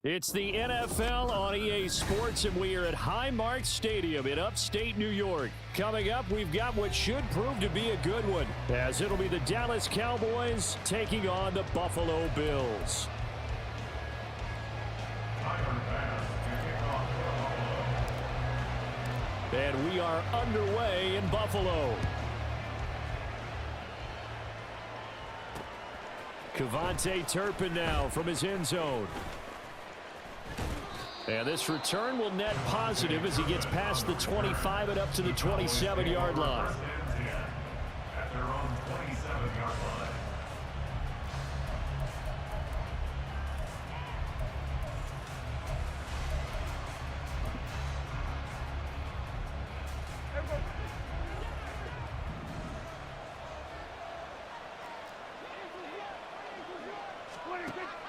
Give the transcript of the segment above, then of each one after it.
It's the NFL on EA Sports, and we are at Highmark Stadium in upstate New York. Coming up, we've got what should prove to be a good one, as it'll be the Dallas Cowboys taking on the Buffalo Bills. And we are underway in Buffalo. Cavante Turpin now from his end zone. And this return will net positive as he gets past the 25 and up to the 27-yard line.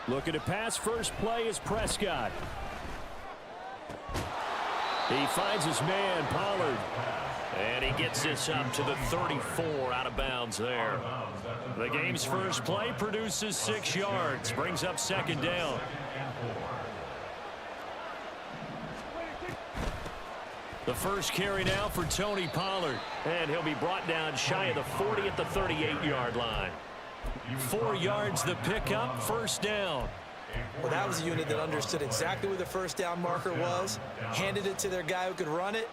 Looking to pass, first play is Prescott. He finds his man, Pollard. And he gets this up to the 34 out of bounds there. The game's first play produces 6 yards, brings up second down. The first carry now for Tony Pollard. And he'll be brought down shy of the 40 at the 38-yard line. 4 yards the pickup, first down. Well, that was a unit that understood exactly where the first down marker was, handed it to their guy who could run it,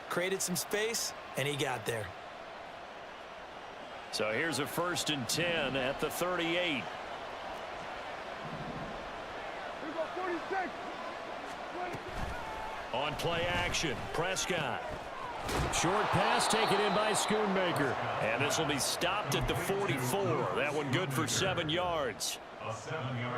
created some space, and he got there. So here's a 1st and 10 at the 38. On play action, Prescott. Short pass taken in by Schoonmaker. And this will be stopped at the 44. That one good for 7 yards.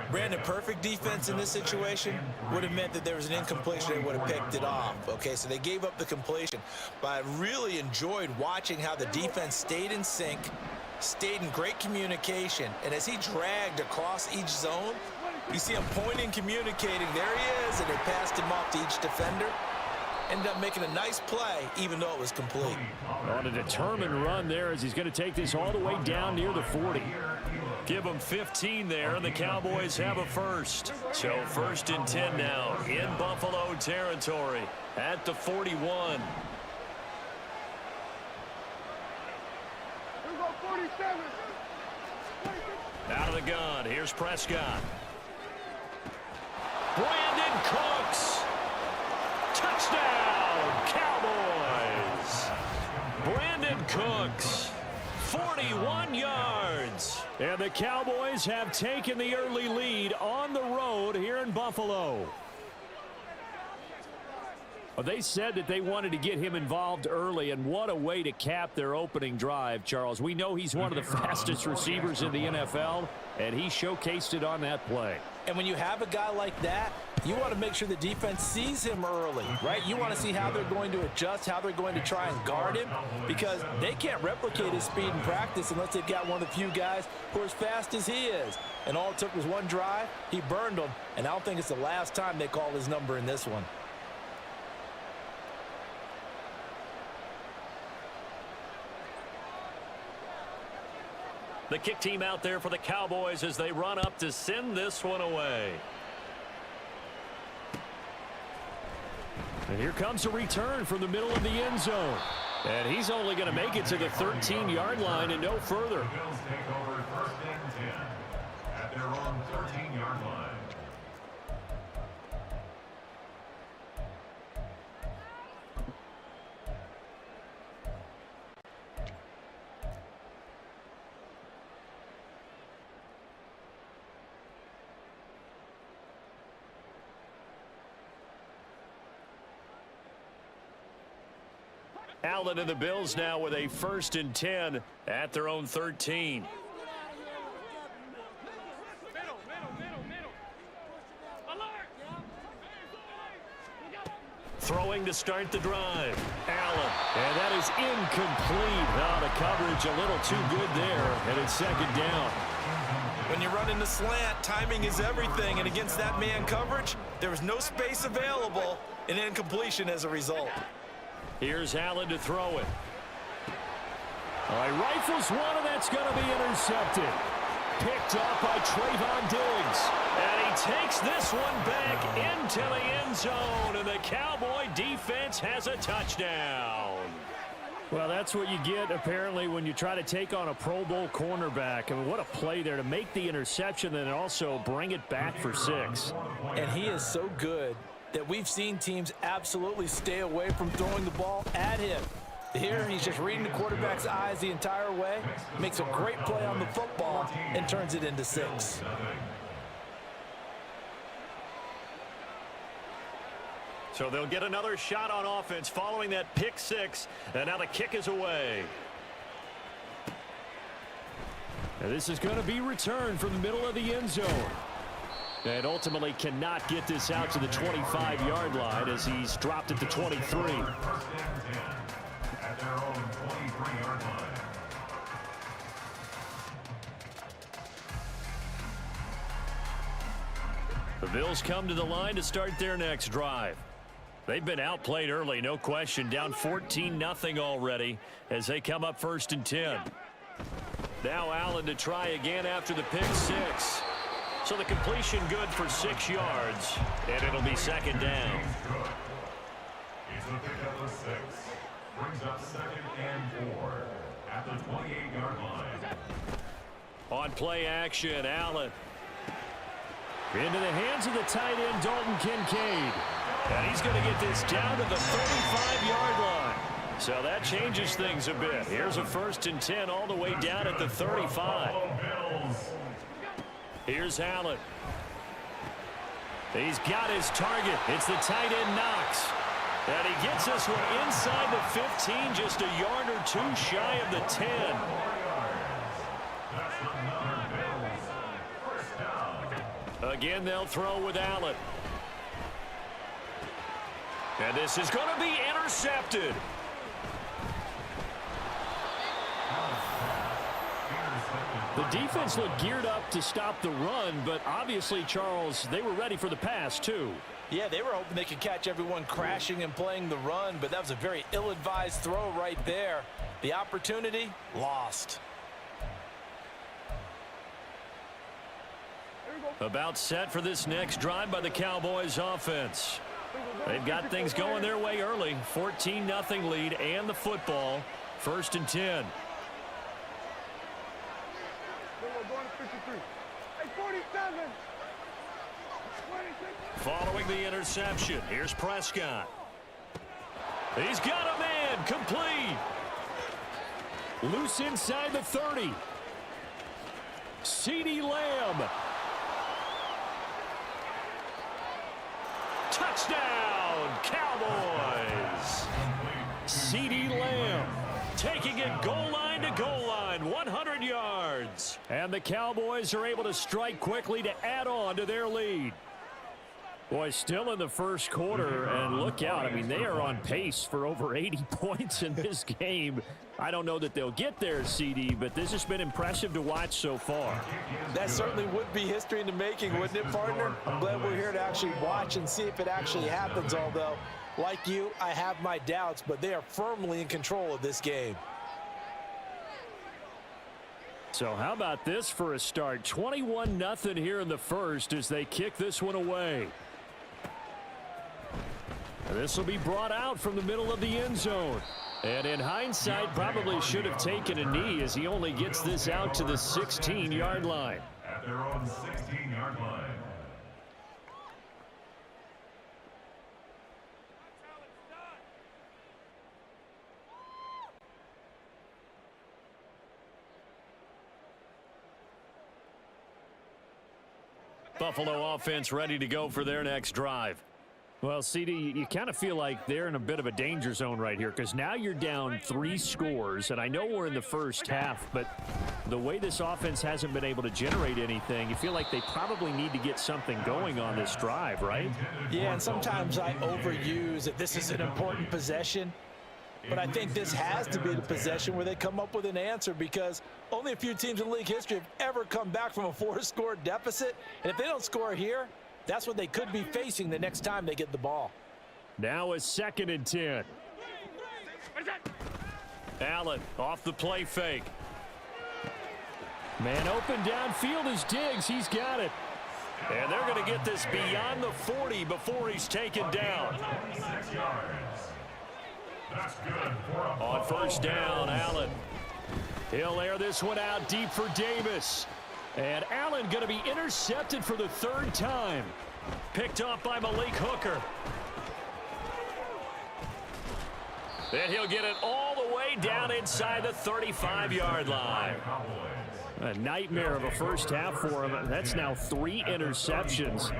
Brandon, perfect defense in this situation would have meant that there was an incompletion. They would have picked it off. Okay, so they gave up the completion. But I really enjoyed watching how the defense stayed in sync, stayed in great communication. And as he dragged across each zone, you see him pointing, communicating. There he is, and they passed him off to each defender. Ended up making a nice play, even though it was complete. On a determined run there as he's going to take this all the way down near the 40. Give them 15 there, and the Cowboys have a first. So 1st and 10 now in Buffalo territory at the 41. Out of the gun, here's Prescott. Brandon Cooks. Touchdown, Cowboys. Brandon Cooks, 41 yards. And the Cowboys have taken the early lead on the road here in Buffalo. Well, they said that they wanted to get him involved early, and what a way to cap their opening drive, Charles. We know he's one of the fastest receivers in the NFL, and he showcased it on that play. And when you have a guy like that, you want to make sure the defense sees him early, right? You want to see how they're going to adjust, how they're going to try and guard him, because they can't replicate his speed in practice unless they've got one of the few guys who are as fast as he is. And all it took was one drive. He burned them, and I don't think it's the last time they call his number in this one. The kick team out there for the Cowboys as they run up to send this one away. And here comes a return from the middle of the end zone. And he's only going to make it to the 13-yard line and no further. The Bills take over 1st and 10 at their own 13-yard line. Allen and the Bills now with a 1st and 10 at their own 13. Throwing to start the drive. Allen. And that is incomplete. Now the coverage a little too good there, and it's 2nd down. When you're running the slant, timing is everything, and against that man coverage, there was no space available, and incompletion as a result. Here's Allen to throw it. All right, rifles one, and that's going to be intercepted. Picked up by Trayvon Diggs. And he takes this one back into the end zone, and the Cowboy defense has a touchdown. Well, that's what you get, apparently, when you try to take on a Pro Bowl cornerback. I mean, what a play there to make the interception and also bring it back for 6. And he is so good that we've seen teams absolutely stay away from throwing the ball at him. Here, he's just reading the quarterback's eyes the entire way, makes a great play on the football, and turns it into 6. So they'll get another shot on offense following that pick 6, and now the kick is away. Now this is going to be returned from the middle of the end zone. And ultimately cannot get this out to the 25-yard line as he's dropped at the 23. First and 10 at their own 23-yard line. The Bills come to the line to start their next drive. They've been outplayed early, no question. Down 14-0 already as they come up first and 10. Now Allen to try again after the pick 6. So the completion good for 6 yards, and it'll be second down. It's a pickup of 6. Brings up 2nd and 4 at the 28-yard line. On play action, Allen. Into the hands of the tight end, Dalton Kincaid. And he's going to get this down to the 35-yard line. So that changes things a bit. Here's a first and 10 all the way down at the 35. Here's Allen. He's got his target. It's the tight end Knox. And he gets this one inside the 15, just a yard or 2 shy of the 10. Again, they'll throw with Allen. And this is going to be intercepted. The defense looked geared up to stop the run, but obviously, Charles, they were ready for the pass, too. Yeah, they were hoping they could catch everyone crashing and playing the run, but that was a very ill-advised throw right there. The opportunity, lost. About set for this next drive by the Cowboys offense. They've got things going their way early. 14-0 lead and the football. First and 10. Following the interception, here's Prescott. He's got a man, complete. Loose inside the 30. CeeDee Lamb. Touchdown, Cowboys. CeeDee Lamb taking it goal line to goal line, 100 yards. And the Cowboys are able to strike quickly to add on to their lead. Boy, still in the first quarter, and look out. I mean, they are on pace for over 80 points in this game. I don't know that they'll get there, CD, but this has been impressive to watch so far. That certainly would be history in the making, wouldn't it, partner? I'm glad we're here to actually watch and see if it actually happens, although, like you, I have my doubts, but they are firmly in control of this game. So how about this for a start? 21-0 here in the first as they kick this one away. This will be brought out from the middle of the end zone. And in hindsight, probably should have taken a knee as he only gets this out to the 16-yard line. At their own 16-yard line. Buffalo offense ready to go for their next drive. Well, CD, you kind of feel like they're in a bit of a danger zone right here because now you're down 3 scores, and I know we're in the first half, but the way this offense hasn't been able to generate anything, you feel like they probably need to get something going on this drive, right? Yeah, and sometimes I overuse that this is an important possession, but I think this has to be the possession where they come up with an answer because only a few teams in league history have ever come back from a 4-score deficit, and if they don't score here, that's what they could be facing the next time they get the ball. Now a 2nd and 10. Allen off the play fake. Man open downfield is Diggs. He's got it. And they're going to get this beyond the 40 before he's taken down. 26 yards. That's good for a On first down, Allen. He'll air this one out deep for Davis. And Allen going to be intercepted for the third time. Picked off by Malik Hooker. And he'll get it all the way down inside the 35-yard line. A nightmare of a first half for him. That's now 3 interceptions.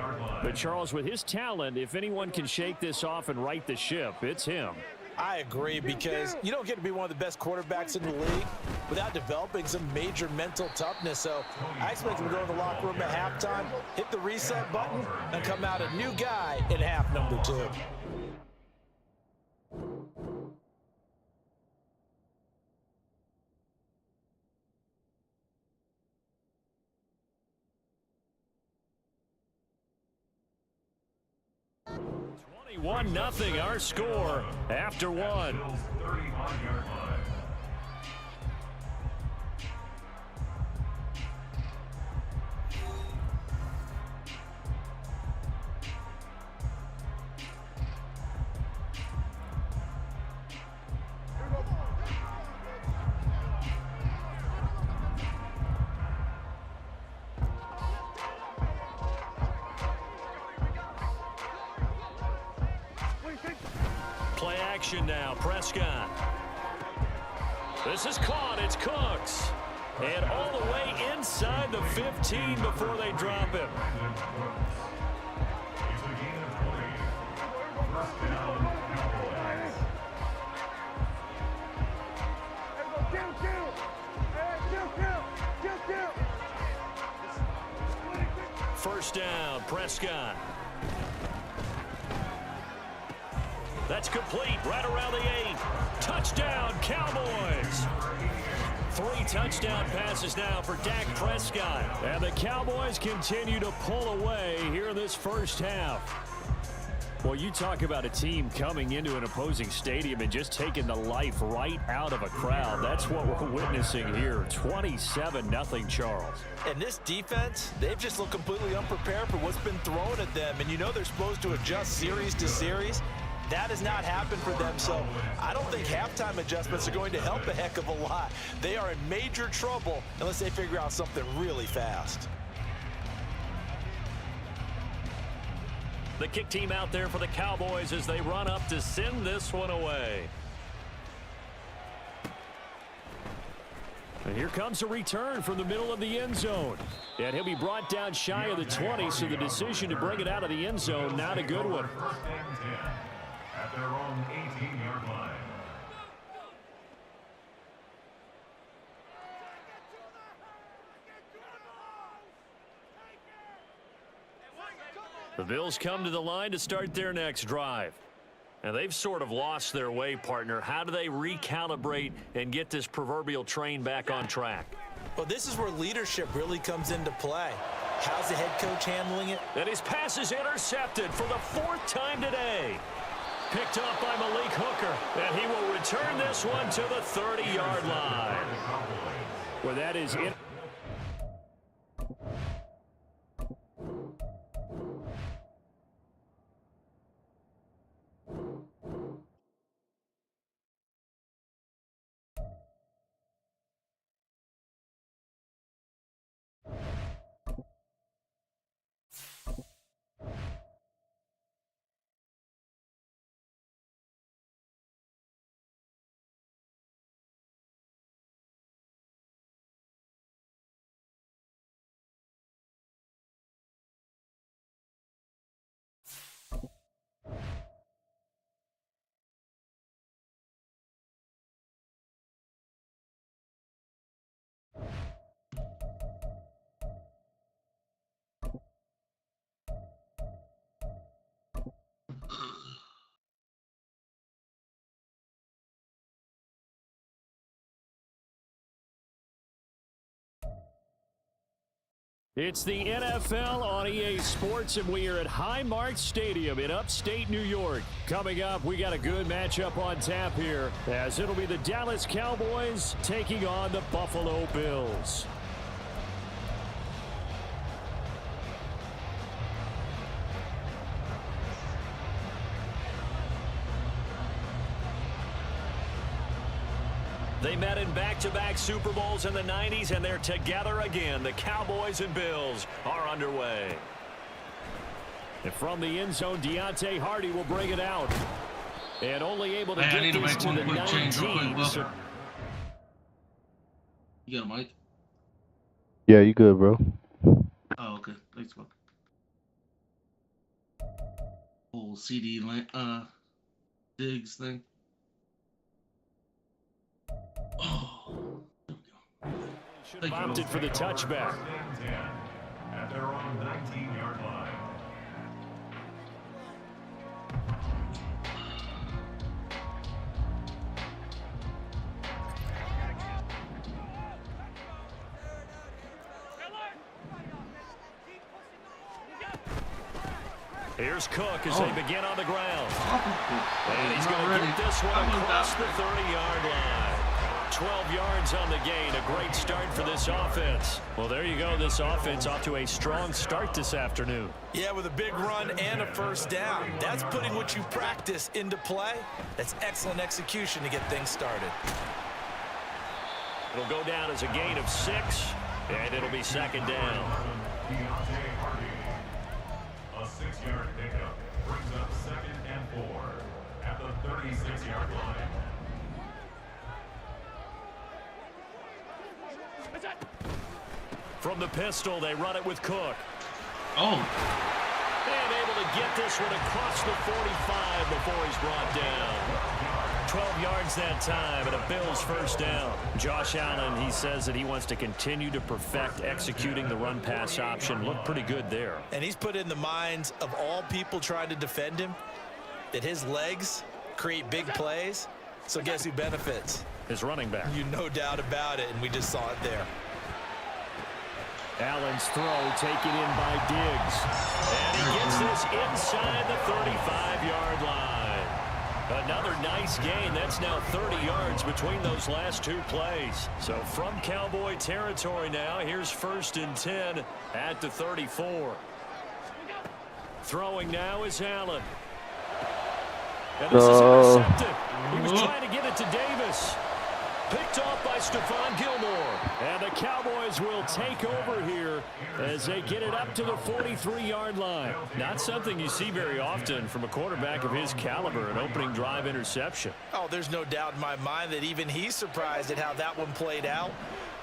But Charles, with his talent, if anyone can shake this off and right the ship, it's him. I agree, because you don't get to be one of the best quarterbacks in the league without developing some major mental toughness. So I expect him to go to the locker room at halftime, hit the reset button, and come out a new guy in half number 2. One nothing, our score after one. 35-yard line. Play action now, Prescott. This is caught, it's Cooks. And all the way inside the 15 before they drop him. It's a gain of 20. First down, Cowboys. First down, Prescott. That's complete, right around the 8. Touchdown, Cowboys. 3 touchdown passes now for Dak Prescott. And the Cowboys continue to pull away here in this first half. Well, you talk about a team coming into an opposing stadium and just taking the life right out of a crowd. That's what we're witnessing here. 27-0, Charles. And this defense, they've just looked completely unprepared for what's been thrown at them. And you know they're supposed to adjust series to series. That has not happened for them, so I don't think halftime adjustments are going to help a heck of a lot. They are in major trouble unless they figure out something really fast. The kick team out there for the Cowboys as they run up to send this one away. And here comes a return from the middle of the end zone. And he'll be brought down shy of the 20, so the decision to bring it out of the end zone, not a good one. First and 10 at their own 18-yard line. The Bills come to the line to start their next drive. And they've sort of lost their way, partner. How do they recalibrate and get this proverbial train back on track? Well, this is where leadership really comes into play. How's the head coach handling it? And his pass is intercepted for the 4th time today. Picked up by Malik Hooker. And he will return this one to the 30-yard line. Well, that is it. It's the NFL on EA Sports, and we are at Highmark Stadium in upstate New York. Coming up, we got a good matchup on tap here, as it'll be the Dallas Cowboys taking on the Buffalo Bills. They met in back-to-back Super Bowls in the 90s, and they're together again. The Cowboys and Bills are underway. And from the end zone, Deontay Hardy will bring it out. And only able to get this to the 19. You got a mic? Yeah, you good, bro. Oh, okay. Thanks, bro. Whole CD Diggs thing. Oh, there we go. Should have opted for the touchback. At their own 19-yard line. Here's Cook as they begin on the ground. And he's going to get this one across the 30-yard line. 12 yards on the gain. A great start for this offense. Well, there you go. This offense off to a strong start this afternoon. Yeah, with a big run and a first down. That's putting what you practice into play. That's excellent execution to get things started. It'll go down as a gain of 6, and it'll be second down. Deontay Hardy. A 6-yard pickup brings up 2nd and 4 at the 36-yard line. From the pistol, they run it with Cook. Oh. And able to get this one across the 45 before he's brought down. 12 yards that time and a Bills first down. Josh Allen, he says that he wants to continue to perfect executing the run-pass option. Looked pretty good there. And he's put in the minds of all people trying to defend him that his legs create big plays. So guess who benefits? His running back. You no doubt about it, and we just saw it there. Allen's throw taken in by Diggs. And he gets this inside the 35-yard line. Another nice gain. That's now 30 yards between those last two plays. So from Cowboy territory now, here's 1st and 10 at the 34. Throwing now is Allen. And this is intercepted. He was trying to get it to Davis. Picked off by Stephon Gilmore. And the Cowboys will take over here as they get it up to the 43-yard line. Not something you see very often from a quarterback of his caliber, an opening drive interception. Oh, there's no doubt in my mind that even he's surprised at how that one played out.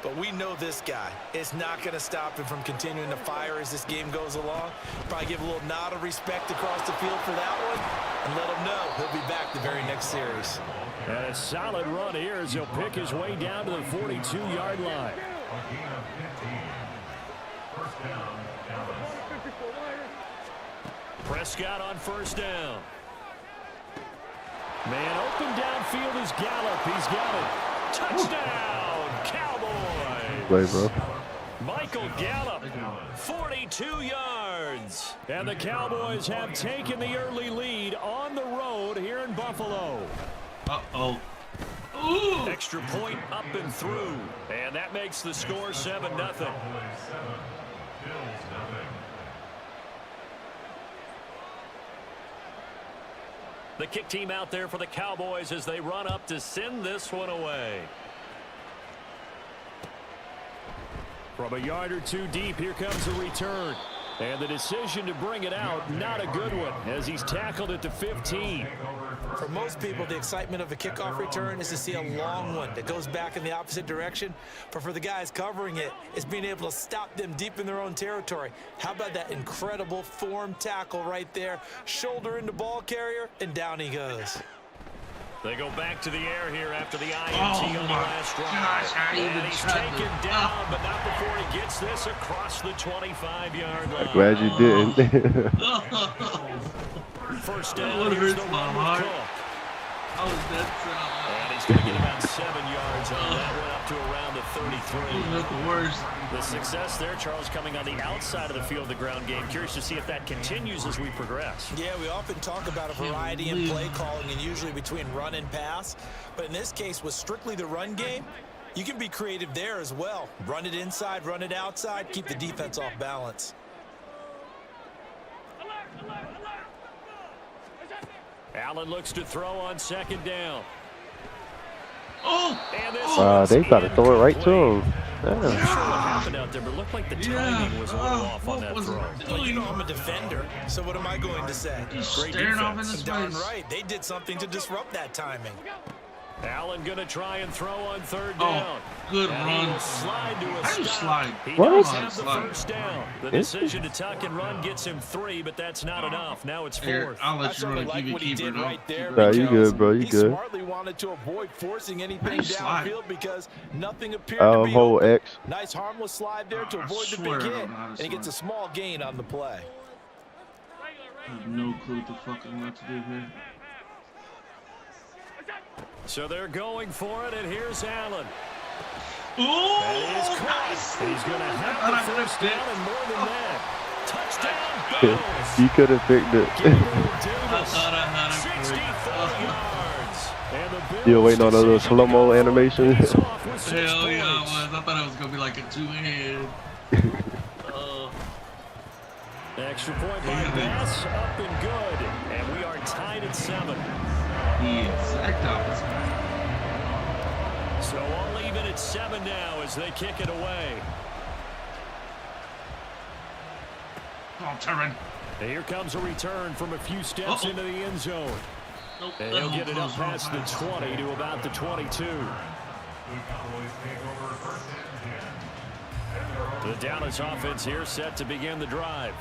But we know this guy. It's not going to stop him from continuing to fire as this game goes along. Probably give a little nod of respect across the field for that one and let him know he'll be back the very next series. And a solid run here as he'll pick his way down to the 42-yard line. A gain of 15. First down, Dallas. Prescott on first down. Man open downfield is Gallup. He's got it. Touchdown, Cowboys. Play, bro. Michael Gallup, 42 yards. And the Cowboys have taken the early lead on the road here in Buffalo. Uh-oh. Ooh. Extra point up and through. And that makes the score 7-0. Bills nothing. The kick team out there for the Cowboys as they run up to send this one away. From a yard or two deep, here comes the return. And the decision to bring it out, not a good one, as he's tackled at the 15. For most people, the excitement of a kickoff return is to see a long one that goes back in the opposite direction. But for the guys covering it, it's being able to stop them deep in their own territory. How about that incredible form tackle right there? Shoulder into ball carrier, and down he goes. They go back to the air here after the INT on the last drive. Gosh, and he's taken down, but not before he gets this across the 25-yard line. Glad you didn't. First down, What here's hurts the my run heart. with Cook. How is that And he's going to get about 7 yards on that one up to around the 33. That's the worst. The success there, Charles, coming on the outside of the field, the ground game. Curious to see if that continues as we progress. Yeah, we often talk about a variety in play calling and usually between run and pass. But in this case, with strictly the run game, you can be creative there as well. Run it inside, run it outside, keep the defense off balance. Allen looks to throw on second down. Oh! And this Oh! one's They about to throw it right to incomplete. him. I'm not Damn. sure what happened out there, but it looked like the timing was a little off on What that was throw. it Well, you doing? know I'm a defender, so what am I going to say? Just Great staring off in defense. his Darn face. right. They did something to disrupt that timing. Allen going to try and throw on third Oh, down. good And he run. will slide to a How do you stop. slide? He What? does How do you have the slide? first down. The Is decision to tuck and run gets him 3, but that's not enough. Now it's Here, 4th. I'll I let you certainly run a like QB what he keeper. did Though. right there. Nah, you because good, bro. You he good. smartly wanted to avoid forcing anything you slide? downfield because nothing appeared to be Hold open. X. Nice harmless slide there to I avoid the swear big I don't hit, know how to and he gets a slide. small gain on the play. I have no clue what the fuck I'm about to do here. So they're going for it, and here's Allen. Ooh! That is caught. Nice. He's going to I have thought the I could've first picked. down and more than that. Touchdown, Bills. You could have picked it. Gabriel I Davis, thought I had it 64 free. yards. And the Bills Still waiting on a little decision to slow-mo go animation. pays off with 6 Hell yeah, I points. was. I thought it was gonna be like a two-hand. Extra point by Yeah. Bass, up and good. And we are tied at 7. The exact opposite. So all even at 7 now as they kick it away. Oh, Turin. And here comes a return from a few steps Uh-oh. into the end zone. Nope. And he'll get it up past the 20 to about the 22. The Dallas offense here set to begin the drive.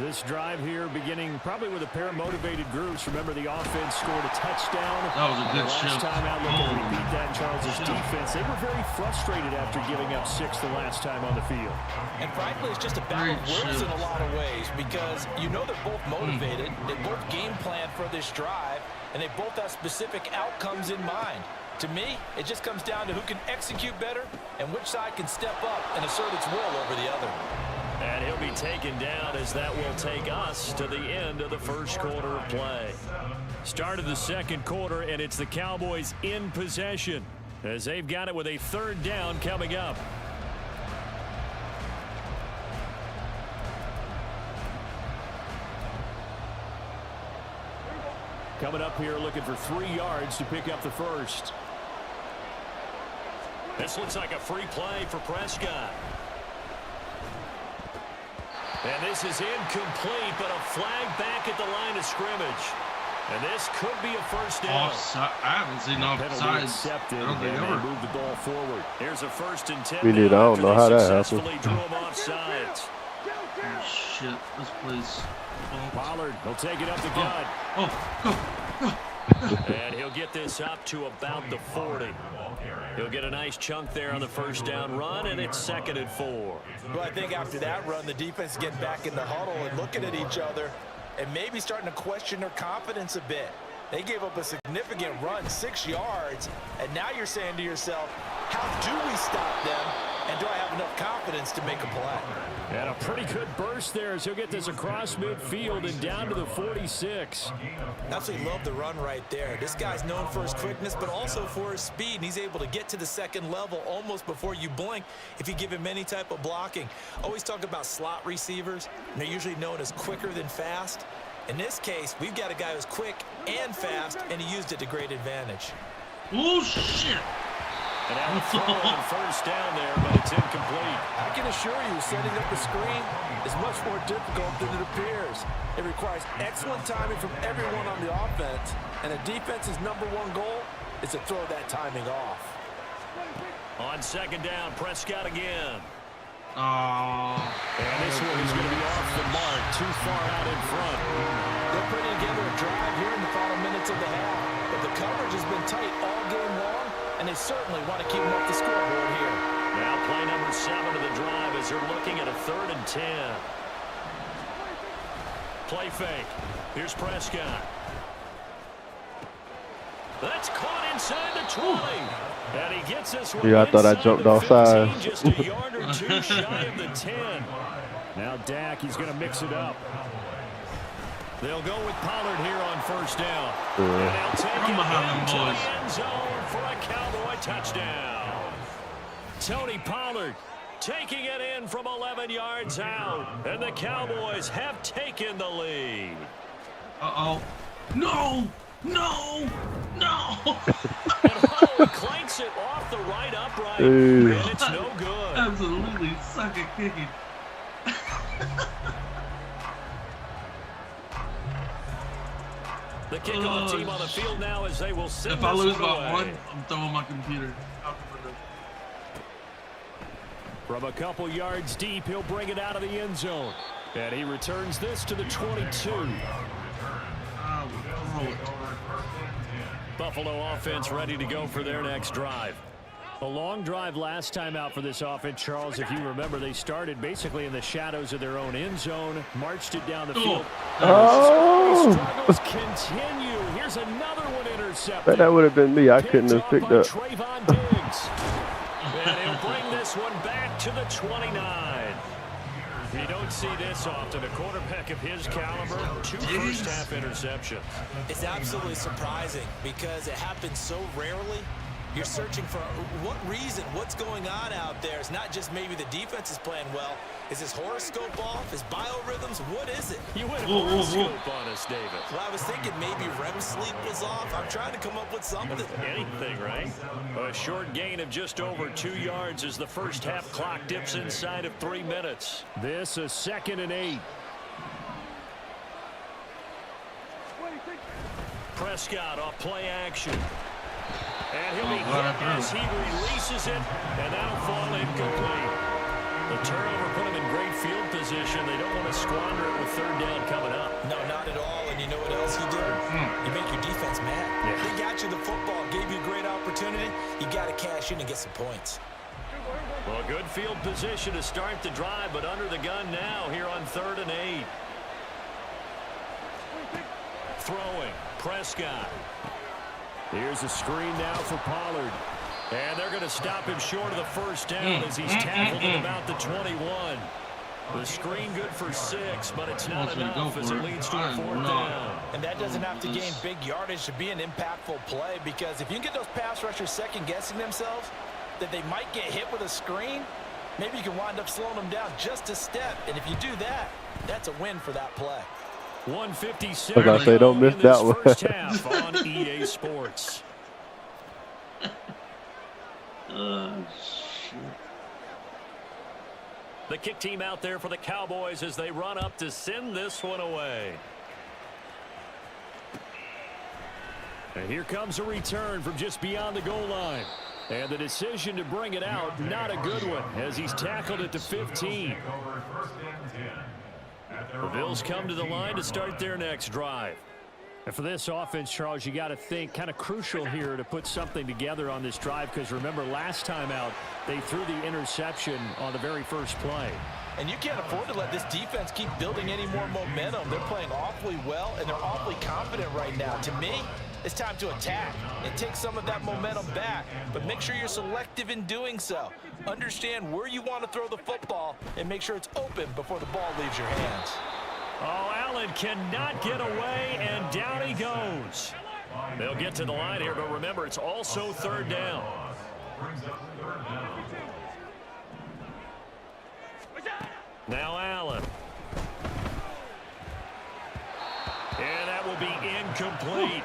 This drive here beginning probably with a pair of motivated groups. Remember, the offense scored a touchdown. That was a good Last shift. time out looking to Oh. repeat that in Charles' defense. They were very frustrated after giving up 6 the last time on the field. And frankly, it's just a battle of Great words in a shift. lot of ways because you know they're both motivated, they both game plan for this drive, and they both have specific outcomes in mind. To me, it just comes down to who can execute better and which side can step up and assert its will over the other. And he'll be taken down as that will take us to the end of the first quarter of play. Start of the second quarter, and it's the Cowboys in possession as they've got it with a 3rd down coming up. Coming up here looking for 3 yards to pick up the first. This looks like a free play for Prescott. And this is incomplete, but a flag back at the line of scrimmage. And this could be a first down. Offside. I haven't seen Penalty offsides. accepted, I don't think and they ever. move the ball forward. Here's a 1st and 10. We did. now I don't after know they how that happened. successfully drew him off sides. Oh shit! This place. Pollard, he'll take it up the gut. Oh, And he'll get this up to about the 40. He'll get a nice chunk there on the first down run, and it's 2nd and 4. Well, I think after that run, the defense is getting back in the huddle and looking at each other and maybe starting to question their confidence a bit. They gave up a significant run, 6 yards, and now you're saying to yourself, how do we stop them, and do I have enough confidence to make a play? And a pretty good burst there as he'll get this across midfield and down to the 46. Absolutely love the run right there. This guy's known for his quickness, but also for his speed, and he's able to get to the 2nd level almost before you blink if you give him any type of blocking. Always talk about slot receivers, and they're usually known as quicker than fast. In this case, we've got a guy who's quick and fast, and he used it to great advantage. oh shit! And now a throw on first down there, but it's incomplete. I can assure you, setting up a screen is much more difficult than it appears. It requires excellent timing from everyone on the offense, and a defense's #1 goal is to throw that timing off. On 2nd down, Prescott again. Oh. And this one is going to be off the mark, too far out in front. They're putting together a drive here in the final minutes of the half, but the coverage has been tight all game long, and they certainly want to keep them up the scoreboard here. Now play number 7 of the drive as they're looking at a 3rd and 10. Play fake. Here's Prescott. That's caught inside the 20. And he gets this one. Yeah, I thought I inside jumped the off 15, sides. just a yard or 2 shy of the 10. Now Dak, he's going to mix it up. They'll go with Pollard here on first down. And they'll take I'm it behind them into boys. the end zone for a Cowboy touchdown. Tony Pollard taking it in from 11 yards out. And the Cowboys have taken the lead. Uh-oh. No! No! No! And he clanks it off the right upright, Ooh. and it's no good. Absolutely suck at kicking. The kickoff team on the field now as they will send If I lose by away. one, I'm throwing my computer out the window. From a couple yards deep, he'll bring it out of the end zone. And he returns this to the 22. I will throw it. Buffalo offense ready to go for their next drive. A long drive last time out for this offense, Charles. If you remember, they started basically in the shadows of their own end zone, marched it down the field. Oh! Struggles continue. Here's another one intercepted. Bet that would have been me. I couldn't have picked up. Trayvon Diggs. And he'll bring this one back to the 29. You don't see this often. A quarterback of his caliber, 2 first-half interceptions. It's absolutely surprising because it happens so rarely. You're searching for what reason, what's going on out there. It's not just maybe the defense is playing well. Is his horoscope off? His biorhythms? What is it? You went horoscope on us, David. Well, I was thinking maybe REM sleep was off. I'm trying to come up with something. Anything, right? A short gain of just over 2 yards as the first half clock dips inside of 3 minutes. This is 2nd and 8. Prescott off play action. And he'll be hit as he releases it, and that'll fall incomplete. The turnover put him in great field position. They don't want to squander it with 3rd down coming up. No, not at all. And you know what else you do? You make your defense mad. Yeah. They got you the football, gave you a great opportunity. You got to cash in and get some points. Well, good field position to start the drive, but under the gun now here on 3rd and 8. Throwing, Prescott. Here's a screen now for Pollard. And they're going to stop him short of the first down as he's tackled at about the 21. The screen good for 6, but it's not enough as it leads to a 4th down. And that doesn't have to gain big yardage to be an impactful play, because if you can get those pass rushers second-guessing themselves that they might get hit with a screen, maybe you can wind up slowing them down just a step. And if you do that, that's a win for that play. 157. I was gonna say, don't miss that one. First half on EA Sports. Shit. The kick team out there for the Cowboys as they run up to send this one away. And here comes a return from just beyond the goal line. And the decision to bring it out, not a good one, as he's tackled at the 15. The Bills come to the line to start their next drive. And for this offense, Charles, you got to think kind of crucial here to put something together on this drive, because remember last time out they threw the interception on the very first play. And you can't afford to let this defense keep building any more momentum. They're playing awfully well, and they're awfully confident right now. To me, it's time to attack and take some of that momentum back, but make sure you're selective in doing so. Understand where you want to throw the football and make sure it's open before the ball leaves your hands. Oh, Allen cannot get away, and down he goes. They'll get to the line here, but remember, it's also 3rd down. Now Allen. And that will be incomplete.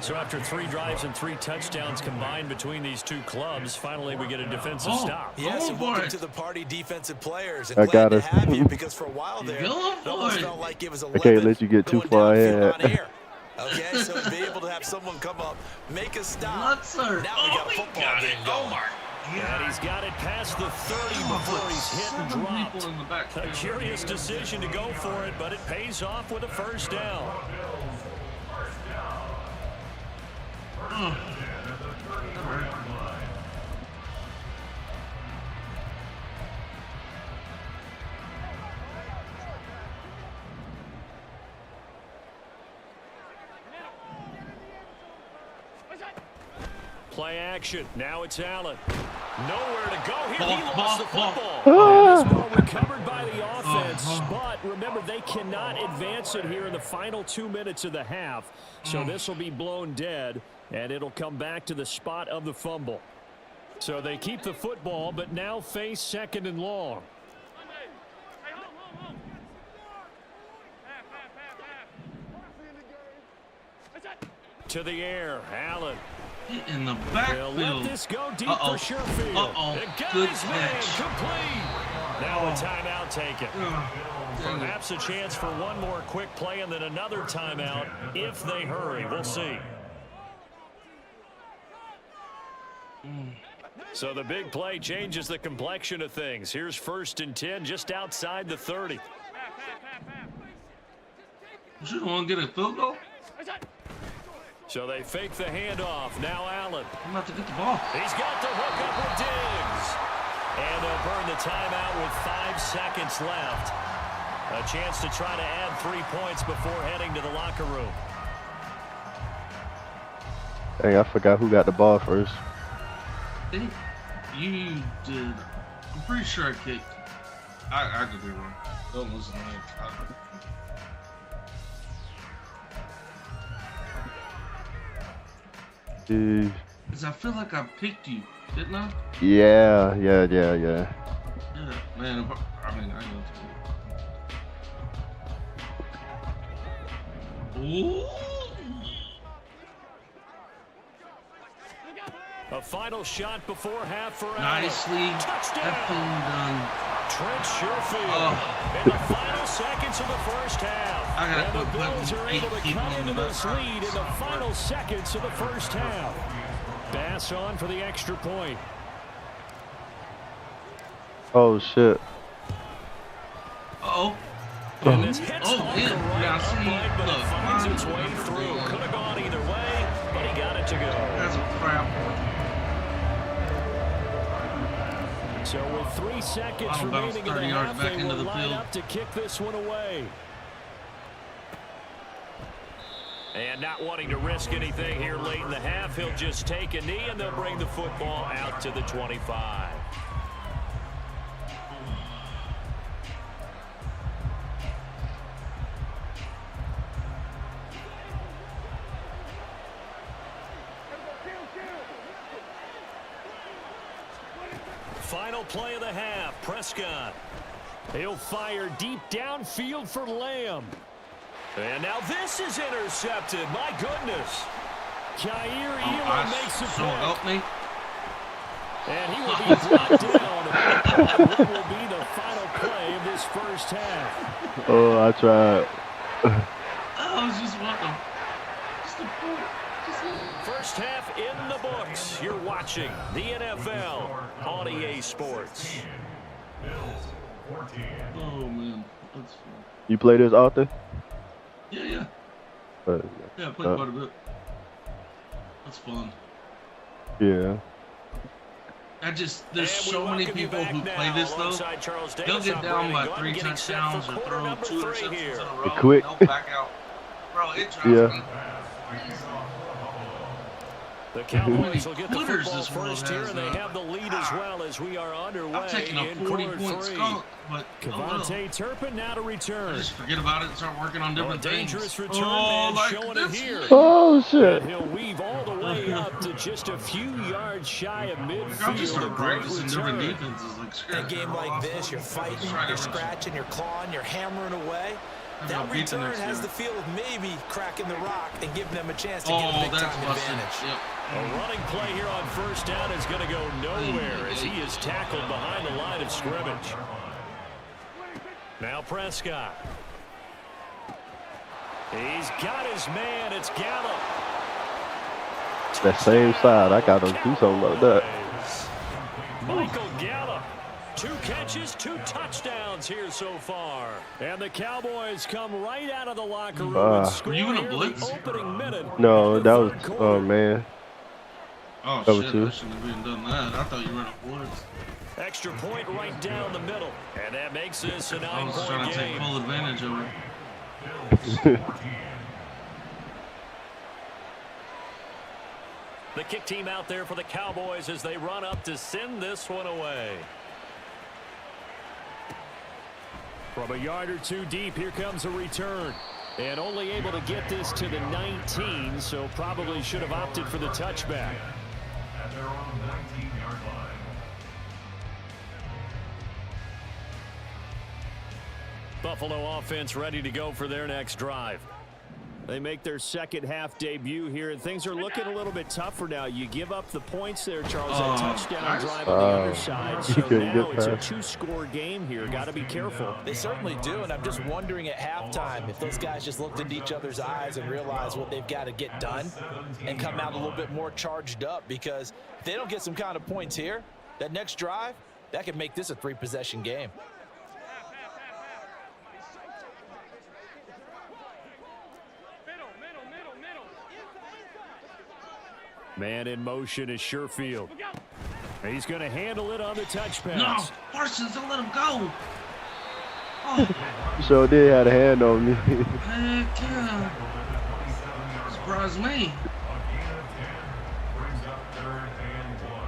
So after 3 drives and 3 touchdowns combined between these two clubs, finally we get a defensive stop. Yes, and welcome to the party, defensive players. And I glad got to us. have you, because for a while there, it almost felt like it was a I can't let you get too far ahead. Okay, so to be able to have someone come up, make a stop. Not, sir. Now we got a football game going. And he's got it past the 30 before he's hit and dropped. A curious decision to go for it, but it pays off with a first down. Play action. Now it's Allen. Nowhere to go here. He lost the football. And this ball recovered by the offense. But remember, they cannot advance it here in the final 2 minutes of the half. So this will be blown dead, and it'll come back to the spot of the fumble. So they keep the football, but now face 2nd and long. To the air. Allen. Hit in the They'll let backfield. this go deep Uh-oh. for Sherfield. Uh-oh. The Good guy's man catch. complete. Now a timeout taken. Dang it. Perhaps a chance for one more quick play and then another timeout if they hurry. We'll see. So the big play changes the complexion of things. Here's 1st and 10 just outside the 30. You shouldn't want to get a field goal. So they fake the handoff. Now Allen. I'm about to get the ball. He's got the hook up with Diggs. And they'll burn the timeout with 5 seconds left. A chance to try to add 3 points before heading to the locker room. Dang, I forgot who got the ball first. I think you did. I'm pretty sure I kicked. I could be wrong. Don't listen to me. Jeez. Because I feel like I picked you, didn't I? Yeah. Yeah, man. I mean, I know. Ooh. A final shot before half for Allen. Nicely Touchdown. effing done. Trent Sherfield Oh. in the final seconds of the first half. I gotta And the quit Bills putting are able 8 to people cut on into the this back. lead in the final seconds of the first half. Bass on for the extra point. Oh shit. Uh-oh. And this hits Oh, off yeah. the right Yeah, I see. upright, but it Look, finds its mine- way through. Could have gone either way, but he got it to go. That's a crap. So with 3 seconds I'll bounce remaining in 30 the yards half, back they into will the line field. up to kick this one away. And not wanting to risk anything here late in the half, he'll just take a knee and they'll bring the football out to the 25. Final play of the half, Prescott. He'll fire deep downfield for Lamb. And now this is intercepted. My goodness. Khair Elam makes a So pick. help me. And he will be brought down. And what will be the final play of this first half? Oh, I tried. I was just wanting just a point. First half in the books. You're watching the NFL on EA Sports. Oh, man. That's fun. You play this often? Yeah. Uh, Yeah, I played quite a bit. That's fun. yeah. There's And we so many welcome you people back who now play this, though. alongside Charles They'll Davis. get I'm down by Brandon Glenn, 3 getting set touchdowns for or quarter throw number 2 3 interceptions here. in a row. Quick. They'll back out. Bro, it drives Yeah. me. The Cowboys will get the Quitters football this world first here, has, and they have the lead as well as we are underway I'm taking a in 40-point quarter 3. skunk, but Kavontae Turpin now to I return. just forget about it and start working on A different things. dangerous return Oh, man showing it this here. Oh shit. And he'll weave all the way up to just a few yards shy of I'll just midfield. start A great practicing different return. defenses. Like, screw In a it. game like this, you're fighting, you're scratching, you're clawing, you're hammering away. I'll That beat the return next has guy. the feel of maybe cracking the rock and giving them a chance to get a Oh, big that's time busted. advantage. Yep. A running play here on first down is going to go nowhere as he is tackled behind the line of scrimmage. Now Prescott. He's got his man. It's Gallup. That same side. I gotta do something about that. Michael Gallup. 2 catches, 2 touchdowns here so far. And the Cowboys come right out of the locker room and score Were you in a here blitz? the opening minute. No, of the that was third quarter. man. Oh, Cover shit. two. I shouldn't have even done that. I thought you were in a blitz. Extra point right down the middle. And that makes this a I was trying 9-point to take game. full advantage of it. The kick team out there for the Cowboys as they run up to send this one away. From a yard or 2 deep, here comes a return. And only able to get this to the 19, so probably should have opted for the touchback. At their own 19-yard line. Buffalo offense ready to go for their next drive. They make their second half debut here, and things are looking a little bit tougher now. You give up the points there, Charles, that touchdown drive on the underside. So now it's a 2-score game here. Got to be careful. They certainly do, and I'm just wondering at halftime if those guys just looked into each other's eyes and realized what they've got to get done and come out a little bit more charged up, because if they don't get some kind of points here, that next drive, that could make this a 3-possession game. Man in motion is Sherfield. He's going to handle it on the touch pass. No, Parsons, don't let him go. Oh. Sure did have a hand on me. Heck yeah. Surprised me. Brings up 3rd and 1.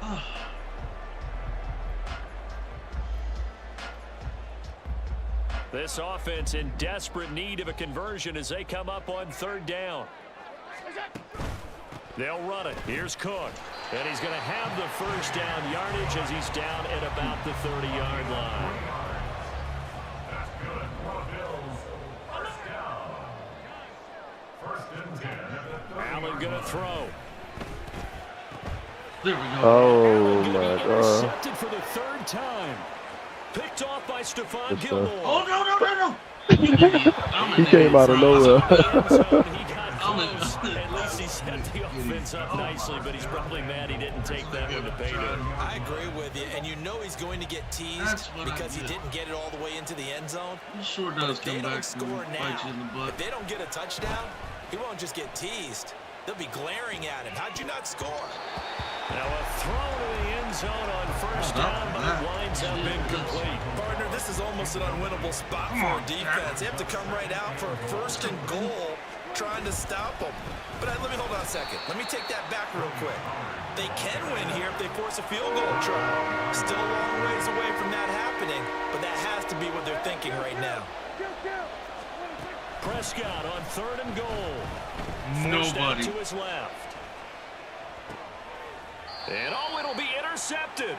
Oh. This offense in desperate need of a conversion as they come up on 3rd down. They'll run it. Here's Cook. And he's going to have the first down yardage as he's down at about the 30-yard line. That's good for the Bills. First down. 1st and 10 at the 30. Allen going to throw. There we go. Oh Allen my gonna be god. intercepted for the 3rd time. Picked off by Stephon Good stuff. Gilmore. Oh, no. You idiot. I'm He in came there. out of nowhere. He got I'm in- close. At least he set the offense up nicely, but he's probably mad he didn't take that one to pay dirt. I agree with you, and you know he's going to get teased That's what I because he did. didn't get it all the way into the end zone. He sure But does if they come don't back score and now, bite you in the butt. if they don't get a touchdown, he won't just get teased. They'll be glaring at him. How'd you not score? Now a throw to the end zone on 1st down, but it winds up incomplete. Partner, this is almost an unwinnable spot for a defense. They have to come right out for a 1st and goal, trying to stop them. But let me hold on a second. Let me take that back real quick. They can win here if they force a field goal try. Still a long ways away from that happening, but that has to be what they're thinking right now. Prescott on 3rd and goal. First down Nobody. to his left. And it'll be intercepted.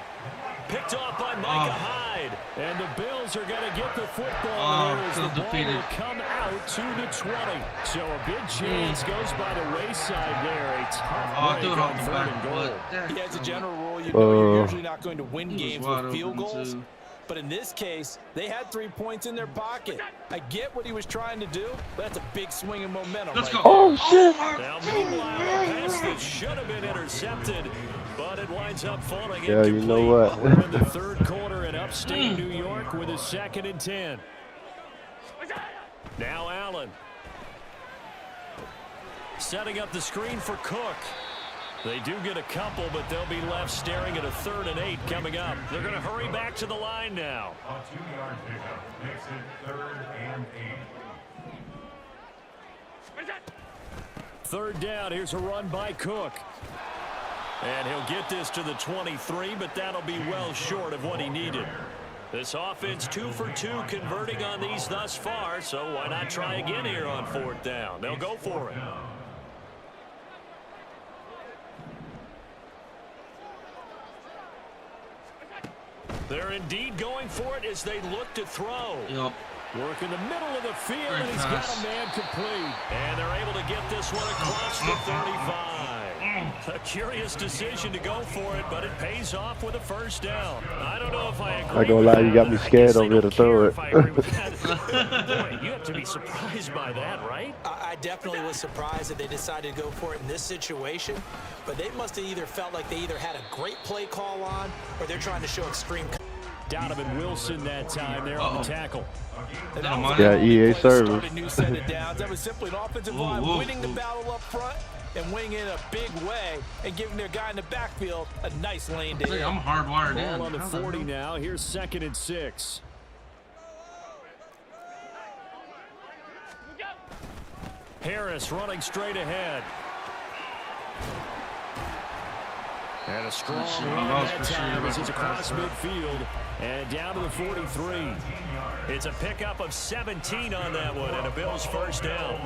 Picked off by Micah Hyde. And the Bills are going to get the football here as the ball will come out to the 20. So a big chance goes by the wayside there. A tough break on 3rd and goal. Yeah, as a general rule, you know you're usually not going to win games with field goals. Too. But in this case, they had 3 points in their pocket. I get what he was trying to do, but that's a big swing of momentum. Let's right go. Oh shit. Now, meanwhile, a pass that should have been intercepted, but it winds up falling Yeah, incomplete. you know what? We're in the 3rd quarter in upstate New York with a 2nd and 10. Now Allen. Setting up the screen for Cook. They do get a couple, but they'll be left staring at a 3rd and 8 coming up. They're going to hurry back to the line now. A 2-yard pickup makes it 3rd and 8. 3rd down. Here's a run by Cook. And he'll get this to the 23, but that'll be well short of what he needed. This offense 2 for 2 converting on these thus far, so why not try again here on 4th down? They'll go for it. They're indeed going for it as they look to throw. Yep. Work in the middle of the field, Great and he's pass. got a man complete. And they're able to get this one across the 35. A curious decision to go for it, but it pays off with a 1st down. I don't know if I agree. I ain't gonna lie, you got me scared over here to throw it. Boy, you have to be surprised by that, right? I definitely was surprised that they decided to go for it in this situation, but they must have either felt like they either had a great play call on or they're trying to show extreme. Donovan Wilson that time there on the tackle. And that was Yeah, a EA play to start service. a new set of downs. That was simply an offensive line whoa, winning the whoa. battle up front and winning in a big way and giving their guy in the backfield a nice lane to Hey, hit. I'm hardwired in. Ball on the How's that 40 go? now. Here's 2nd and 6. Harris running straight ahead. And a strong Sure, run I was that for sure time about as it's to across pass that. midfield and down to the 43. It's a pickup of 17 on that one and a Bills 1st down.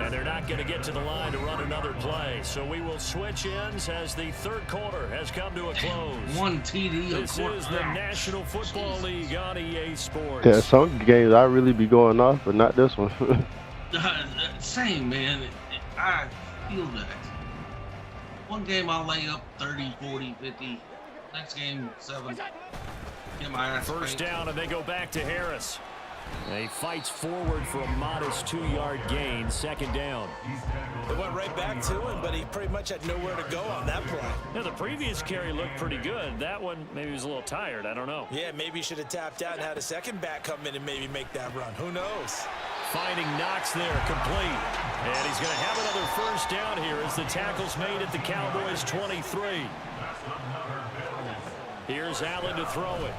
And they're not going to get to the line to run another play. So we will switch ends as the third quarter has come to a close. One TD. This is the National Football League on EA Sports. Yeah, some games I really be going off, but not this one. Same, man. I feel that. One game I'll lay up 30, 40, 50. Next game, 7. Get my ass First spanked. down, and they go back to Harris. He fights forward for a modest 2-yard gain. Second down. They went right back to him, but he pretty much had nowhere to go on that play. Yeah, the previous carry looked pretty good. That one, maybe he was a little tired. I don't know. Yeah, maybe he should have tapped out and had a second back come in and maybe make that run. Who knows? Finding Knox there, complete. And he's going to have another first down here as the tackle's made at the Cowboys' 23. Here's Allen to throw it.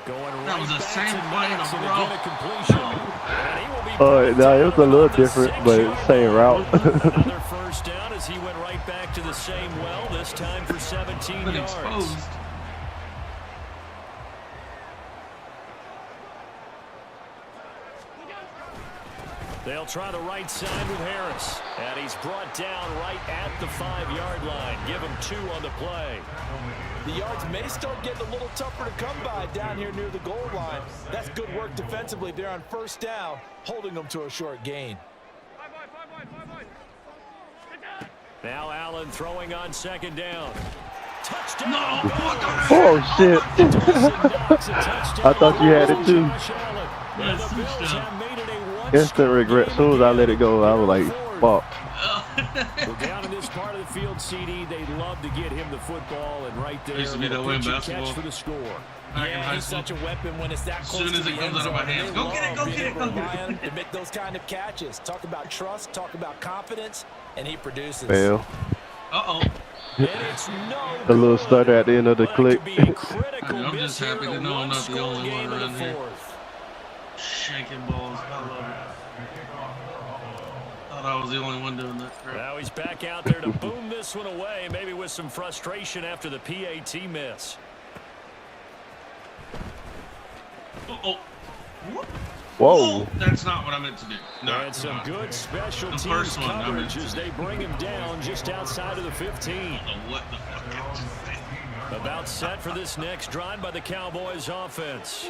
Going right That was the back same to play in Knox a and row. get a completion. And he will be No, it was a little different, but same route. Another first down as he went right back to the same well, this time for 17 Been yards. exposed. They'll try the right side with Harris. And he's brought down right at the 5-yard line. Give him 2 on the play. The yards may start getting a little tougher to come by down here near the goal line. That's good work defensively there on first down, holding them to a short gain. Now Allen throwing on second down. Touchdown. No, what the heck? Oh, shit. I thought you had it, too. And the Bills have made it a Instant regret. As soon as I let it go, I was like, fuck. Well, down in this part of the field, CD, they'd love to get him the football, and right there, Used to be that way in basketball. catch for the score. Back in Yeah, high he's school. such a weapon when it's that As close soon to as the it end comes out of my zone. hands, They go get it, love go being get it, able go to get rely it. on to make those kind of catches. Talk about trust, talk about confidence, and he produces. Fail. Uh-oh. And it's no A little good. stutter at the end of the That click. could be a critical I'm miss just happy here to in a know I'm not the one-score only one game in the around here. fourth. Shaking balls. I love it. Thought I was the only one doing that crap. Now he's back out there to boom this one away, maybe with some frustration after the PAT miss. Uh-oh. What? Whoa. That's not what I meant to do. No, And some good special The teams first one, I coverage meant as to. they bring him down just outside of the 15. What the fuck I just said. About set for this next drive by the Cowboys offense.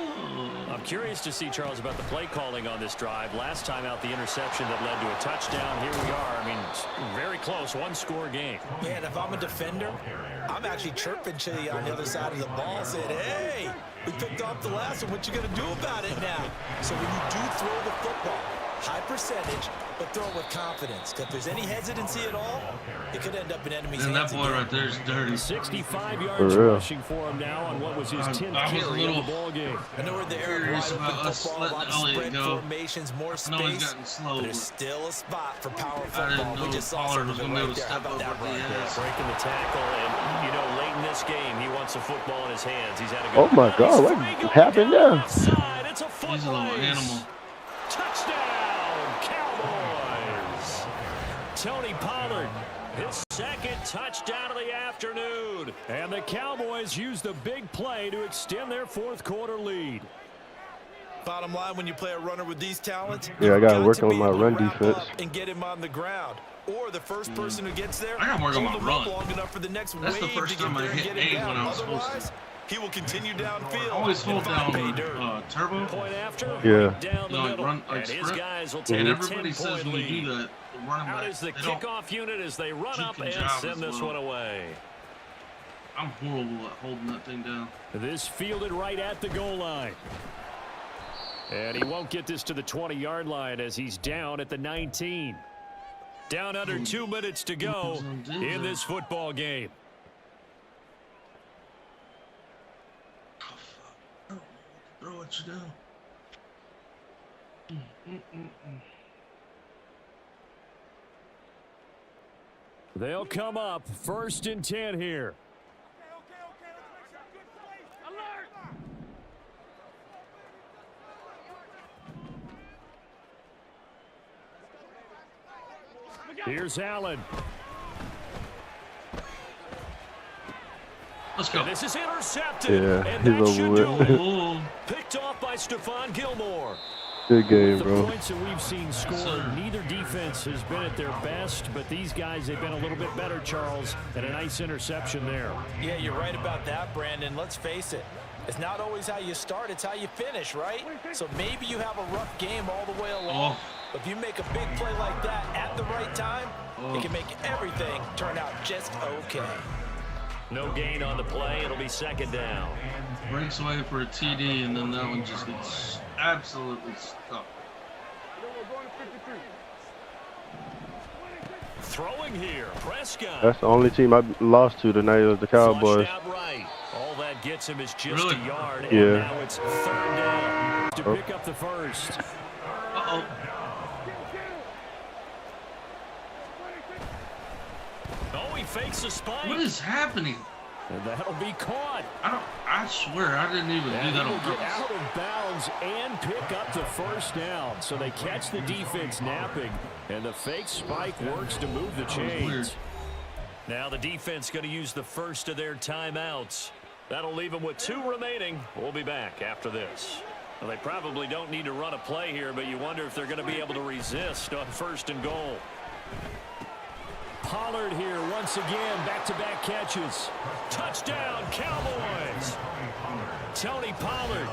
I'm curious to see, Charles, about the play calling on this drive. Last time out, the interception that led to a touchdown. Here we are. I mean, it's very close, one-score game. Man, if I'm a defender, I'm actually chirping to you on the other side of the ball, saying, hey, we picked off the last one. What you going to do about it now? So when you do throw the football, high percentage, but throw it with confidence. If there's any hesitancy at all, it could end up in enemy's And that hands boy again. right there is dirty. 65 yards For real. rushing for him now on what was his 10th I was a carry of little the ball game. I know we're there in curious wide about open us football, a lot of letting Elliott spread go. formations, more I know he's space, gotten slow, but there's but still a spot for power I didn't football. We know just saw Pollard some was of it gonna be right able to there. How step about that over run? the ass. Breaking the tackle, and, you know, late in this game, he wants the football in his hands. He's had a good Oh, my God. What happened there? Offside. It's a foot he's a little race. animal. Touchdown, Cowboys. Tony Pollard, his second touchdown of the afternoon. And the Cowboys use the big play to extend their fourth quarter lead. Bottom line, when you play a runner with these talents, Yeah, I you've gotta got work to on be my able to run wrap defense. up and get him on the ground. Or the first person who gets there, I gotta work on hold my him up run. long enough for the next That's the wave first to get time I there and hit get him A down. when I was supposed to. Otherwise, he will continue downfield. Always hold and find down pay dirt. turbo. Point after, Yeah. right down the You know, like middle. run, like And his sprint. guys will take And a everybody says 10-point when you lead. do that, the running Out back, is the they don't- kickoff unit as they run You up can and job send as this well. one away. I'm horrible at holding that thing down. This fielded right at the goal line. And he won't get this to the 20-yard line as he's down at the 19. Down under 2 minutes to go in this football game. Oh, fuck. Throw it you down. They'll come up 1st and 10 here. Here's Allen. Let's go. And this is intercepted. Yeah, and he's that should over do with. it. Oh, Picked off by Stephon Gilmore. Good game, With the bro. points that we've seen scored, neither defense has been at their best, but these guys, they've been a little bit better, Charles, and a nice interception there. Yeah, you're right about that, Brandon. Let's face it. It's not always how you start, it's how you finish, right? So maybe you have a rough game all the way along, but if you make a big play like that at the right time, it can make everything turn out just okay. No gain on the play. It'll be second down. Breaks away for a TD, and then that one just gets absolutely stuck. Throwing here, Prescott. That's the only team I lost to tonight was the Cowboys. Flushed out right. All that gets him is just a yard, and Yeah. now it's third down to pick up the first. Uh-oh. Oh, he fakes a spike. What is happening? And that'll be caught. I swear I didn't even do And that he'll on get purpose. out of bounds and pick up the first down. So they catch the defense napping, and the fake spike works to move the That was weird. chains. Now the defense going to use the first of their timeouts. That'll leave them with 2 remaining. We'll be back after this. Well, they probably don't need to run a play here, but you wonder if they're going to be able to resist on first and goal. Pollard here once again, back-to-back catches. Touchdown, Cowboys! Tony Pollard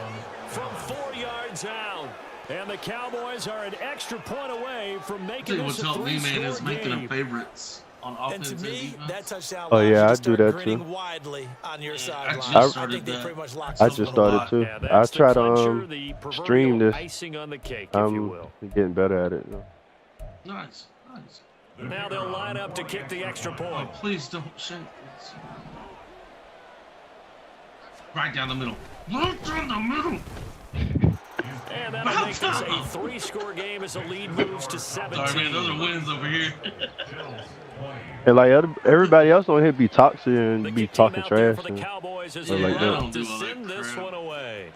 from 4 yards out. And the Cowboys are an extra point away from making Tell you this what's a helped me, man, is 3-score making them game. favorites on offense And to me, defense. that touchdown Oh, allows yeah, you to I do start that grinning too. widely on your I sideline. just I started think they that. pretty much locked I something just a started lot. too. Yeah, I that's the try clincher, to the stream proverbial this. icing on the cake, if you will. Getting better at it. Nice, nice. Now they'll line up to kick the extra Oh, point. please don't shake this. Right down the middle. Right down the middle. And that'll make this a 3-score game as the lead moves to 17. Sorry, man, those are wins over here. And like everybody else on here be toxic The and be kick team talking out there trash. for the And Cowboys as I they like run that. up to Don't do all that send this crap. one away.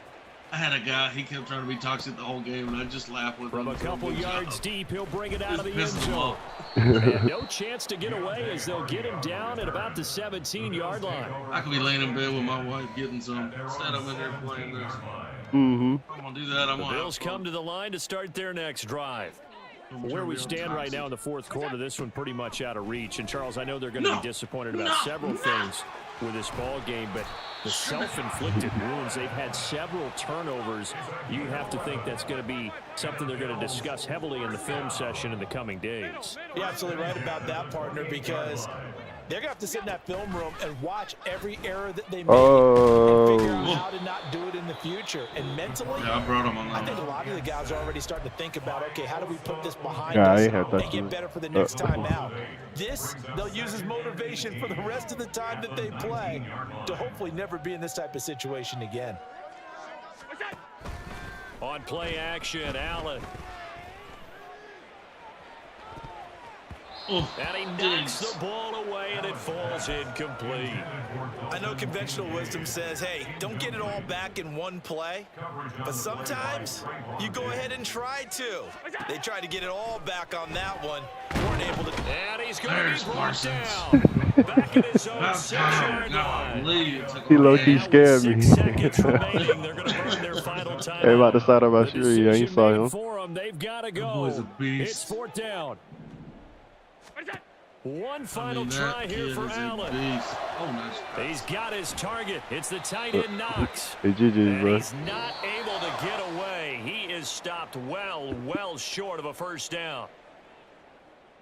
I had a guy, he kept trying to be toxic the whole game, and I just laughed with From him. a couple yards deep, he'll bring it out of the end Just pissing him zone. off. And no chance to get away as they'll get him down at about the 17-yard line. I could be laying in bed with my wife getting some. Instead, I'm in there playing this. mm-hmm. I'm going to do that. I'm The going to Bills come to the line to start their next drive. Where we stand right now in the fourth quarter, this one pretty much out of reach. And, Charles, I know they're going to No. be disappointed about No. several No. things with this ball game, but the self-inflicted wounds, they've had several turnovers. You have to think that's going to be something they're going to discuss heavily in the film session in the coming days. You're absolutely right about that, partner, because they're going to have to sit in that film room and watch every error that they make and figure out Oh, how to not do it in the future. And mentally, Yeah, I brought him on I that think a one. lot of the guys are already starting to think about, okay, how do we put this behind Yeah, I us ain't had that and get too. better for the next time out? This, they'll use as motivation for the rest of the time that they play to hopefully never be in this type of situation again. On play action, Allen. Oh, And he knocks Diggs. the ball away, and it falls incomplete. I know conventional wisdom says, hey, don't get it all back in one play, but sometimes you go ahead and try to. They tried to get it all back on that one, weren't able to. And he's going to There's be brought Parsons. down. Back in his own That's 6-yard line. golly, it took He a low-key while. scared me. 6 seconds remaining. They're going to burn their final time. Hey, about the side of my The shoe. Yeah, you decision saw made him. for them. They've got to boy's a go. beast. It's fourth down. One I final mean, try that here kid for is a Allen. beast. Oh, nice. He's got his target. It's the tight end Knox. Hey, GG's, And bro. he's not able to get away. He is stopped well short of a first down.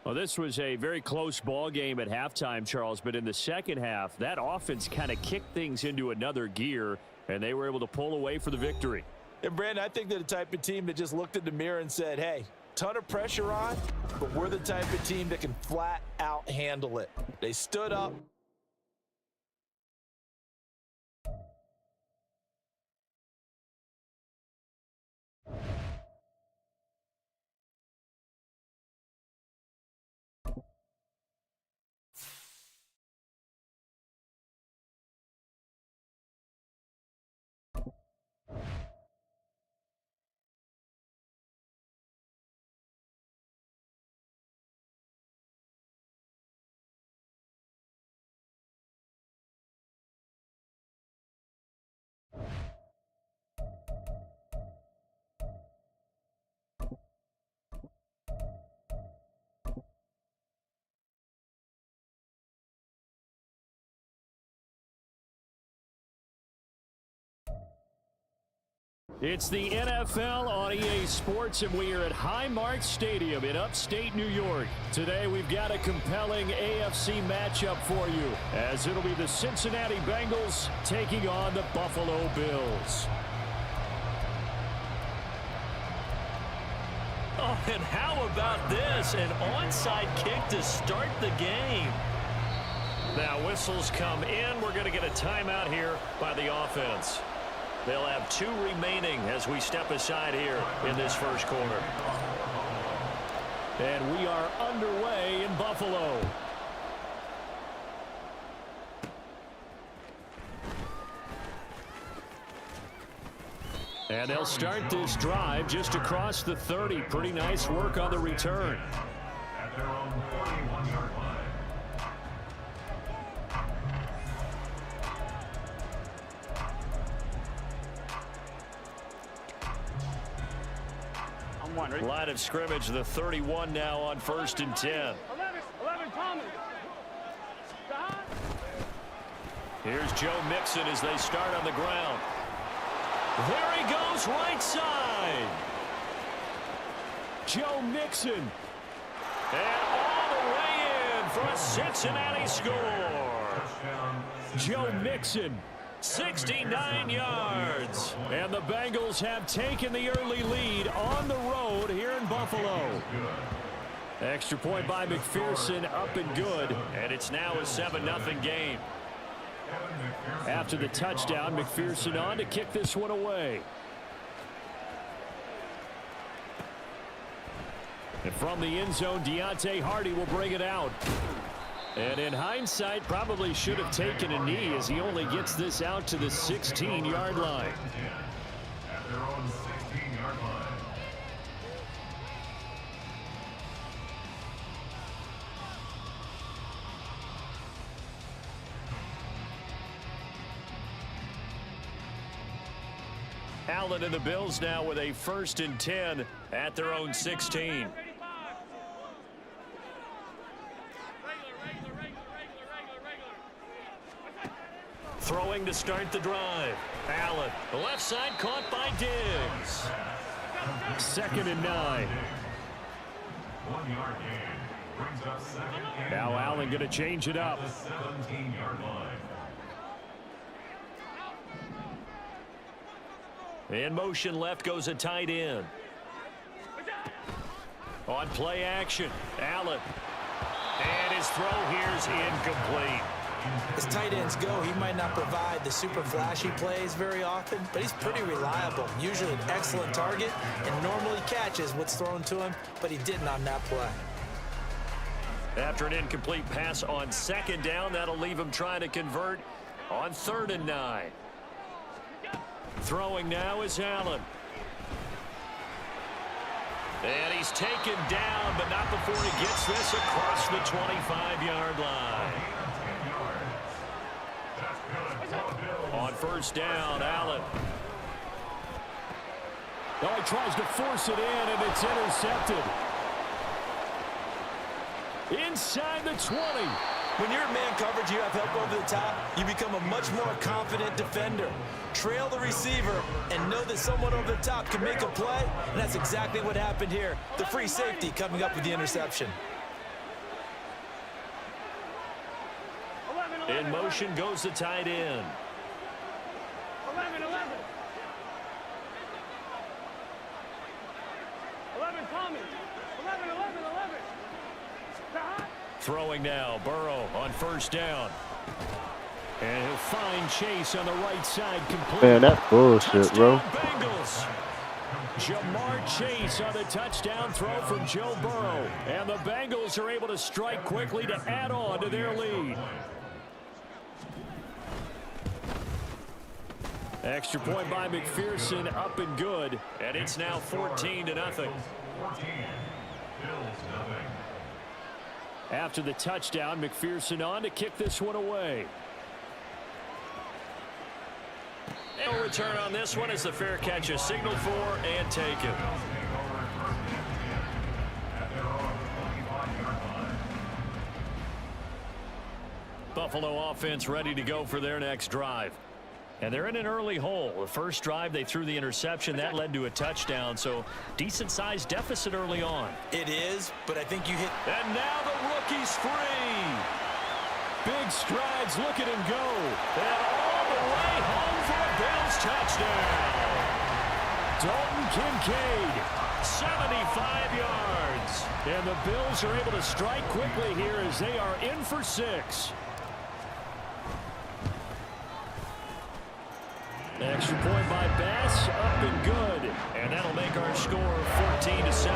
Well, this was a very close ball game at halftime, Charles, but in the second half, that offense kind of kicked things into another gear, and they were able to pull away for the victory. And Brandon, I think they're the type of team that just looked in the mirror and said, hey, ton of pressure on, but we're the type of team that can flat out handle it. They stood up, It's the NFL on EA Sports, and we are at Highmark Stadium in upstate New York. Today, we've got a compelling AFC matchup for you, as it'll be the Cincinnati Bengals taking on the Buffalo Bills. Oh, and how about this? An onside kick to start the game. Now, whistles come in. We're going to get a timeout here by the offense. They'll have 2 remaining as we step aside here in this first quarter. And we are underway in Buffalo. And they'll start this drive just across the 30. Pretty nice work on the return. At their own 41-yard line. Line of scrimmage, the 31 now on 1st and 10. 11, Thomas. Here's Joe Mixon as they start on the ground. There he goes, right side. Joe Mixon. And all the way in for a Cincinnati score. Joe Mixon. 69 yards. And the Bengals have taken the early lead on the road here in Buffalo. Extra point by McPherson, up and good. And it's now a 7-0 game. After the touchdown, McPherson on to kick this one away. And from the end zone, Deontay Hardy will bring it out. And in hindsight, probably should have taken a knee as he only gets this out to the 16-yard line. At their own 16-yard line. Allen and the Bills now with a 1st and 10 at their own 16. Throwing to start the drive. Allen, the left side caught by Diggs. 2nd and 9. 1-yard gain. Brings up 2nd and Now Allen going to change it up. the 17-yard line. In motion left goes a tight end. On play action, Allen. And his throw here's incomplete. As tight ends go, he might not provide the super flashy plays very often, but he's pretty reliable. Usually an excellent target and normally catches what's thrown to him, but he didn't on that play. After an incomplete pass on 2nd down, that'll leave him trying to convert on 3rd and 9. Throwing now is Allen. And he's taken down, but not before he gets this across the 25-yard line. On 1st down, Allen. Oh, he tries to force it in, and it's intercepted. Inside the 20. When you're in man coverage, you have help over the top, you become a much more confident defender. Trail the receiver and know that someone over the top can make a play, and that's exactly what happened here. The free safety coming up with the interception. In motion goes the tight end. 11, Thomas. 11. Throwing now, Burrow on 1st down. And he'll find Chase on the right side complete. Man, that's bullshit, bro. Bengals. Jamar Chase on the touchdown throw from Joe Burrow. And the Bengals are able to strike quickly to add on to their lead. Extra point by McPherson, up and good. And it's now 14-0. 14. Bills 0. After the touchdown, McPherson on to kick this one away. No return on this one as the fair catch is signaled for and taken. Buffalo offense ready to go for their next drive. And they're in an early hole. The first drive, they threw the interception. That led to a touchdown, so decent-sized deficit early on. It is, but I think you hit. And now the rookie's free. Big strides. Look at him go. And all the way home for a Bills touchdown. Dalton Kincaid, 75 yards. And the Bills are able to strike quickly here as they are in for 6. Extra point by Bass, up and good. And that'll make our score 14-7.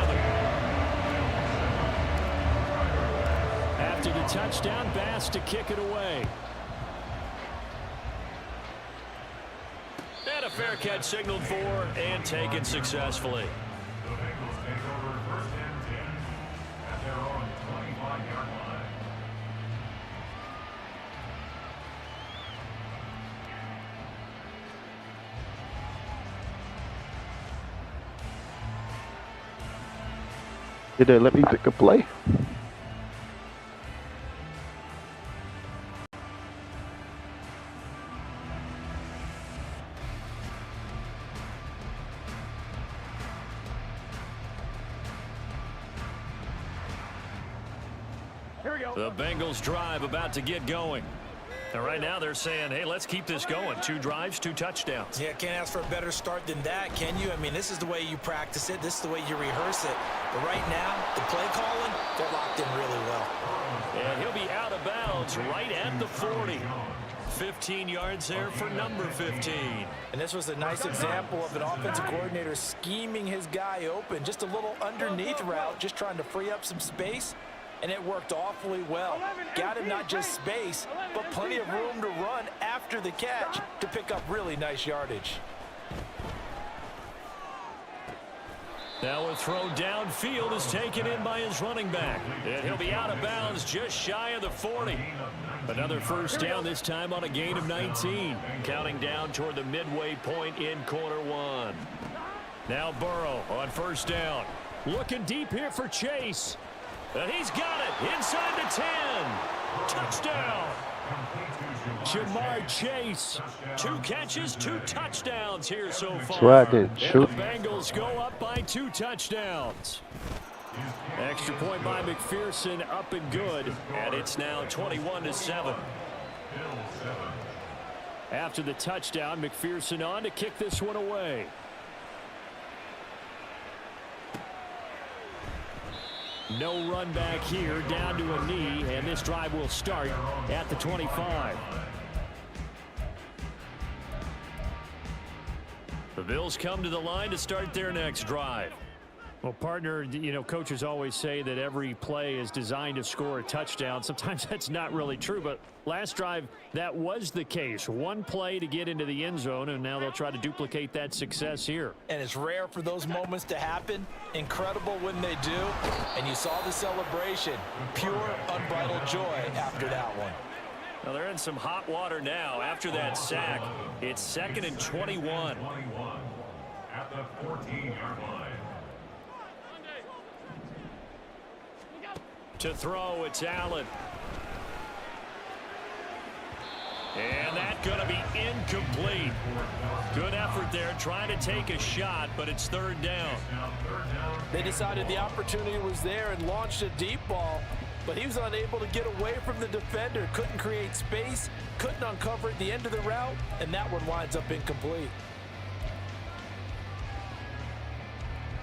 After the touchdown, Bass to kick it away. And a fair catch signaled for and taken successfully. The Bengals take over 1st and 10 at their own 25-yard line. Did they let me pick a play? Here we go. The Bengals drive about to get going. And right now they're saying, hey, let's keep this going. 2 drives, 2 touchdowns. Yeah, can't ask for a better start than that, can you? I mean, this is the way you practice it. This is the way you rehearse it. But right now, the play calling, they're locked in really well. And he'll be out of bounds right at the 40. 15 yards there for number 15. And this was a nice example of an offensive coordinator scheming his guy open. Just a little underneath route, just trying to free up some space. And it worked awfully well. Got him not just space, but plenty of room to run after the catch to pick up really nice yardage. Now a throw downfield is taken in by his running back. And he'll be out of bounds just shy of the 40. Another first down, this time on a gain of 19. Counting down toward the midway point in quarter 1. Now Burrow on first down. Looking deep here for Chase. And he's got it inside the 10. Touchdown. Jamar Chase. 2 catches, 2 touchdowns here so far. That's why I didn't shoot. And the Bengals go up by 2 touchdowns. Extra point by McPherson, up and good. And it's now 21-7. After the touchdown, McPherson on to kick this one away. No run back here, down to a knee, and this drive will start at the 25. The Bills come to the line to start their next drive. Well, partner, you know, coaches always say that every play is designed to score a touchdown. Sometimes that's not really true, but last drive, that was the case. 1 play to get into the end zone, and now they'll try to duplicate that success here. And it's rare for those moments to happen. Incredible when they do. And you saw the celebration. Pure, unbridled joy after that one. Well, they're in some hot water now. After that sack, it's 2nd and 21. At the 14-yard line. To throw, it's Allen. And that's going to be incomplete. Good effort there, trying to take a shot, but it's 3rd down. They decided the opportunity was there and launched a deep ball, but he was unable to get away from the defender. Couldn't create space, couldn't uncover at the end of the route, and that one winds up incomplete.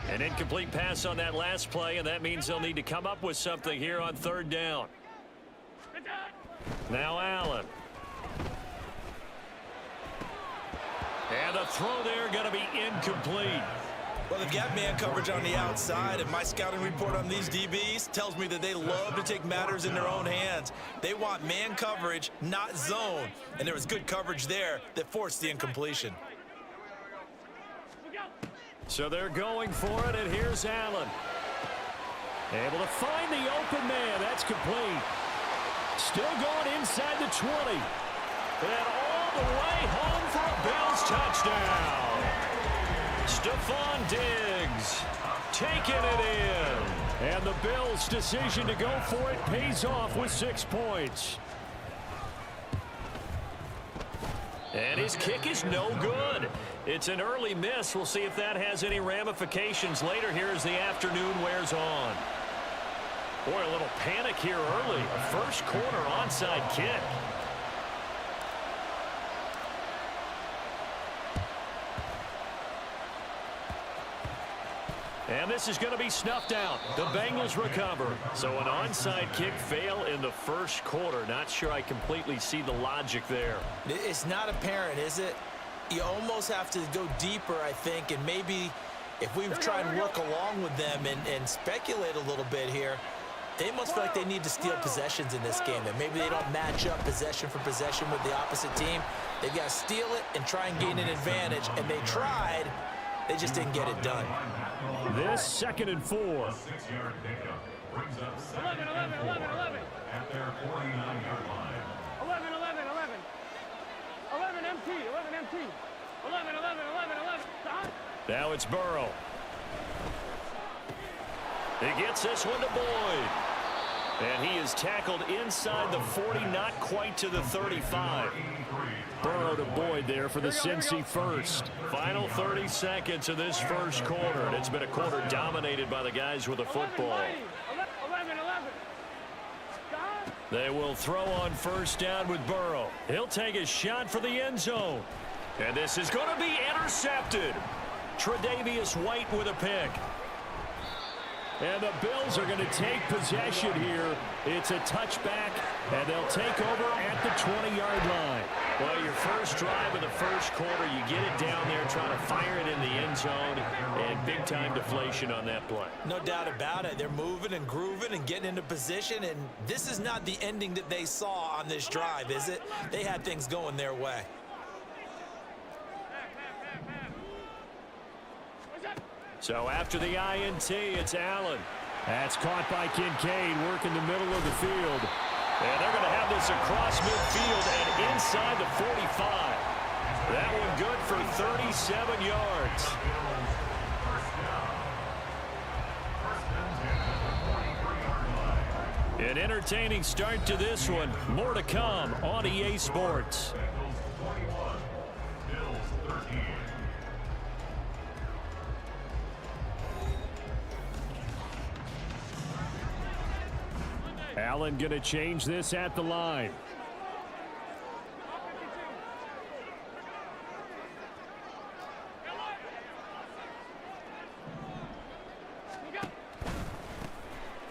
An incomplete pass on that last play, and that means they'll need to come up with something here on 3rd down. Now Allen. And the throw there going to be incomplete. Well, they've got man coverage on the outside, and my scouting report on these DBs tells me that they love to take matters in their own hands. They want man coverage, not zone, and there was good coverage there that forced the incompletion. So they're going for it, and here's Allen. Able to find the open man. That's complete. Still going inside the 20. And all the way home for a Bills touchdown. Stephon Diggs taking it in. And the Bills' decision to go for it pays off with 6 points. And his kick is no good. It's an early miss. We'll see if that has any ramifications later here as the afternoon wears on. Boy, a little panic here early. A first quarter onside kick. And this is going to be snuffed out. The Bengals recover. So an onside kick fail in the first quarter. Not sure I completely see the logic there. It's not apparent, is it? You almost have to go deeper, I think, and maybe if we try and work along with them and speculate a little bit here, they must feel like they need to steal possessions in this game, and maybe they don't match up possession for possession with the opposite team. They've got to steal it and try and gain an advantage, and they tried. They just didn't get it done. This 2nd and 4. 6-yard pickup brings up 11, 11, 11, 11. at their 49-yard line. 11, 11, 11. 11 MT, 11 MT. 11, 11, 11, 11. Stop. Now it's Burrow. He gets this one to Boyd. And he is tackled inside the 40, not quite to the 35. Burrow to Boyd there for the Cincy first. Final 30 seconds of this first quarter. And it's been a quarter dominated by the guys with the football. 11, 11. Stop. They will throw on first down with Burrow. He'll take a shot for the end zone. And this is going to be intercepted. Tre'Davious White with a pick. And the Bills are going to take possession here. It's a touchback, and they'll take over at the 20-yard line. Well, your first drive of the first quarter, you get it down there, trying to fire it in the end zone, and big-time deflation on that play. No doubt about it. They're moving and grooving and getting into position, and this is not the ending that they saw on this drive, is it? They had things going their way. So after the INT, it's Allen. That's caught by Kincaid, working the middle of the field. And they're going to have this across midfield and inside the 45. That one good for 37 yards. An entertaining start to this one. More to come on EA Sports. Allen going to change this at the line.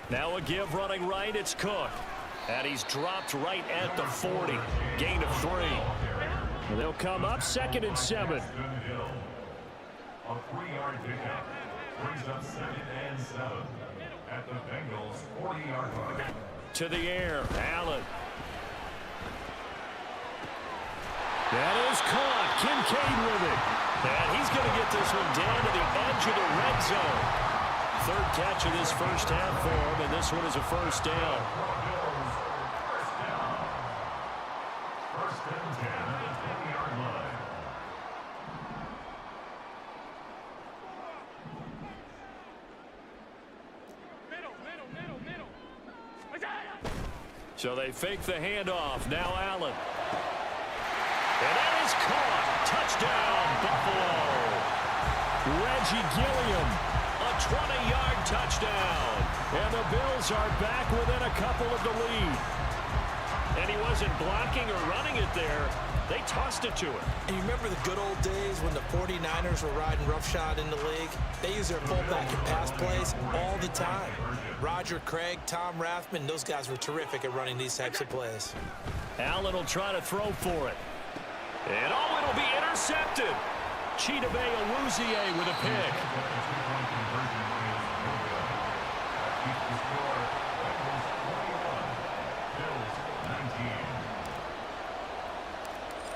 Now a give running right, it's Cook. And he's dropped right at the 40. Gain of 3. They'll come up 2nd and 7. A 3-yard pickup brings up 2nd and 7 at the Bengals' 40-yard line. To the air, Allen. That is caught. Kincaid with it. And he's going to get this one down to the edge of the red zone. 3rd catch of this first half for him, and this one is a first down. First and 10 at the 20-yard line. Middle. So they fake the handoff. Now Allen. And that is caught. Touchdown, Buffalo. Reggie Gilliam. A 20-yard touchdown. And the Bills are back within a couple of the lead. And he wasn't blocking or running it there. They tossed it to him. And you remember the good old days when the 49ers were riding roughshod in the league? They use their fullback and pass plays all the time. Roger Craig, Tom Rathman, those guys were terrific at running these types of plays. Allen will try to throw for it. And oh, it'll be intercepted. Chidobe Awuzie with a pick.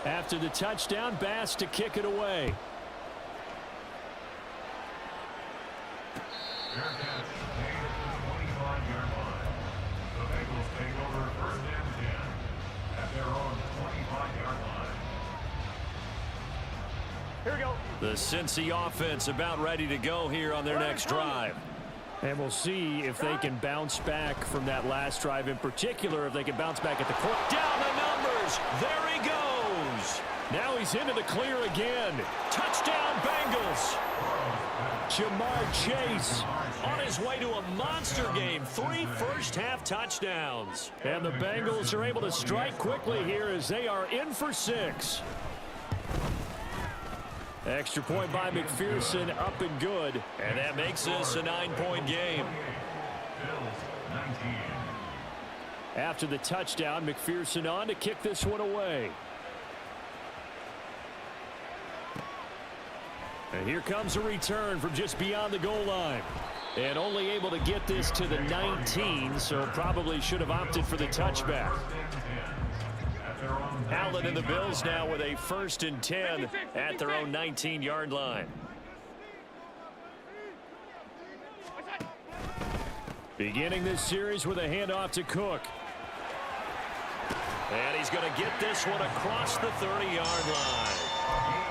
After the touchdown, Bass to kick it away. Fair catch made at the 25-yard line. The Bengals take over 1st and 10 at their own 25-yard line. Here we go. The Cincy offense about ready to go here on their next drive. And we'll see if they can bounce back from that last drive, in particular, if they can bounce back at the court. Down the numbers. There he goes. Now he's into the clear again. Touchdown, Bengals. Jamar Chase on his way to a monster game. 3 first-half touchdowns. And the Bengals are able to strike quickly here as they are in for 6. Extra point by McPherson, up and good. And that makes this a 9-point game. After the touchdown, McPherson on to kick this one away. And here comes a return from just beyond the goal line. And only able to get this to the 19, so probably should have opted for the touchback. Allen and the Bills now with a 1st and 10 at their own 19-yard line. Beginning this series with a handoff to Cook. And he's going to get this one across the 30-yard line.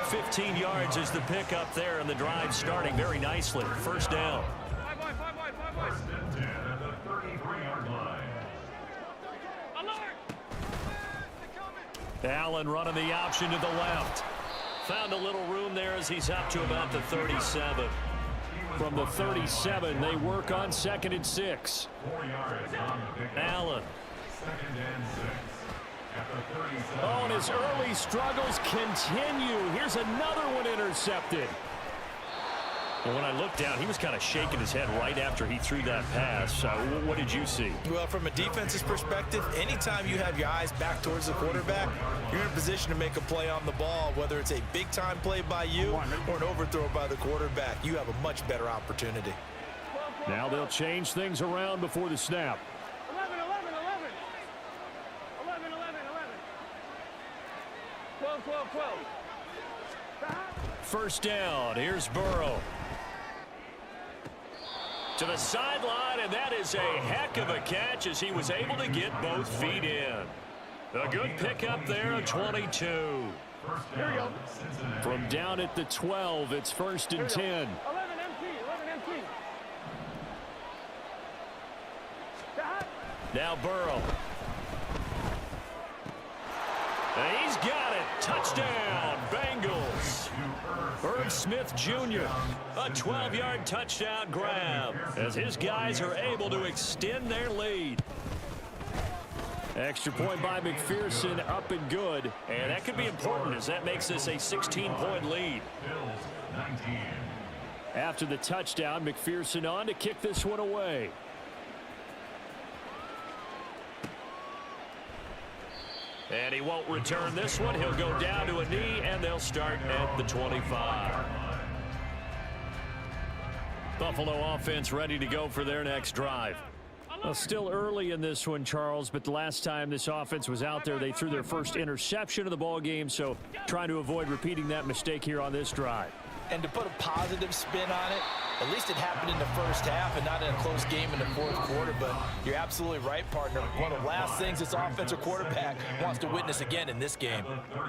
15 yards is the pickup there, and the drive starting very nicely. First down. 1st and 10 at the 33-yard line. Allen running the option to the left. Found a little room there as he's up to about the 37. From the 37, they work on 2nd and 6. 4 yards on the pickup. Allen. 2nd and 6 at the 37. Oh, and his early struggles continue. Here's another one intercepted. And when I looked down, he was kind of shaking his head right after he threw that pass. What did you see? Well, from a defense's perspective, anytime you have your eyes back towards the quarterback, you're in a position to make a play on the ball, whether it's a big-time play by you or an overthrow by the quarterback. You have a much better opportunity. Now they'll change things around before the snap. 11, 11, 11. 11, 11, 11. 12, 12, 12. First down. Here's Burrow. To the sideline, and that is a heck of a catch as he was able to get both feet in. A good pickup there, a 22. Here we go. From down at the 12, it's 1st and 10. 11 MT, 11 MT. Now Burrow. And he's got it. Touchdown, Bengals. Irv Smith Jr., a 12-yard touchdown grab as his guys are able to extend their lead. Extra point by McPherson, up and good. And that could be important as that makes this a 16-point lead. Bills 19. After the touchdown, McPherson on to kick this one away. And he won't return this one. He'll go down to a knee, and they'll start at the 25. Buffalo offense ready to go for their next drive. Well, still early in this one, Charles, but the last time this offense was out there, they threw their first interception of the ball game, so trying to avoid repeating that mistake here on this drive. And to put a positive spin on it, at least it happened in the first half and not in a close game in the 4th quarter. But you're absolutely right, partner. One of the last things this offensive quarterback wants to witness again in this game.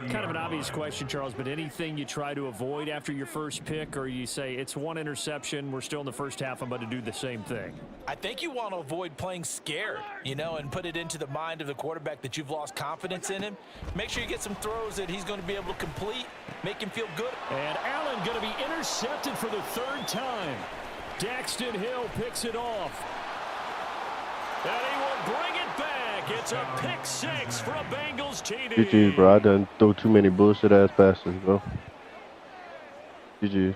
Kind of an obvious question, Charles, but anything you try to avoid after your first pick, or you say it's one interception, we're still in the first half, I'm about to do the same thing? I think you want to avoid playing scared, and put it into the mind of the quarterback that you've lost confidence in him. Make sure you get some throws that he's going to be able to complete, make him feel good. And Allen going to be intercepted for the 3rd time. Daxton Hill picks it off. And he will bring it back. It's a pick 6 for a Bengals TD. GG, bro. I done throw too many bullshit-ass passes, bro. GG.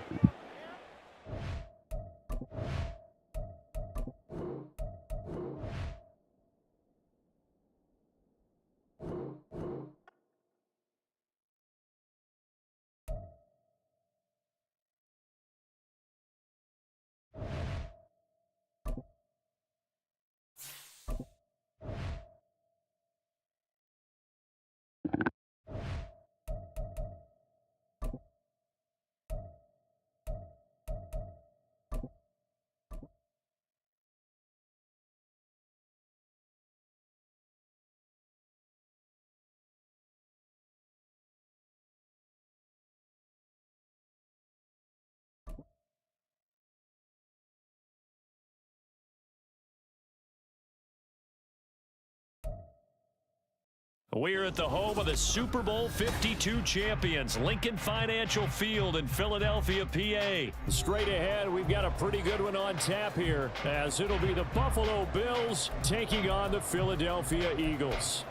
We're at the home of the Super Bowl 52 champions, Lincoln Financial Field in Philadelphia, PA. Straight ahead, we've got a pretty good one on tap here, as it'll be the Buffalo Bills taking on the Philadelphia Eagles.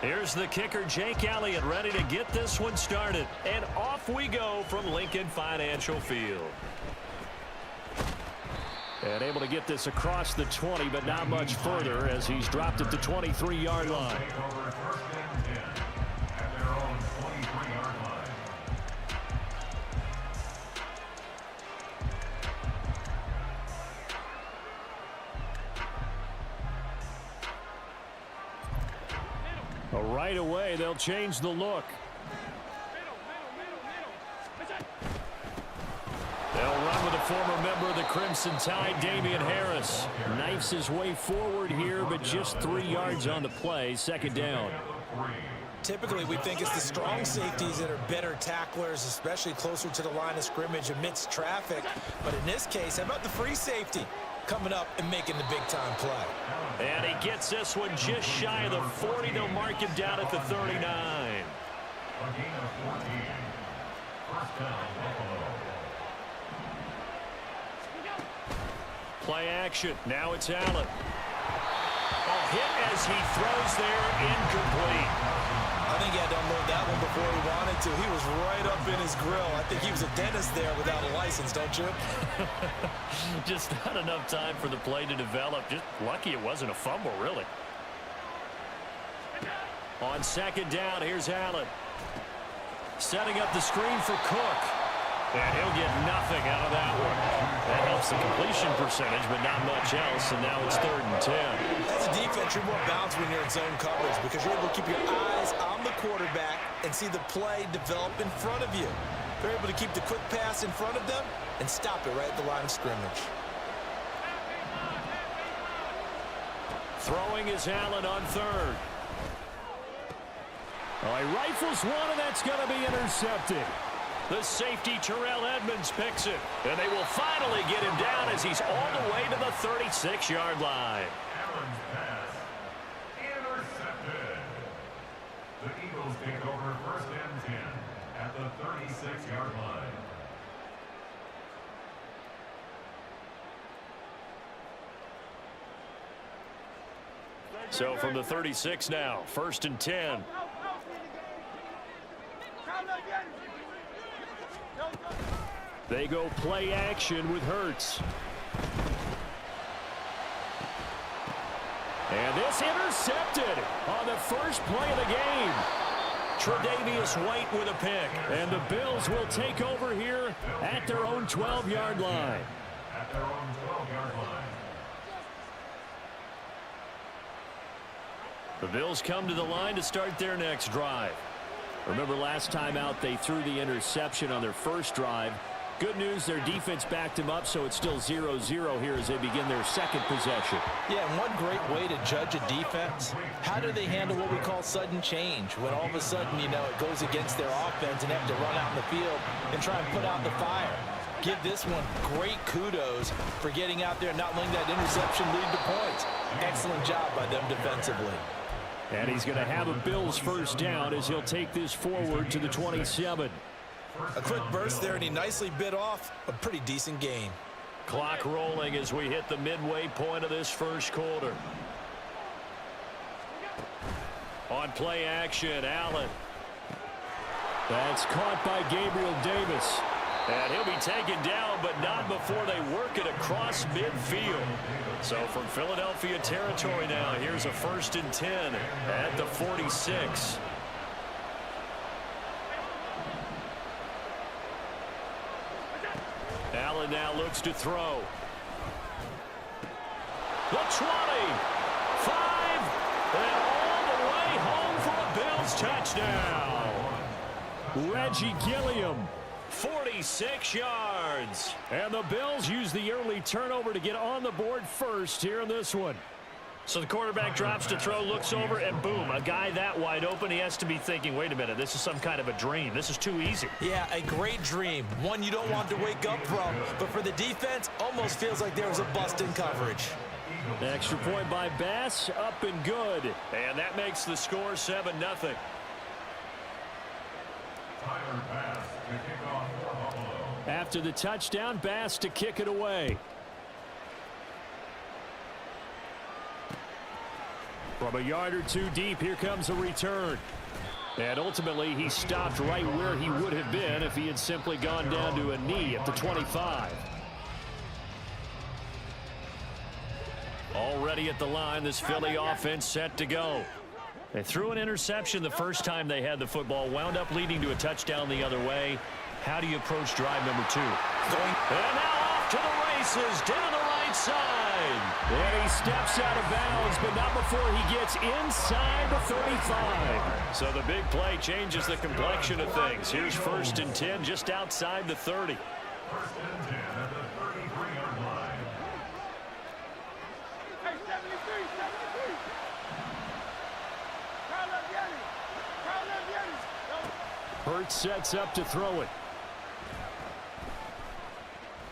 Here's the kicker, Jake Elliott, ready to get this one started. And off we go from Lincoln Financial Field. And able to get this across the 20, but not much further as he's dropped at the 23-yard line. Right away, they'll change the look. They'll run with a former member of the Crimson Tide, Damian Harris. Knifes his way forward here, but just 3 yards on the play. Second down. Typically, we think it's the strong safeties that are better tacklers, especially closer to the line of scrimmage amidst traffic. But in this case, how about the free safety coming up and making the big-time play? And he gets this one just shy of the 40. They'll mark him down at the 39. A gain of 14. First down, Buffalo. Play action. Now it's Allen. Hit as he throws there, incomplete. I think he had to unload that one before he wanted to. He was right up in his grill. I think he was a dentist there without a license, don't you? Just not enough time for the play to develop. Just lucky it wasn't a fumble, really. On second down, here's Allen. Setting up the screen for Cook. And he'll get nothing out of that one. That helps the completion percentage, but not much else. And now it's 3rd and 10. As a defense, you're more balanced when you're in zone coverage because you're able to keep your eyes on the quarterback and see the play develop in front of you. They're able to keep the quick pass in front of them and stop it right at the line of scrimmage. Throwing is Allen on 3rd. Oh, he rifles one, and that's going to be intercepted. The safety, Terrell Edmonds, picks it. And they will finally get him down as he's all the way to the 36-yard line. Allen's pass intercepted. The Eagles take over 1st and 10 at the 36-yard line. So from the 36 now, 1st and 10. They go play action with Hurts. And this intercepted on the first play of the game. Tre'Davious White with a pick. And the Bills will take over here at their own 12-yard line. At their own 12-yard line. The Bills come to the line to start their next drive. Remember last time out they threw the interception on their first drive. Good news, their defense backed him up, so it's still 0-0 here as they begin their second possession. Yeah, and one great way to judge a defense, how do they handle what we call sudden change? When all of a sudden, you know, it goes against their offense and they have to run out in the field and try and put out the fire. Give this one great kudos for getting out there and not letting that interception lead to points. Excellent job by them defensively. And he's going to have a Bills first down as he'll take this forward to the 27. A quick burst there, and he nicely bit off a pretty decent gain. Clock rolling as we hit the midway point of this first quarter. On play action, Allen. That's caught by Gabriel Davis. And he'll be taken down, but not before they work it across midfield. So from Philadelphia territory now, here's a 1st and 10 at the 46. Allen now looks to throw. The 20, 5, and all the way home for a Bills touchdown. Reggie Gilliam 46 yards. And the Bills use the early turnover to get on the board first here in this one. So the quarterback drops to throw, looks over, and boom, a guy that wide open. He has to be thinking, wait a minute, this is some kind of a dream. This is too easy. Yeah, a great dream. One you don't want to wake up from. But for the defense, almost feels like there was a bust in coverage. The extra point by Bass, up and good. And that makes the score 7-0. Tyler Bass to kick off for Buffalo. After the touchdown, Bass to kick it away. From a yard or two deep, here comes a return. And ultimately, he stopped right where he would have been if he had simply gone down to a knee at the 25. Already at the line, this Philly offense set to go. They threw an interception the first time they had the football, wound up leading to a touchdown the other way. How do you approach drive number 2? And now off to the races, down the right side. And he steps out of bounds, but not before he gets inside the 35. So the big play changes the complexion of things. Here's 1st and 10 just outside the 30. 1st and 10 at the 33-yard line. Hey, 73, 73. Carl up Yeti. Carl up Yeti. Hurts sets up to throw it.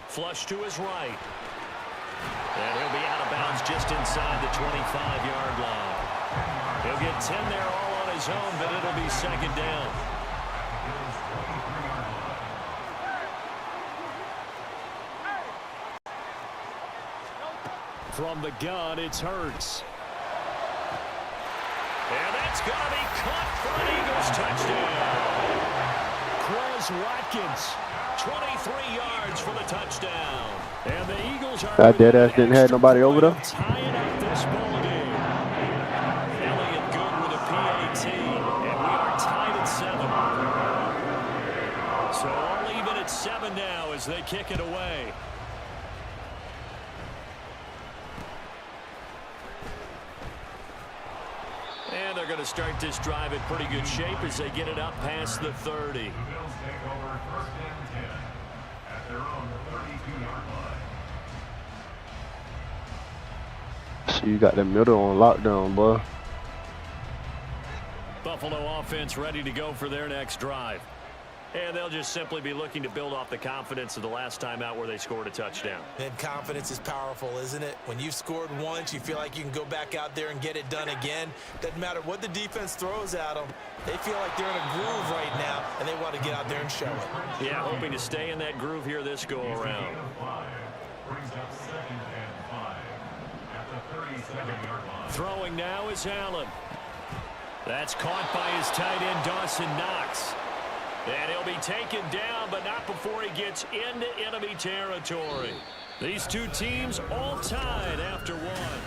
Flush to his right. And he'll be out of bounds just inside the 25-yard line. He'll get 10 there all on his own, but it'll be 2nd down. From the gun, it's Hurts. And that's going to be caught for an Eagles touchdown. Chris Watkins. 23 yards for the touchdown. And the Eagles are That dead ass didn't have nobody over there. tying up this ball game. Elliott good with a PAT, and we are tied at 7. So all even at 7 now as they kick it away. And they're going to start this drive in pretty good shape as they get it up past the 30. The Bills take over 1st and 10 at their own 32-yard line. So you got the middle on lockdown, boy. Buffalo offense ready to go for their next drive. And they'll just simply be looking to build off the confidence of the last time out where they scored a touchdown. And confidence is powerful, isn't it? When you've scored once, you feel like you can go back out there and get it done again. Doesn't matter what the defense throws at them. They feel like they're in a groove right now, and they want to get out there and show it. Yeah, hoping to stay in that groove here this go-around. Brings up 2nd and 5 at the 37-yard line. Throwing now is Allen. That's caught by his tight end, Dawson Knox. And he'll be taken down, but not before he gets into enemy territory. These two teams all tied after one.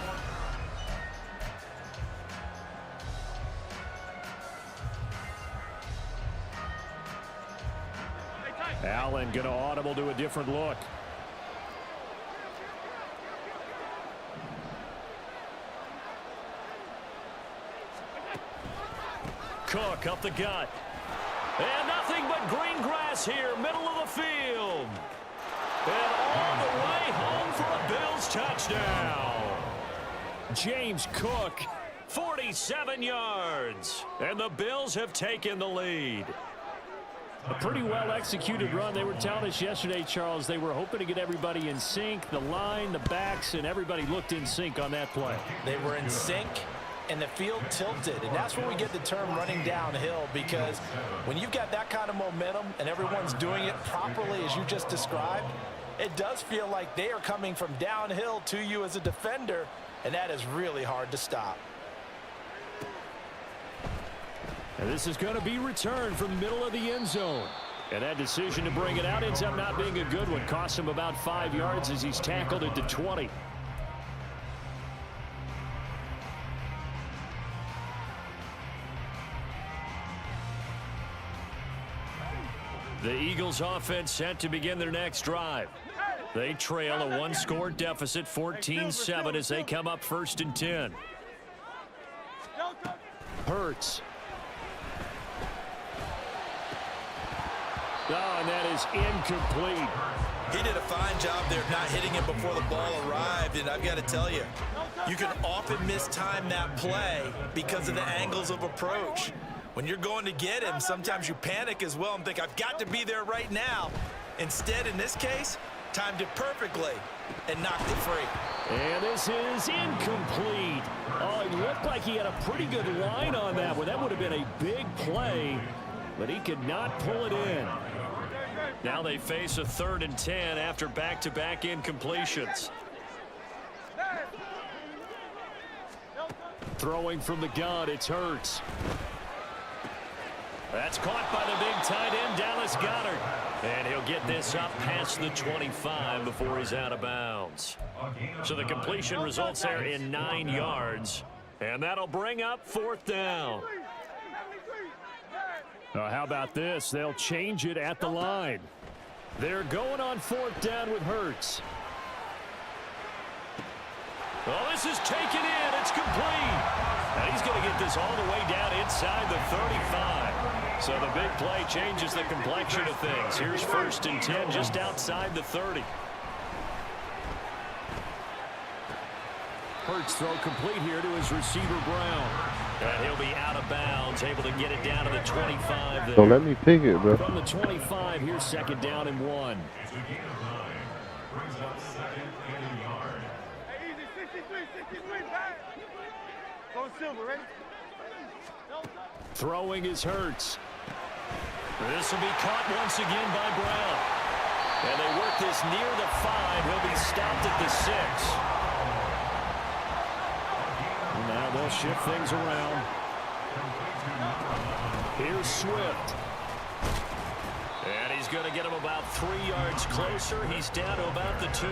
Allen going to audible to a different look. Cook up the gut. And nothing but green grass here, middle of the field. And all the way home for a Bills touchdown. James Cook. 47 yards. And the Bills have taken the lead. A pretty well-executed run. They were telling us yesterday, Charles, they were hoping to get everybody in sync, the line, the backs, and everybody looked in sync on that play. They were in sync, and the field tilted. And that's where we get the term running downhill, because when you've got that kind of momentum and everyone's doing it properly as you just described, it does feel like they are coming from downhill to you as a defender, and that is really hard to stop. And this is going to be returned from the middle of the end zone. And that decision to bring it out ends up not being a good one. Costs him about 5 yards as he's tackled at the 20. The Eagles offense set to begin their next drive. They trail a one-score deficit, 14-7, as they come up 1st and 10. Hurts. Oh, and that is incomplete. He did a fine job there not hitting it before the ball arrived, and I've got to tell you, you can often mistime that play because of the angles of approach. When you're going to get him, sometimes you panic as well and think, I've got to be there right now. Instead, in this case, timed it perfectly and knocked it free. And this is incomplete. Oh, it looked like he had a pretty good line on that one. That would have been a big play, but he could not pull it in. Now they face a 3rd and 10 after back-to-back incompletions. Throwing from the gun, it's Hurts. That's caught by the big tight end, Dallas Goedert. And he'll get this up past the 25 before he's out of bounds. So the completion results there in 9 yards. And that'll bring up 4th down. How about this? They'll change it at the line. They're going on 4th down with Hurts. Well, this is taken in. It's complete. And he's going to get this all the way down inside the 35. So the big play changes the complexion of things. Here's 1st and 10 just outside the 30. Hurts throw complete here to his receiver Brown. And he'll be out of bounds, able to get it down to the 25 there. Don't let me pick it, bro. From the 25, here's 2nd down and 1. It's a gain of 9. Brings up 2nd and a yard. Hey, easy, 63, back. Going silver, ready? Throwing is Hurts. This will be caught once again by Brown. And they work this near the 5. He'll be stopped at the 6. Now they'll shift things around. Here's Swift. And he's going to get him about 3 yards closer. He's down to about the 2.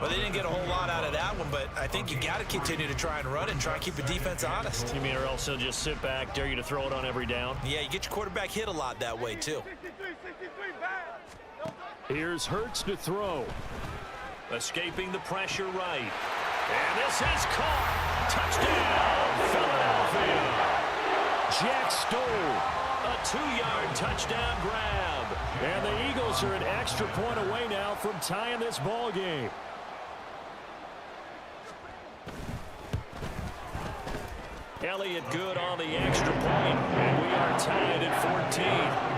Well, they didn't get a whole lot out of that one, but I think you got to continue to try and run and try and keep the defense honest. You mean or else he'll just sit back, dare you to throw it on every down? Yeah, you get your quarterback hit a lot that way, too. 63, back. Here's Hurts to throw. Escaping the pressure right. And this is caught. Touchdown, Philadelphia. Jack Stoll. A 2-yard touchdown grab. And the Eagles are an extra point away now from tying this ball game. Elliott good on the extra point. And we are tied at 14.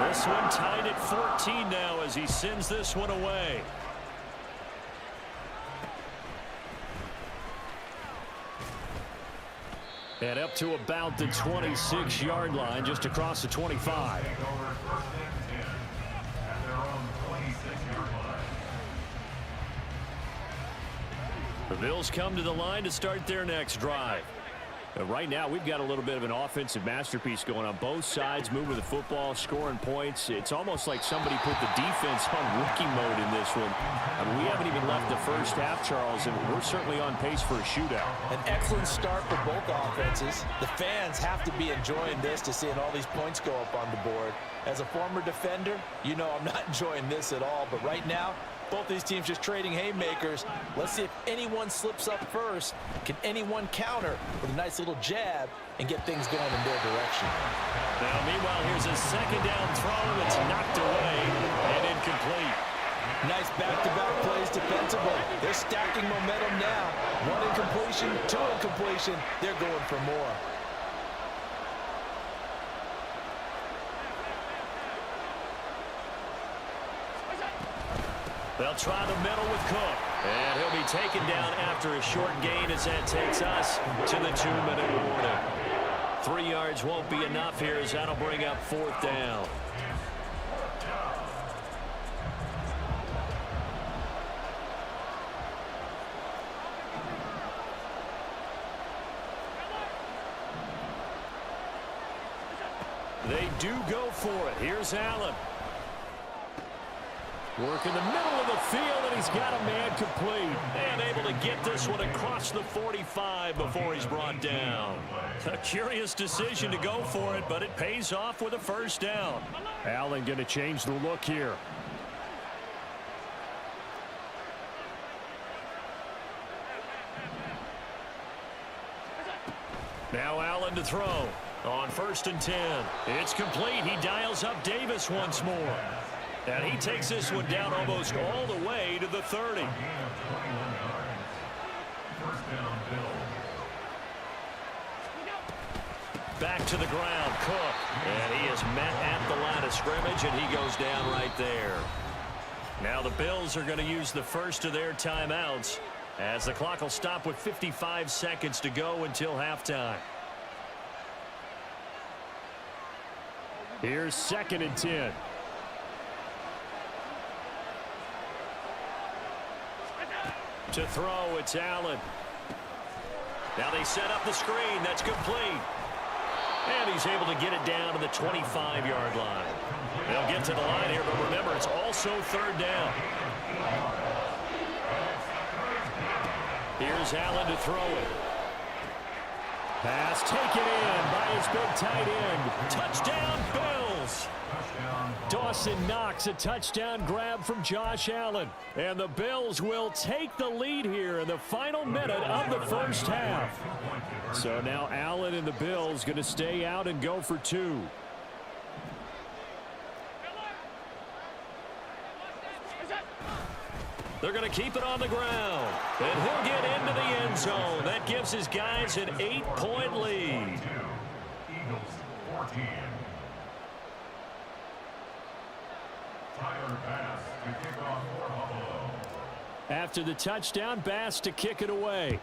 This one tied at 14 now as he sends this one away. And up to about the 26-yard line, just across the 25. The Bills come to the line to start their next drive. Right now, we've got a little bit of an offensive masterpiece going on. Both sides moving the football, scoring points. It's almost like somebody put the defense on rookie mode in this one. I mean, we haven't even left the first half, Charles, and we're certainly on pace for a shootout. An excellent start for both offenses. The fans have to be enjoying this to seeing all these points go up on the board. As a former defender, you know I'm not enjoying this at all. But right now, both these teams just trading haymakers. Let's see if anyone slips up first. Can anyone counter with a nice little jab and get things going in their direction? Now, meanwhile, here's a 2nd down throw that's knocked away and incomplete. Nice back-to-back plays defensively. They're stacking momentum now. 1 incompletion, 2 incompletion. They're going for more. They'll try the middle with Cook. And he'll be taken down after a short gain as that takes us to the 2-minute warning. 3 yards won't be enough here as that'll bring up 4th down. They do go for it. Here's Allen. Work in the middle of the field, and he's got a man complete. And able to get this one across the 45 before he's brought down. A curious decision to go for it, but it pays off with a 1st down. Allen going to change the look here. Now Allen to throw on 1st and 10. It's complete. He dials up Davis once more. And he takes this one down almost all the way to the 30. Back to the ground, Cook. And he is met at the line of scrimmage, and he goes down right there. Now the Bills are going to use the first of their timeouts as the clock will stop with 55 seconds to go until halftime. Here's 2nd and 10. To throw, it's Allen. Now they set up the screen. That's complete. And he's able to get it down to the 25-yard line. They'll get to the line here, but remember, it's also 3rd down. Here's Allen to throw it. Pass taken in by his big tight end. Touchdown, Bills. Dawson Knox, a touchdown grab from Josh Allen. And the Bills will take the lead here in the final minute of the first half. So now Allen and the Bills going to stay out and go for 2. They're going to keep it on the ground. And he'll get into the end zone. That gives his guys an 8-point lead. Eagles 14. Tyler Bass to kick off for Buffalo. After the touchdown, Bass to kick it away.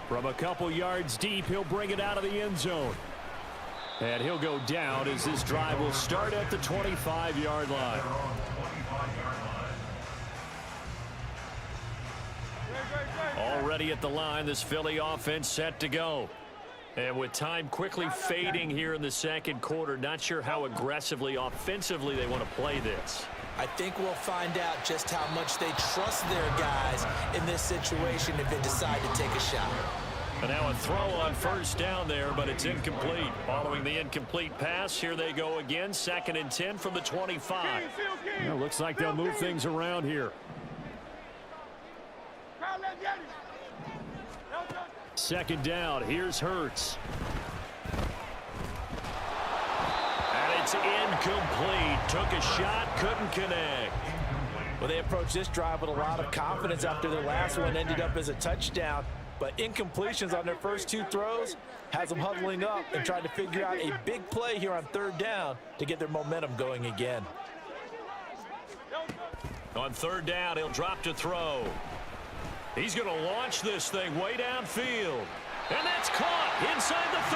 From a couple yards deep, he'll bring it out of the end zone. And he'll go down as this drive will start at the 25-yard line. Already at the line, this Philly offense set to go. And with time quickly fading here in the second quarter, not sure how aggressively, offensively they want to play this. I think we'll find out just how much they trust their guys in this situation if they decide to take a shot. And now a throw on 1st down there, but it's incomplete. Following the incomplete pass, here they go again. 2nd and 10 from the 25. Well, looks like they'll move things around here. 2nd down. Here's Hurts. And it's incomplete. Took a shot, couldn't connect. Well, they approached this drive with a lot of confidence after their last one ended up as a touchdown. But incompletions on their first 2 throws has them huddling up and trying to figure out a big play here on 3rd down to get their momentum going again. On 3rd down, he'll drop to throw. He's going to launch this thing way downfield. And that's caught inside the 30.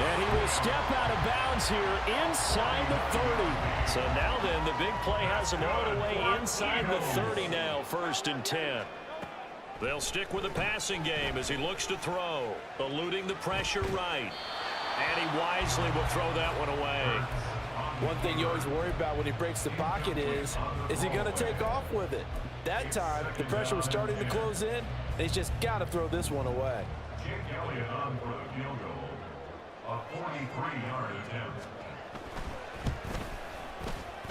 And he will step out of bounds here inside the 30. So now then, the big play has him all the way inside the 30 now, 1st and 10. They'll stick with the passing game as he looks to throw, eluding the pressure right. And he wisely will throw that one away. One thing you always worry about when he breaks the pocket is he going to take off with it? That time, the pressure was starting to close in, and he's just got to throw this one away. Jake Elliott on for the field goal. A 43-yard attempt.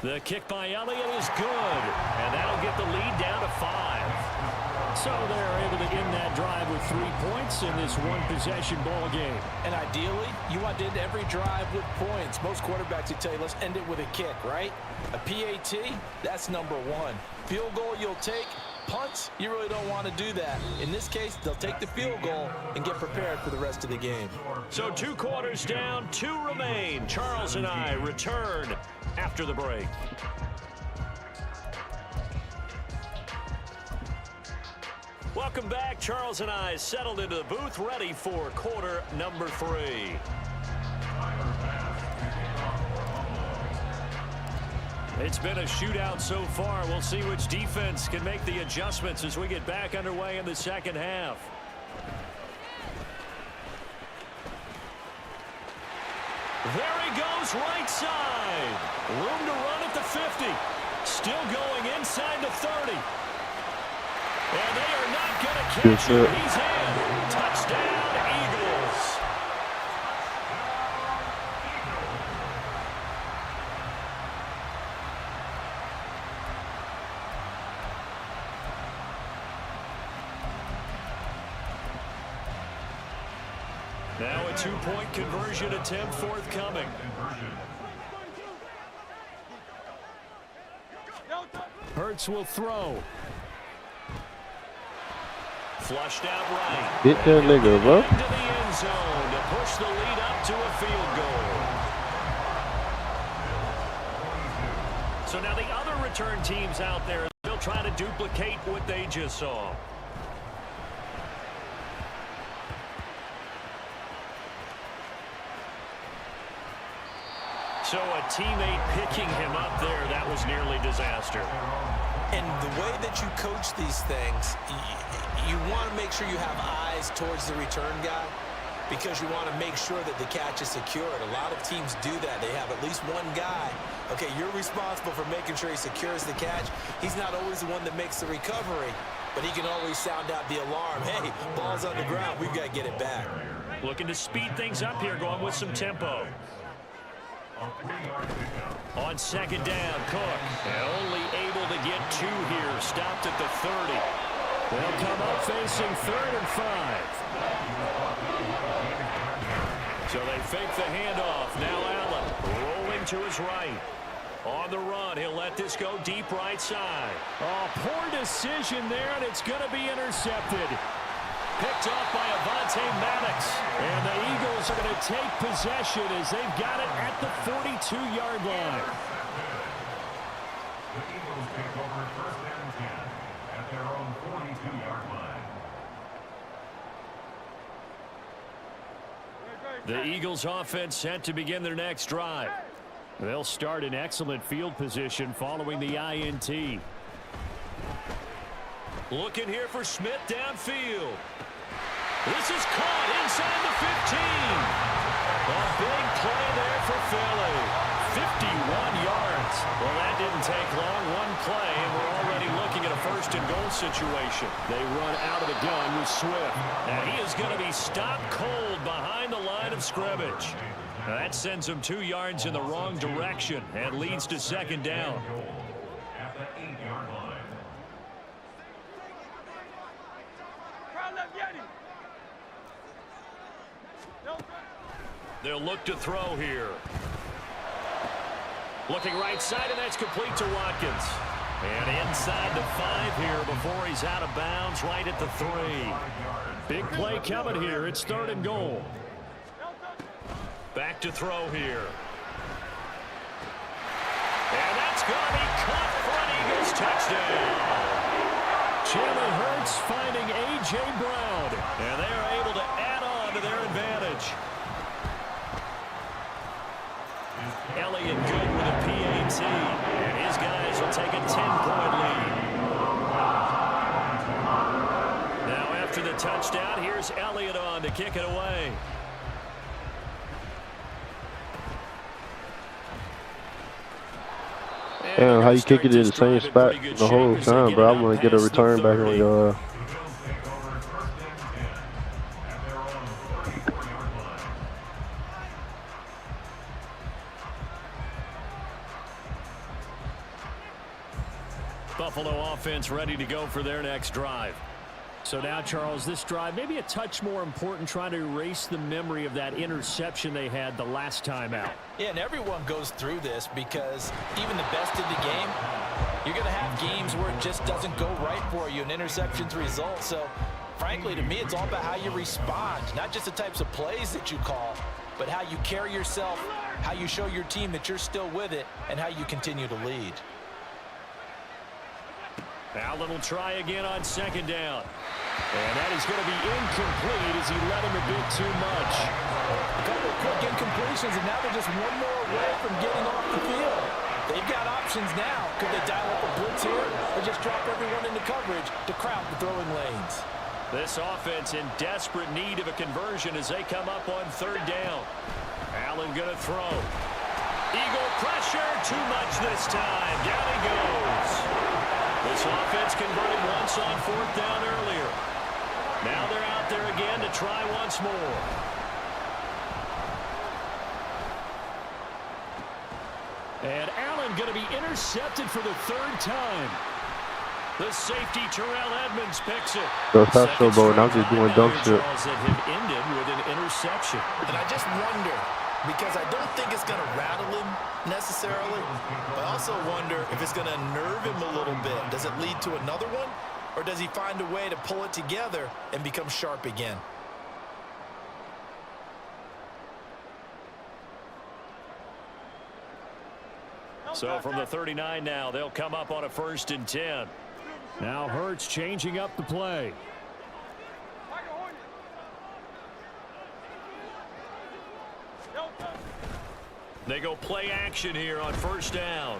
The kick by Elliott is good. And that'll get the lead down to 5. So they're able to end that drive with 3 points in this one-possession ball game. And ideally, you want to end every drive with points. Most quarterbacks would tell you, let's end it with a kick, right? A PAT, that's number 1. Field goal you'll take. Punts, you really don't want to do that. In this case, they'll take the field goal and get prepared for the rest of the game. So 2 quarters down, 2 remain. Charles and I return after the break. Welcome back. Charles and I settled into the booth, ready for quarter number 3. It's been a shootout so far. We'll see which defense can make the adjustments as we get back underway in the second half. There he goes, right side. Room to run at the 50. Still going inside the 30. And they are not going to catch him. He's in. Touchdown, Eagles. Now a two-point conversion attempt forthcoming. Hurts will throw. Flushed out right. Get that nigga, bro. Into the end zone to push the lead up to a field goal. So now the other return teams out there, they'll try to duplicate what they just saw. So a teammate picking him up there, that was nearly disaster. And the way that you coach these things, you want to make sure you have eyes towards the return guy because you want to make sure that the catch is secured. A lot of teams do that. They have at least one guy. Okay, you're responsible for making sure he secures the catch. He's not always the one that makes the recovery, but he can always sound out the alarm. Hey, ball's on the ground. We've got to get it back. Looking to speed things up here, going with some tempo. On second down, Cook only able to get 2 here. Stopped at the 30. They'll come up facing 3rd and 5. So they fake the handoff. Now Allen rolling to his right. On the run, he'll let this go deep right side. Oh, poor decision there, and it's going to be intercepted. Picked off by MADDEN. And the Eagles are going to take possession as they've got it at the 42-yard line. The Eagles take over 1st and 10 at their own 42-yard line. The Eagles offense set to begin their next drive. They'll start in excellent field position following the INT. Looking here for Smith downfield. This is caught inside the 15. A big play there for Philly. 51 yards. Well, that didn't take long. One play, and we're already looking at a 1st and goal situation. They run out of the gun with Swift. And he is going to be stopped cold behind the line of scrimmage. Now that sends him 2 yards in the wrong direction and leads to 2nd down. At the 8-yard line. They'll look to throw here. Looking right side, and that's complete to Watkins. And inside the 5 here before he's out of bounds, right at the 3. Big play coming here. It's 3rd and goal. Back to throw here. And that's going to be caught for an Eagles touchdown. Jalen Hurts finding A.J. Brown. And they are able to add on to their advantage. Elliott good with a PAT. And his guys will take a 10-point lead. Now after the touchdown, here's Elliott on to kick it away. Damn, how you kick it in the same spot the whole time, bro? I'm going to get a return back on your Buffalo offense ready to go for their next drive. So now, Charles, this drive maybe a touch more important, trying to erase the memory of that interception they had the last time out. Yeah, and everyone goes through this because even the best in the game, you're going to have games where it just doesn't go right for you and interceptions result. So, frankly, to me, it's all about how you respond, not just the types of plays that you call, but how you carry yourself, how you show your team that you're still with it, and how you continue to lead. Allen will try again on 2nd down. And that is going to be incomplete as he let him a bit too much. A couple of quick incompletions, and now they're just one more away from getting off the field. They've got options now. Could they dial up a blitz here or just drop everyone into coverage to crowd the throwing lanes? This offense in desperate need of a conversion as they come up on 3rd down. Allen going to throw. Eagle pressure, too much this time. Down he goes. This offense converted once on 4th down earlier. Now they're out there again to try once more. And Allen going to be intercepted for the 3rd time. The safety, Terrell Edmonds, picks it. Go stop showboating. I'm just doing dumb shit. That have ended with an interception. And I just wonder, because I don't think it's going to rattle him necessarily, but I also wonder if it's going to nerve him a little bit. Does it lead to another one, or does he find a way to pull it together and become sharp again? So from the 39 now, they'll come up on a 1st and 10. Now Hurts changing up the play. They go play action here on 1st down.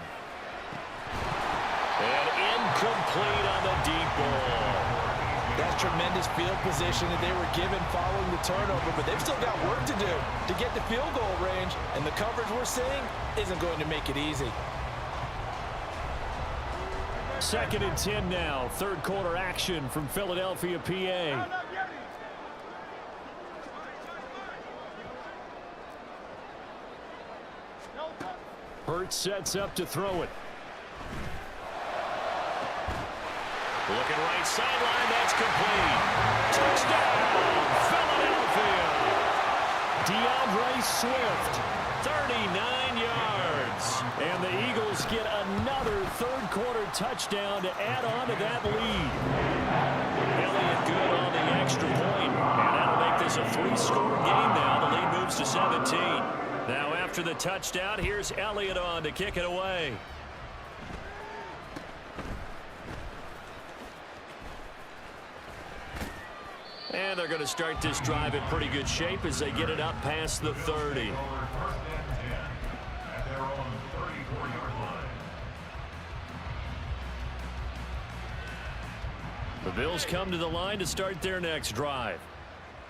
And incomplete on the deep ball. That's tremendous field position that they were given following the turnover, but they've still got work to do to get the field goal range, and the coverage we're seeing isn't going to make it easy. 2nd and 10 now. 3rd quarter action from Philadelphia, PA. Hurts sets up to throw it. Looking right sideline, that's complete. Touchdown, Philadelphia. DeAndre Swift. 39 yards. And the Eagles get another 3rd quarter touchdown to add on to that lead. Elliott good on the extra point. And that'll make this a 3-score game now. The lead moves to 17. Now after the touchdown, here's Elliott on to kick it away. And they're going to start this drive in pretty good shape as they get it up past the 30. At their own 34-yard line. The Bills come to the line to start their next drive.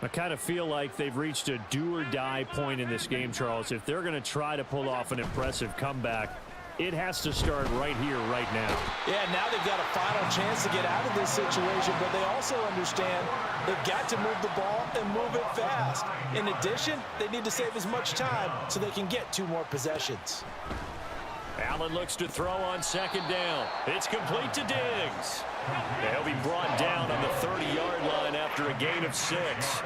I kind of feel like they've reached a do-or-die point in this game, Charles. If they're going to try to pull off an impressive comeback, it has to start right here, right now. Yeah, now they've got a final chance to get out of this situation, but they also understand they've got to move the ball and move it fast. In addition, they need to save as much time so they can get 2 more possessions. Allen looks to throw on 2nd down. It's complete to Diggs. He'll be brought down on the 30-yard line after a gain of 6.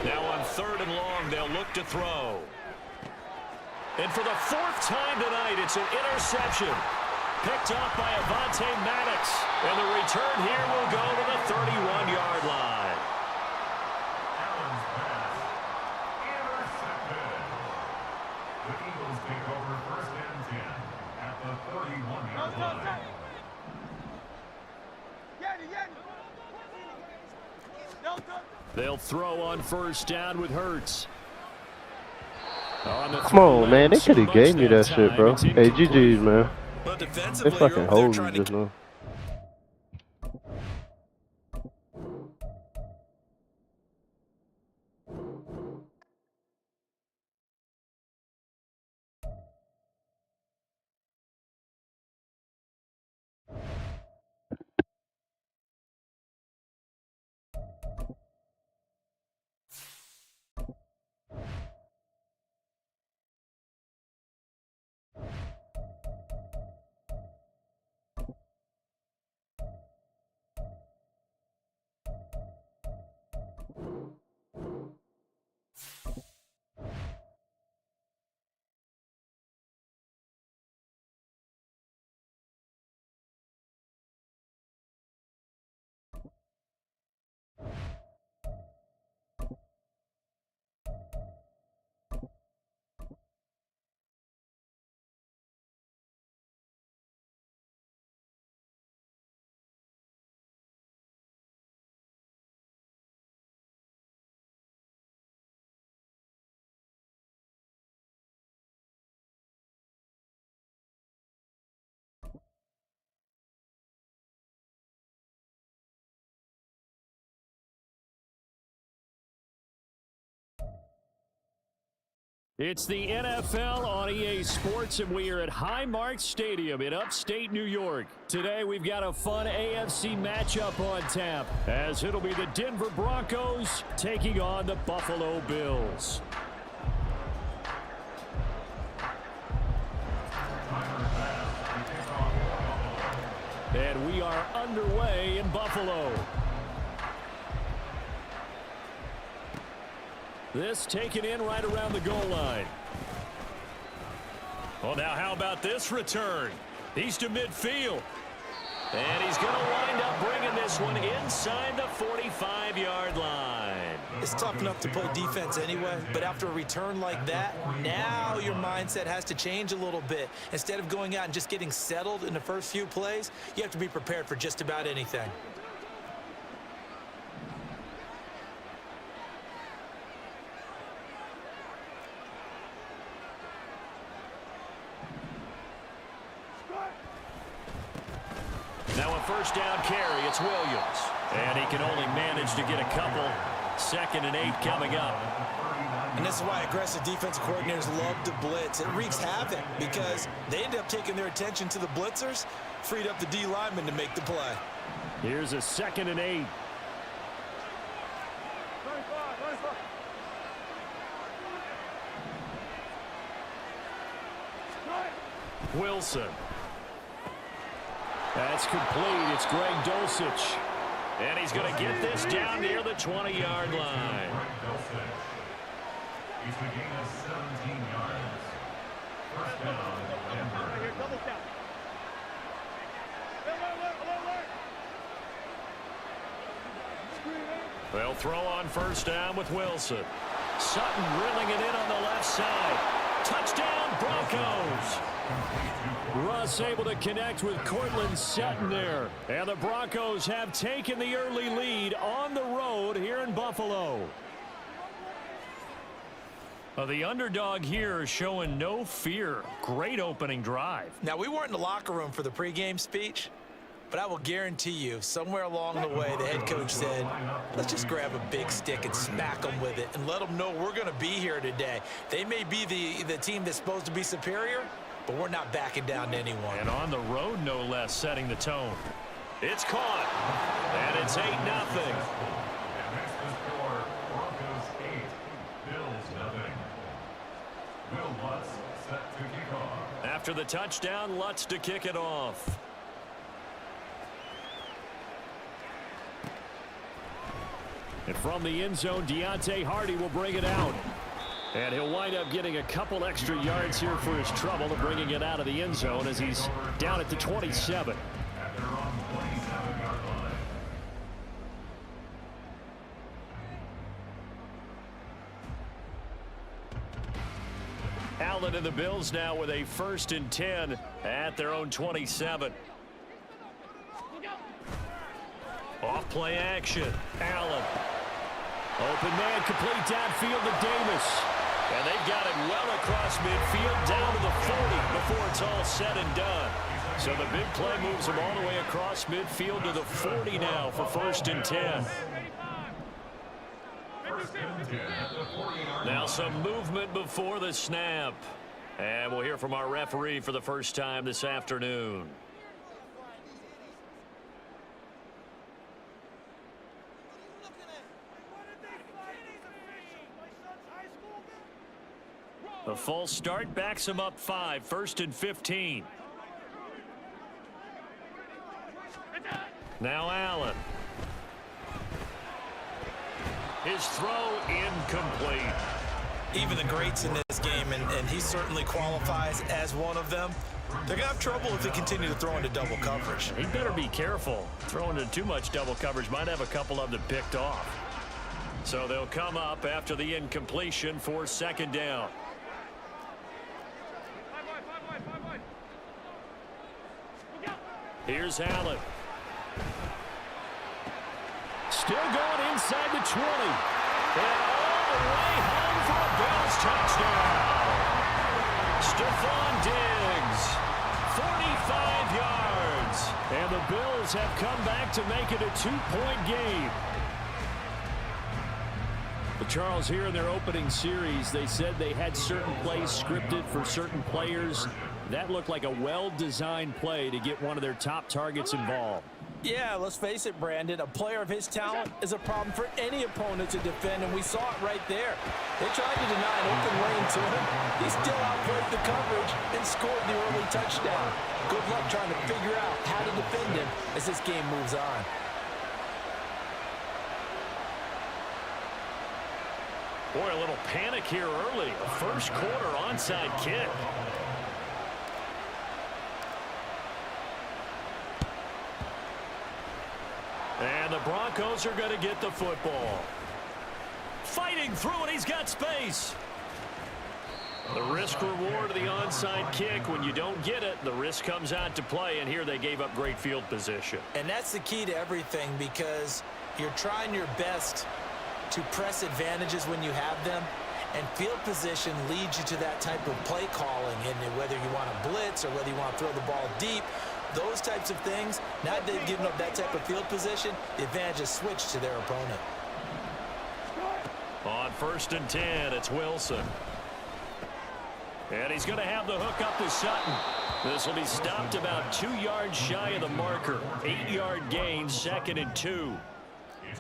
Now on 3rd and long, they'll look to throw. And for the 4th time tonight, it's an interception. Picked off by Avonte Maddox. And the return here will go to the 31-yard line. Allen's pass intercepted. The Eagles take over 1st and 10 at the 31-yard line. They'll throw on 1st down with Hurts. Come on, man. They could have gave me that shit, bro. Hey, GG's, man. Well, They defensively, fucking they're hold me trying just to now. It's the NFL on EA Sports, and we are at Highmark Stadium in upstate New York. Today, we've got a fun AFC matchup on tap, as it'll be the Denver Broncos taking on the Buffalo Bills. And we are underway in Buffalo. This taken in right around the goal line. Well, now how about this return? He's to midfield. And he's going to wind up bringing this one inside the 45-yard line. It's tough enough to play defense anyway, but after a return like that, now your mindset has to change a little bit. Instead of going out and just getting settled in the first few plays, you have to be prepared for just about anything. Now a first down carry, it's Williams. And he can only manage to get a couple. 2nd and 8 coming up. And this is why aggressive defensive coordinators love to blitz. It wreaks havoc because they end up taking their attention to the blitzers, freed up the D lineman to make the play. Here's a 2nd and 8. Wilson. That's complete. It's Greg Dulcich. And he's going to get this down near the 20-yard line. He's a gain of 17 yards. First down, Denver. Double count. They'll throw on first down with Wilson. Sutton drilling it in on the left side. Touchdown, Broncos. Russ able to connect with Cortland Sutton there. And the Broncos have taken the early lead on the road here in Buffalo. The underdog here is showing no fear. Great opening drive. Now, we weren't in the locker room for the pregame speech, but I will guarantee you, somewhere along the way, the head coach said, let's just grab a big stick and smack them with it and let them know we're going to be here today. They may be the team that's supposed to be superior, but we're not backing down to anyone. And on the road, no less, setting the tone. It's caught, and it's 8-0. And makes the score Broncos 8, Bills 0. Will Lutz set to kick off. After the touchdown, Lutz to kick it off. And from the end zone, Deontay Hardy will bring it out. And he'll wind up getting a couple extra yards here for his trouble of bringing it out of the end zone as he's down at the 27. At their own 27-yard line. Allen and the Bills now with a 1st and 10 at their own 27. Off play action. Allen. Open man, complete downfield to Davis. And they've got it well across midfield down to the 40 before it's all said and done. So the big play moves him all the way across midfield to the 40 now for 1st and 10. Now some movement before the snap. And we'll hear from our referee for the first time this afternoon. A false start backs him up 5, 1st and 15. Now Allen. His throw incomplete. Even the greats in this game, and he certainly qualifies as one of them, they're going to have trouble if they continue to throw into double coverage. He better be careful. Throwing into too much double coverage might have a couple of them picked off. So they'll come up after the incompletion for 2nd down. Here's Allen. Still going inside the 20. And all the way home for a Bills touchdown. Stephon Diggs, 45 yards. And the Bills have come back to make it a 2-point game. But Charles, here in their opening series, they said they had certain plays scripted for certain players. That looked like a well-designed play to get one of their top targets involved. Yeah, let's face it, Brandon. A player of his talent is a problem for any opponent to defend, and we saw it right there. They tried to deny an open lane to him. He still outplayed the coverage and scored the early touchdown. Good luck trying to figure out how to defend him as this game moves on. Boy, a little panic here early. A first quarter onside kick. And the Broncos are going to get the football. Fighting through, and he's got space. The risk reward of the onside kick. When you don't get it, the risk comes out to play, and here they gave up great field position. And that's the key to everything, because you're trying your best to press advantages when you have them, and field position leads you to that type of play calling, and whether you want to blitz or whether you want to throw the ball deep, those types of things. Now that they've given up that type of field position, the advantage is switched to their opponent. On 1st and 10, it's Wilson. And he's going to have the hook up to Sutton. This will be stopped about 2 yards shy of the marker. 8-yard gain, 2nd and 2.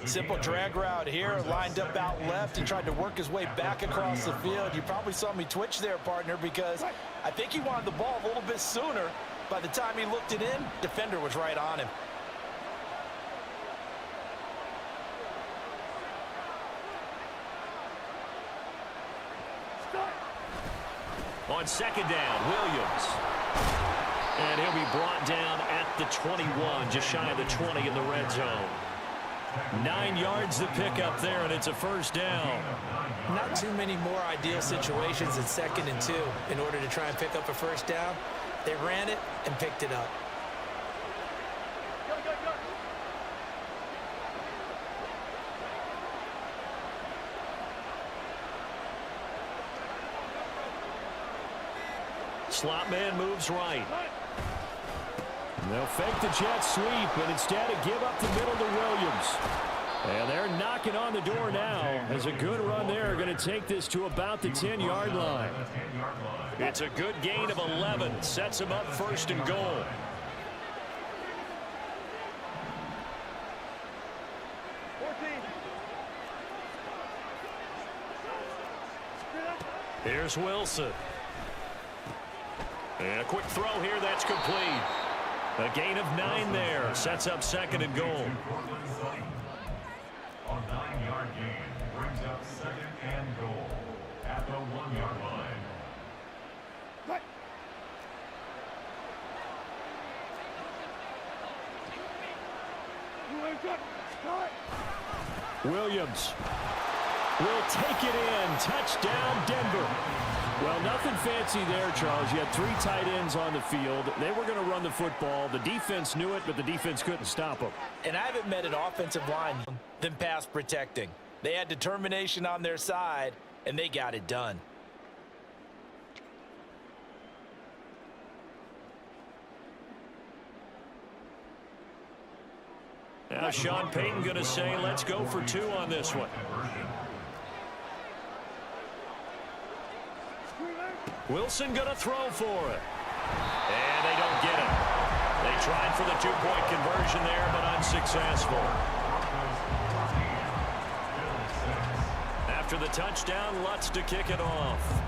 Simple drag route here, lined up out left and tried to work his way back across the field. You probably saw me twitch there, partner, because I think he wanted the ball a little bit sooner. By the time he looked it in, defender was right on him. On 2nd down, Williams. And he'll be brought down at the 21, just shy of the 20 in the red zone. 9 yards to pick up there, and it's a first down. Not too many more ideal situations in 2nd and 2 in order to try and pick up a first down. They ran it and picked it up. Slot man moves right. And they'll fake the jet sweep, and instead of give up the middle to Williams. And they're knocking on the door now as a good run there. Going to take this to about the 10-yard line. It's a good gain of 11. Sets him up 1st and goal. Here's Wilson. And a quick throw here, that's complete. A gain of 9 there. Sets up 2nd and goal. A 9-yard gain brings up 2nd and goal at the 1-yard line. Williams will take it in. Touchdown, Denver. Well, nothing fancy there, Charles. You had 3 tight ends on the field. They were going to run the football. The defense knew it, but the defense couldn't stop them. And I haven't met an offensive line than pass protecting. They had determination on their side, and they got it done. Now Sean Payton going to say, let's go for 2 on this one. Wilson going to throw for it. And they don't get it. They tried for the 2-point conversion there, but unsuccessful. After the touchdown, Lutz to kick it off.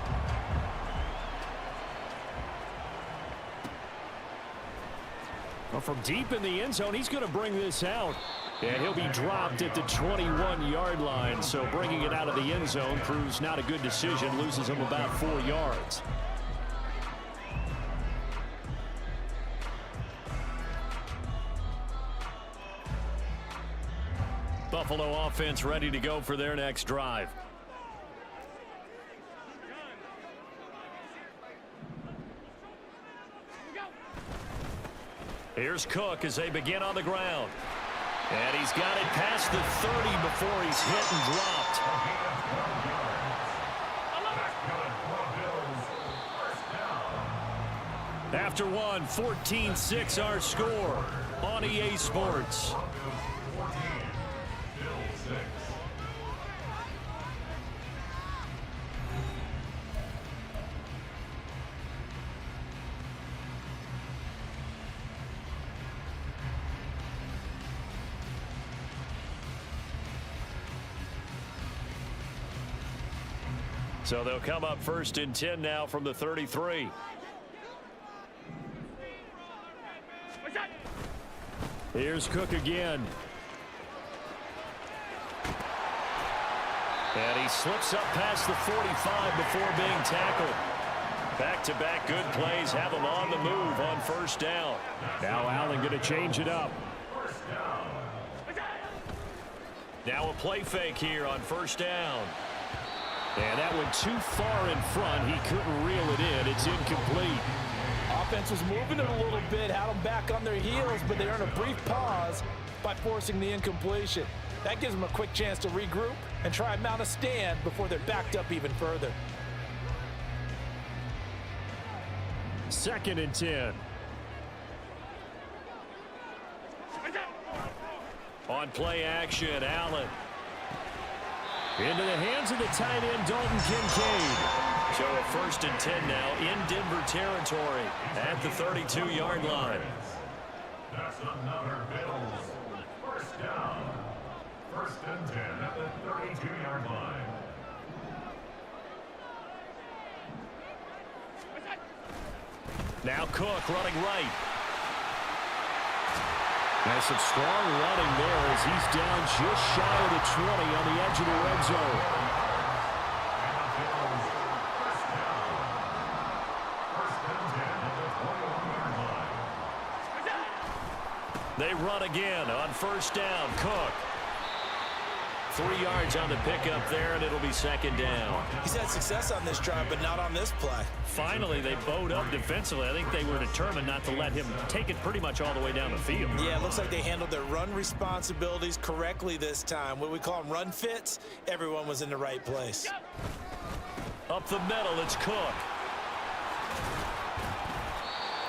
Well, from deep in the end zone, he's going to bring this out. And he'll be dropped at the 21-yard line. So bringing it out of the end zone proves not a good decision. Loses him about 4 yards. Buffalo offense ready to go for their next drive. Here's Cook as they begin on the ground. And he's got it past the 30 before he's hit and dropped. After one, 14-6 our score on EA Sports. So they'll come up 1st and 10 now from the 33. Here's Cook again. And he slips up past the 45 before being tackled. Back-to-back good plays have him on the move on first down. Now Allen going to change it up. Now a play fake here on first down. And that went too far in front. He couldn't reel it in. It's incomplete. Offense was moving it a little bit, had them back on their heels, but they earned a brief pause by forcing the incompletion. That gives them a quick chance to regroup and try and mount a stand before they're backed up even further. 2nd and 10. On play action, Allen. Into the hands of the tight end, Dalton Kincaid. So a 1st and 10 now in Denver territory at the 32-yard line. That's another Bills. First down. 1st and 10 at the 32-yard line. Now Cook running right. There's some strong running there as he's down just shy of the 20 on the edge of the red zone. They run again on first down. Cook. 3 yards on the pickup there, and it'll be 2nd down. He's had success on this drive, but not on this play. Finally, they bowed up defensively. I think they were determined not to let him take it pretty much all the way down the field. Yeah, it looks like they handled their run responsibilities correctly this time. What we call them run fits, everyone was in the right place. Up the middle, it's Cook.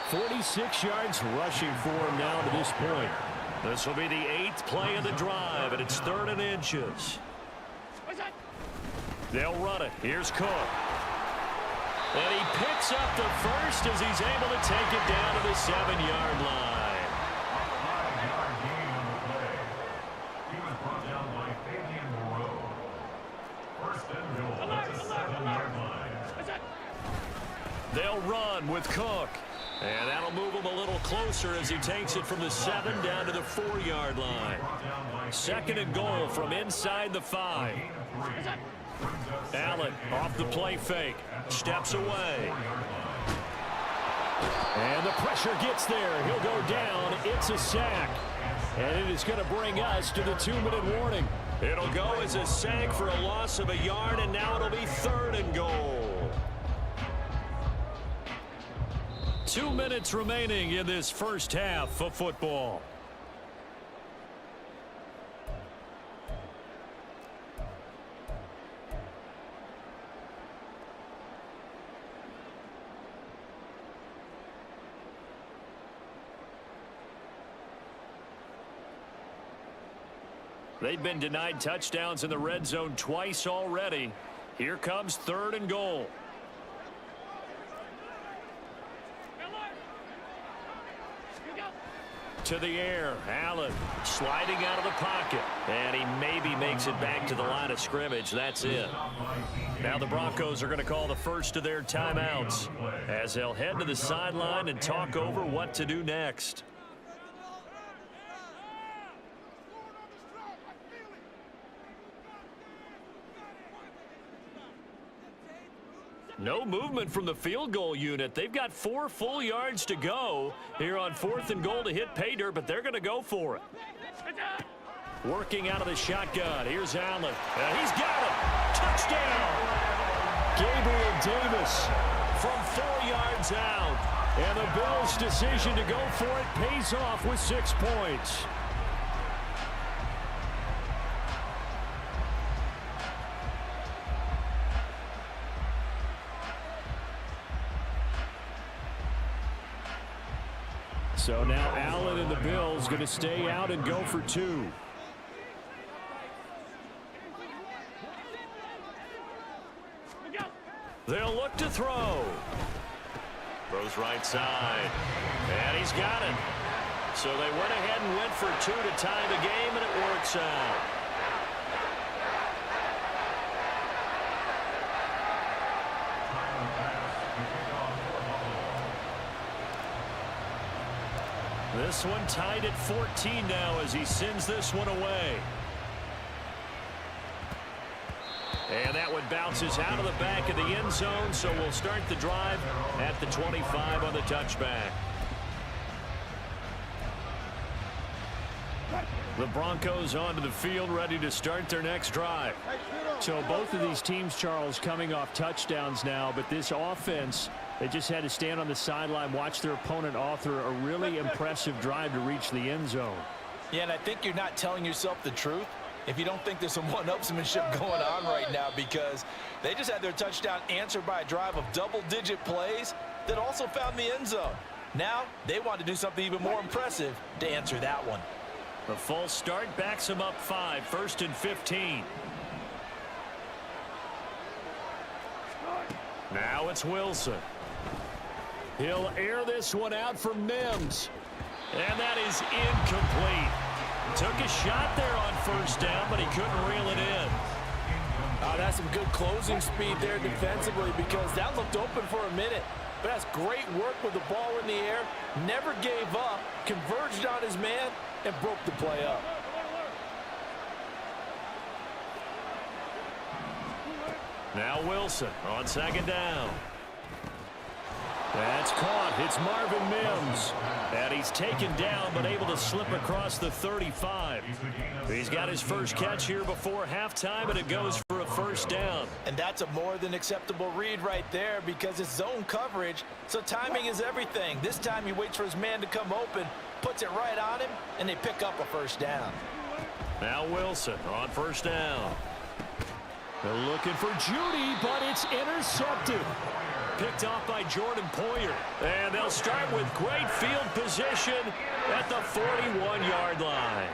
46 yards rushing for him now to this point. This will be the 8th play of the drive, and it's 3rd and inches. They'll run it. Here's Cook. And he picks up the first as he's able to take it down to the 7-yard line. 5-yard gain on the play. He was brought down by Fabian Moreau. 1st and goal at the 7-yard line. They'll run with Cook. And that'll move him a little closer as he takes it from the 7 down to the 4-yard line. 2nd and goal from inside the 5. Allen off the play fake. Steps away. And the pressure gets there. He'll go down. It's a sack. And it is going to bring us to the 2-minute warning. It'll go as a sack for a loss of a yard, and now it'll be 3rd and goal. 2 minutes remaining in this first half of football. They've been denied touchdowns in the red zone twice already. Here comes 3rd and goal. To the air, Allen sliding out of the pocket, and he maybe makes it back to the line of scrimmage. That's it. Now the Broncos are going to call the first of their timeouts as they'll head to the sideline and talk over what to do next. No movement from the field goal unit. They've got 4 full yards to go here on 4th and goal to hit pay dirt, but they're going to go for it. Working out of the shotgun. Here's Allen. And he's got it. Touchdown. Gabriel Davis from 4 yards out. And the Bills' decision to go for it pays off with 6 points. So now Allen and the Bills going to stay out and go for 2. They'll look to throw. Throws right side. And he's got it. So they went ahead and went for 2 to tie the game, and it works out. This one tied at 14 now as he sends this one away. And that one bounces out of the back of the end zone, so we'll start the drive at the 25 on the touchback. The Broncos onto the field, ready to start their next drive. So both of these teams, Charles, coming off touchdowns now, but this offense, they just had to stand on the sideline, watch their opponent author a really impressive drive to reach the end zone. Yeah, and I think you're not telling yourself the truth if you don't think there's some one-upsmanship going on right now, because they just had their touchdown answered by a drive of double-digit plays that also found the end zone. Now they want to do something even more impressive to answer that one. The false start backs him up 5, 1st and 15. Now it's Wilson. He'll air this one out for Mims. And that is incomplete. Took a shot there on 1st down, but he couldn't reel it in. That's some good closing speed there defensively, because that looked open for a minute. But that's great work with the ball in the air. Never gave up, converged on his man, and broke the play up. Now Wilson on 2nd down. That's caught. It's Marvin Mims. And he's taken down, but able to slip across the 35. He's got his first catch here before halftime, and it goes for a 1st down. And that's a more than acceptable read right there, because it's zone coverage, so timing is everything. This time he waits for his man to come open, puts it right on him, and they pick up a 1st down. Now Wilson on 1st down. They're looking for Judy, but it's intercepted. Picked off by Jordan Poyer. And they'll start with great field position at the 41-yard line.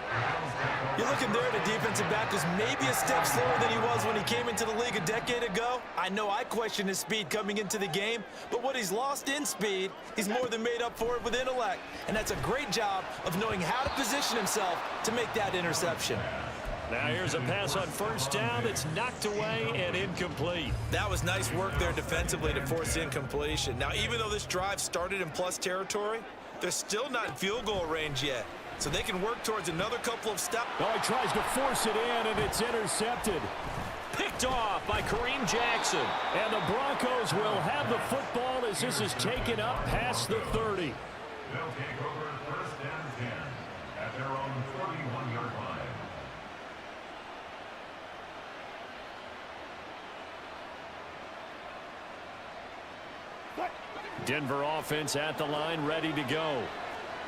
You're looking there, the defensive back was maybe a step slower than he was when he came into the league a decade ago. I know I questioned his speed coming into the game, but what he's lost in speed, he's more than made up for it with intellect. And that's a great job of knowing how to position himself to make that interception. Now here's a pass on 1st down that's knocked away and incomplete. That was nice work there defensively to force incompletion. Now, even though this drive started in plus territory, they're still not in field goal range yet. So they can work towards another couple of steps. Oh, he tries to force it in, and it's intercepted. Picked off by Kareem Jackson. And the Broncos will have the football as this is taken up past the 30. They'll take over 1st and 10 at their own 41-yard line. Denver offense at the line, ready to go.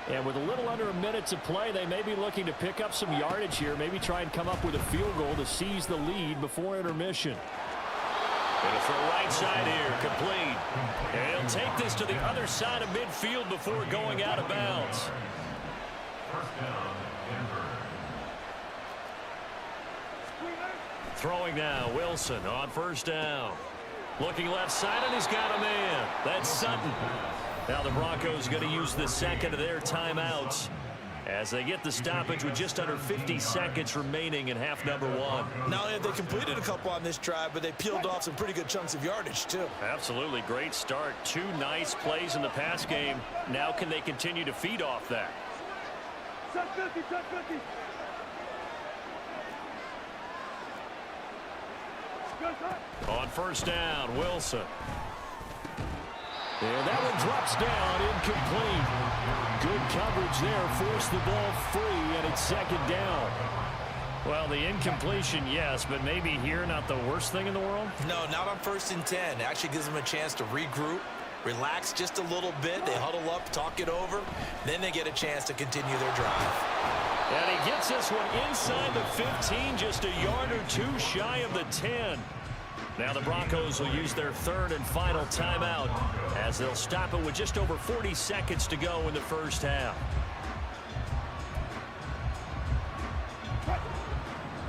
And with a little under a minute to play, they may be looking to pick up some yardage here, maybe try and come up with a field goal to seize the lead before intermission. Going to throw right side here, complete. And he'll take this to the other side of midfield before going out of bounds. 1st down, Denver. Throwing now, Wilson on 1st down. Looking left side, and he's got a man. That's Sutton. Now the Broncos going to use the 2nd of their timeouts as they get the stoppage with just under 50 seconds remaining in half number 1. Not only have they completed a couple on this drive, but they peeled off some pretty good chunks of yardage, too. Absolutely great start. 2 nice plays in the pass game. Now can they continue to feed off that? Set 50, set 50. On 1st down, Wilson. And that one drops down, incomplete. Good coverage there, forced the ball free, and it's 2nd down. Well, the incompletion, yes, but maybe here not the worst thing in the world? No, not on 1st and 10. It actually gives them a chance to regroup, relax just a little bit. They huddle up, talk it over. Then they get a chance to continue their drive. And he gets this one inside the 15, just a yard or 2 shy of the 10. Now the Broncos will use their 3rd and final timeout as they'll stop it with just over 40 seconds to go in the 1st half.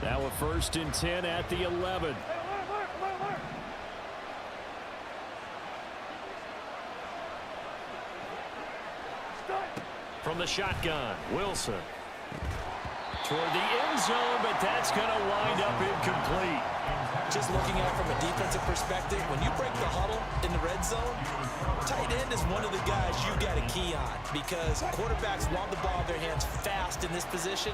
Now a 1st and 10 at the 11. From the shotgun, Wilson. toward the end zone, but that's going to wind up incomplete. Just looking at it from a defensive perspective, when you break the huddle in the red zone, tight end is one of the guys you got to key on because quarterbacks want the ball in their hands fast in this position,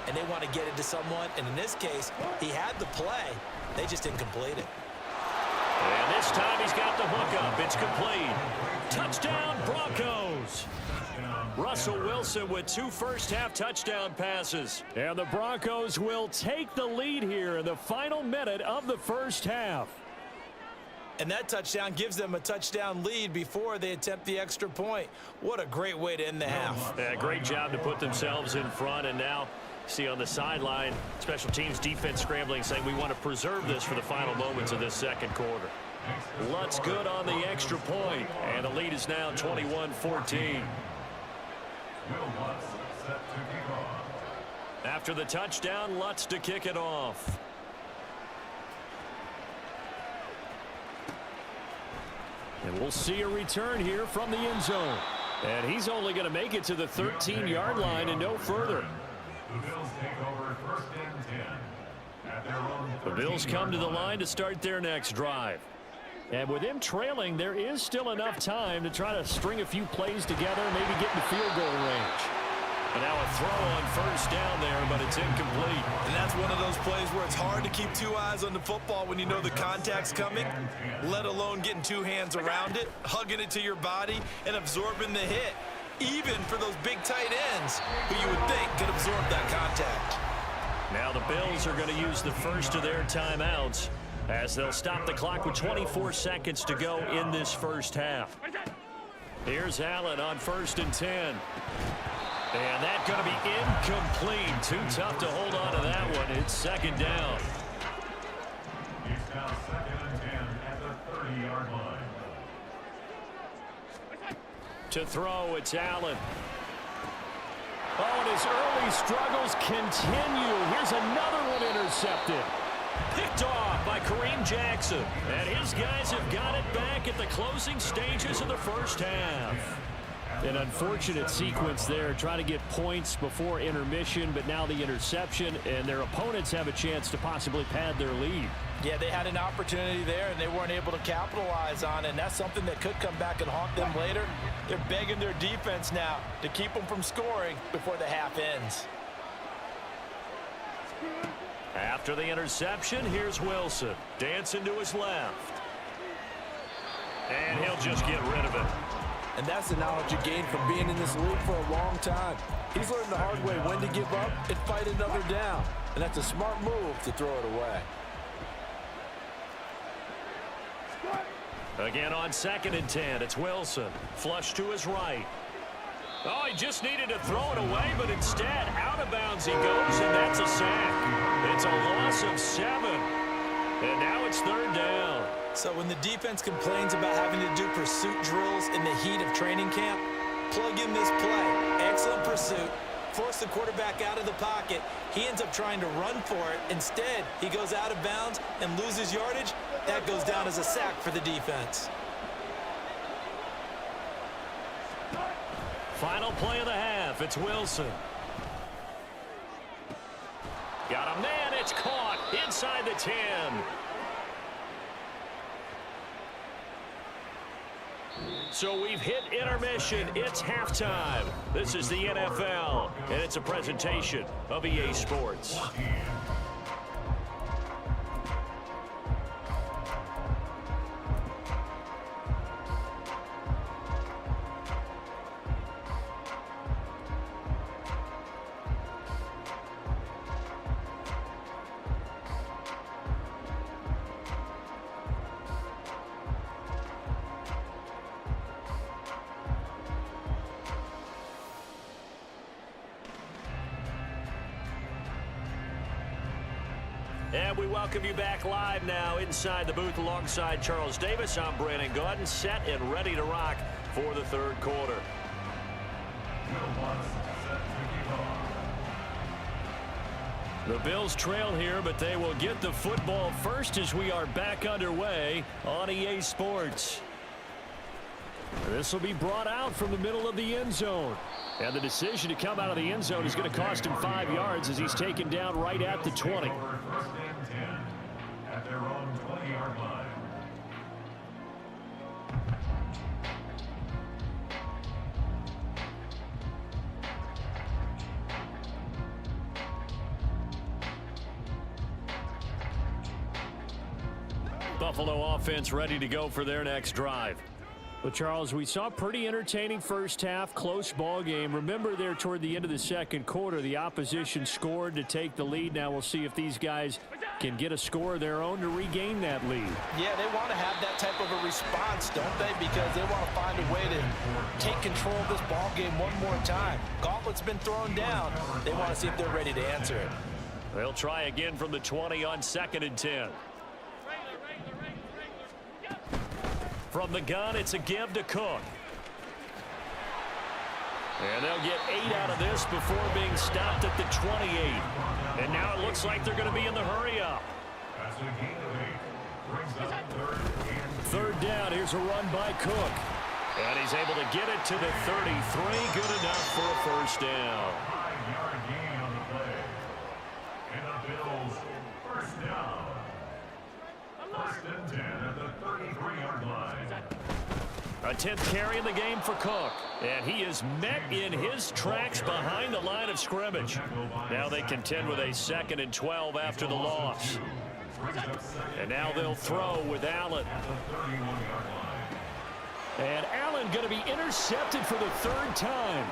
and they want to get it to someone. And in this case, he had the play. They just didn't complete it. And this time he's got the hook up. It's complete. Touchdown, Broncos. Russell Wilson with 2 first-half touchdown passes. And the Broncos will take the lead here in the final minute of the first half. And that touchdown gives them a touchdown lead before they attempt the extra point. What a great way to end the half. Yeah, great job to put themselves in front. And now, see on the sideline, special teams defense scrambling, saying we want to preserve this for the final moments of this second quarter. Lutz good on the extra point, and the lead is now 21-14. After the touchdown, Lutz to kick it off. And we'll see a return here from the end zone. And he's only going to make it to the 13-yard line and no further. The Bills take over 1st and 10 at their own. The Bills come to the line to start their next drive. And with him trailing, there is still enough time to try to string a few plays together, maybe get in field goal range. And now a throw on first down there, but it's incomplete. And that's one of those plays where it's hard to keep 2 eyes on the football when you know the contact's coming, let alone getting 2 hands around it, hugging it to your body, and absorbing the hit, even for those big tight ends who you would think could absorb that contact. Now the Bills are going to use the first of their timeouts as they'll stop the clock with 24 seconds to go in this first half. Here's Allen on 1st and 10. And that's going to be incomplete. Too tough to hold on to that one. It's 2nd down. It's now 2nd and 10 at the 30-yard line. To throw, it's Allen. Oh, and his early struggles continue. Here's another one intercepted. Picked off by Kareem Jackson. And his guys have got it back at the closing stages of the first half. An unfortunate sequence there, trying to get points before intermission, but now the interception, and their opponents have a chance to possibly pad their lead. Yeah, they had an opportunity there, and they weren't able to capitalize on it, and that's something that could come back and haunt them later. They're begging their defense now to keep them from scoring before the half ends. After the interception, here's Wilson. Dancing to his left. And he'll just get rid of it. And that's the knowledge you gain from being in this league for a long time. He's learned the hard way when to give up and fight another down. And that's a smart move to throw it away. Again on 2nd and 10, it's Wilson. Flush to his right. Oh, he just needed to throw it away, but instead, out of bounds he goes, and that's a sack. It's a loss of 7. And now it's 3rd down. So when the defense complains about having to do pursuit drills in the heat of training camp, plug in this play. Excellent pursuit. Force the quarterback out of the pocket. He ends up trying to run for it. Instead, he goes out of bounds and loses yardage. That goes down as a sack for the defense. Final play of the half. It's Wilson. Got a man. It's caught inside the 10. So we've hit intermission. It's halftime. This is the NFL, and it's a presentation of EA Sports. And we welcome you back live now inside the booth alongside Charles Davis. I'm Brandon Gordon, set and ready to rock for the 3rd quarter. The Bills trail here, but they will get the football first as we are back underway on EA Sports. This will be brought out from the middle of the end zone. And the decision to come out of the end zone is going to cost him 5 yards as he's taken down right at the 20. First and 10 at their own 20-yard line. Buffalo offense ready to go for their next drive. Well, Charles, we saw a pretty entertaining first half, close ball game. Remember there toward the end of the second quarter, the opposition scored to take the lead. Now we'll see if these guys can get a score of their own to regain that lead. Yeah, they want to have that type of a response, don't they? Because they want to find a way to take control of this ball game one more time. Gauntlet's been thrown down. They want to see if they're ready to answer it. They'll try again from the 20 on 2nd and 10. From the gun, it's a give to Cook. And they'll get 8 out of this before being stopped at the 28. And now it looks like they're going to be in the hurry-up. That's a gain of 8. Brings up 3rd and 3rd down. Here's a run by Cook. And he's able to get it to the 33. Good enough for a first down. 5-yard gain on the play. And the Bills first down. 1st and 10 at the 33-yard line. A 10th carry in the game for Cook. And he is met in his tracks behind the line of scrimmage. Now they contend with a 2nd and 12 after the loss. And now they'll throw with Allen. And Allen going to be intercepted for the 3rd time.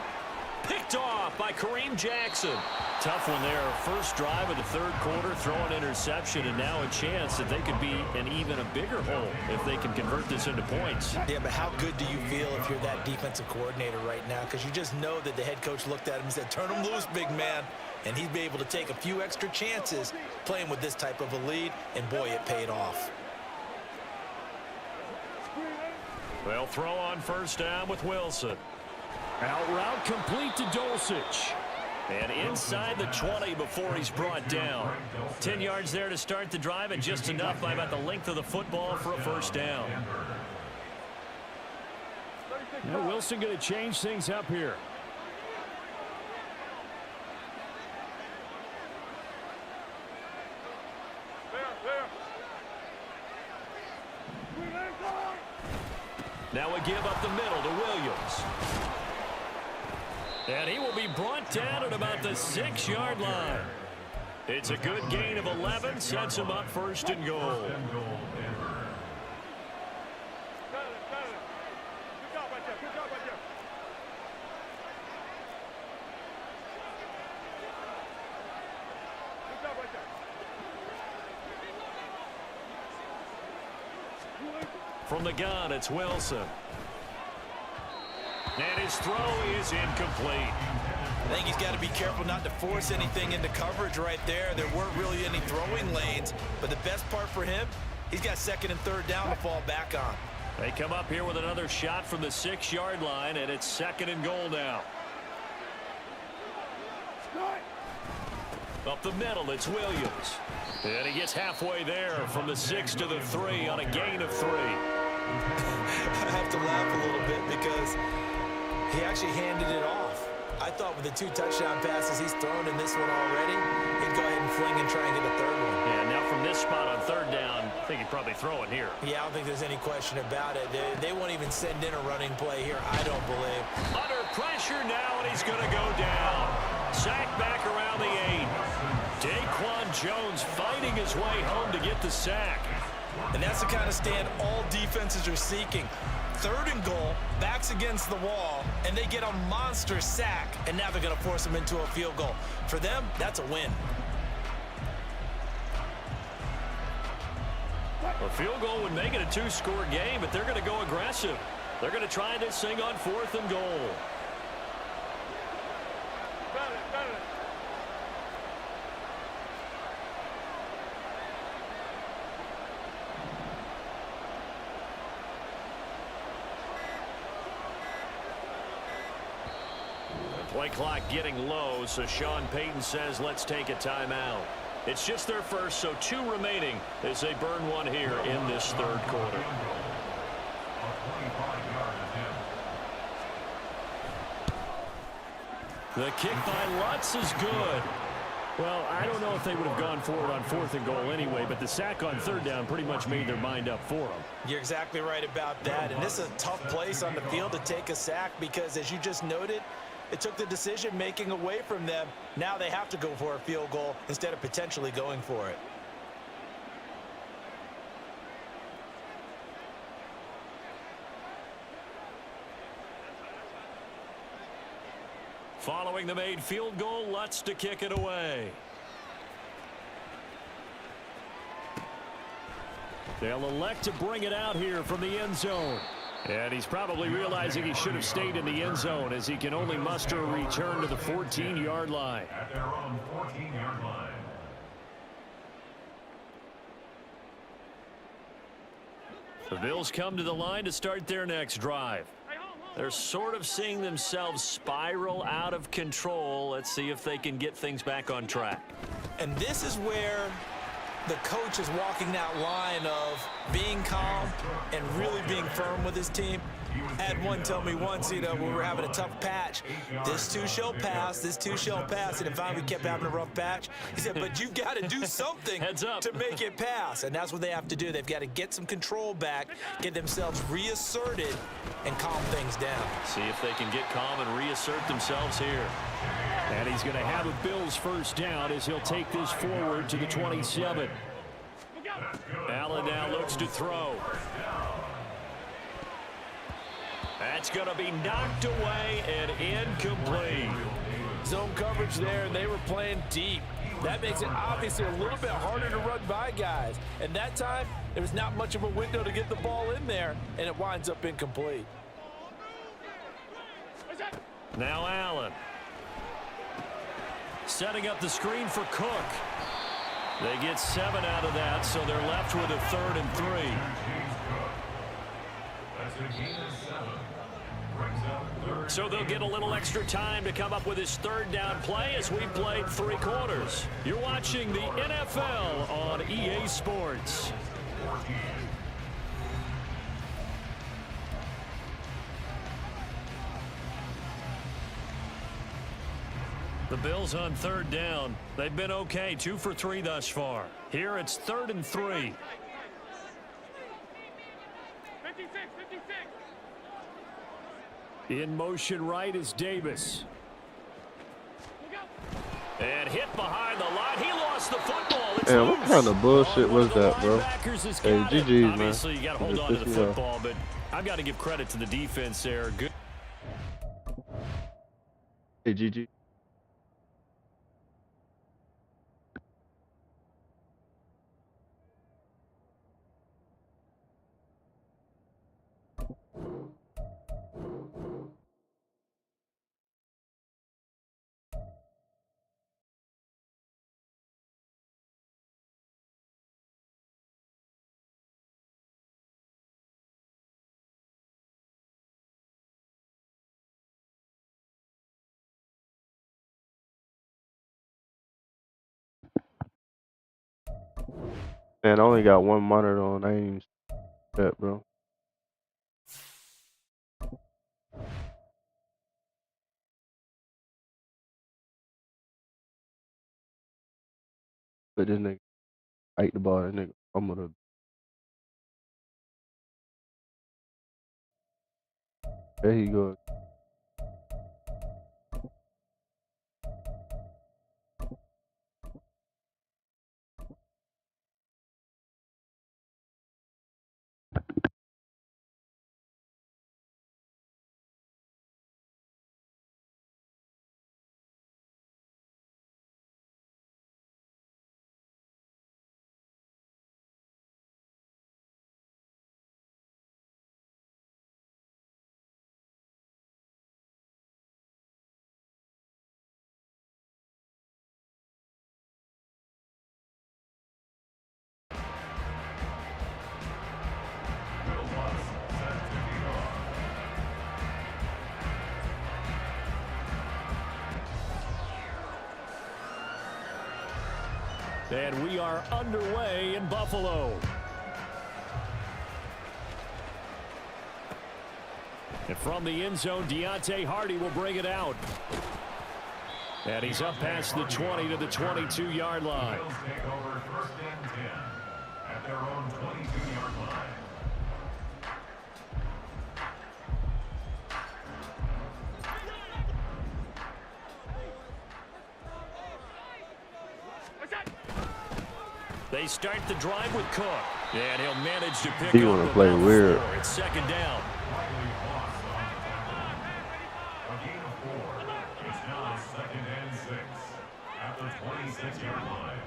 Picked off by Kareem Jackson. Tough one there. First drive of the 3rd quarter, throw an interception, and now a chance that they could be in even a bigger hole if they can convert this into points. Yeah, but how good do you feel if you're that defensive coordinator right now? Because you just know that the head coach looked at him and said, turn him loose, big man. And he'd be able to take a few extra chances playing with this type of a lead, and boy, it paid off. They'll throw on 1st down with Wilson. Out route complete to Dulcich. And inside the 20 before he's brought down. 10 yards there to start the drive, and just enough by about the length of the football for a first down. Now Wilson going to change things up here. Now we give up the middle to Williams. And he will be brought down at about the 6-yard line. It's a good gain of 11, sets him up 1st and goal. From the gun, it's Wilson. And his throw is incomplete. I think he's got to be careful not to force anything into coverage right there. There weren't really any throwing lanes, but the best part for him, he's got 2nd and 3rd down to fall back on. They come up here with another shot from the 6-yard line, and it's 2nd and goal now. Up the middle, it's Williams. And he gets halfway there from the 6 to the 3 on a gain of 3. I have to laugh a little bit because he actually handed it off. I thought with the 2 touchdown passes he's thrown in this one already, he'd go ahead and fling and try and get a 3rd one. Yeah, now from this spot on 3rd down, I think he'd probably throw it here. Yeah, I don't think there's any question about it. They won't even send in a running play here, I don't believe. Under pressure now, and he's going to go down. Sack back around the 8. Daquan Jones fighting his way home to get the sack. And that's the kind of stand all defenses are seeking. 3rd and goal, backs against the wall, and they get a monster sack, and now they're going to force them into a field goal. For them, that's a win. A field goal would make it a 2-score game, but they're going to go aggressive. They're going to try this thing on 4th and goal. Play clock getting low, so Sean Payton says let's take a timeout. It's just their first, so 2 remaining as they burn one here in this 3rd quarter. The kick by Lutz is good. Well, I don't know if they would have gone for it on 4th and goal anyway, but the sack on 3rd down pretty much made their mind up for them. You're exactly right about that, and this is a tough place on the field to take a sack because, as you just noted, it took the decision-making away from them. Now they have to go for a field goal instead of potentially going for it. Following the made field goal, Lutz to kick it away. They'll elect to bring it out here from the end zone. And he's probably realizing he should have stayed in the end zone as he can only muster a return to the 14-yard line. At their own 14-yard line. The Bills come to the line to start their next drive. They're sort of seeing themselves spiral out of control. Let's see if they can get things back on track. And this is where the coach is walking that line of being calm and really being firm with his team. I had one tell me once, you know, when we were having a tough patch, this too shall pass, this too shall pass. And finally we kept having a rough patch. He said, but you've got to do something to make it pass. And that's what they have to do. They've got to get some control back, get themselves reasserted, and calm things down. See if they can get calm and reassert themselves here. And he's going to have a Bills first down as he'll take this forward to the 27. Allen now looks to throw. That's going to be knocked away and incomplete. Zone coverage there, and they were playing deep. That makes it obviously a little bit harder to run by guys. And that time, there was not much of a window to get the ball in there, and it winds up incomplete. Now Allen. Setting up the screen for Cook. They get 7 out of that, so they're left with a 3rd and 3. That's a gain of 7. Brings up 3rd. So they'll get a little extra time to come up with his 3rd down play as we played 3 quarters. You're watching the NFL on EA Sports. 14. The Bills on 3rd down. They've been okay, 2 for 3 thus far. Here it's 3rd and 3. 56, 56. In motion right is Davis. And hit behind the line. He lost the football. It's Man, what loose. kind of bullshit was that, bro? Linebackers has Hey, got it. GG's, man. Obviously, you got to hold Just on to the pissed me off. football, but I've got to give credit to the defense there. Good. Hey, GG. Man, I only got one monitor on. I ain't even that, bro. But this nigga ate the ball. That nigga, I'm gonna. There he goes. And we are underway in Buffalo. And from the end zone, Deontay Hardy will bring it out. And he's up past the 20 to the 22-yard line. Bills take over 1st and 10 at their own 22-yard line. They start the drive with Cook. And he'll manage to pick He up wanna play about weird. 4. It's 2nd down. Slightly lost on the tackle. A gain of 4. It's now 2nd and 6 at the 26-yard line.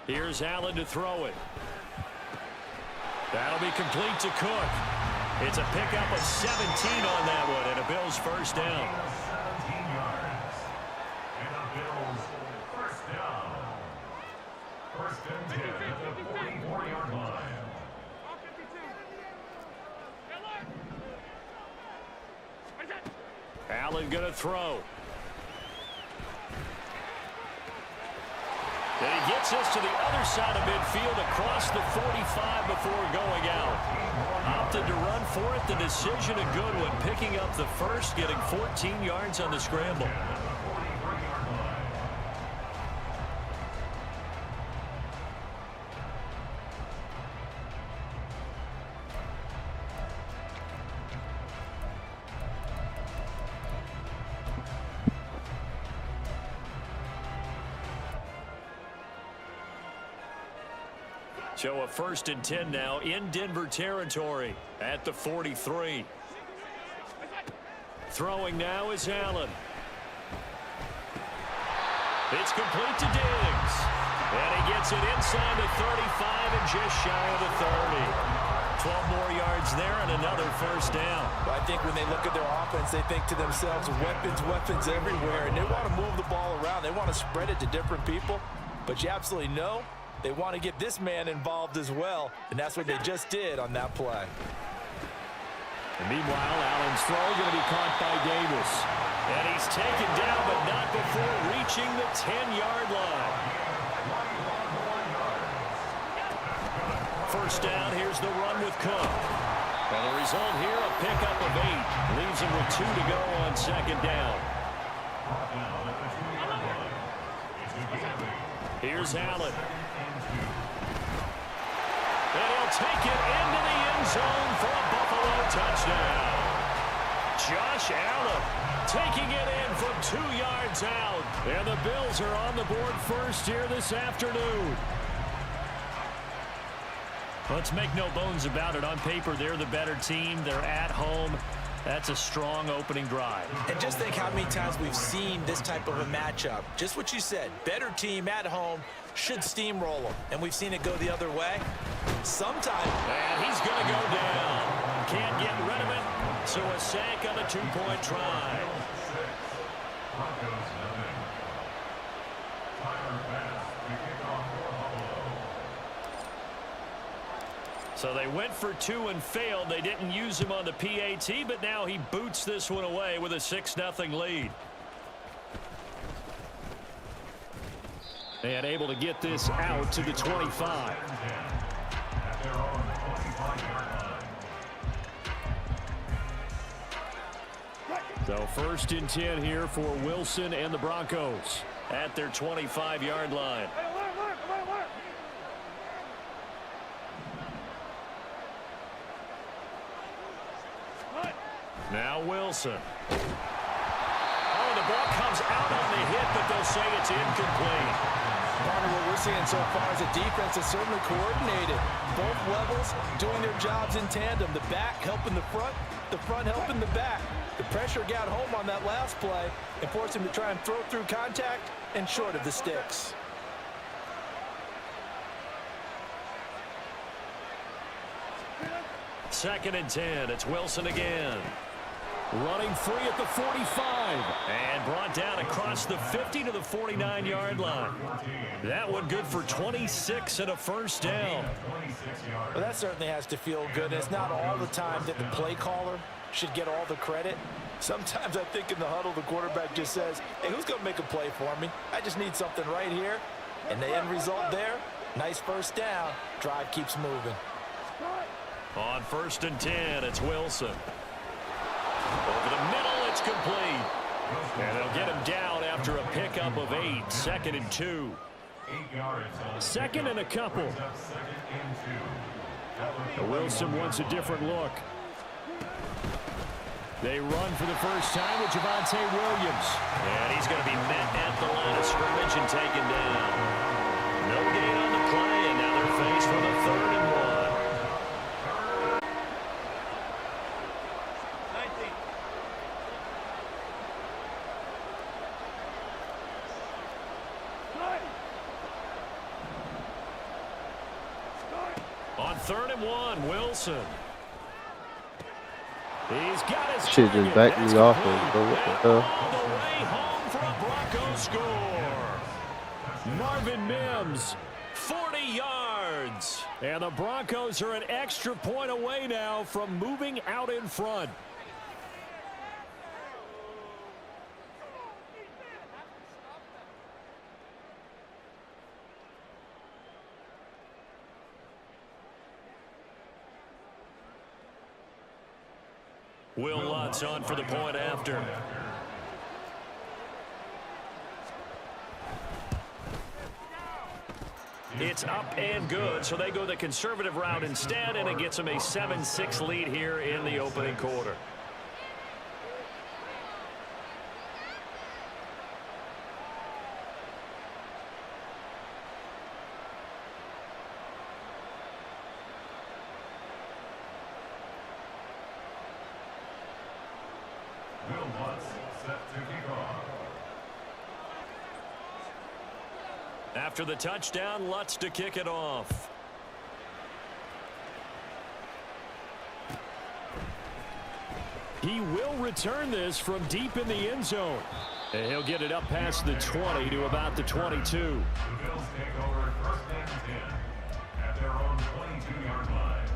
Here's Allen to throw it. That'll be complete to Cook. It's a pickup of 17 on that one, and a Bills first down. 17 yards. And the Bills first down. 1st and 10 at the 44-yard line. Allen going to throw. And he gets us to the other side of midfield across the 45 before going out. Opted to run for it. The decision a good one. Picking up the first, getting 14 yards on the scramble. So a 1st and 10 now in Denver territory at the 43. Throwing now is Allen. It's complete to Diggs. And he gets it inside the 35 and just shy of the 30. 12 more yards there and another first down. Well, I think when they look at their offense, they think to themselves, weapons everywhere, and they want to move the ball around. They want to spread it to different people, but you absolutely know they want to get this man involved as well, and that's what they just did on that play. And meanwhile, Allen's throw going to be caught by Davis. And he's taken down, but not before reaching the 10-yard line. First down, here's the run with Cook. And the result here, a pickup of 8. Leaves him with 2 to go on 2nd down. Here's Allen. And he'll take it into the end zone for a Buffalo touchdown. Josh Allen taking it in from 2 yards out. And the Bills are on the board first here this afternoon. Let's make no bones about it. On paper, they're the better team. They're at home. That's a strong opening drive. And just think how many times we've seen this type of a matchup. Just what you said, better team at home should steamroll them. And we've seen it go the other way. Sometimes. And he's going to go down. Can't get rid of it. So a sack on a 2-point try. So they went for 2 and failed. They didn't use him on the PAT, but now he boots this one away with a 6-0 lead. And able to get this out to the 25. So 1st and 10 here for Wilson and the Broncos at their 25-yard line. Now Wilson. Oh, the ball comes out on the hit, but they'll say it's incomplete. Partner, what we're seeing so far is a defense that's certainly coordinated. Both levels doing their jobs in tandem. The back helping the front helping the back. The pressure got home on that last play and forced him to try and throw through contact and short of the sticks. Second and 10. It's Wilson again. Running free at the 45. And brought down across the 50 to the 49-yard line. That one good for 26 and a first down. Well, that certainly has to feel good. It's not all the time that the play caller should get all the credit. Sometimes I think in the huddle, the quarterback just says, hey, who's going to make a play for me? I just need something right here. And the end result there, nice first down. Drive keeps moving. On 1st and 10, it's Wilson. Over the middle, it's complete. And they'll get him down 2nd and 2. 8 yards on 2nd and a couple. 2nd and 2. Wilson wants a different look. They run for the first time with Javonte Williams. And he's going to be met at the line of scrimmage and taken down. No gain on the play, and now they're faced with a 3rd and 1. 19. On 3rd and 1, Wilson. He's got his Shit just backed me off of, bro. What the hell? all the way home for a Broncos score. Marvin Mims. 40 yards. And the Broncos are an extra point away now from moving out in front. Will Lutz on for the point after. It's up and good, so they go the conservative route instead, and it gets them a 7-6 lead here in the opening quarter. Will Lutz set to kick off. After the touchdown, Lutz to kick it off. He will return this from deep in the end zone. And he'll get it up past the 20 to about the 22. The Bills take over 1st and 10 at their own 22-yard line.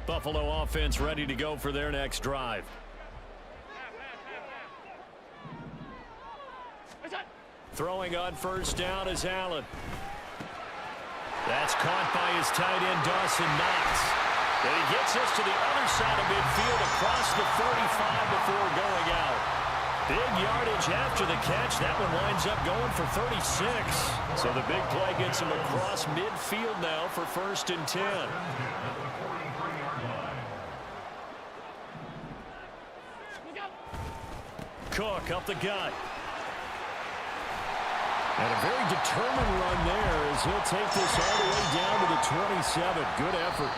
Buffalo offense ready to go for their next drive. Throwing on 1st down is Allen. That's caught by his tight end, Dawson Knox. And he gets us to the other side of midfield across the 45 before going out. Big yardage after the catch. That one winds up going for 36. So the big play gets him across midfield now for 1st and 10. Cook up the gut. And a very determined run there as he'll take this all the way down to the 27. Good effort.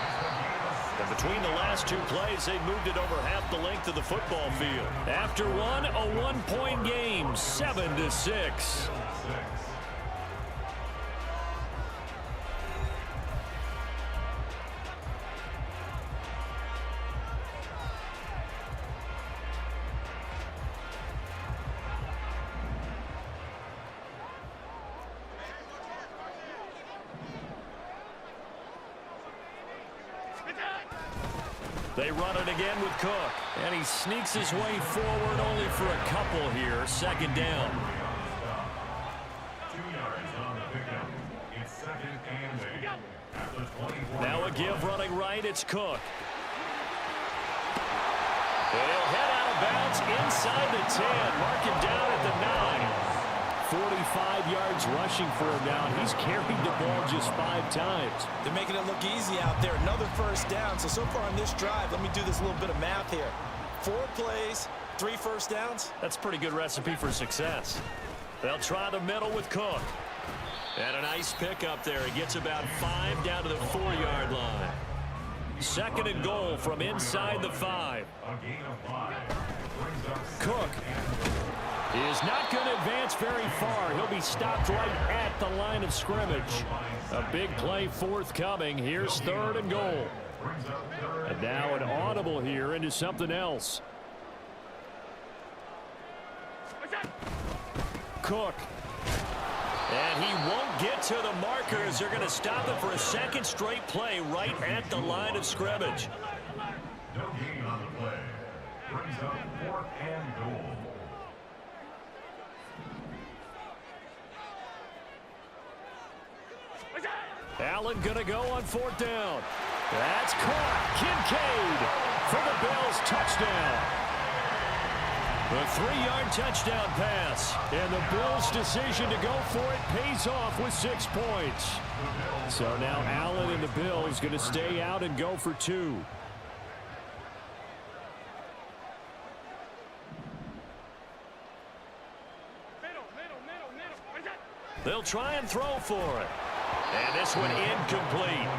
And between the last 2 plays, they moved it over half the length of the football field. After one, a 1-point game, 7-6. They run it again with Cook. And he sneaks his way forward only for a couple here. 2nd down. 2 yards on the pickup. It's 2nd and 8 at the 24. Now a give running right. It's Cook. And he'll head out of bounds inside the 10. Mark him down at the 9. 45 yards rushing for him now. He's carried the ball just 5 times. They're making it look easy out there. Another 1st down. So far on this drive, let me do this little bit of math here. 4 plays, 3 1st downs. That's a pretty good recipe for success. They'll try the middle with Cook. And a nice pick up there. He gets about 5 down to the 4-yard line. 2nd and goal from inside the 5. A gain of 5. Brings up Cook is not going to advance very far. He'll be stopped right at the line of scrimmage. A big play forthcoming. Here's 3rd and goal. And now an audible here into something else. Cook. And he won't get to the markers. They're going to stop it for a 2nd straight play right at the line of scrimmage. no gain on the play. Brings up 4th and goal. Allen going to go on 4th down. That's caught. Kincaid for the Bills touchdown. A 3-yard touchdown pass. And the Bills' decision to go for it pays off with 6 points. So now Allen and the Bills going to stay out and go for 2. They'll try and throw for it. And this one incomplete.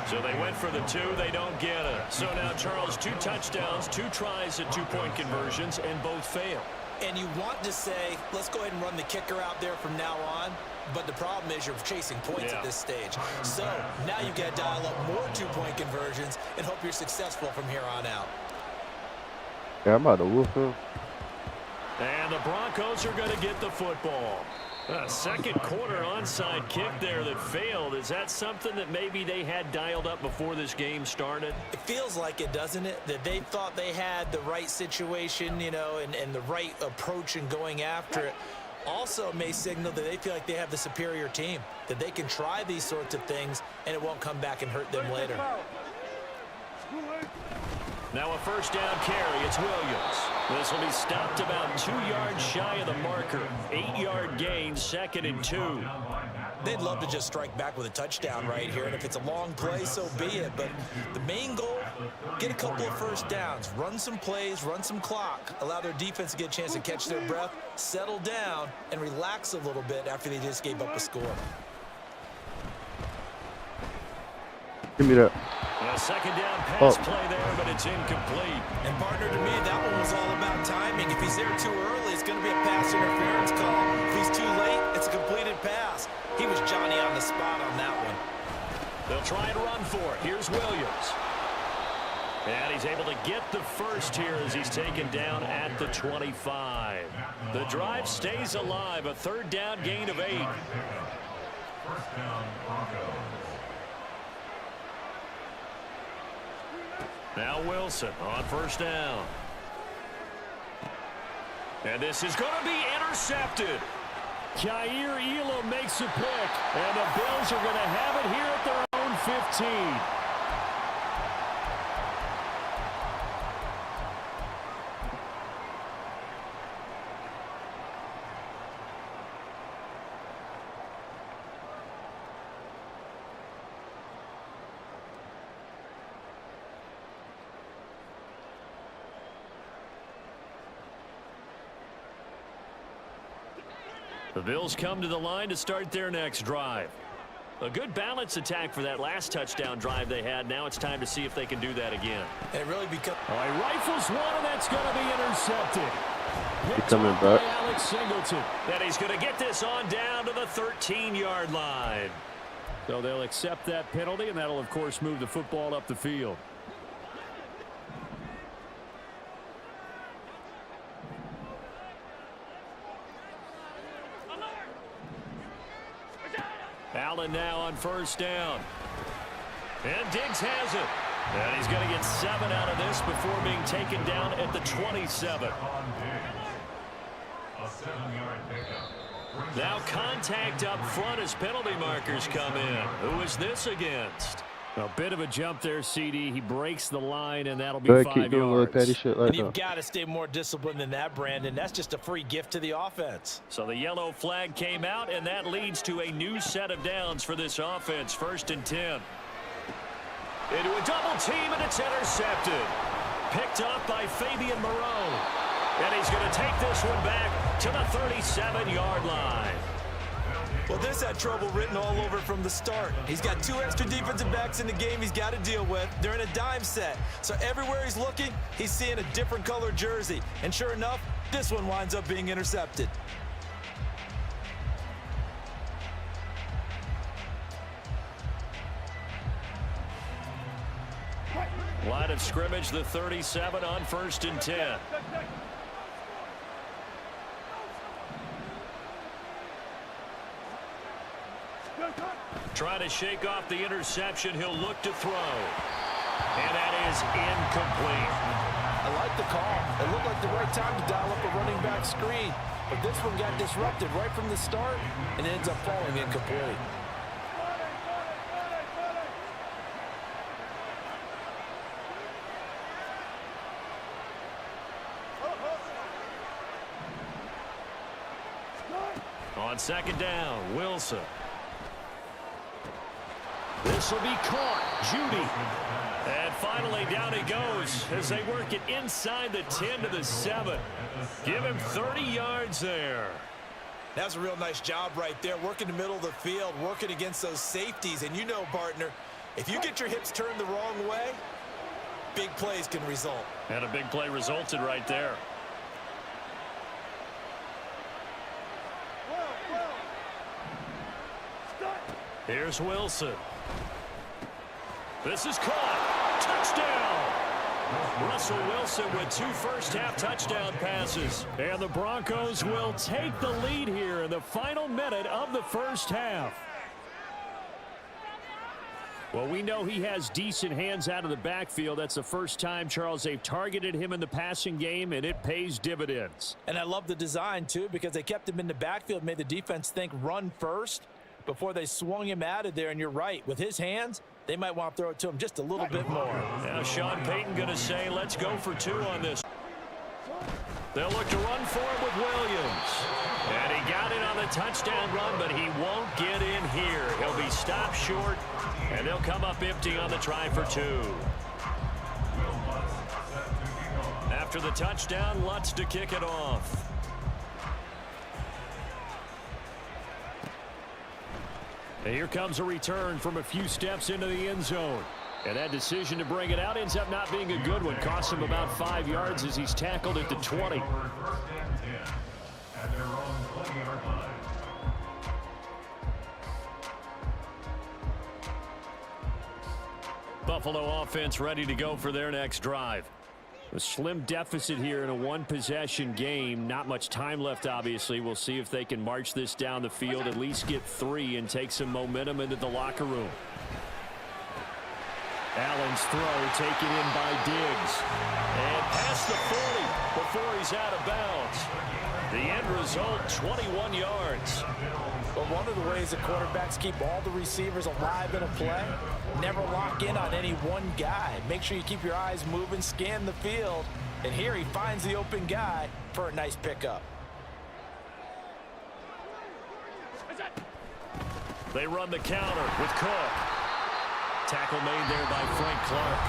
So they went for the 2. They don't get it. So now, Charles, 2 touchdowns, 2 tries at 2-point conversions, and both fail. And you want to say, let's go ahead and run the kicker out there from now on. But the problem is you're chasing points at this stage. So now you've got to dial up more 2-point conversions and hope you're successful from here on out. Yeah, I'm about to whoop him. And the Broncos are going to get the football. A second quarter onside kick there that failed. Is that something that maybe they had dialed up before this game started? It feels like it, doesn't it? That they thought they had the right situation, you know, and the right approach in going after it. Also may signal that they feel like they have the superior team, that they can try these sorts of things and it won't come back and hurt them later. Now a first down carry. It's Williams. This will be stopped about 2 yards shy of the marker. 8-yard gain, 2nd and 2. They'd love to just strike back with a touchdown right here, and if it's a long play, so be it. But the main goal, get a couple of first downs, run some plays, run some clock, allow their defense to get a chance to catch their breath, settle down, and relax a little bit after they just gave up a score. Give me that. A second down pass play there, but it's incomplete. And partner, to me, that one was all about timing. If he's there too early, it's going to be a pass interference call. If he's too late, it's a completed pass. He was Johnny on the spot on that one. They'll try and run for it. Here's Williams. And he's able to get the first here as he's taken down at the 25. The drive stays alive. A 3rd down gain of 8. First down, Broncos. Now Wilson on first down. And this is going to be intercepted. Jair Elam makes a pick. And the Bills are going to have it here at their own 15. The Bills come to the line to start their next drive. A good balance attack for that last touchdown drive they had. Now it's time to see if they can do that again. And it really becomes... He rifles one, and that's going to be intercepted. He's coming back. Alex Singleton. Then he's going to get this on down to the 13-yard line. So they'll accept that penalty, and that'll, of course, move the football up the field. Allen now on first down. And Diggs has it. And he's going to get 7 out of this before being taken down at the 27. A 7-yard pickup. Now contact up front as penalty markers come in. Who is this against? A bit of a jump there, CD. He breaks the line, and that'll be 5 yards. Keep doing little petty shit like And you've that. got to stay more disciplined than that, Brandon. That's just a free gift to the offense. So the yellow flag came out, and that leads to a new set of downs for this offense. 1st and 10. Into a double team, and it's intercepted. Picked up by Fabian Moreau. And he's going to take this one back to the 37-yard line. Well, this had trouble written all over from the start. He's got 2 extra defensive backs in the game he's got to deal with. They're in a dime set. So everywhere he's looking, he's seeing a different color jersey. And sure enough, this one winds up being intercepted. Line of scrimmage, the 37 on 1st and 10. Trying to shake off the interception. He'll look to throw. And that is incomplete. I like the call. It looked like the right time to dial up a running back screen. But this one got disrupted right from the start and ends up falling incomplete. On second down, Wilson. This will be caught. Judy. And finally down he goes as they work it inside the 10 to the 7. Give him 30 yards there. That's a real nice job right there, working the middle of the field, working against those safeties. And you know, partner, if you get your hips turned the wrong way, big plays can result. And a big play resulted right there. Here's Wilson. This is caught. Touchdown. Russell Wilson with 2 first-half touchdown passes. And the Broncos will take the lead here in the final minute of the first half. Well, we know he has decent hands out of the backfield. That's the first time, Charles, they've targeted him in the passing game, and it pays dividends. And I love the design, too, because they kept him in the backfield, made the defense think run first before they swung him out of there. And you're right, with his hands, they might want to throw it to him just a little bit more. Now Sean Payton going to say, let's go for 2 on this. They'll look to run for it with Williams. And he got it on the touchdown run, but he won't get in here. He'll be stopped short, and they'll come up empty on the try for 2. After the touchdown, Lutz to kick it off. And here comes a return from a few steps into the end zone. And that decision to bring it out ends up not being a good one. Costs him about 5 yards as he's tackled at the 20. First and 10 at their own 20-yard line. Buffalo offense ready to go for their next drive. A slim deficit here in a one-possession game. Not much time left, obviously. We'll see if they can march this down the field, at least get 3, and take some momentum into the locker room. Allen's throw taken in by Diggs. And past the 40 before he's out of bounds. The end result, 21 yards. But one of the ways that quarterbacks keep all the receivers alive in a play, never lock in on any one guy. Make sure you keep your eyes moving, scan the field. And here he finds the open guy for a nice pickup. They run the counter with Cook. Tackle made there by Frank Clark.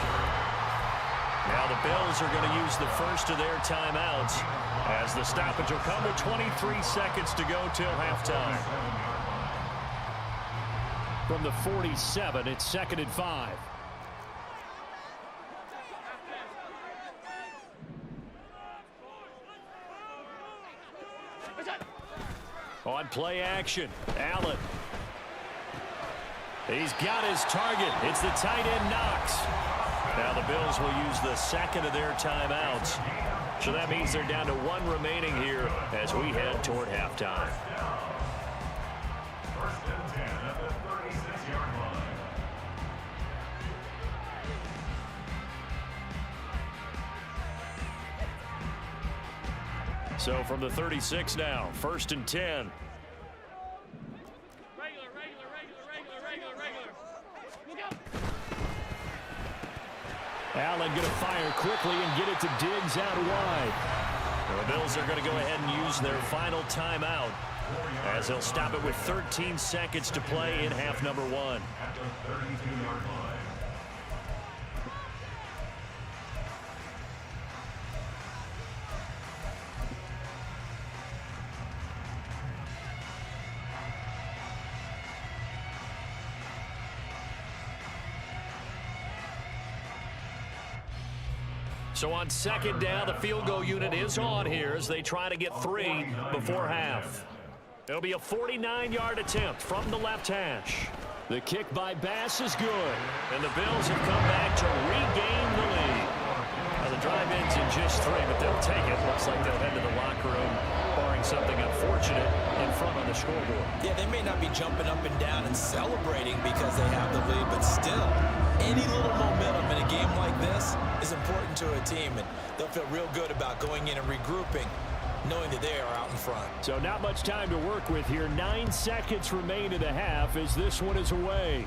Now the Bills are going to use the first of their timeouts as the stoppage will come with 23 seconds to go till halftime. From the 47, it's 2nd and 5. On play action, Allen. He's got his target. It's the tight end Knox. Now the Bills will use the second of their timeouts. So that means they're down to 1 remaining here as we head toward halftime. First and 10 at the 36-yard line. So from the 36 now, 1st and 10. Allen going to fire quickly and get it to Diggs out wide. The Bills are going to go ahead and use their final timeout as they'll stop it with 13 seconds to play in half number 1. At the 32-yard line. So on 2nd down, the field goal unit is on here as they try to get 3 before half. It'll be a 49-yard attempt from the left hash. The kick by Bass is good. And the Bills have come back to regain the lead. Now the drive ends in just 3, but they'll take it. Looks like they'll head to the locker room, barring something unfortunate in front on the scoreboard. Yeah, they may not be jumping up and down and celebrating because they have the lead, but still, any little momentum in a game like this is important to a team, and they'll feel real good about going in and regrouping, knowing that they are out in front. So not much time to work with here. 9 seconds remain in the half as this one is away.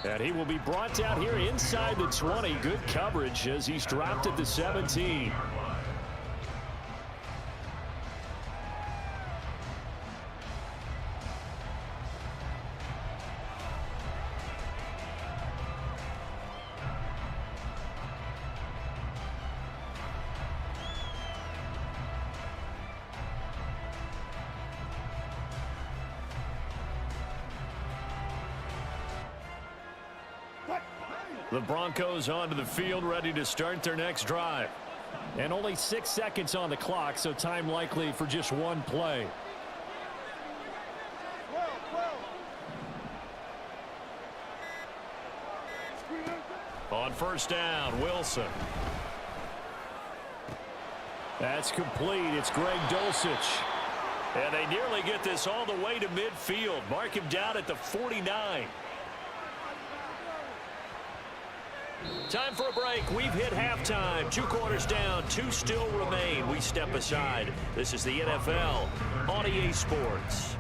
And he will be brought down here inside the 20. Good coverage as he's dropped at the 17. The Broncos onto the field, ready to start their next drive. And only 6 seconds on the clock, so time likely for just one play. On first down, Wilson. That's complete. It's Greg Dulcich. And they nearly get this all the way to midfield. Mark him down at the 49. Time for a break. We've hit halftime. 2 quarters down. 2 still remain. We step aside. This is the NFL on EA Sports.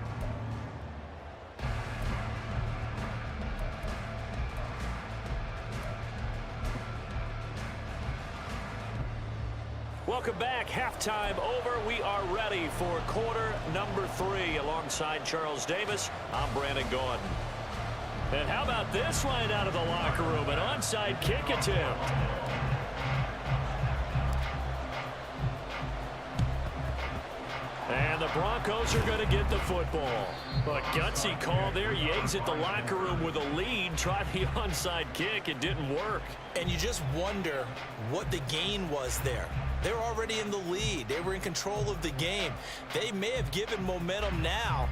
Welcome back. Halftime over. We are ready for quarter number 3. Alongside Charles Davis, I'm Brandon Gaudin. And how about this line out of the locker room? An onside kick attempt. And the Broncos are going to get the football. A gutsy call there. You exit the locker room with a lead. Try the onside kick. It didn't work. And you just wonder what the gain was there. They're already in the lead. They were in control of the game. They may have given momentum now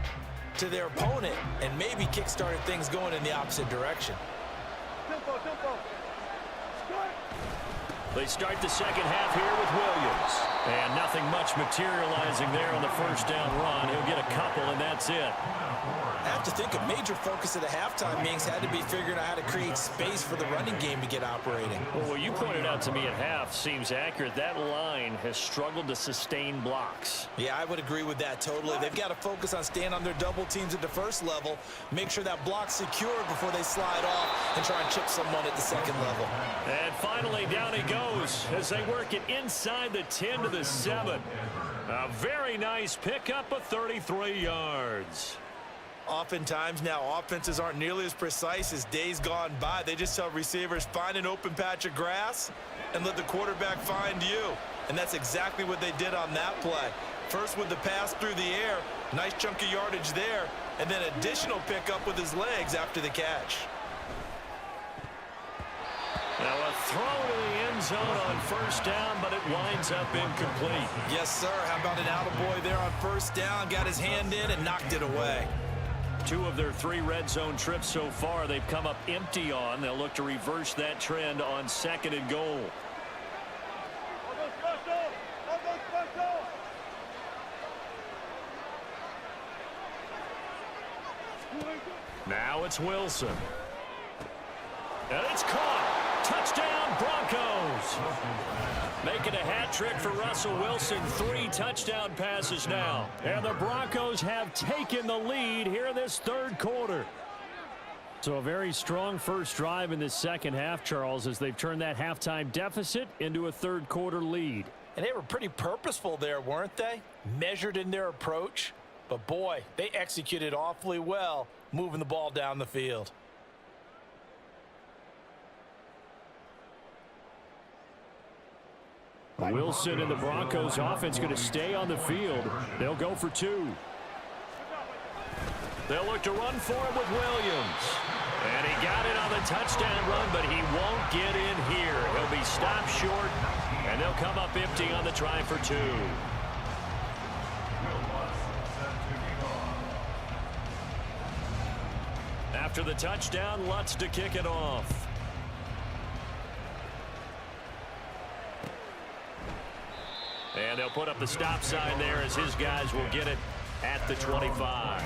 to their opponent and maybe kick-started things going in the opposite direction. They start the second half here with Williams. And nothing much materializing there on the first down run. He'll get a couple, and that's it. I have to think a major focus of the halftime meetings had to be figuring out how to create space for the running game to get operating. Well, what you pointed out to me at half seems accurate. That line has struggled to sustain blocks. Yeah, I would agree with that totally. They've got to focus on staying on their double teams at the first level, make sure that block's secure before they slide off and try and chip someone at the second level. And finally, down he goes as they work it inside the 10 to the 7. A very nice pickup of 33 yards. Oftentimes now, offenses aren't nearly as precise as days gone by. They just tell receivers, find an open patch of grass and let the quarterback find you. And that's exactly what they did on that play. First with the pass through the air, nice chunk of yardage there, and then additional pickup with his legs after the catch. Now a throw to the end zone on first down, but it winds up incomplete. Yes, sir. How about an attaboy there on first down? Got his hand in and knocked it away. 2 of their 3 red zone trips so far they've come up empty on. They'll look to reverse that trend on 2nd and goal. Now it's Wilson. And it's caught. Touchdown, Broncos. Making a hat trick for Russell Wilson. 3 touchdown passes now. And the Broncos have taken the lead here in this 3rd quarter. So a very strong first drive in this second half, Charles, as they've turned that halftime deficit into a 3rd quarter lead. And they were pretty purposeful there, weren't they? Measured in their approach. But boy, they executed awfully well, moving the ball down the field. Wilson and the Broncos offense going to stay on the field. They'll go for 2. They'll look to run for it with Williams. And he got it on the touchdown run, but he won't get in here. He'll be stopped short, and they'll come up empty on the try for 2. After the touchdown, Lutz to kick it off. And they'll put up the stop sign there as his guys will get it at the 25.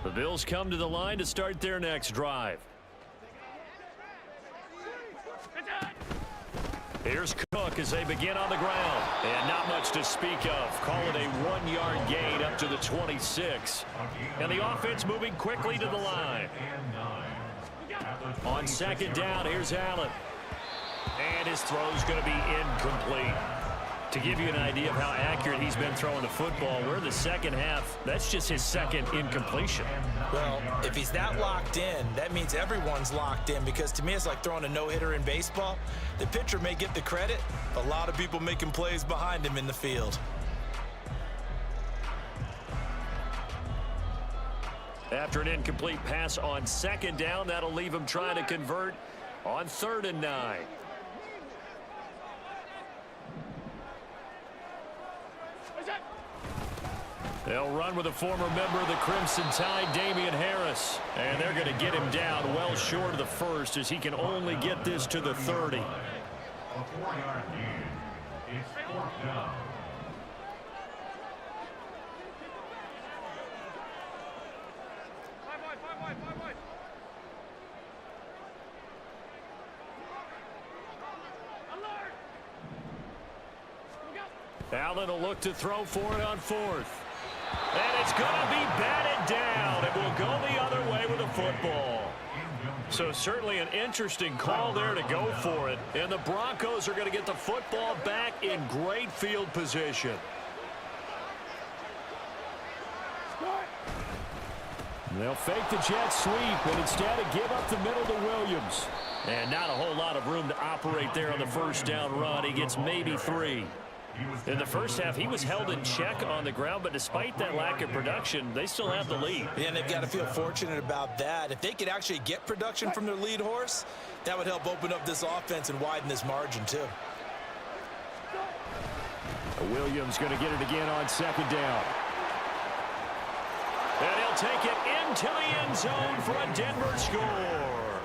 The Bills come to the line to start their next drive. Here's Cook as they begin on the ground. And not much to speak of. Call it a 1-yard gain up to the 26. And the offense moving quickly to the line. On second down, here's Allen. And his throw's going to be incomplete. To give you an idea of how accurate he's been throwing the football, we're in the second half. That's just his second incompletion. Well, if he's that locked in, that means everyone's locked in, because to me it's like throwing a no-hitter in baseball. The pitcher may get the credit, a lot of people making plays behind him in the field. After an incomplete pass on second down, that'll leave him trying to convert on 3rd and 9. They'll run with a former member of the Crimson Tide, Damian Harris. And they're going to get him down well short of the first, as he can only get this to the 30. A 4-yard gain. It's 4th down. Allen will look to throw for it on 4th. And it's going to be batted down. It will go the other way with the football. So certainly an interesting call there to go for it. And the Broncos are going to get the football back in great field position. They'll fake the jet sweep and instead give up the middle to Williams. And not a whole lot of room to operate there on the first down run. He gets maybe 3. In the first half, he was held in check on the ground, but despite that lack of production, they still have the lead. Yeah, and they've got to feel fortunate about that. If they could actually get production from their lead horse, that would help open up this offense and widen this margin too. Williams going to get it again on second down. And he'll take it into the end zone for a Denver score.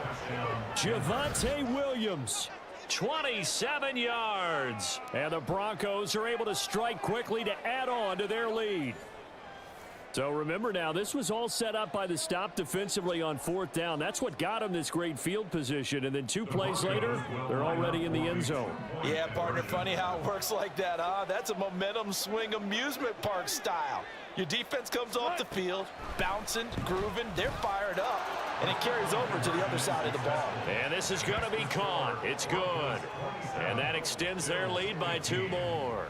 Javonte Williams, 27 yards. And the Broncos are able to strike quickly to add on to their lead. So remember now, this was all set up by the stop defensively on 4th down. That's what got them this great field position. And then 2 plays later, they're already in the end zone. Yeah, partner, funny how it works like that, huh? That's a momentum swing amusement park style. Your defense comes off the field, bouncing, grooving, they're fired up, and it carries over to the other side of the ball. And this is going to be caught. It's good. And that extends their lead by 2 more.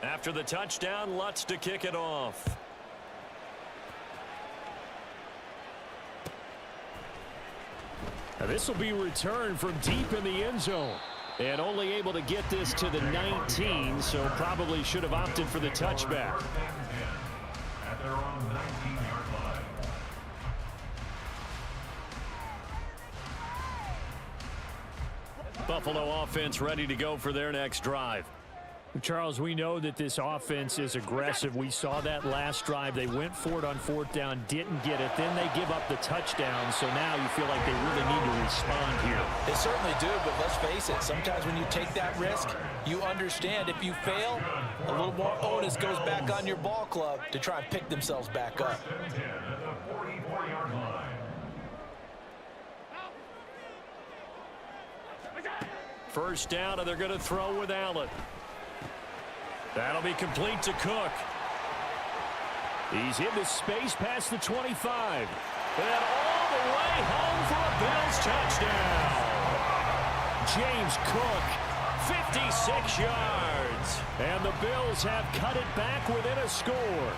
After the touchdown, Lutz to kick it off. Now this will be returned from deep in the end zone. And only able to get this to the 19, so probably should have opted for the touchback. At their own 19-yard line. Buffalo offense ready to go for their next drive. Charles, we know that this offense is aggressive. We saw that last drive. They went for it on 4th down, didn't get it. Then they give up the touchdown, so now you feel like they really need to respond here. They certainly do, but let's face it, sometimes when you take that risk, you understand if you fail, a little more onus goes back on your ball club to try and pick themselves back up. At the 44-yard line. First down, and they're going to throw with Allen. That'll be complete to Cook. He's into space past the 25. And all the way home for a Bills touchdown. James Cook, 56 yards. And the Bills have cut it back within a score.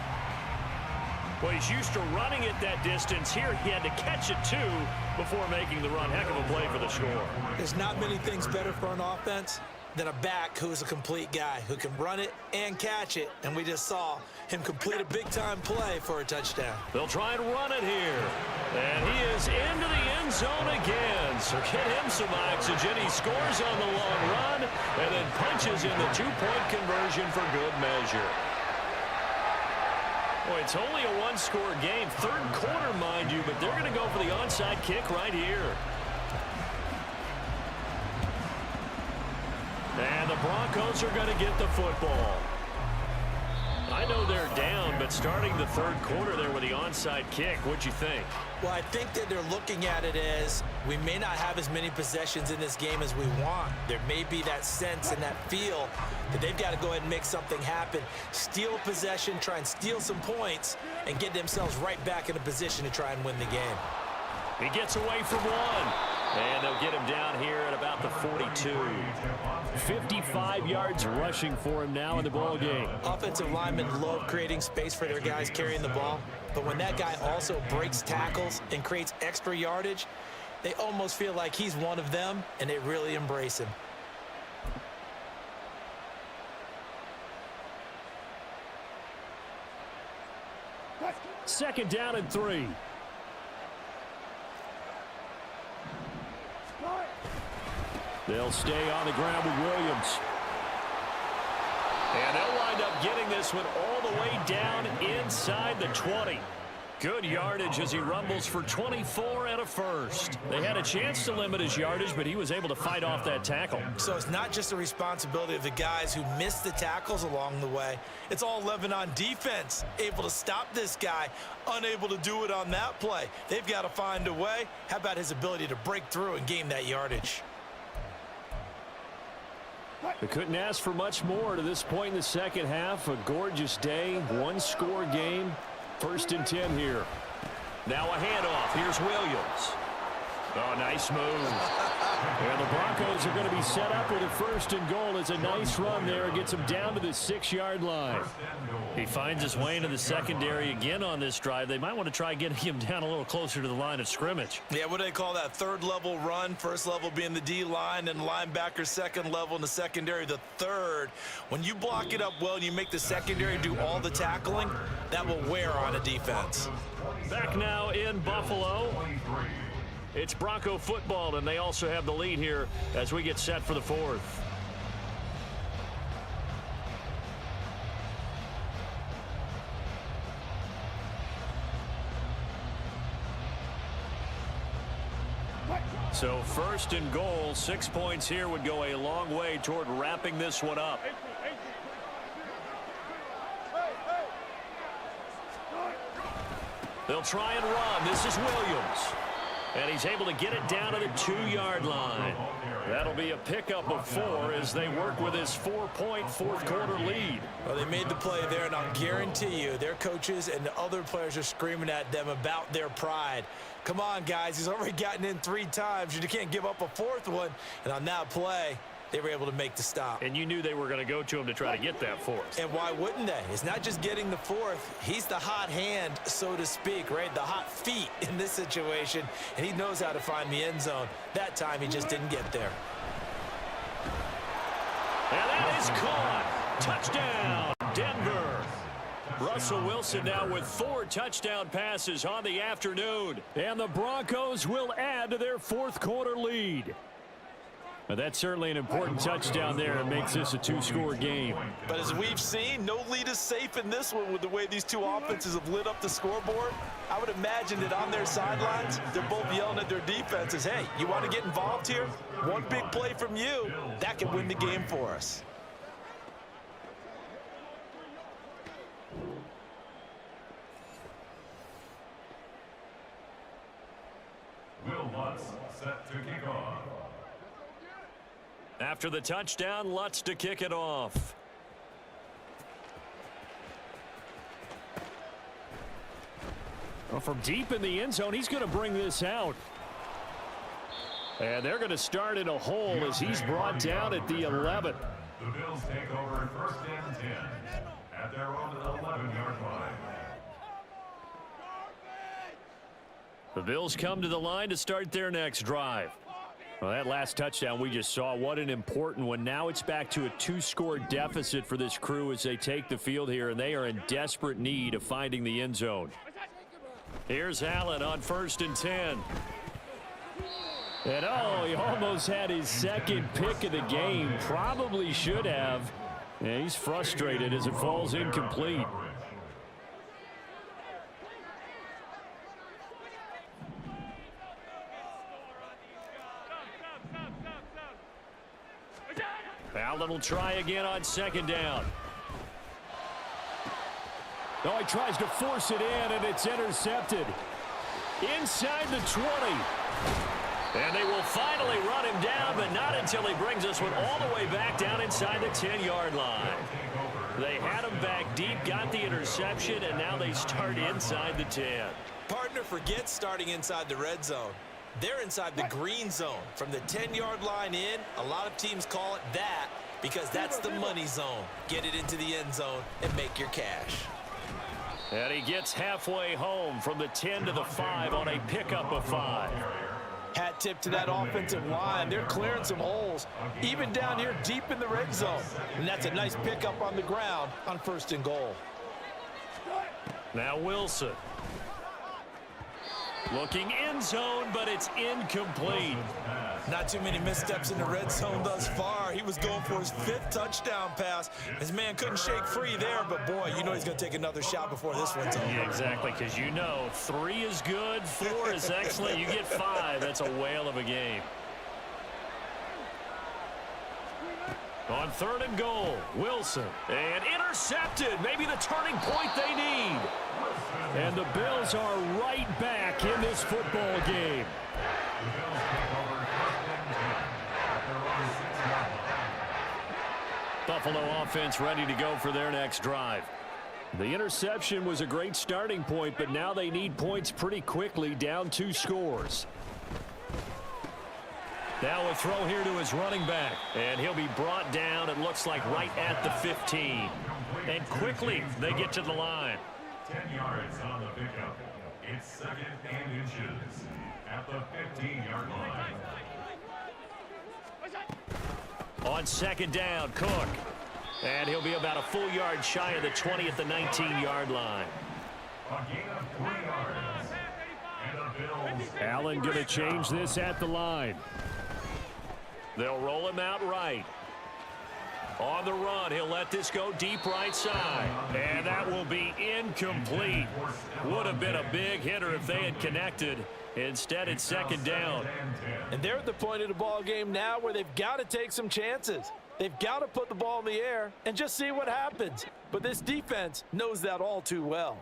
Well, he's used to running it that distance. Here he had to catch it, too, before making the run. Heck of a play for the score. There's not many things better for an offense than a back who is a complete guy who can run it and catch it. And we just saw him complete a big-time play for a touchdown. They'll try and run it here. And he is into the end zone again. So get him some oxygen. He scores on the long run and then punches in the 2-point conversion for good measure. Boy, it's only a one-score game. Third quarter, mind you, but they're going to go for the onside kick right here. And the Broncos are going to get the football. I know they're down, but starting the third quarter there with the onside kick, what'd you think? Well, I think that they're looking at it as we may not have as many possessions in this game as we want. There may be that sense and that feel that they've got to go ahead and make something happen, steal a possession, try and steal some points, and get themselves right back in a position to try and win the game. He gets away from one. And they'll get him down here at about the 42. 55 yards rushing for him now in the ball game. Offensive linemen love creating space for their guys carrying the ball. But when that guy also breaks tackles and creates extra yardage, they almost feel like he's one of them, and they really embrace him. Second down and 3. They'll stay on the ground with Williams. And they'll wind up getting this one all the way down inside the 20. Good yardage as he rumbles for 24 and a first. They had a chance to limit his yardage, but he was able to fight off that tackle. So it's not just the responsibility of the guys who missed the tackles along the way. It's all 11 on defense, able to stop this guy, unable to do it on that play. They've got to find a way. How about his ability to break through and gain that yardage? They couldn't ask for much more to this point in the second half. A gorgeous day, one-score game. First and 10 here. Now a handoff. Here's Williams. Oh, nice move. And the Broncos are going to be set up with a first and goal. It's a nice run there. It gets him down to the 6-yard line. He finds his way into the secondary again on this drive. They might want to try getting him down a little closer to the line of scrimmage. Yeah, what do they call that? Third level run. First level being the D-line and linebacker. Second level in the secondary, the third. When you block it up well and you make the secondary do all the tackling, that will wear on a defense. Back now in Buffalo. It's Bronco football, and they also have the lead here as we get set for the fourth. So first and goal, 6 points here would go a long way toward wrapping this one up. They'll try and run. This is Williams. And he's able to get it down to the 2-yard line. That'll be a pickup of 4 as they work with his 4-point fourth-quarter lead. Well, they made the play there, and I'll guarantee you their coaches and the other players are screaming at them about their pride. Come on, guys. He's already gotten in 3 times. You can't give up a 4th one. And on that play, they were able to make the stop. And you knew they were going to go to him to try to get that 4th. And why wouldn't they? It's not just getting the 4th. He's the hot hand, so to speak, right? The hot feet in this situation. And he knows how to find the end zone. That time, he just didn't get there. And that is caught. Touchdown, Denver. Russell Wilson now with 4 touchdown passes on the afternoon. And the Broncos will add to their fourth-quarter lead. Now, that's certainly an important touchdown there. It makes this a 2-score game. But as we've seen, no lead is safe in this one with the way these two offenses have lit up the scoreboard. I would imagine that on their sidelines, they're both yelling at their defenses, hey, you want to get involved here? One big play from you, that can win the game for us. Will Lutz set to kick off. After the touchdown, Lutz to kick it off. Well, from deep in the end zone, he's going to bring this out. And they're going to start in a hole as he's brought down at the 11. The Bills take over first and 10 at their own 11-yard line. The Bills come to the line to start their next drive. Well, that last touchdown we just saw, what an important one. Now it's back to a 2-score deficit for this crew as they take the field here, and they are in desperate need of finding the end zone. Here's Allen on first and 10. And oh, he almost had his second pick of the game. Probably should have. Yeah, he's frustrated as it falls incomplete. Allen will try again on second down. Oh, he tries to force it in, and it's intercepted. Inside the 20. And they will finally run him down, but not until he brings this one all the way back down inside the 10-yard line. They had him back deep, got the interception, and now they start inside the 10. Partner, forget starting inside the red zone. They're inside the green zone. From the 10-yard line in, a lot of teams call it that because that's the money zone. Get it into the end zone and make your cash. And he gets halfway home from the 10 to the 5 on a pickup of 5. Hat tip to that offensive line. They're clearing some holes, even down here deep in the red zone. And that's a nice pickup on the ground on 1st and goal. Now Wilson. Looking end zone, but it's incomplete. Not too many missteps in the red zone thus far. He was going for his 5th touchdown pass. His man couldn't shake free there, but boy, you know he's going to take another shot before this one's over. Yeah, exactly, because you know 3 is good, 4 is excellent. You get 5, that's a whale of a game. On 3rd and goal, Wilson. And intercepted, maybe the turning point they need. And the Bills are right back in this football game. Buffalo offense ready to go for their next drive. The interception was a great starting point, but now they need points pretty quickly, down 2 scores. Now a throw here to his running back, and he'll be brought down, it looks like, right at the 15. And quickly they get to the line. 10 yards on the pickup. It's 2nd and inches at the 15-yard line. On 2nd down, Cook. And he'll be about a full yard shy of the 20 at the 19-yard line. A gain of 3 yards. And the Bills. Allen going to change this at the line. They'll roll him out right. On the run, he'll let this go deep right side. And that will be incomplete. Would have been a big hitter if they had connected. Instead, it's 2nd down. And they're at the point of the ball game now where they've got to take some chances. They've got to put the ball in the air and just see what happens. But this defense knows that all too well.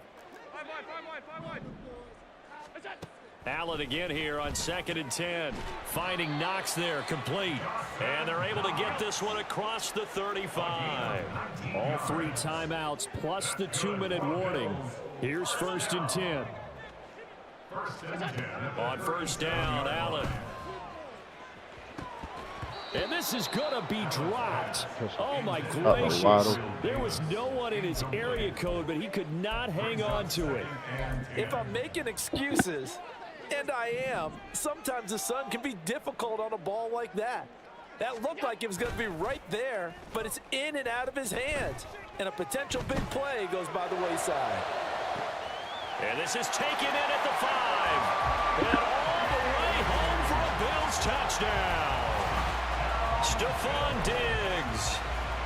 Allen again here on 2nd and 10. Finding Knox there, complete. And they're able to get this one across the 35. All 3 timeouts plus the 2-minute warning. Here's 1st and 10. On 1st down, Allen. And this is going to be dropped. Oh, my gracious. There was no one in his area code, but he could not hang on to it. If I'm making excuses, and I am, sometimes the sun can be difficult on a ball like that. That looked like it was going to be right there, but it's in and out of his hands. And a potential big play goes by the wayside. And this is taken in at the 5. And all the way home for a Bills touchdown. Stephon Diggs,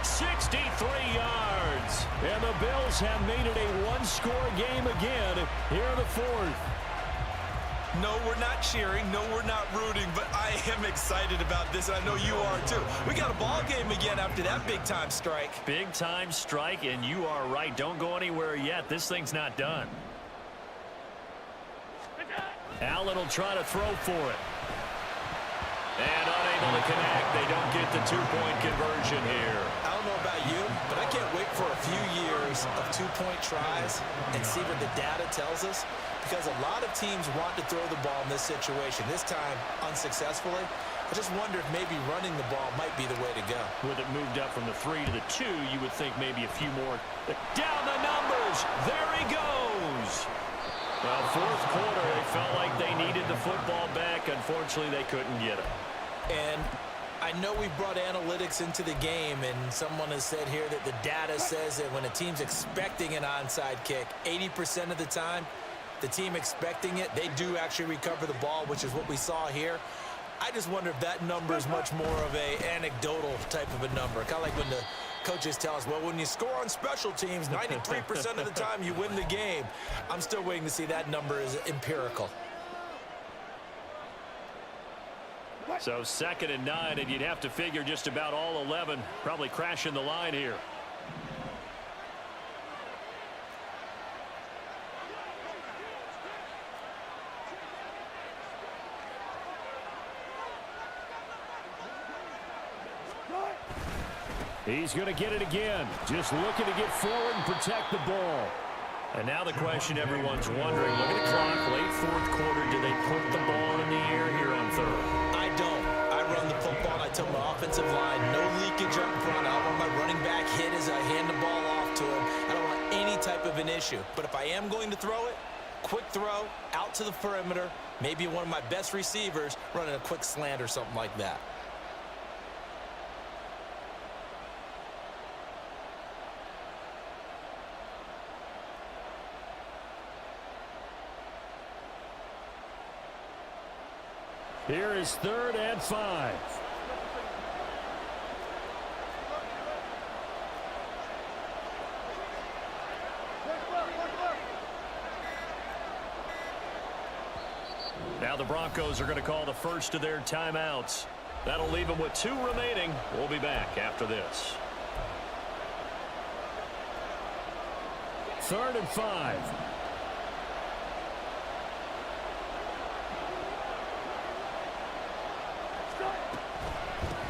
63 yards. And the Bills have made it a 1-score game again here in the 4th. No, we're not cheering. No, we're not rooting. But I am excited about this, and I know you are too. We got a ball game again after that big-time strike. Big-time strike, and you are right. Don't go anywhere yet. This thing's not done. Allen will try to throw for it. And unable to connect. They don't get the 2-point conversion here. I don't know about you, but I can't wait for a few years of 2-point tries and see what the data tells us, because a lot of teams want to throw the ball in this situation. This time, unsuccessfully. I just wonder if maybe running the ball might be the way to go. With it moved up from the 3 to the 2, you would think maybe a few more. Down the numbers. There he goes. Well, 4th quarter, they felt like they needed the football back. Unfortunately, they couldn't get it. And I know we've brought analytics into the game, and someone has said here that the data says that when a team's expecting an onside kick, 80% of the time, the team expecting it, they do actually recover the ball, which is what we saw here. I just wonder if that number is much more of a anecdotal type of a number. Kind of like when the coaches tell us, well, when you score on special teams, 93% of the time you win the game. I'm still waiting to see that number is empirical. So 2nd and 9, and you'd have to figure just about all 11 probably crashing the line here. He's going to get it again. Just looking to get forward and protect the ball. And now the question everyone's wondering, look at the clock, late 4th quarter, do they put the ball in the air here on 3rd? I don't. I run the football, and I tell my offensive line, no leakage up front. I don't want my running back hit as I hand the ball off to him. I don't want any type of an issue. But if I am going to throw it, quick throw, out to the perimeter, maybe one of my best receivers running a quick slant or something like that. Here is 3rd and 5. Now the Broncos are going to call the first of their timeouts. That'll leave them with 2 remaining. We'll be back after this. 3rd and 5.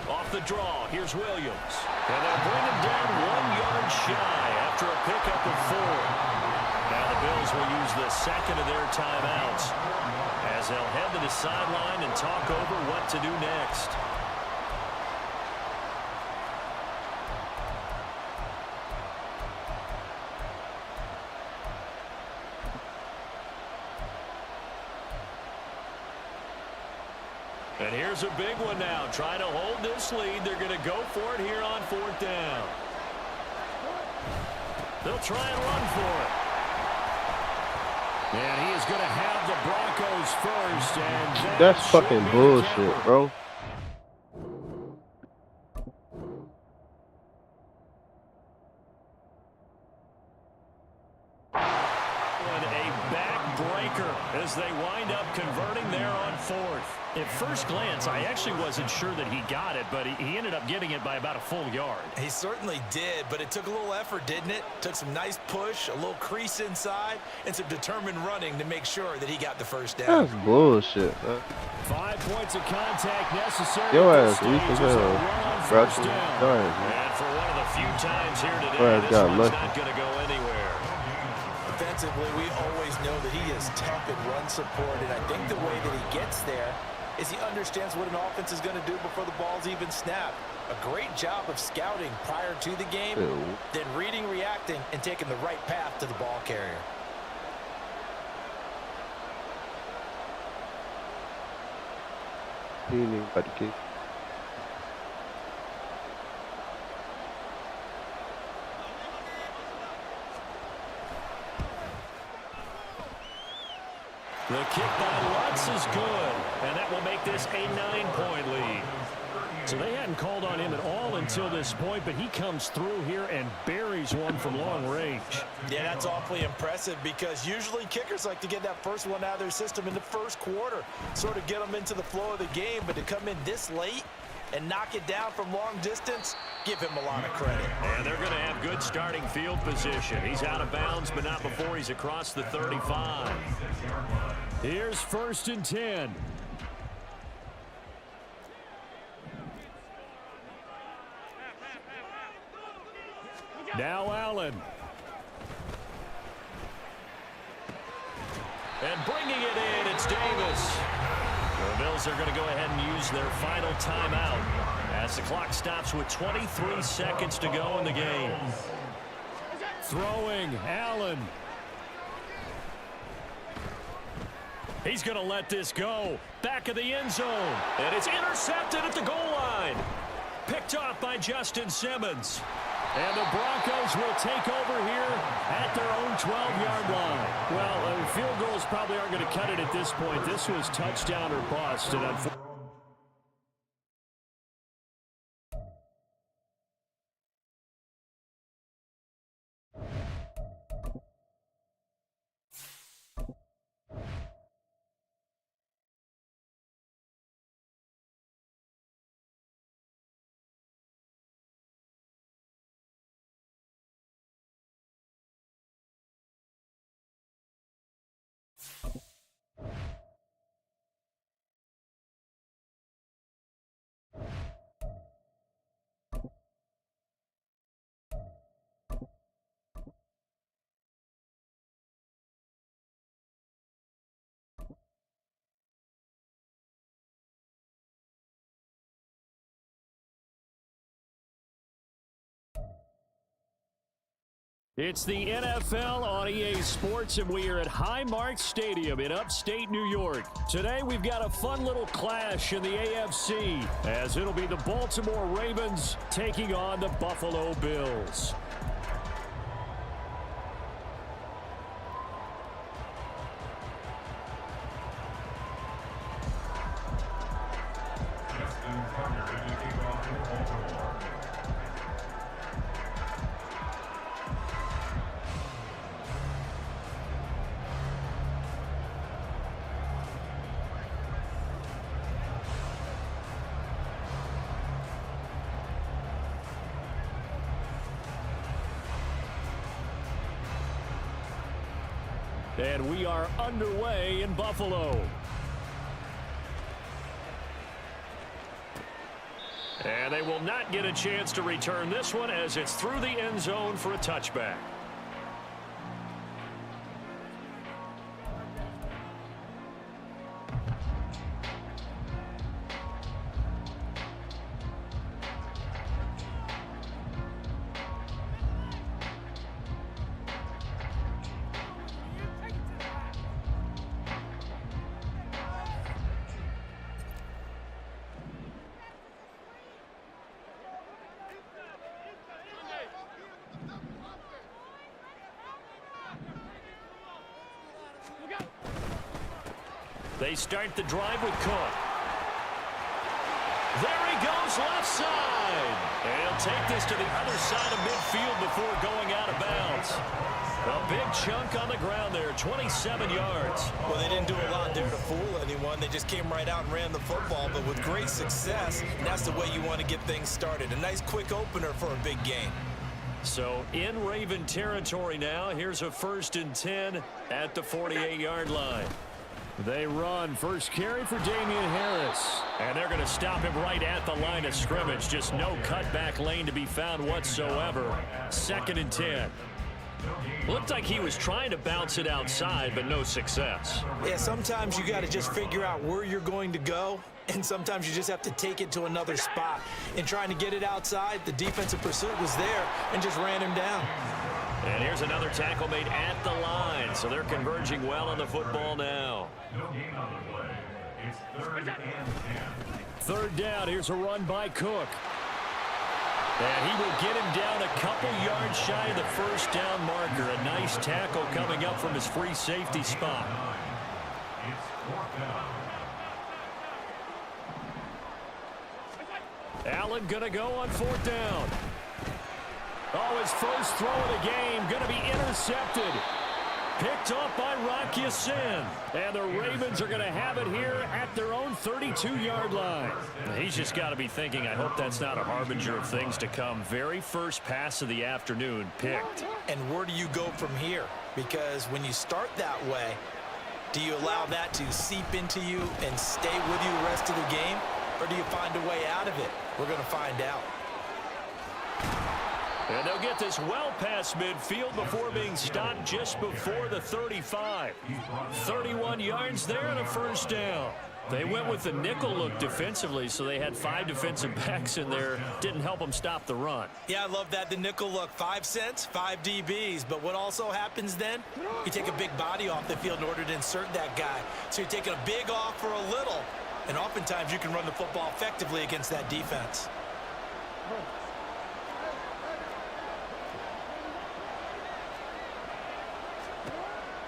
Off the draw, here's Williams. And they'll bring him down 1 yard shy after a pickup of 4. Now the Bills will use the 2nd of their timeouts as they'll head to the sideline and talk over what to do next. And here's a big one now. Trying to hold this lead. They're going to go for it here on 4th down. They'll try and run for it. And he is going to have the Broncos first. And That's fucking bullshit, bro. And a backbreaker as they wind up converting there on 4th. At first glance, I actually wasn't sure that he got it, but he ended up getting it by about a full yard. He certainly did, but it took a little effort, didn't it? Took some nice push, a little crease inside, and some determined running to make sure that he got the first down. That's bullshit, man. 5 points of contact necessary. Your at ass this weak stage as as they hell. run on Bro, first down. darn. And for one of the few times here today, Well, this got one's lucky. not going to go anywhere. Defensively, we always know that he is tough in run support, and I think the way that he gets there is he understands what an offense is going to do before the ball's even snapped. A great job of scouting prior to the game, then reading, reacting, and taking the right path to the ball carrier. He ain't even about to kick. The kick by Lutz is good, and that will make this a 9-point lead. So they hadn't called on him at all until this point, but he comes through here and buries one from long range. Yeah, that's awfully impressive because usually kickers like to get that first one out of their system in the first quarter, sort of get them into the flow of the game, but to come in this late and knock it down from long distance, give him a lot of credit. And they're going to have good starting field position. He's out of bounds, but not before he's across the 35. Here's 1st and 10. Now Allen. And bringing it in, it's Davis. The Bills are going to go ahead and use their final timeout as the clock stops with 23 seconds to go in the game. Throwing, Allen. He's going to let this go. Back of the end zone. And it's intercepted at the goal line. Picked off by Justin Simmons. And the Broncos will take over here at their own 12-yard line. Well, field goals probably aren't going to cut it at this point. This was touchdown or bust. And unfortunately, It's the NFL on EA Sports, and we are at Highmark Stadium in upstate New York. Today, we've got a fun little clash in the AFC, as it'll be the Baltimore Ravens taking on the Buffalo Bills. And we are underway in Buffalo. And they will not get a chance to return this one as it's through the end zone for a touchback. They start the drive with Cook. There he goes left side. And he'll take this to the other side of midfield before going out of bounds. A big chunk on the ground there, 27 yards. Well, they didn't do a lot there to fool anyone. They just came right out and ran the football, but with great success. And that's the way you want to get things started. A nice quick opener for a big game. So in Raven territory now, here's a 1st and 10 at the 48-yard line. They run. First carry for Damian Harris. And they're going to stop him right at the line of scrimmage. Just no cutback lane to be found whatsoever. 2nd and 10. Looked like he was trying to bounce it outside, but no success. Yeah, sometimes you got to just figure out where you're going to go, and sometimes you just have to take it to another spot. In trying to get it outside, the defensive pursuit was there and just ran him down. And here's another tackle made at the line, so they're converging well on the football now. No gain on the play. It's 3rd and 10. 3rd down. Here's a run by Cook. And he will get him down a couple yards shy of the 1st down marker. A nice tackle coming up from his free safety spot. It's 4th down. Allen going to go on 4th down. Oh, his first throw of the game going to be intercepted. Picked off by Rock Ya-Sin. And the Ravens are going to have it here at their own 32-yard line. He's just got to be thinking, I hope that's not a harbinger of things to come. Very first pass of the afternoon picked. And where do you go from here? Because when you start that way, do you allow that to seep into you and stay with you the rest of the game? Or do you find a way out of it? We're going to find out. And they'll get this well past midfield before being stopped just before the 35. 31 yards there and a 1st down. They went with the nickel look defensively, so they had 5 defensive backs in there. Didn't help them stop the run. Yeah, I love that. The nickel look, 5 cents, 5 DBs. But what also happens then? You take a big body off the field in order to insert that guy. So you're taking a big off for a little. And oftentimes you can run the football effectively against that defense.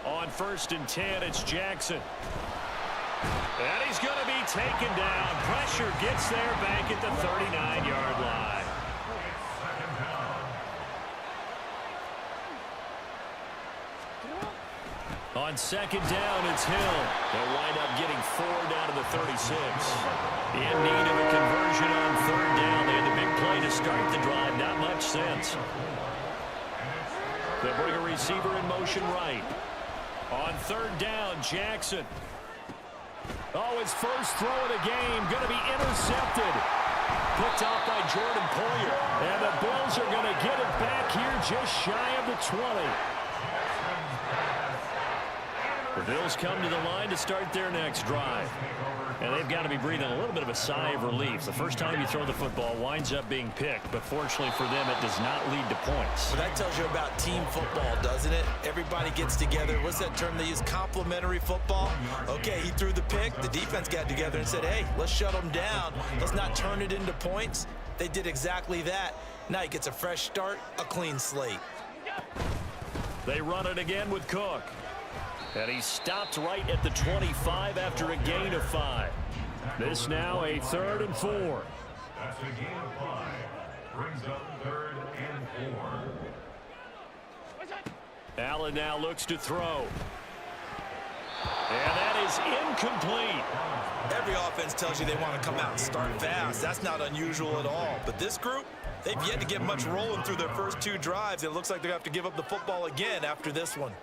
On 1st and 10, it's Jackson. And he's going to be taken down. Pressure gets there back at the 39-yard line. On 2nd down, it's Hill. They'll wind up getting 4 down to the 36. In need of a conversion on 3rd down. They had the big play to start the drive. Not much sense. They'll bring a receiver in motion right. On 3rd down, Jackson. Oh, his first throw of the game going to be intercepted. Picked off by Jordan Poyer. And the Bills are going to get it back here just shy of the 20. Bills come to the line to start their next drive. And they've got to be breathing a little bit of a sigh of relief. The first time you throw the football winds up being picked, but fortunately for them, it does not lead to points. Well, that tells you about team football, doesn't it? Everybody gets together. What's that term they use? Complementary football? Okay, he threw the pick. The defense got together and said, hey, let's shut them down. Let's not turn it into points. They did exactly that. Now he gets a fresh start, a clean slate. They run it again with Cook. And he stopped right at the 25 after a gain of 5. This now a 3rd and 4. That's a gain of 5. Brings up 3rd and 4. Allen now looks to throw. And that is incomplete. Every offense tells you they want to come out and start fast. That's not unusual at all. But this group, they've yet to get much rolling through their first 2 drives. It looks like they have to give up the football again after this one.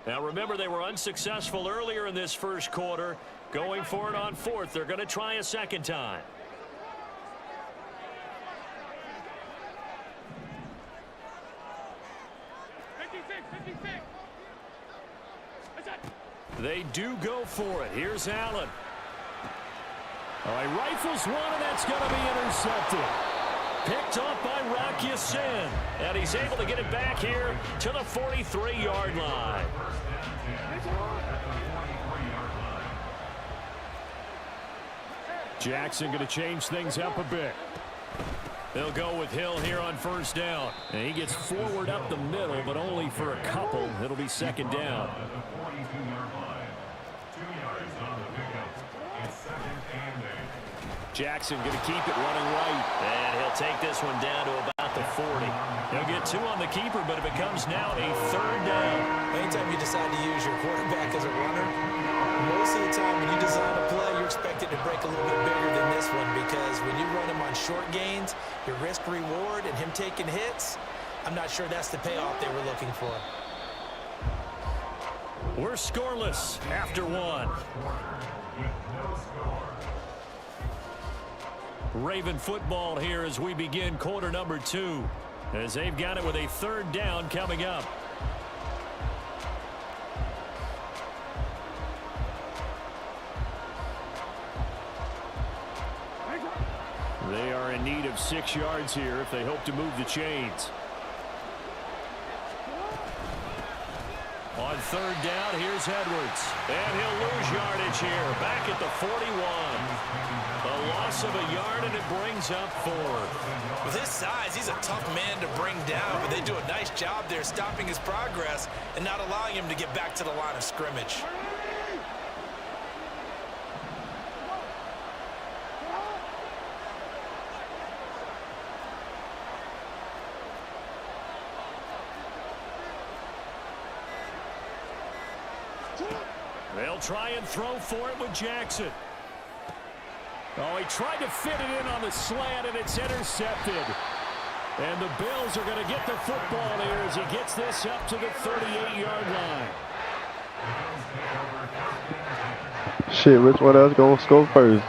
Now remember, they were unsuccessful earlier in this first quarter. Going for it on 4th. They're going to try a second time. They do go for it. Here's Allen. Oh, he rifles one, and that's going to be intercepted. Picked up by Rocky Sin. And he's able to get it back here to the 43-yard line. Jackson going to change things up a bit. They'll go with Hill here on 1st down. And he gets forward up the middle, but only for a couple. It'll be 2nd down. Jackson going to keep it running right. And he'll take this one down to about the 40. He'll get 2 on the keeper, but it becomes now a 3rd down. Anytime you decide to use your quarterback as a runner, most of the time when you design a play, you're expected to break a little bit bigger than this one, because when you run him on short gains, your risk-reward and him taking hits, I'm not sure that's the payoff they were looking for. We're scoreless after 1. Raven football here as we begin quarter number 2, as they've got it with a 3rd down coming up. They are in need of 6 yards here if they hope to move the chains. On 3rd down, here's Edwards. And he'll lose yardage here, back at the 41. A loss of a yard, and it brings up 4th. With his size, he's a tough man to bring down, but they do a nice job there stopping his progress and not allowing him to get back to the line of scrimmage. They'll try and throw for it with Jackson. Oh, he tried to fit it in on the slant, and it's intercepted. And the Bills are going to get the football here as he gets this up to the 38-yard line. Shit, which one else going to score first?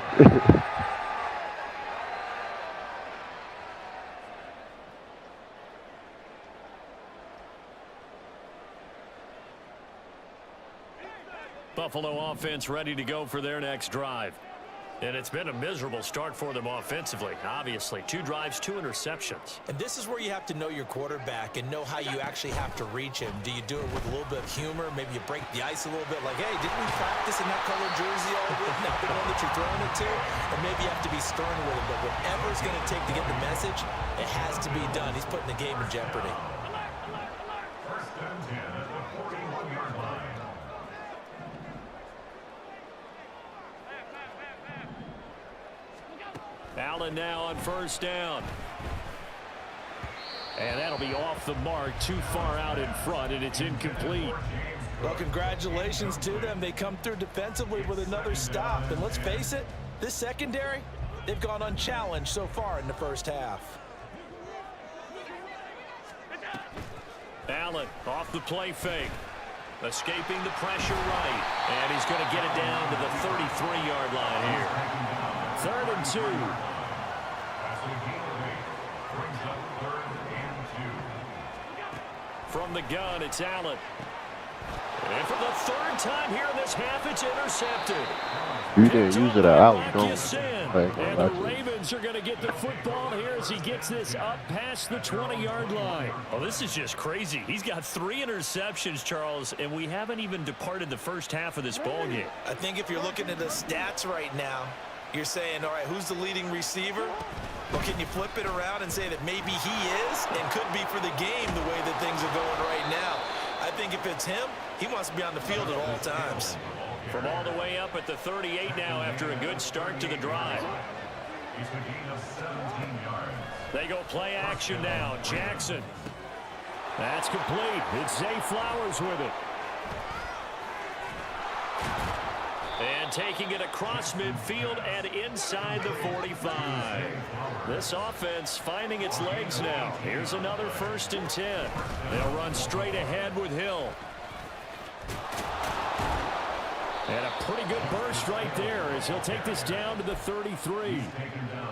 Buffalo offense ready to go for their next drive. And it's been a miserable start for them offensively. Obviously, 2 drives, 2 interceptions. And this is where you have to know your quarterback and know how you actually have to reach him. Do you do it with a little bit of humor? Maybe you break the ice a little bit, like, hey, didn't we practice in that color jersey all week? Not the one that you're throwing it to. And maybe you have to be stern with him. But whatever it's going to take to get the message, it has to be done. He's putting the game in jeopardy. First and 10 at the 41-yard line. Allen now on 1st down. And that'll be off the mark, too far out in front, and it's incomplete. Well, congratulations to them. They come through defensively with another stop. And let's face it, this secondary, they've gone unchallenged so far in the first half. Allen off the play fake. Escaping the pressure right. And he's going to get it down to the 33-yard line here. 3rd and 2. Passing gain of 8. Brings up 3rd and 2. From the gun, it's Allen. And for the 3rd time here in this half, it's intercepted. You didn't use it out. And the Ravens are going to get the football here as he gets this up past the 20-yard line. Oh, this is just crazy. He's got 3 interceptions, Charles, and we haven't even departed the first half of this ball game. I think if you're looking at the stats right now, you're saying, all right, who's the leading receiver? Well, can you flip it around and say that maybe he is and could be for the game the way that things are going right now? I think if it's him, he wants to be on the field at all times. From all the way up at the 38 now after a good start to the drive. He's a gain of 17 yards. They go play action now. Jackson. That's complete. It's Zay Flowers with it. And taking it across midfield and inside the 45. This offense finding its legs now. Here's another 1st and 10. They'll run straight ahead with Hill. And a pretty good burst right there as he'll take this down to the 33.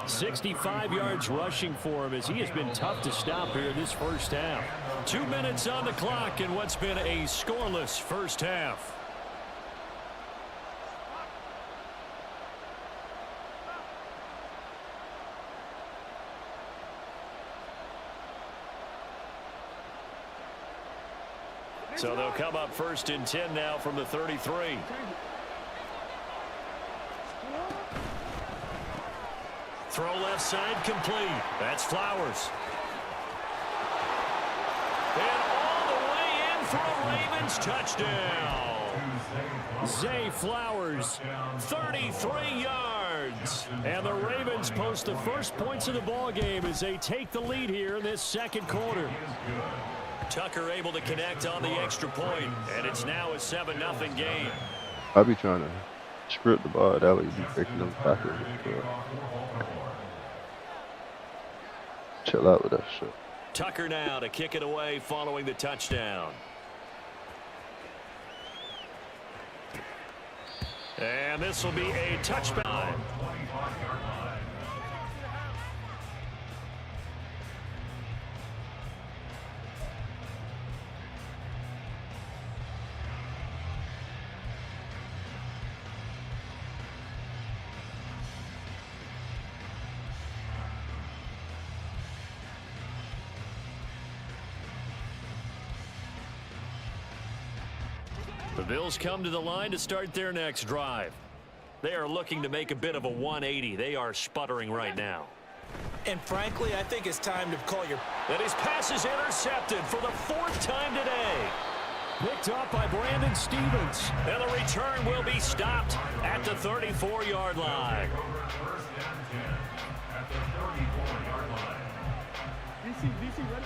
65 yards rushing for him as he has been tough to stop here this first half. 2 minutes on the clock in what's been a scoreless first half. So they'll come up 1st and 10 now from the 33. Throw left side complete. That's Flowers. And all the way in for a Ravens touchdown. Zay Flowers, 33 yards. And the Ravens post the first points of the ball game as they take the lead here in this 2nd quarter. Tucker able to connect on the extra point, and it's now a 7-0 game. I'll be trying to script the ball. That way you be breaking them tackles. Chill out with that shit. Tucker now to kick it away following the touchdown. And this will be a touchback. The Bills come to the line to start their next drive. They are looking to make a bit of a 180. They are sputtering right now. And frankly, I think it's time to call your... And his pass is intercepted for the 4th time today. Picked up by Brandon Stevens. And the return will be stopped at the 34-yard line. 1st and 10 at the 34-yard line. DC, ready? DC.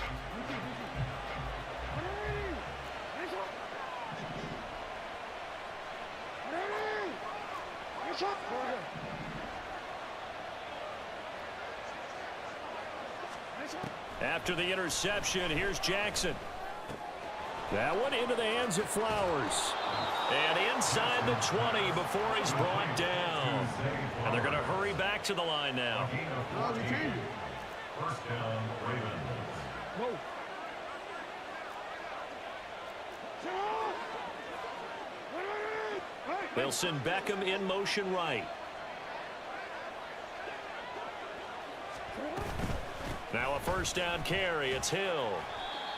After the interception, here's Jackson. That one into the hands of Flowers. And inside the 20 before he's brought down. And they're going to hurry back to the line now. 1st down, Ravens. Whoa. They'll send Beckham in motion right. Now a 1st down carry. It's Hill.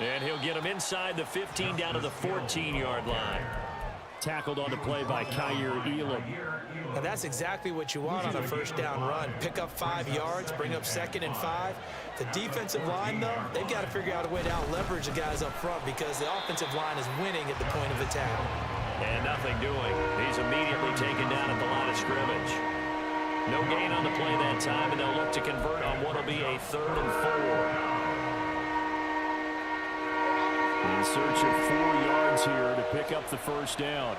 And he'll get him inside the 15 down to the 14-yard line. Tackled on the play by Kyer Elam. Now that's exactly what you want on a 1st down run. Pick up 5 yards, bring up 2nd and 5. The defensive line, though, they've got to figure out a way to out-leverage the guys up front because the offensive line is winning at the point of attack. And nothing doing. He's immediately taken down at the line of scrimmage. No gain on the play that time, and they'll look to convert on what will be a 3rd and 4. In search of 4 yards here to pick up the 1st down.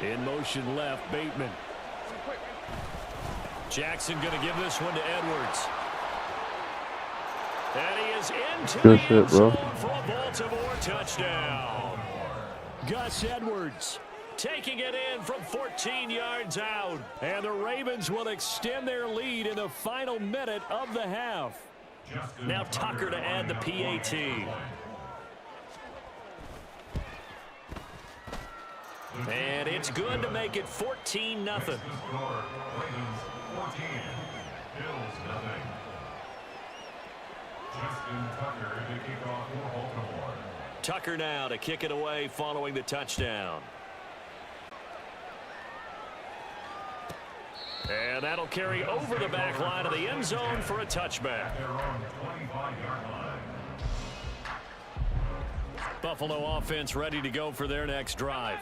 In motion left, Bateman. Jackson going to give this one to Edwards. And he is into Good the shit, end bro. zone for a Baltimore touchdown. Gus Edwards taking it in from 14 yards out. And the Ravens will extend their lead in the final minute of the half. Now Tucker to add the PAT. And it's good to make it 14-0. Tucker now to kick it away following the touchdown. And that'll carry over the back line of the end zone for a touchback. Buffalo offense ready to go for their next drive.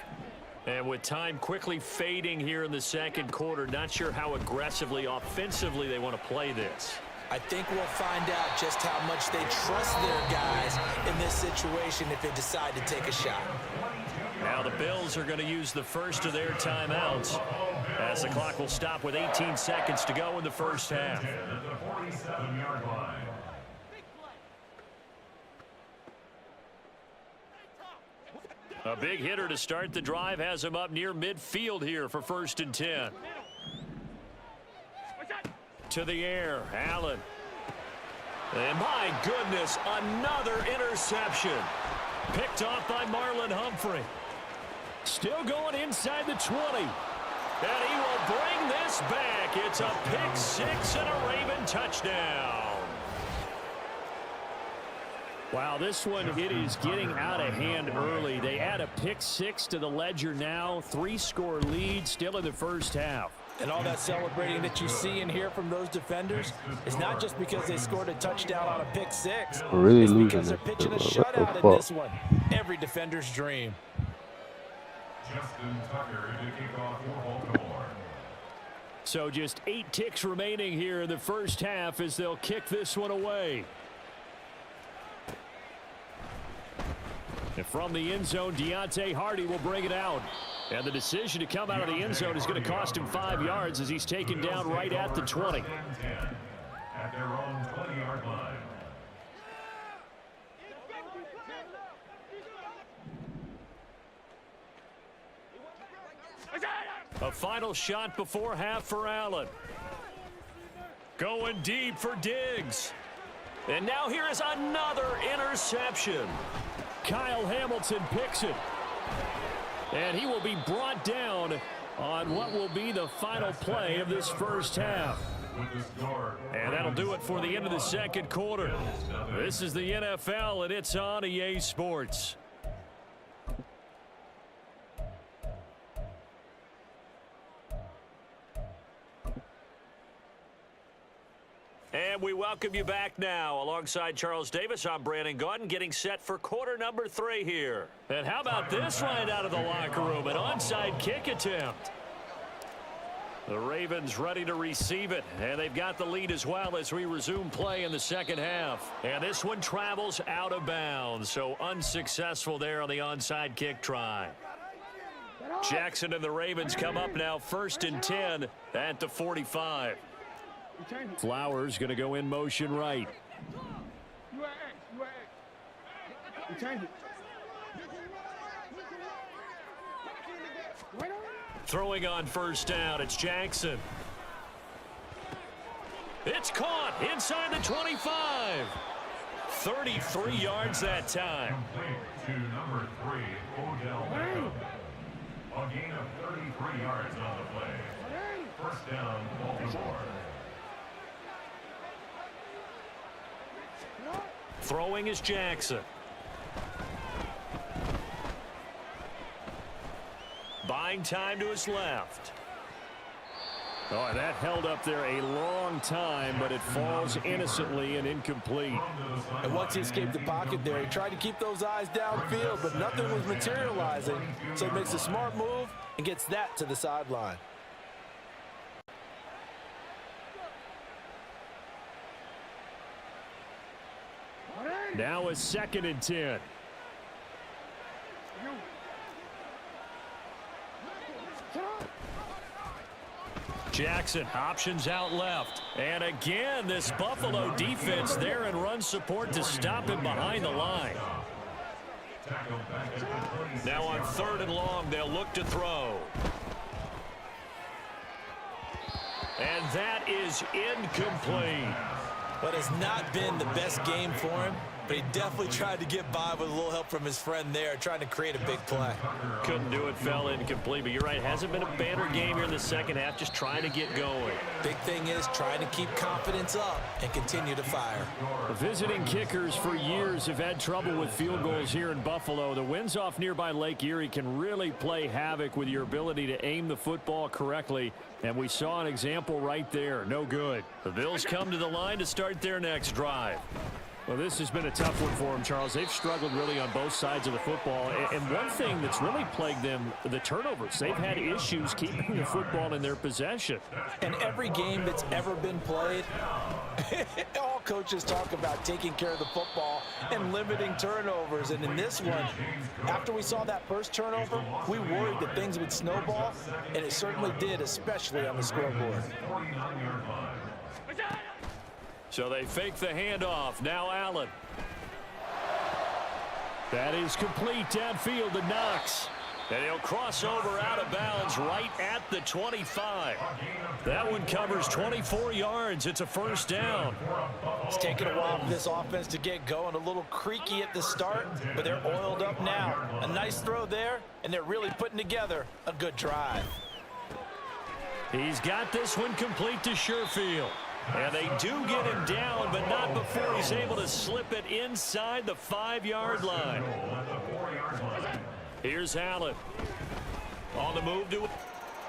And with time quickly fading here in the second quarter, not sure how aggressively, offensively they want to play this. I think we'll find out just how much they trust their guys in this situation if they decide to take a shot. Now the Bills are going to use the first of their timeouts as the clock will stop with 18 seconds to go in the first half. A big hitter to start the drive has him up near midfield here for 1st and 10. To the air, Allen. And my goodness, another interception. Picked off by Marlon Humphrey. Still going inside the 20. And he will bring this back. It's a pick six and a Raven touchdown. Wow, this one, it is getting out of hand early. They add a pick six to the ledger now. 3-score lead still in the first half. And all that celebrating that you see and hear from those defenders is not just because they scored a touchdown on a pick six. Really it's losing because they're this pitching a shit, bro. shutout in this one. Every defender's dream. Justin Tucker to kick off for Baltimore. So just 8 ticks remaining here in the first half as they'll kick this one away. And from the end zone, Deontay Hardy will bring it out. And the decision to come out of the end zone is going to cost him 5 yards as he's taken down right at the 20. At their own 20-yard line. A final shot before half for Allen. Going deep for Diggs. And now here is another interception. Kyle Hamilton picks it. And he will be brought down on what will be the final play of this first half. And that'll do it for the end of the second quarter. This is the NFL, and it's on EA Sports. And we welcome you back now. Alongside Charles Davis, I'm Brandon Gaudin, getting set for quarter number 3 here. And how about this right out of the locker room? An onside kick attempt. The Ravens ready to receive it, and they've got the lead as well as we resume play in the second half. And this one travels out of bounds, so unsuccessful there on the onside kick try. Jackson and the Ravens come up now 1st and 10 at the 45. Flowers going to go in motion right. Throwing on 1st down, it's Jackson. It's caught inside the 25. 33 yards that time. Complete to number 3, Odell Beckham. A gain of 33 yards on the play. 1st down, Baltimore. Throwing is Jackson. Buying time to his left. Oh, that held up there a long time, but it falls innocently and incomplete. And once he escaped the pocket there, he tried to keep those eyes downfield, but nothing was materializing. So he makes a smart move and gets that to the sideline. Now it's 2nd and 10. Jackson options out left. And again, this Buffalo defense there in run support to stop him behind the line. Now on 3rd and long, they'll look to throw. And that is incomplete. But it's not been the best game for him, but he definitely tried to get by with a little help from his friend there, trying to create a big play. Couldn't do it, fell incomplete, but you're right. Hasn't been a banner game here in the second half, just trying to get going. Big thing is trying to keep confidence up and continue to fire. The visiting kickers for years have had trouble with field goals here in Buffalo. The winds off nearby Lake Erie can really play havoc with your ability to aim the football correctly. And we saw an example right there. No good. The Bills come to the line to start their next drive. Well, this has been a tough one for them, Charles. They've struggled really on both sides of the football. And one thing that's really plagued them, the turnovers. They've had issues keeping the football in their possession. And every game that's ever been played, all coaches talk about taking care of the football and limiting turnovers. And in this one, after we saw that first turnover, we worried that things would snowball, and it certainly did, especially on the scoreboard. So they fake the handoff. Now Allen. That is complete downfield to Knox. And he'll cross over out of bounds right at the 25. That one covers 24 yards. It's a first down. It's taken a while for this offense to get going. A little creaky at the start, but they're oiled up now. A nice throw there, and they're really putting together a good drive. He's got this one complete to Sherfield. And they do get him down, but not before he's able to slip it inside the 5-yard line. Here's Allen. On the move to...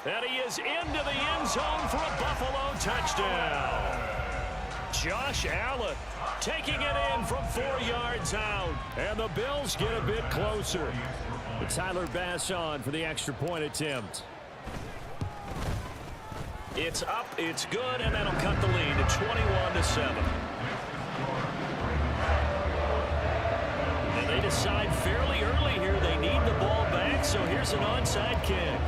And he is into the end zone for a Buffalo touchdown. Josh Allen taking it in from 4 yards out. And the Bills get a bit closer. But Tyler Bass on for the extra point attempt. It's up, it's good, and that'll cut the lead to 21-7. And they decide fairly early here they need the ball back, so here's an onside kick.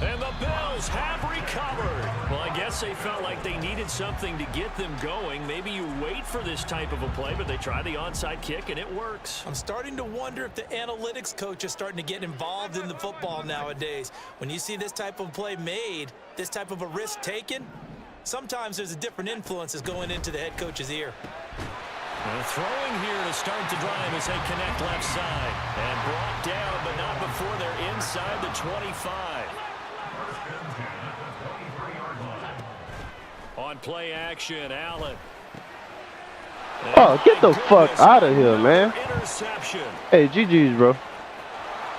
And the Bills have recovered. Well, I guess they felt like they needed something to get them going. Maybe you wait for this type of a play, but they try the onside kick, and it works. I'm starting to wonder if the analytics coach is starting to get involved in the football nowadays. When you see this type of play made, this type of a risk taken, sometimes there's a different influences going into the head coach's ear. And throwing here to start the drive as they connect left side. And brought down, but not before they're inside the 25. On play action, Allen. Oh, get the fuck out of here, man. Interception. Hey, GG's, bro.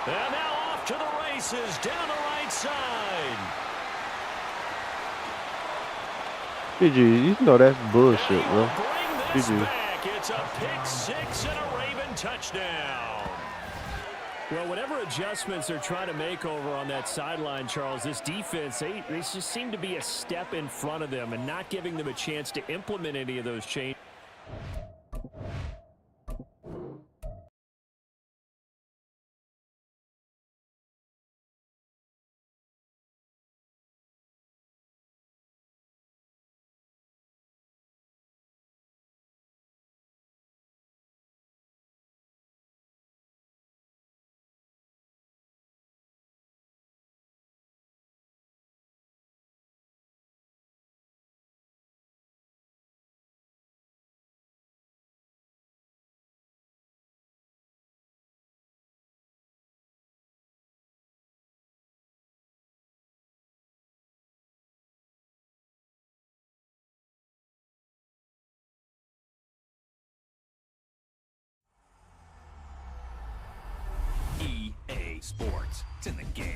And now off to the races down the right side. GG, you know that's bullshit, bro. Bring this GG. back. It's a pick six and a Raven touchdown. Well, whatever adjustments they're trying to make over on that sideline, Charles, this defense, they just seem to be a step in front of them and not giving them a chance to implement any of those changes. EA Sports. It's in the game.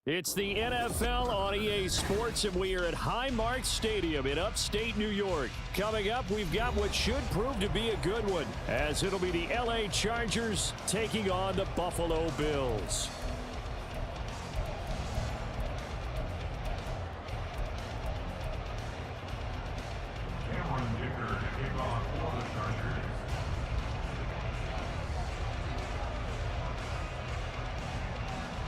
It's the NFL on EA Sports, and we are at Highmark Stadium in upstate New York. Coming up, we've got what should prove to be a good one, as it'll be the LA Chargers taking on the Buffalo Bills.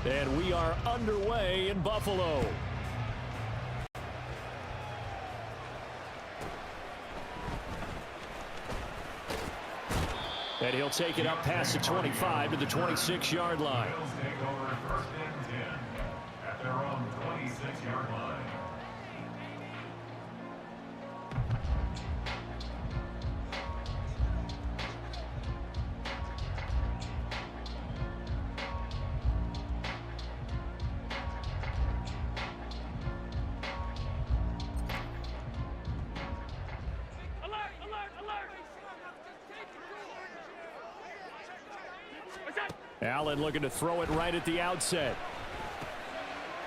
And we are underway in Buffalo. And he'll take it up past the 25 to the 26-yard line. Bills take over first and 10 at their own 26-yard line. Allen looking to throw it right at the outset.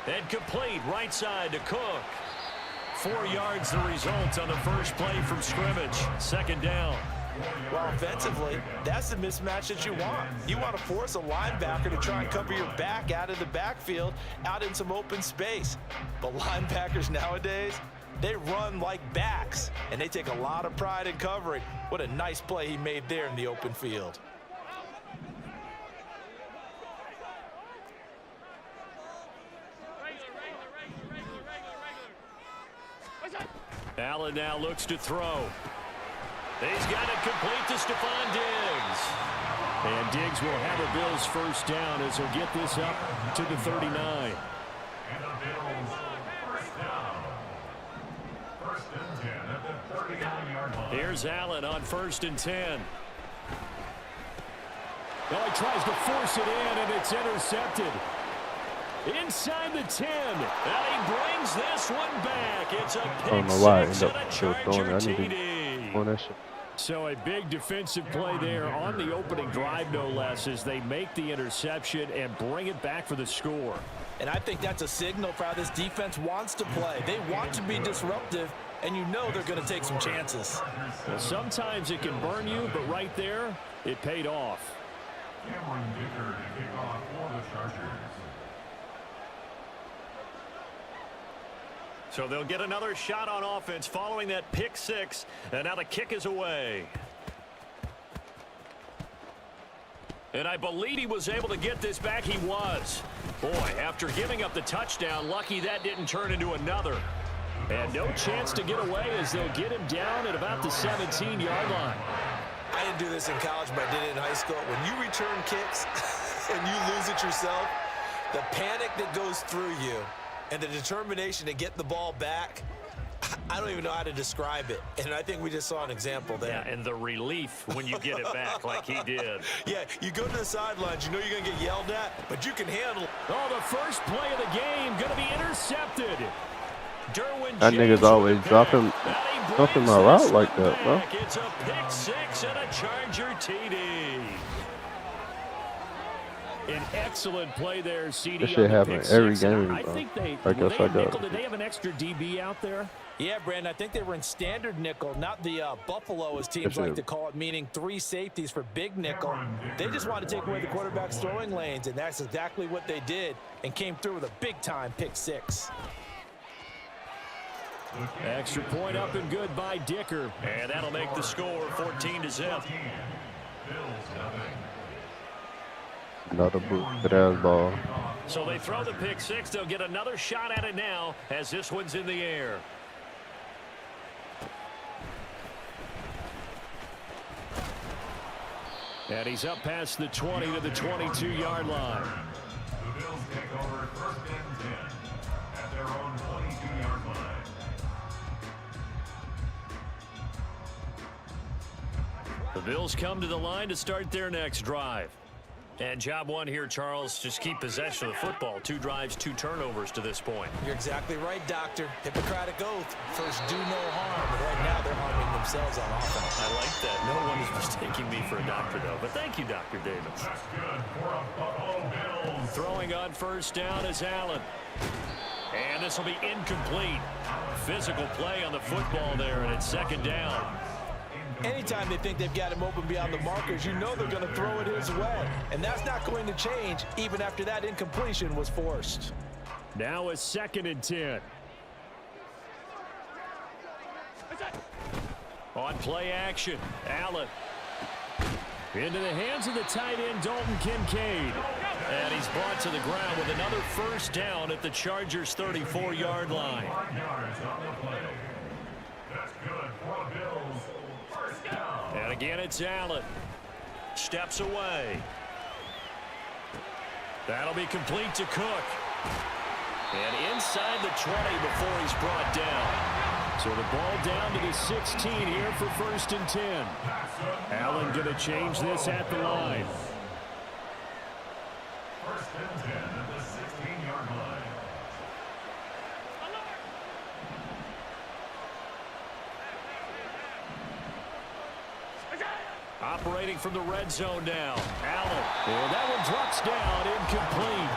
And complete right side to Cook. 4 yards the result on the first play from scrimmage. Second down. Well, offensively, that's the mismatch that you want. You want to force a linebacker to try and cover your back out of the backfield, out in some open space. But linebackers nowadays, they run like backs, and they take a lot of pride in covering. What a nice play he made there in the open field. Allen now looks to throw. He's got it complete to Stephon Diggs. And Diggs will have a Bills first down as he'll get this up to the 39. And the Bills first down. First and 10 at the 39-yard line. Here's Allen on first and 10. Well, he tries to force it in, and it's intercepted. Inside the 10. And he brings this one back. It's a I don't pick know why I six ended and a up still throwing Charger it. I need TD. to throw that shit. So a big defensive play there on the opening drive, no less, as they make the interception and bring it back for the score. And I think that's a signal for how this defense wants to play. They want to be disruptive, and you know they're going to take some chances. Well, sometimes it can burn you, but right there, it paid off. Cameron Dicker to kick off for the Chargers. So they'll get another shot on offense following that pick six. And now the kick is away. And I believe he was able to get this back. He was. Boy, after giving up the touchdown, lucky that didn't turn into another. And no chance to get away as they'll get him down at about the 17-yard line. I didn't do this in college, but I did it in high school. When you return kicks and you lose it yourself, the panic that goes through you and the determination to get the ball back, I don't even know how to describe it. And I think we just saw an example there. Yeah, and the relief when you get it back like he did. Yeah, you go to the sidelines, you know you're going to get yelled at, but you can handle it. Oh, the first play of the game going to be intercepted. Derwin That nigga's always dropping my route like that, bro. It's a pick six and a Charger TD. An excellent play there, CD. This shit happens every game, I bro. think they, I guess I got did they have an extra DB out there? Yeah, Brandon, I think they were in standard nickel, not the Buffalo, as teams like to call it, meaning 3 safeties for big nickel. They just wanted to take away the quarterback's throwing lanes, and that's exactly what they did, and came through with a big-time pick six. Extra point up and good by Dicker. And that'll make the score 14-0. Another good-ass ball. So they throw the pick six. They'll get another shot at it now as this one's in the air. And he's up past the 20 to the 22-yard line. The Bills take over first and 10 at their own 22-yard line. The Bills come to the line to start their next drive. And job one here, Charles, just keep possession of the football. 2 drives, 2 turnovers to this point. You're exactly right, Doctor. Hippocratic oath. First, do no harm. But right now, they're harming themselves on offense. I like that. No one is mistaking me for a doctor, though. But thank you, Dr. Davis. That's good for a Buffalo Bills. Throwing on first down is Allen. And this will be incomplete. Physical play on the football there, and it's second down. Anytime they think they've got him open beyond the markers, you know they're going to throw it his way. And that's not going to change even after that incompletion was forced. Now a 2nd and 10. On play action, Allen. Into the hands of the tight end, Dalton Kincaid. And he's brought to the ground with another first down at the Chargers' 34-yard line. 5 yards on the play. That's good for the Bills. First down. And again, it's Allen. Steps away. That'll be complete to Cook. And inside the 20 before he's brought down. So the ball down to the 16 here for 1st and 10. Allen going to change this at the line. 1st and 10 at the 16-yard line. Operating from the red zone now. Allen. And that one drops down, incomplete.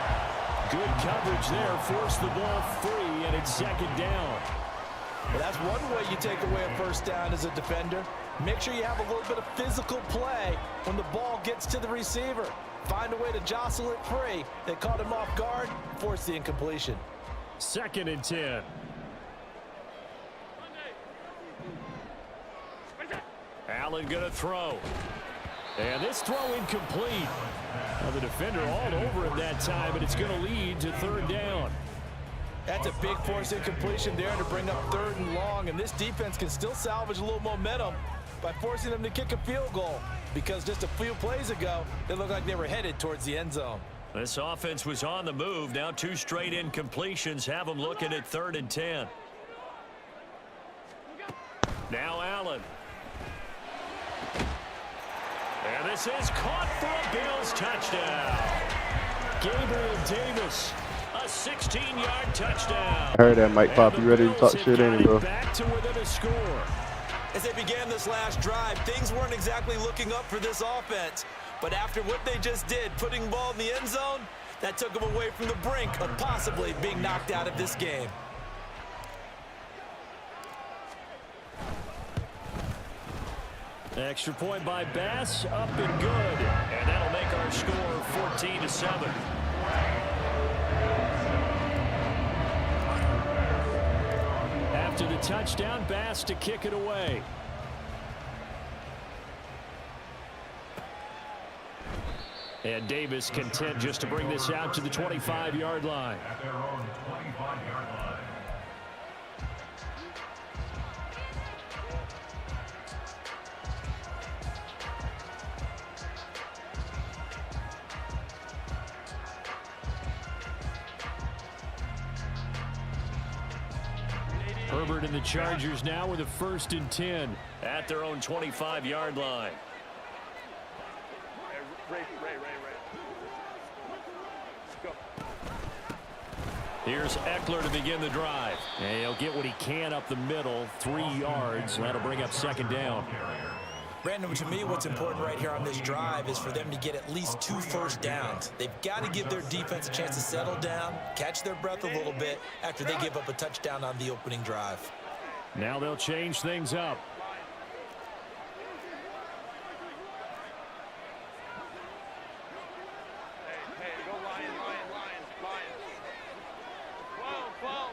Good coverage there. Forced the ball free, and it's 2nd down. Well, that's one way you take away a first down as a defender. Make sure you have a little bit of physical play when the ball gets to the receiver. Find a way to jostle it free. They caught him off guard, forced the incompletion. 2nd and 10. Allen going to throw. And this throw incomplete. Now the defender all over him that time, but it's going to lead to 3rd down. That's a big force incompletion there to bring up 3rd and long, and this defense can still salvage a little momentum by forcing them to kick a field goal, because just a few plays ago, they looked like they were headed towards the end zone. This offense was on the move. Now 2 straight incompletions have them looking at 3rd and 10. Now Allen. And this is caught for a Bills touchdown. Gabriel Davis. A 16-yard touchdown. I heard that, Mike Pop. You ready to talk shit in, bro? Back to within a score. As they began this last drive, things weren't exactly looking up for this offense. But after what they just did, putting the ball in the end zone, that took them away from the brink of possibly being knocked out of this game. Extra point by Bass, up and good. And that'll make our score 14-7. After the touchdown, Bass to kick it away. And Davis content just to bring this out to the 25-yard line. At their own 25-yard line. Herbert and the Chargers now with a 1st and 10. At their own 25-yard line. Ray. Go. Here's Eckler to begin the drive. And he'll get what he can up the middle, 3 yards. And that'll bring up 2nd down. Brandon, to me, what's important right here on this drive is for them to get at least 2 first downs. They've got to give their defense a chance to settle down, catch their breath a little bit after they give up a touchdown on the opening drive. Now they'll change things up. Hey, go Lion. 12.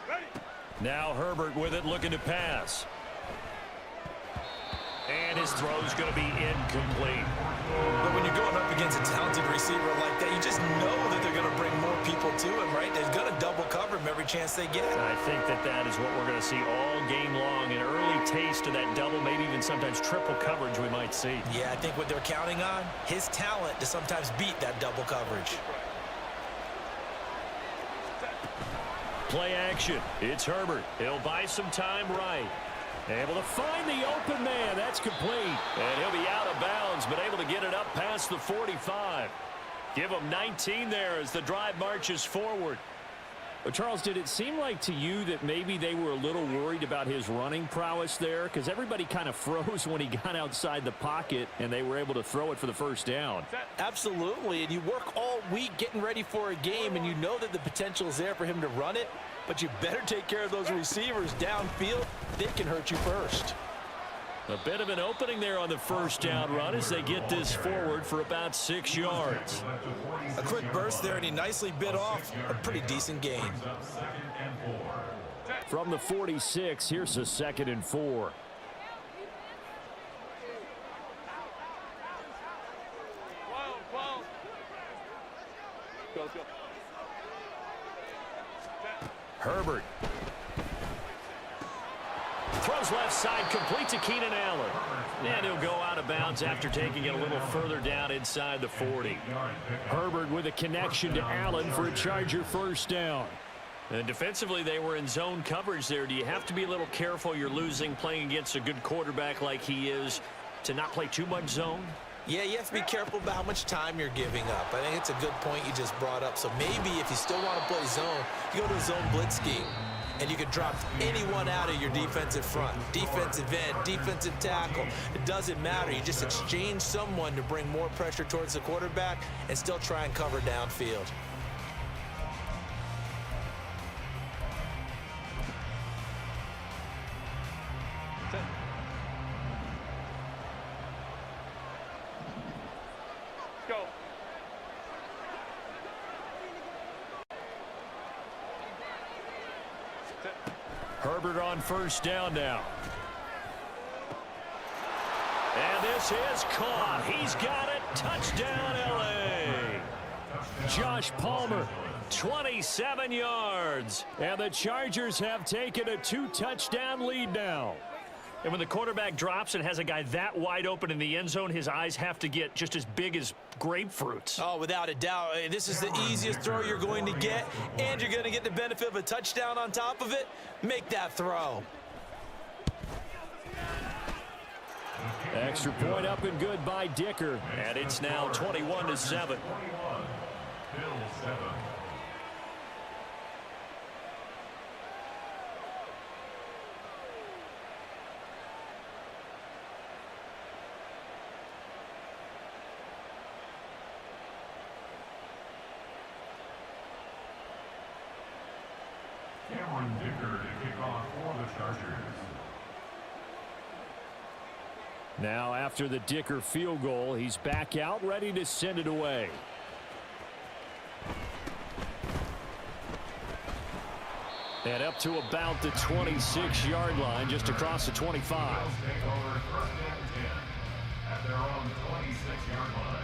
Ready. Now Herbert with it, looking to pass. And his throw's going to be incomplete. But when you're going up against a talented receiver like that, you just know that they're going to bring more people to him, right? They're going to double cover him every chance they get. I think that is what we're going to see all game long. An early taste of that double, maybe even sometimes triple coverage we might see. Yeah, I think what they're counting on, his talent to sometimes beat that double coverage. Play action. It's Herbert. He'll buy some time right. Able to find the open man. That's complete. And he'll be out of bounds, but able to get it up past the 45. Give him 19 there as the drive marches forward. But Charles, did it seem like to you that maybe they were a little worried about his running prowess there? Because everybody kind of froze when he got outside the pocket, and they were able to throw it for the first down. Absolutely, and you work all week getting ready for a game, and you know that the potential is there for him to run it, but you better take care of those receivers downfield. They can hurt you first. A bit of an opening there on the first down run as they get this forward for about 6 yards. A quick burst there, and he nicely bit off a pretty decent gain. From the 46, here's a 2nd and 4. Herbert. Throws left side, complete to Keenan Allen. And he'll go out of bounds after taking it a little further down inside the 40. Herbert with a connection to Allen for a Charger first down. And defensively, they were in zone coverage there. Do you have to be a little careful you're losing playing against a good quarterback like he is to not play too much zone? Yeah, you have to be careful about how much time you're giving up. I think it's a good point you just brought up. So maybe if you still want to play zone, you go to a zone blitz scheme. And you can drop anyone out of your defensive front, defensive end, defensive tackle. It doesn't matter. You just exchange someone to bring more pressure towards the quarterback and still try and cover downfield. Go. Herbert on first down now. And this is caught. He's got it. Touchdown, L.A. Josh Palmer, 27 yards. And the Chargers have taken a 2-touchdown lead now. And when the quarterback drops and has a guy that wide open in the end zone, his eyes have to get just as big as grapefruits. Oh, without a doubt. This is the easiest throw you're going to get, and you're going to get the benefit of a touchdown on top of it. Make that throw. Extra point up and good by Dicker. And it's now 21-7. Bill 7. Dicker to kick off for the Chargers. Now after the Dicker field goal, he's back out ready to send it away. And up to about the 26-yard line, just across the 25. Take over 1st and 10 at their own 26-yard line.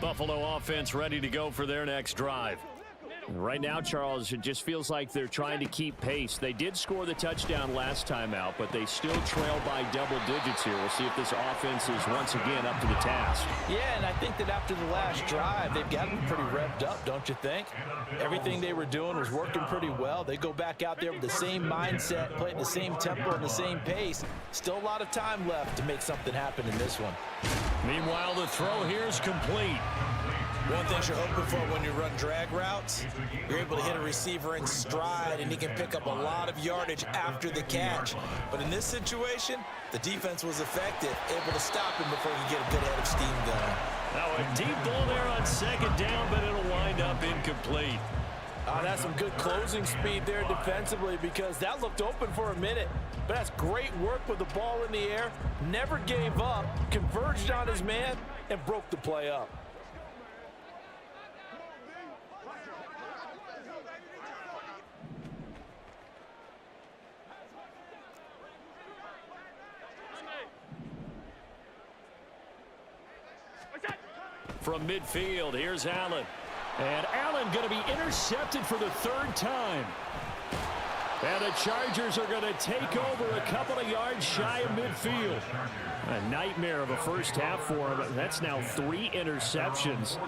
Buffalo offense ready to go for their next drive. Right now, Charles, it just feels like they're trying to keep pace. They did score the touchdown last time out, but they still trail by double digits here. We'll see if this offense is once again up to the task. Yeah, and I think that after the last drive, they've gotten pretty revved up, don't you think? Everything they were doing was working pretty well. They go back out there with the same mindset, play at the same tempo and the same pace. Still a lot of time left to make something happen in this one. Meanwhile, the throw here is complete. One thing you're hoping for when you run drag routes, you're able to hit a receiver in stride, and he can pick up a lot of yardage after the catch. But in this situation, the defense was effective, able to stop him before he could get a good head of steam going. Now a deep ball there on 2nd down, but it'll wind up incomplete. That's some good closing speed there defensively, because that looked open for a minute. But that's great work with the ball in the air. Never gave up, converged on his man, and broke the play up. From midfield, here's Allen. And Allen going to be intercepted for the 3rd time. And the Chargers are going to take over a couple of yards shy of midfield. A nightmare of a first half for him. That's now 3 interceptions.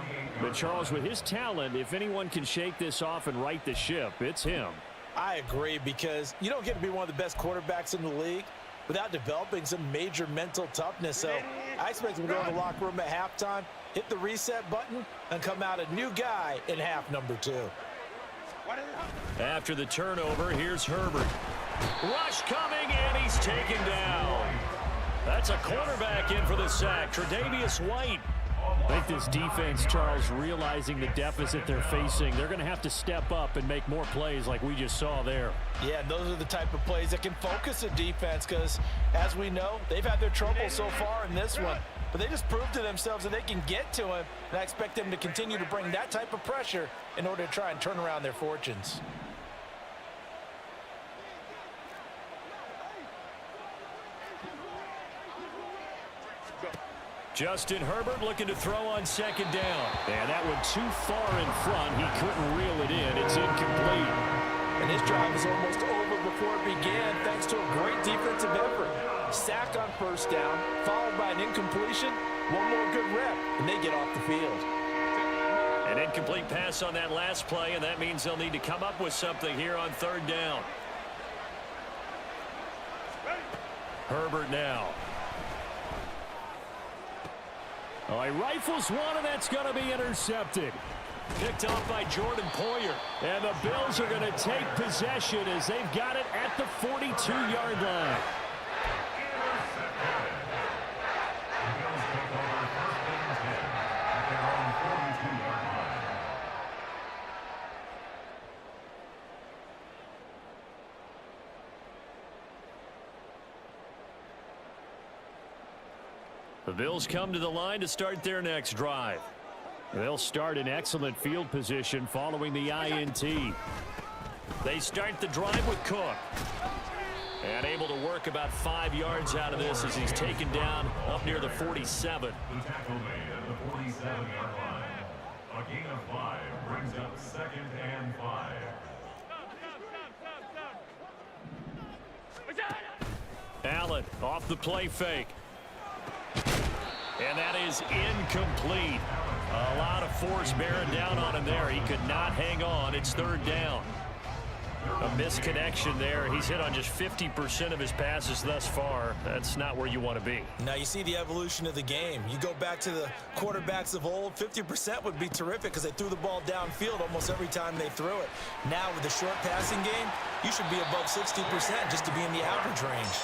But Charles, with his talent, if anyone can shake this off and right the ship, it's him. I agree, because you don't get to be one of the best quarterbacks in the league, without developing some major mental toughness. So I expect him to go in the locker room at halftime, hit the reset button, and come out a new guy in half number 2. After the turnover, here's Herbert. Rush coming, and he's taken down. That's a cornerback in for the sack, Tre'Davious White. I think this defense, Charles, realizing the deficit they're facing, they're going to have to step up and make more plays like we just saw there. Yeah, and those are the type of plays that can focus a defense because, as we know, they've had their trouble so far in this one. But they just proved to themselves that they can get to him, and I expect them to continue to bring that type of pressure in order to try and turn around their fortunes. Justin Herbert looking to throw on second down. And that one too far in front. He couldn't reel it in. It's incomplete. And his drive is almost over before it began thanks to a great defensive effort. Sack on first down, followed by an incompletion. One more good rep, and they get off the field. An incomplete pass on that last play, and that means they'll need to come up with something here on third down. Herbert now. Oh, he rifles one, and that's going to be intercepted. Picked off by Jordan Poyer. And the Bills are going to take possession as they've got it at the 42-yard line. The Bills come to the line to start their next drive. They'll start in excellent field position following the INT. They start the drive with Cook. And able to work about 5 yards out of this as he's taken down up near the 47. The tackle made at the 47-yard line. A gain of 5 brings up 2nd and 5. Allen off the play fake. And that is incomplete. A lot of force bearing down on him there. He could not hang on. It's third down. A misconnection there. He's hit on just 50% of his passes thus far. That's not where you want to be. Now you see the evolution of the game. You go back to the quarterbacks of old, 50% would be terrific because they threw the ball downfield almost every time they threw it. Now with the short passing game, you should be above 60% just to be in the average range.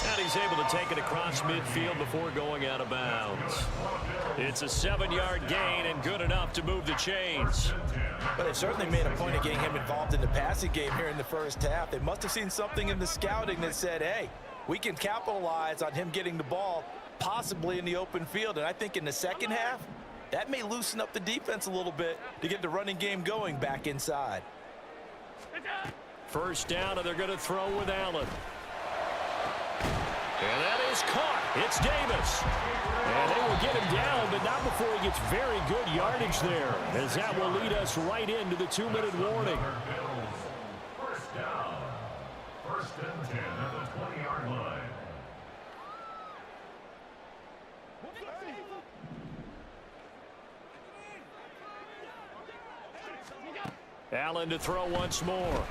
And he's able to take it across midfield before going out of bounds. It's a 7-yard gain and good enough to move the chains. But they've certainly made a point of getting him involved in the passing game here in the first half. They must have seen something in the scouting that said, hey, we can capitalize on him getting the ball possibly in the open field. And I think in the second half, that may loosen up the defense a little bit to get the running game going back inside. First down, and they're going to throw with Allen. And that is caught. It's Davis. And they will get him down, but not before he gets very good yardage there, as that will lead us right into the 2-minute warning. First down. 1st and 10 at the 20-yard line. Allen to throw once more.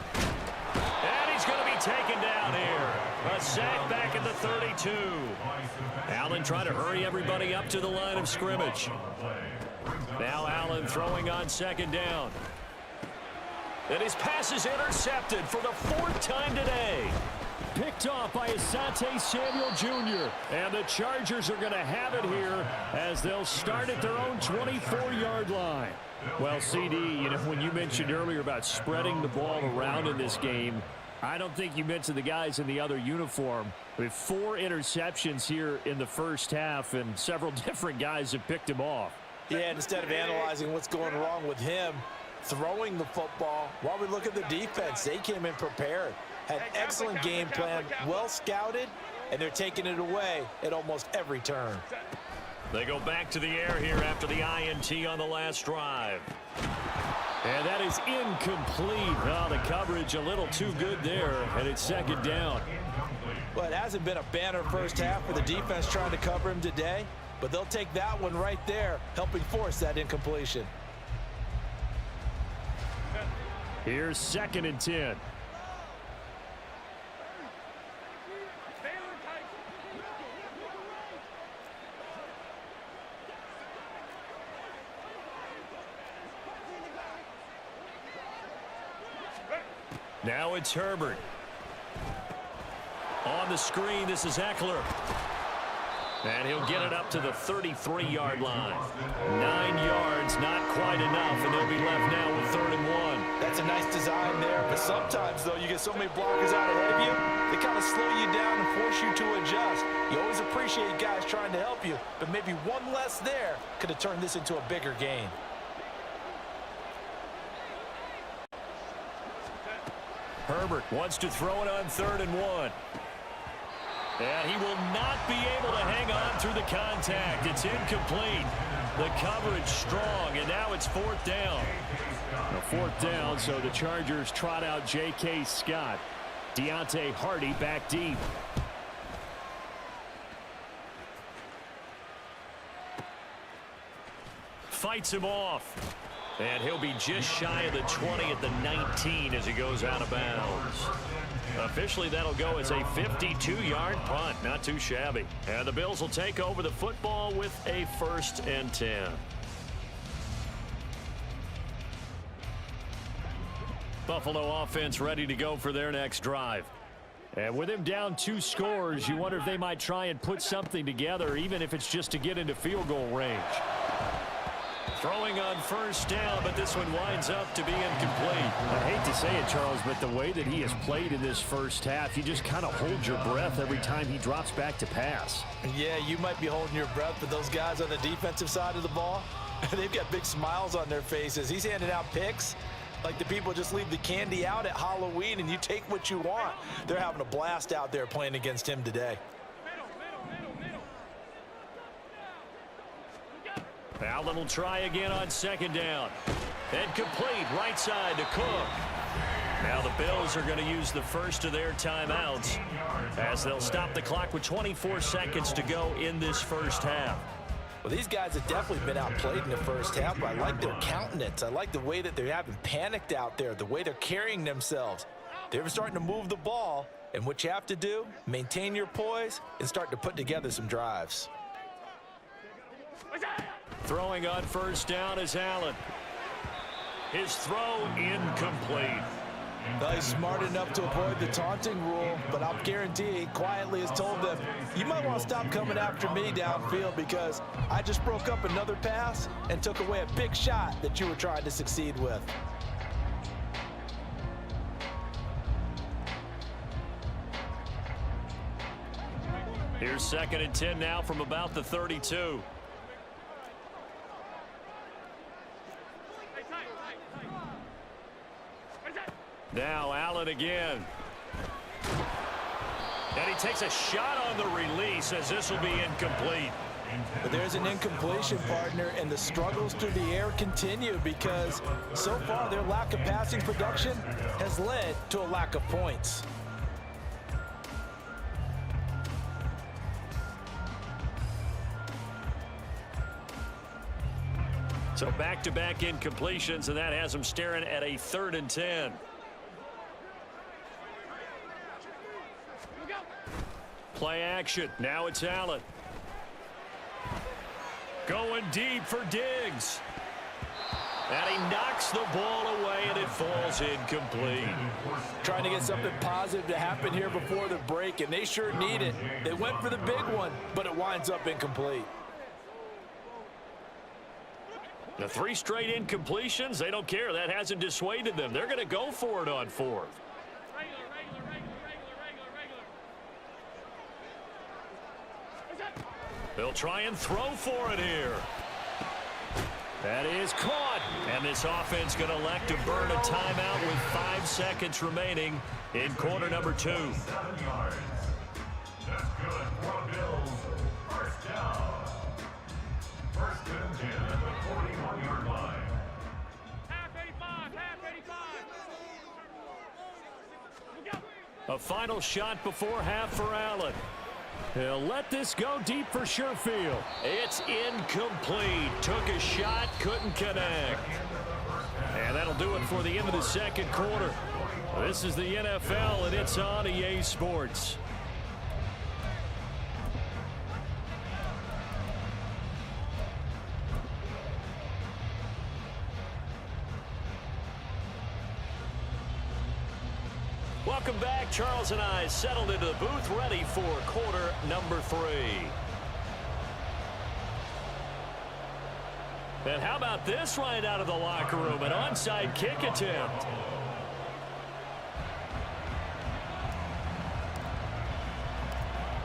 And he's going to be taken down here. A sack back at the 32. Allen trying to hurry everybody up to the line of scrimmage. Now Allen throwing on second down. And his pass is intercepted for the 4th time today. Picked off by Asante Samuel Jr. And the Chargers are going to have it here as they'll start at their own 24-yard line. Well, CD, you know, when you mentioned earlier about spreading the ball around in this game, I don't think you mentioned the guys in the other uniform. We have 4 interceptions here in the first half, and several different guys have picked him off. Yeah, and instead of analyzing what's going wrong with him throwing the football, while we look at the defense, they came in prepared. Had an excellent game plan, well scouted, and they're taking it away at almost every turn. They go back to the air here after the INT on the last drive. And that is incomplete. Oh, the coverage a little too good there, and it's second down. Well, it hasn't been a banner first half for the defense trying to cover him today, but they'll take that one right there, helping force that incompletion. Here's 2nd and 10. Now it's Herbert. On the screen, this is Eckler. And he'll get it up to the 33-yard line. 9 yards, not quite enough, and they'll be left now with 3rd and 1. That's a nice design there, but sometimes, though, you get so many blockers out ahead of you, they kind of slow you down and force you to adjust. You always appreciate guys trying to help you, but maybe one less there could have turned this into a bigger game. Herbert wants to throw it on 3rd and 1. And he will not be able to hang on through the contact. It's incomplete. The coverage strong, and now it's 4th down. A 4th down, so the Chargers trot out J.K. Scott. Deontay Hardy back deep. Fights him off. And he'll be just shy of the 20 at the 19 as he goes out of bounds. Officially, that'll go as a 52-yard punt. Not too shabby. And the Bills will take over the football with a 1st and 10. Buffalo offense ready to go for their next drive. And with him down 2 scores, you wonder if they might try and put something together, even if it's just to get into field goal range. Throwing on 1st down, but this one winds up to be incomplete. I hate to say it, Charles, but the way that he has played in this first half, you just kind of hold your breath every time he drops back to pass. Yeah, you might be holding your breath, but those guys on the defensive side of the ball, they've got big smiles on their faces. He's handing out picks like the people just leave the candy out at Halloween and you take what you want. They're having a blast out there playing against him today. Allen will try again on 2nd down. And complete, right side to Cook. Now the Bills are going to use the first of their timeouts as they'll stop the clock with 24 seconds to go in this first half. Well, these guys have definitely been outplayed in the first half, but I like their countenance. I like the way that they haven't panicked out there, the way they're carrying themselves. They're starting to move the ball, and what you have to do, maintain your poise and start to put together some drives. Throwing on 1st down is Allen. His throw incomplete. Well, he's smart enough to avoid the taunting rule, but I'll guarantee he quietly has told them, you might want to stop coming after me downfield because I just broke up another pass and took away a big shot that you were trying to succeed with. Here's 2nd and 10 now from about the 32. Now Allen again. And he takes a shot on the release as this will be incomplete. But there's an incompletion, partner, and the struggles through the air continue because so far their lack of passing production has led to a lack of points. So back-to-back incompletions, and that has them staring at a 3rd and 10. Play action. Now it's Allen. Going deep for Diggs. And he knocks the ball away, and it falls incomplete. Trying to get something positive to happen here before the break, and they sure need it. They went for the big one, but it winds up incomplete. The 3 straight incompletions, they don't care. That hasn't dissuaded them. They're going to go for it on 4th. They'll try and throw for it here. That is caught. And this offense going to elect to burn a timeout with 5 seconds remaining in quarter number 2. 7 yards. That's good for the Bills. 1st down. 1st and 10 at the 41-yard line. Half 85, half 85. A final shot before half for Allen. He'll let this go deep for Sherfield. It's incomplete. Took a shot, couldn't connect. And that'll do it for the end of the 2nd quarter. This is the NFL, and it's on EA Sports. Welcome back. Charles and I settled into the booth, ready for quarter number 3. And how about this right out of the locker room? An onside kick attempt.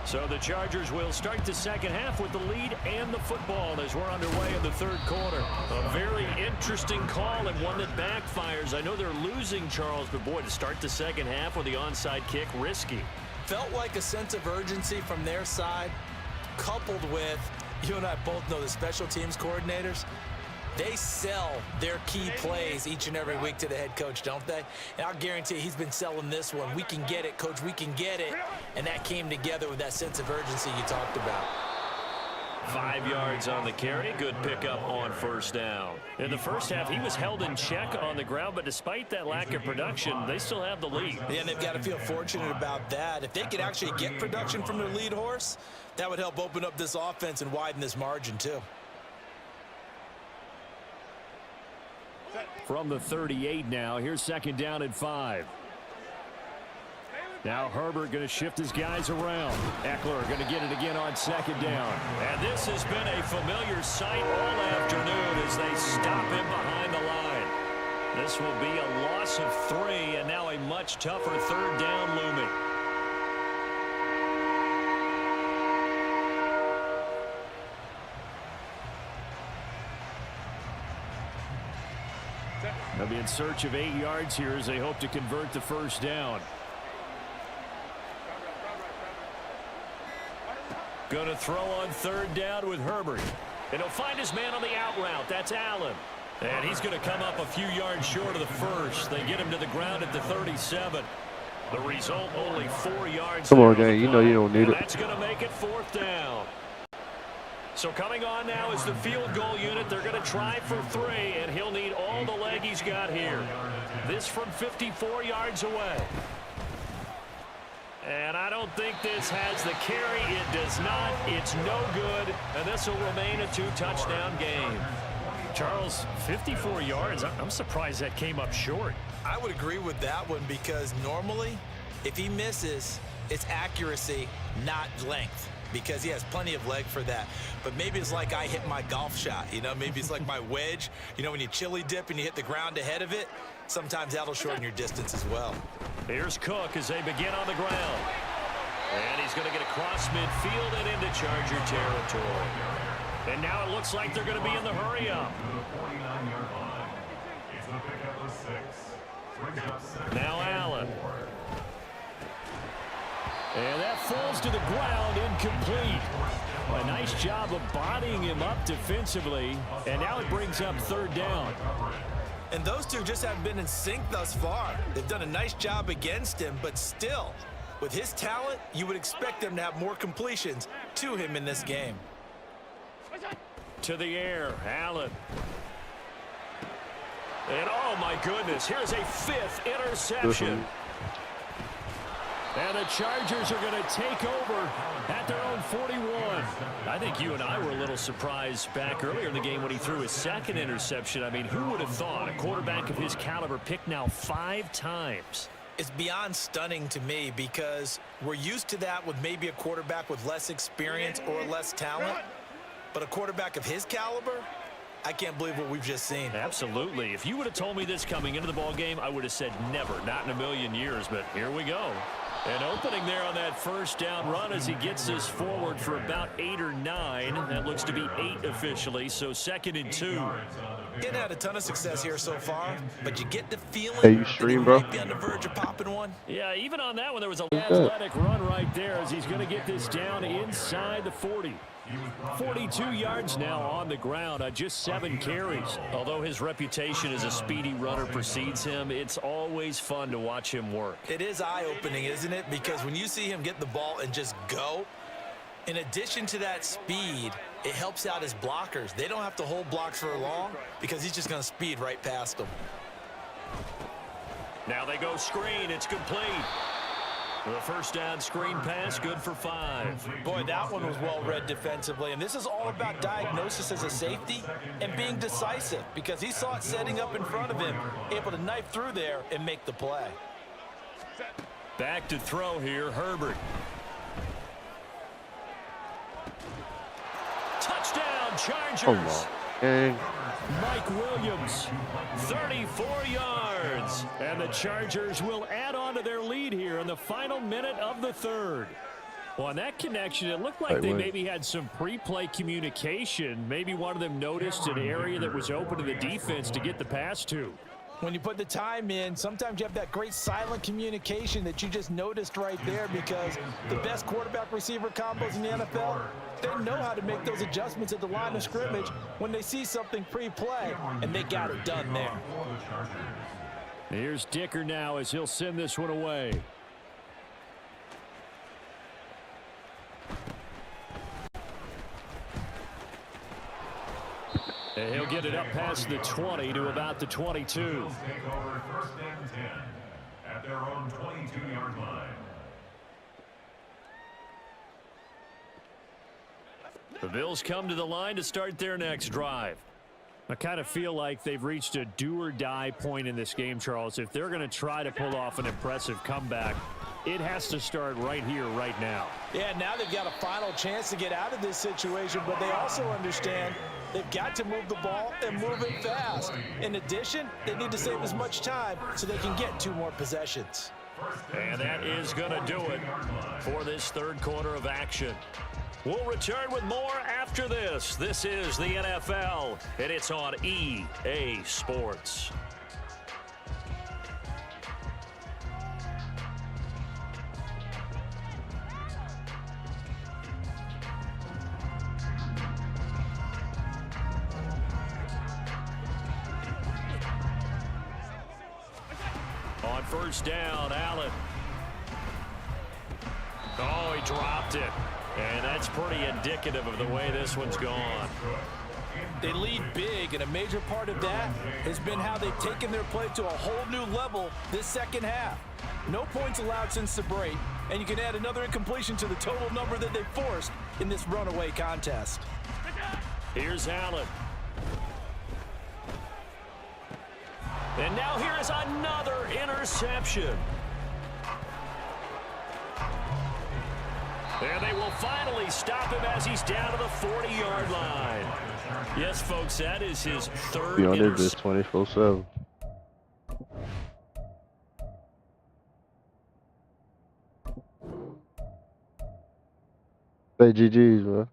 So the Chargers will start the second half with the lead and the football as we're underway in the third quarter. A very interesting call and one that backfires. I know they're losing, Charles, but boy, to start the second half with the onside kick, risky. Felt like a sense of urgency from their side, coupled with, you and I both know the special teams coordinators, they sell their key plays each and every week to the head coach, don't they? And I'll guarantee he's been selling this one. We can get it, coach, we can get it. And that came together with that sense of urgency you talked about. 5 yards on the carry. Good pickup on first down. In the first half, he was held in check on the ground, but despite that lack of production, they still have the lead. Yeah, and they've got to feel fortunate about that. If they could actually get production from their lead horse, that would help open up this offense and widen this margin too. From the 38 now, here's second down and 5. Now Herbert going to shift his guys around. Eckler going to get it again on second down. And this has been a familiar sight all afternoon as they stop him behind the line. This will be a loss of 3 and now a much tougher third down looming. They'll be in search of 8 yards here as they hope to convert the first down. Going to throw on third down with Herbert. And he'll find his man on the out route. That's Allen. And he's going to come up a few yards short of the first. They get him to the ground at the 37. The result, only 4 yards. Come on, gang. You know you don't need it. That's going to make it fourth down. So coming on now is the field goal unit. They're going to try for 3, and he'll need all the leg he's got here. This from 54 yards away. And I don't think this has the carry. It does not. It's no good. And this will remain a 2-touchdown game. Charles, 54 yards. I'm surprised that came up short. I would agree with that one because normally, if he misses, it's accuracy, not length. Because he has plenty of leg for that. But maybe it's like I hit my golf shot, you know? Maybe it's like my wedge. You know, when you chili dip and you hit the ground ahead of it, sometimes that'll shorten your distance as well. Here's Cook as they begin on the ground. And he's going to get across midfield and into Charger territory. And now it looks like they're going to be in the hurry-up. Now Allen. And that falls to the ground, incomplete. A nice job of bodying him up defensively. And now it brings up third down. And those two just haven't been in sync thus far. They've done a nice job against him, but still, with his talent, you would expect them to have more completions to him in this game. To the air, Allen. And oh my goodness, here's a 5th interception. And the Chargers are going to take over at their own 41. I think you and I were a little surprised back earlier in the game when he threw his 2nd interception. I mean, who would have thought a quarterback of his caliber picked now 5 times? It's beyond stunning to me because we're used to that with maybe a quarterback with less experience or less talent. But a quarterback of his caliber, I can't believe what we've just seen. Absolutely. If you would have told me this coming into the ball game, I would have said never, not in a million years. But here we go. An opening there on that first down run as he gets this forward for about 8 or 9. That looks to be 8 officially, so 2nd and 2. Didn't have a ton of success here so far, but you get the feeling Hey, you stream, bro? might be on the verge of popping one. Yeah, even on that one, there was a Athletic run right there as he's going to get this down inside the 40. 42 yards now on the ground on just 7 carries. Although his reputation as a speedy runner precedes him, it's always fun to watch him work. It is eye-opening, isn't it? Because when you see him get the ball and just go, in addition to that speed, it helps out his blockers. They don't have to hold blocks for long because he's just going to speed right past them. Now they go screen. It's complete. The first down screen pass, good for 5. Boy, that one was well read defensively, and this is all about diagnosis as a safety and being decisive because he saw it setting up in front of him, able to knife through there and make the play. Back to throw here, Herbert. Touchdown, Chargers. Come on. Dang. Mike Williams, 34 yards. And the Chargers will add on to their lead here in the final minute of the third. Well, on that connection, it looked like they maybe had some pre-play communication. Maybe one of them noticed an area that was open to the defense to get the pass to. When you put the time in, sometimes you have that great silent communication that you just noticed right there, because the best quarterback-receiver combos in the NFL, they know how to make those adjustments at the line of scrimmage when they see something pre-play, and they got it done there. Here's Dicker now as he'll send this one away. And he'll get it up past the 20 to about the 22. Take over 1st and 10 at their own 22-yard line. The Bills come to the line to start their next drive. I kind of feel like they've reached a do-or-die point in this game, Charles. If they're going to try to pull off an impressive comeback, it has to start right here, right now. Yeah, now they've got a final chance to get out of this situation, but they also understand they've got to move the ball and move it fast. In addition, they need to save as much time so they can get 2 more possessions. And that is going to do it for this third quarter of action. We'll return with more after this. This is the NFL, and it's on EA Sports. On first down, Allen. Oh, he dropped it. And that's pretty indicative of the way this one's gone. They lead big, and a major part of that has been how they've taken their play to a whole new level this second half. No points allowed since the break, and you can add another incompletion to the total number that they forced in this runaway contest. Here's Allen. And now here's another interception. And they will finally stop him as he's down to the 40-yard line. Yes, folks, that is his third interception. 24/7. Say GG's, man.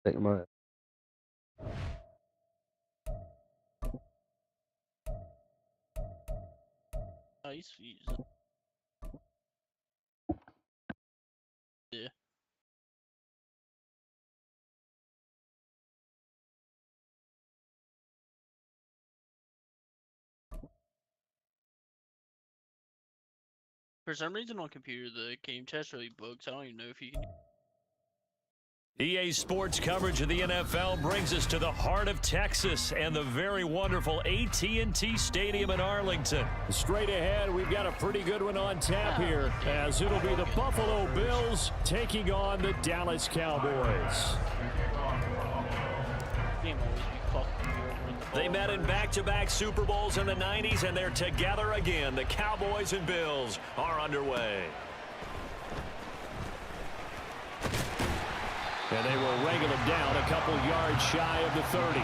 Take my. Nice views. Yeah. For some reason on computer, the game chat's really bugs. I don't even know if you can. EA Sports coverage of the NFL brings us to the heart of Texas and the very wonderful AT&T Stadium in Arlington. Straight ahead, we've got a pretty good one on tap here, as it'll be the Buffalo Bills taking on the Dallas Cowboys. They met in back-to-back Super Bowls in the 90s, and they're together again. The Cowboys and Bills are underway. And they will wrangle him down a couple yards shy of the 30.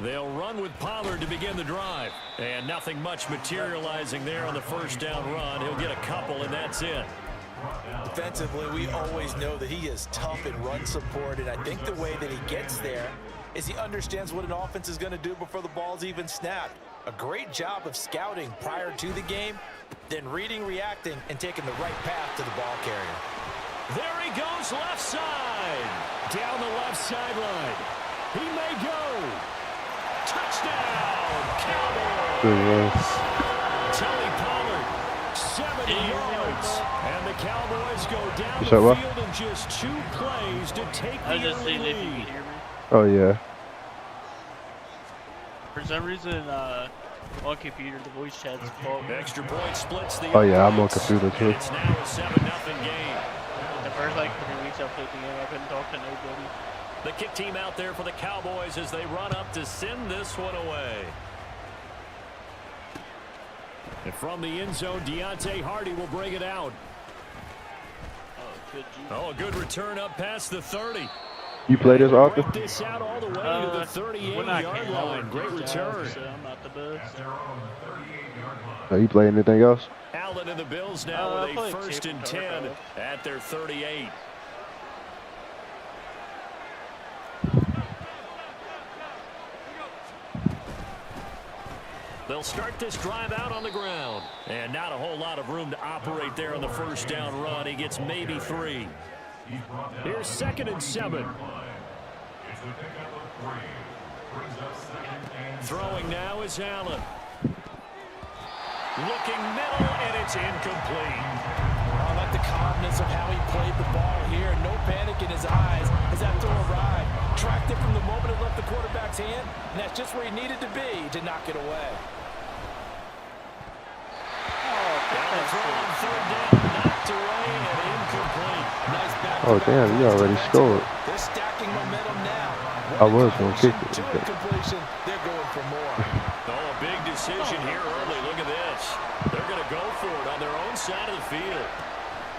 They'll run with Pollard to begin the drive. And nothing much materializing there on the first down run. He'll get a couple, and that's it. Defensively, we always know that he is tough in run support, and I think the way that he gets there is he understands what an offense is going to do before the ball's even snapped. A great job of scouting prior to the game, then reading, reacting, and taking the right path to the ball carrier. There he goes left side. Down the left sideline. He may go. Touchdown, Cowboys. Tony Pollard, 70 yards. And the Cowboys go down the field in just 2 plays to take the early lead. Oh, yeah. For some reason, on computer, the voice chat's fault. Extra point splits the Oh, yeah, I'm on computer, too. It's now a 7-0 game. The first, 3 weeks I played the game, I couldn't talk to nobody. The kick team out there for the Cowboys as they run up to send this one away. And from the end zone, Deontay Hardy will bring it out. Oh, a good return up past the 30. You play this often? Break this out all the way to the 38-yard line. Great return. So I'm not the best. Oh, you play anything else? Allen and the Bills now with a 1st and 10 at their 38. They'll start this drive out on the ground. And not a whole lot of room to operate there on the first down run. He gets maybe 3. Here's 2nd and 7. Throwing now is Allen. Looking middle, and it's incomplete. I like the calmness of how he played the ball here. No panic in his eyes as that throw arrived. Tracked it from the moment it left the quarterback's hand, and that's just where he needed to be to knock it away. Allen throwing 3rd down, knocked away and incomplete. Nice back. Oh, damn, you already scored. They're stacking momentum now. I was going to kick it. To incompletion, they're going for more. Oh, a big decision here early. Look at this. They're going to go for it on their own side of the field.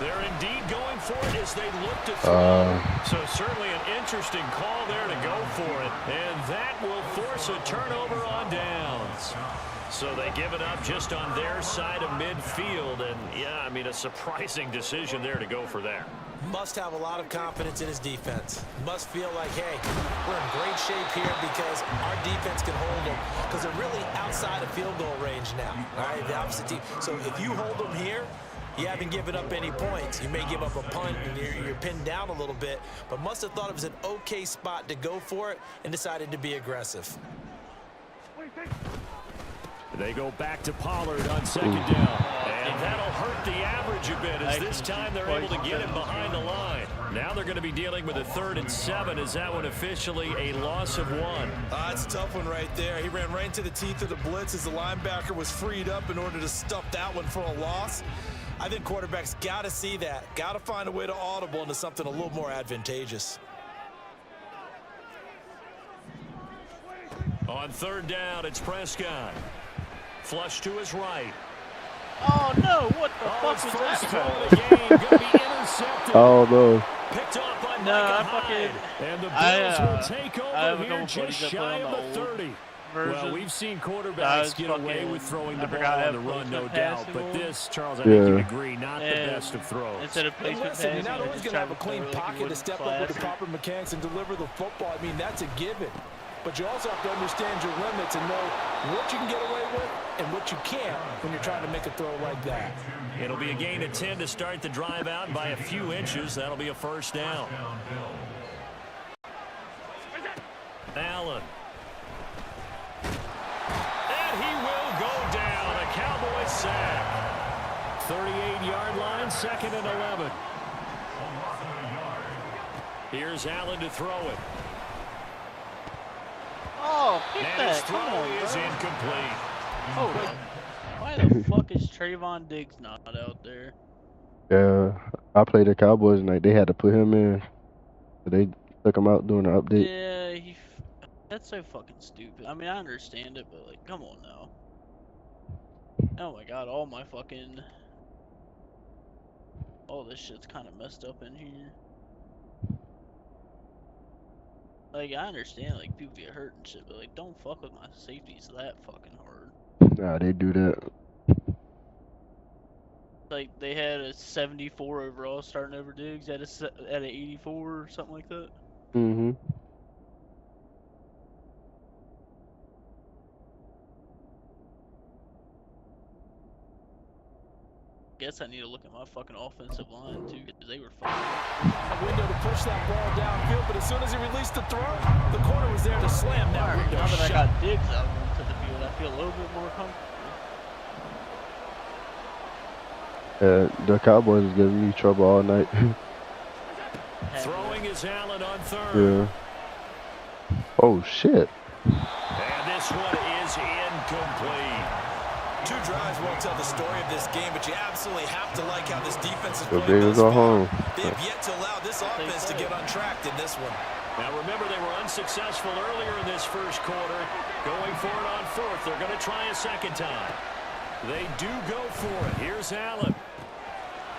They're indeed going for it as they look to throw. So certainly an interesting call there to go for it. And that will force a turnover on downs. So they give it up just on their side of midfield. And, yeah, I mean, a surprising decision there to go for that. Must have a lot of confidence in his defense. Must feel like, hey, we're in great shape here because our defense can hold them. Because they're really outside of field goal range now. All right, the opposite team. So if you hold them here, you haven't given up any points. You may give up a punt and you're pinned down a little bit. But must have thought it was an okay spot to go for it and decided to be aggressive. They go back to Pollard on 2nd down. And that'll hurt the average a bit as this time they're able to get him behind the line. Now they're going to be dealing with a 3rd and 7. Is that one officially a loss of 1? It's a tough one right there. He ran right into the teeth of the blitz as the linebacker was freed up in order to stuff that one for a loss. I think quarterbacks got to see that. Got to find a way to audible into something a little more advantageous. On 3rd down, it's Prescott. Flush to his right. Oh, no. What the fuck was that? Throw of the game. Going to be intercepted. Oh, no. Picked off by No, Micah I fucking... Hyde. And the Bills will take over have here just shy of the 30. Well, we've seen quarterbacks get away with throwing the ball on the run, no doubt. But this, Charles, I think you'd agree, not the best of throws. Instead of placement Listen, you're passing, not always going to have a clean pocket to step up with the classic. proper mechanics and deliver the football. I mean, that's a given. But you also have to understand your limits and know what you can get away with and what you can't when you're trying to make a throw like that. It'll be a gain of 10 to start the drive out by a few inches. That'll be a 1st down. Allen. And he will go down. A Cowboy sack. 38-yard line, 2nd and 11. Here's Allen to throw it. Oh, pick And that. his Come throw on, is bro. incomplete. Hold on. Why the fuck is Trayvon Diggs not out there? Yeah, I played the Cowboys and they had to put him in. They took him out doing an update. Yeah, that's so fucking stupid. I mean, I understand it, but, like, come on now. Oh my god, all this shit's kind of messed up in here. Like, I understand, like, people get hurt and shit, but, like, don't fuck with my safeties that fucking hard. Nah, they do that. Like, they had a 74 overall starting over Diggs at an 84 or something like that. Mm-hmm. Guess I need to look at my fucking offensive line, too, because they were fucking... A window to push that ball downfield, but as soon as he released the throw, the corner was there to slam that window Now that I shut. got Diggs out onto the field, I feel a little bit more comfortable. The Cowboys is giving me trouble all night. Throwing is Allen on third. Yeah. Oh, shit. And this one is incomplete. 2 drives won't tell the story of this game, but you absolutely have to like how this defense is The playing Bengals thus are far. home. They have yet to allow this offense to get untracked in this one. Now remember, they were unsuccessful earlier in this first quarter. Going for it on fourth. They're going to try a second time. They do go for it. Here's Allen.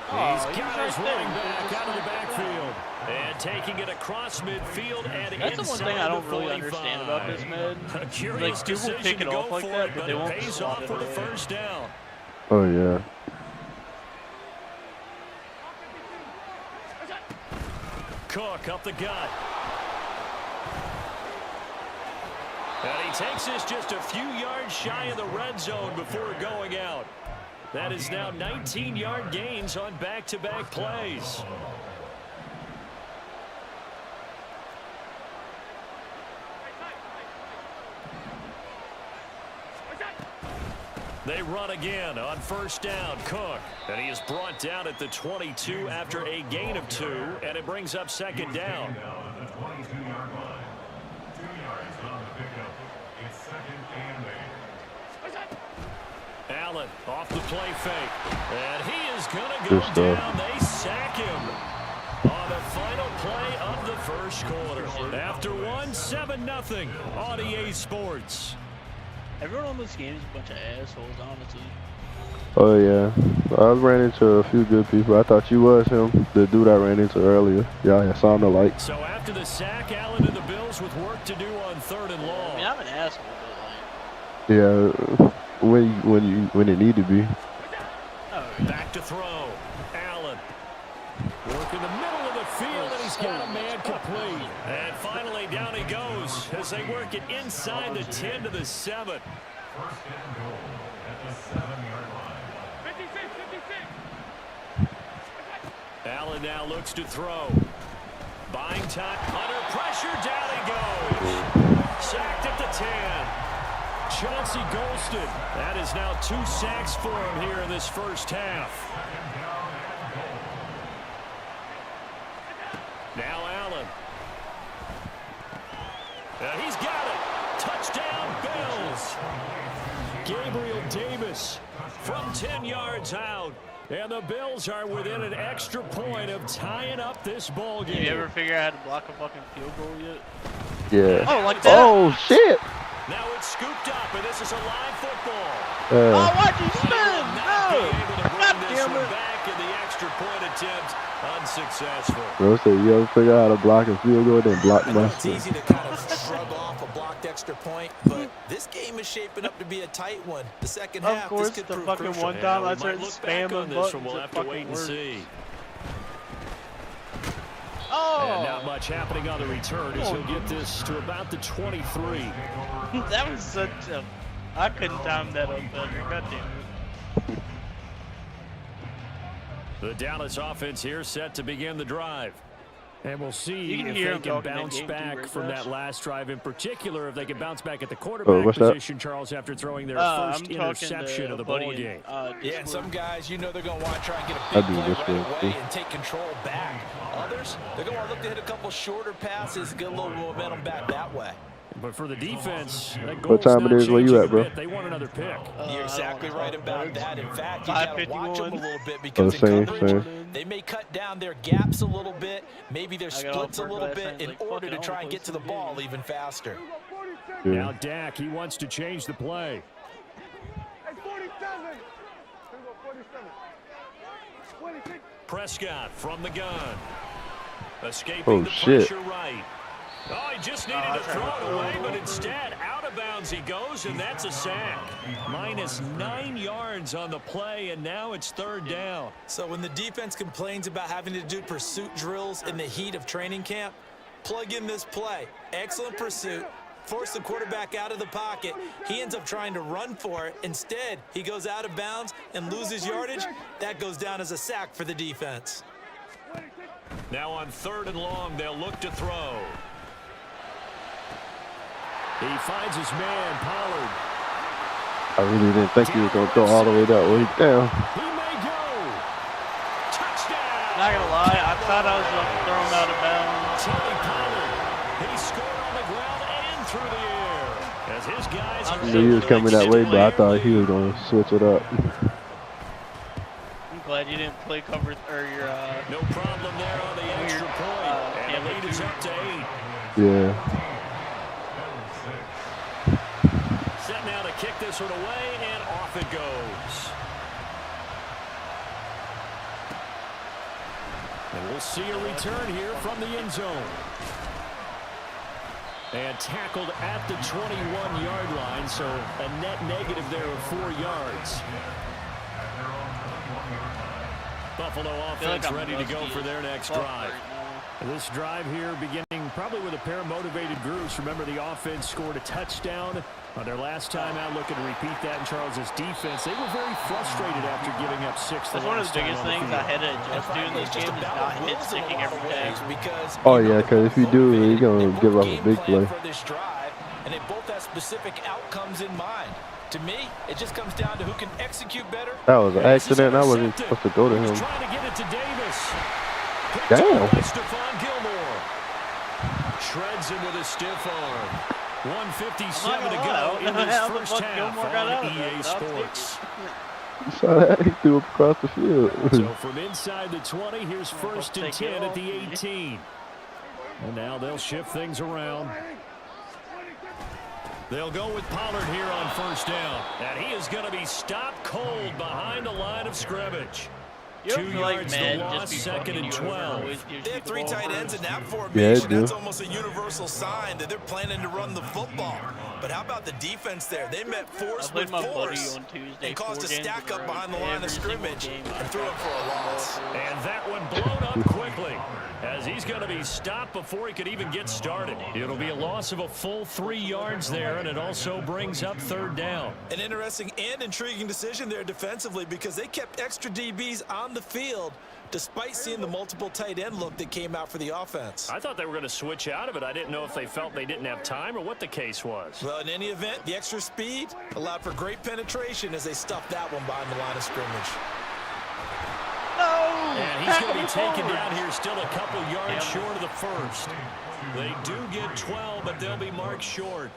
He's got his running back out of the backfield. And taking it across midfield and That's the one thing I don't really 45. understand about this, man. A curious Like, people decision pick to it go off like for that, it, but but they it won't pays slot off it for the away. first down. Oh, yeah. Cook up the gut. And he takes this just a few yards shy of the red zone before going out. That is now 19-yard gains on back-to-back plays. They run again on first down. Cook. And he is brought down at the 22 after a gain of 2. And it brings up second down. At the 22-yard line. 2 yards on the pickup. It's 2nd and 8. Allen off the play fake. And he is going to Good go stuff. down. They sack him on the final play of the first quarter. After one, 7-0 on EA Sports. Everyone on this game is a bunch of assholes, honestly. Oh, yeah. I ran into a few good people. I thought you was him, the dude I ran into earlier. Yeah, I saw him alike. So after the sack, Allen and the Bills with work to do on 3rd and I long. mean, I'm an asshole, but, like... Yeah, when it need to be. Oh, Back to throw. Allen. Work in the middle of the field, and he's got a man complete. And finally, down he goes as they work it inside the 10 to the 7. 1st and goal at the 7-yard line. 56, 56. Allen now looks to throw. Buying time. Under pressure, down he goes. Sacked at the 10. Chauncey Golston. That is now 2 sacks for him here in this first half. Now Allen. And he's got it. Touchdown, Bills. Gabriel Davis from 10 yards out. And the Bills are within an extra point of tying up this ball game. you ever figure out how to block a fucking field goal yet? Yeah. Oh, like that? Oh, shit. Now it's scooped up, and this is a live football. Oh, why'd you spin? Not No! being able to God bring this damn one it. back, and the extra point attempt unsuccessful. Bro said, you ever figure out how to block a field goal, then block I know my it's shit. easy to kind of shrug off a blocked extra point, but this game is shaping up to be a tight one. The second Of half, course, this could the prove fucking crucial. one time we I might started look back spamming on this one. buttons, We'll it have to fucking wait and worked. see. Oh! And not much happening on the return as he'll get this to about the 23. That was such a... I couldn't time that up better. God damn it. The Dallas offense here set to begin the drive. And we'll see You can if hear they him can talking that bounce game too, back right, from Josh? that last drive in particular, if they can bounce back at the quarterback what's that? position, Charles, after throwing their I'm first talking interception to of the buddy ball in, game. Yeah, and Discord. some guys, you know they're going to want to try and get a I big do play this right way, away too. and take control back. Others, they're going to look to hit a couple shorter passes, get a little momentum back that way. But for the defense, that What goal's time not it is? Where you changing at, a bro? bit. They want another pick. You're exactly right about that. In fact, you got to watch them a 5:51. little bit because same, in coverage, same. they may cut down their gaps a little bit, maybe their I got off splits a work little last bit night, in like, order fuck to it, try I'll and play get to the some ball games. even faster. Now Yeah. Dak, he wants to change the play. Hey, 47. 47. 26. Prescott from the gun. Escaping Oh, the shit. pressure right. Oh, he just needed to throw it away, but instead, out of bounds he goes, and that's a sack. Minus 9 yards on the play, and now it's 3rd down. So when the defense complains about having to do pursuit drills in the heat of training camp, plug in this play. Excellent pursuit. Force the quarterback out of the pocket. He ends up trying to run for it. Instead, he goes out of bounds and loses yardage. That goes down as a sack for the defense. Now on 3rd and long, they'll look to throw. He finds his man, Pollard. I really didn't think he was going to throw all the way that way down. He may go. Touchdown. Not gonna lie, I thought I was going to throw him out of bounds. Tony Pollard. He scored on the ground and through the air. As his guys I knew he was coming that way, but I thought he was going to switch it up. I'm glad you didn't play cover or your no problem there on the extra point. And the lead is up to 8. Yeah. Set now to kick this one away, and off it goes. And we'll see a return here from the end zone. And tackled at the 21-yard line, so a net negative there of 4 yards. Buffalo offense ready to go for their next drive. This drive here beginning probably with a pair of motivated groups. Remember, the offense scored a touchdown on their last time out. Looking to repeat that in Charles's defense. They were very frustrated after giving up 6. That's one of the biggest things I had to adjust to in this game is not hit sticking every day. Oh, yeah, because if you do, you're going to give up a big play. And they both have specific outcomes in mind. To me, it just comes down to who can execute better. That was an accident. I wasn't supposed to go to him. Trying to get it to Davis. Damn. Stephon Gilmore shreds him with a stiff arm. 1:57 to go in this first half on EA Sports. You saw that? He threw up across the field. So from inside the 20, here's 1st and 10 at the 18. And now they'll shift things around. They'll go with Pollard here on 1st down. And he is going to be stopped cold behind the line of scrimmage. 2 yards the loss, 2nd and 12. They have 3 tight ends in that formation. That's almost a universal sign that they're planning to run the football. But how about the defense there? They met force with force and caused a stack up behind the line of scrimmage and threw up for a loss. And that one blown up quickly as he's going to be stopped before he could even get started. It'll be a loss of a full 3 yards there, and it also brings up 3rd down. An interesting and intriguing decision there defensively because they kept extra DBs on the field despite seeing the multiple tight end look that came out for the offense. I thought they were going to switch out of it. I didn't know if they felt they didn't have time or what the case was. Well, in any event, the extra speed allowed for great penetration as they stuffed that one behind the line of scrimmage. No! And he's going to be taken down here still a couple yards short of the 1st. They do get 12, but they'll be marked short.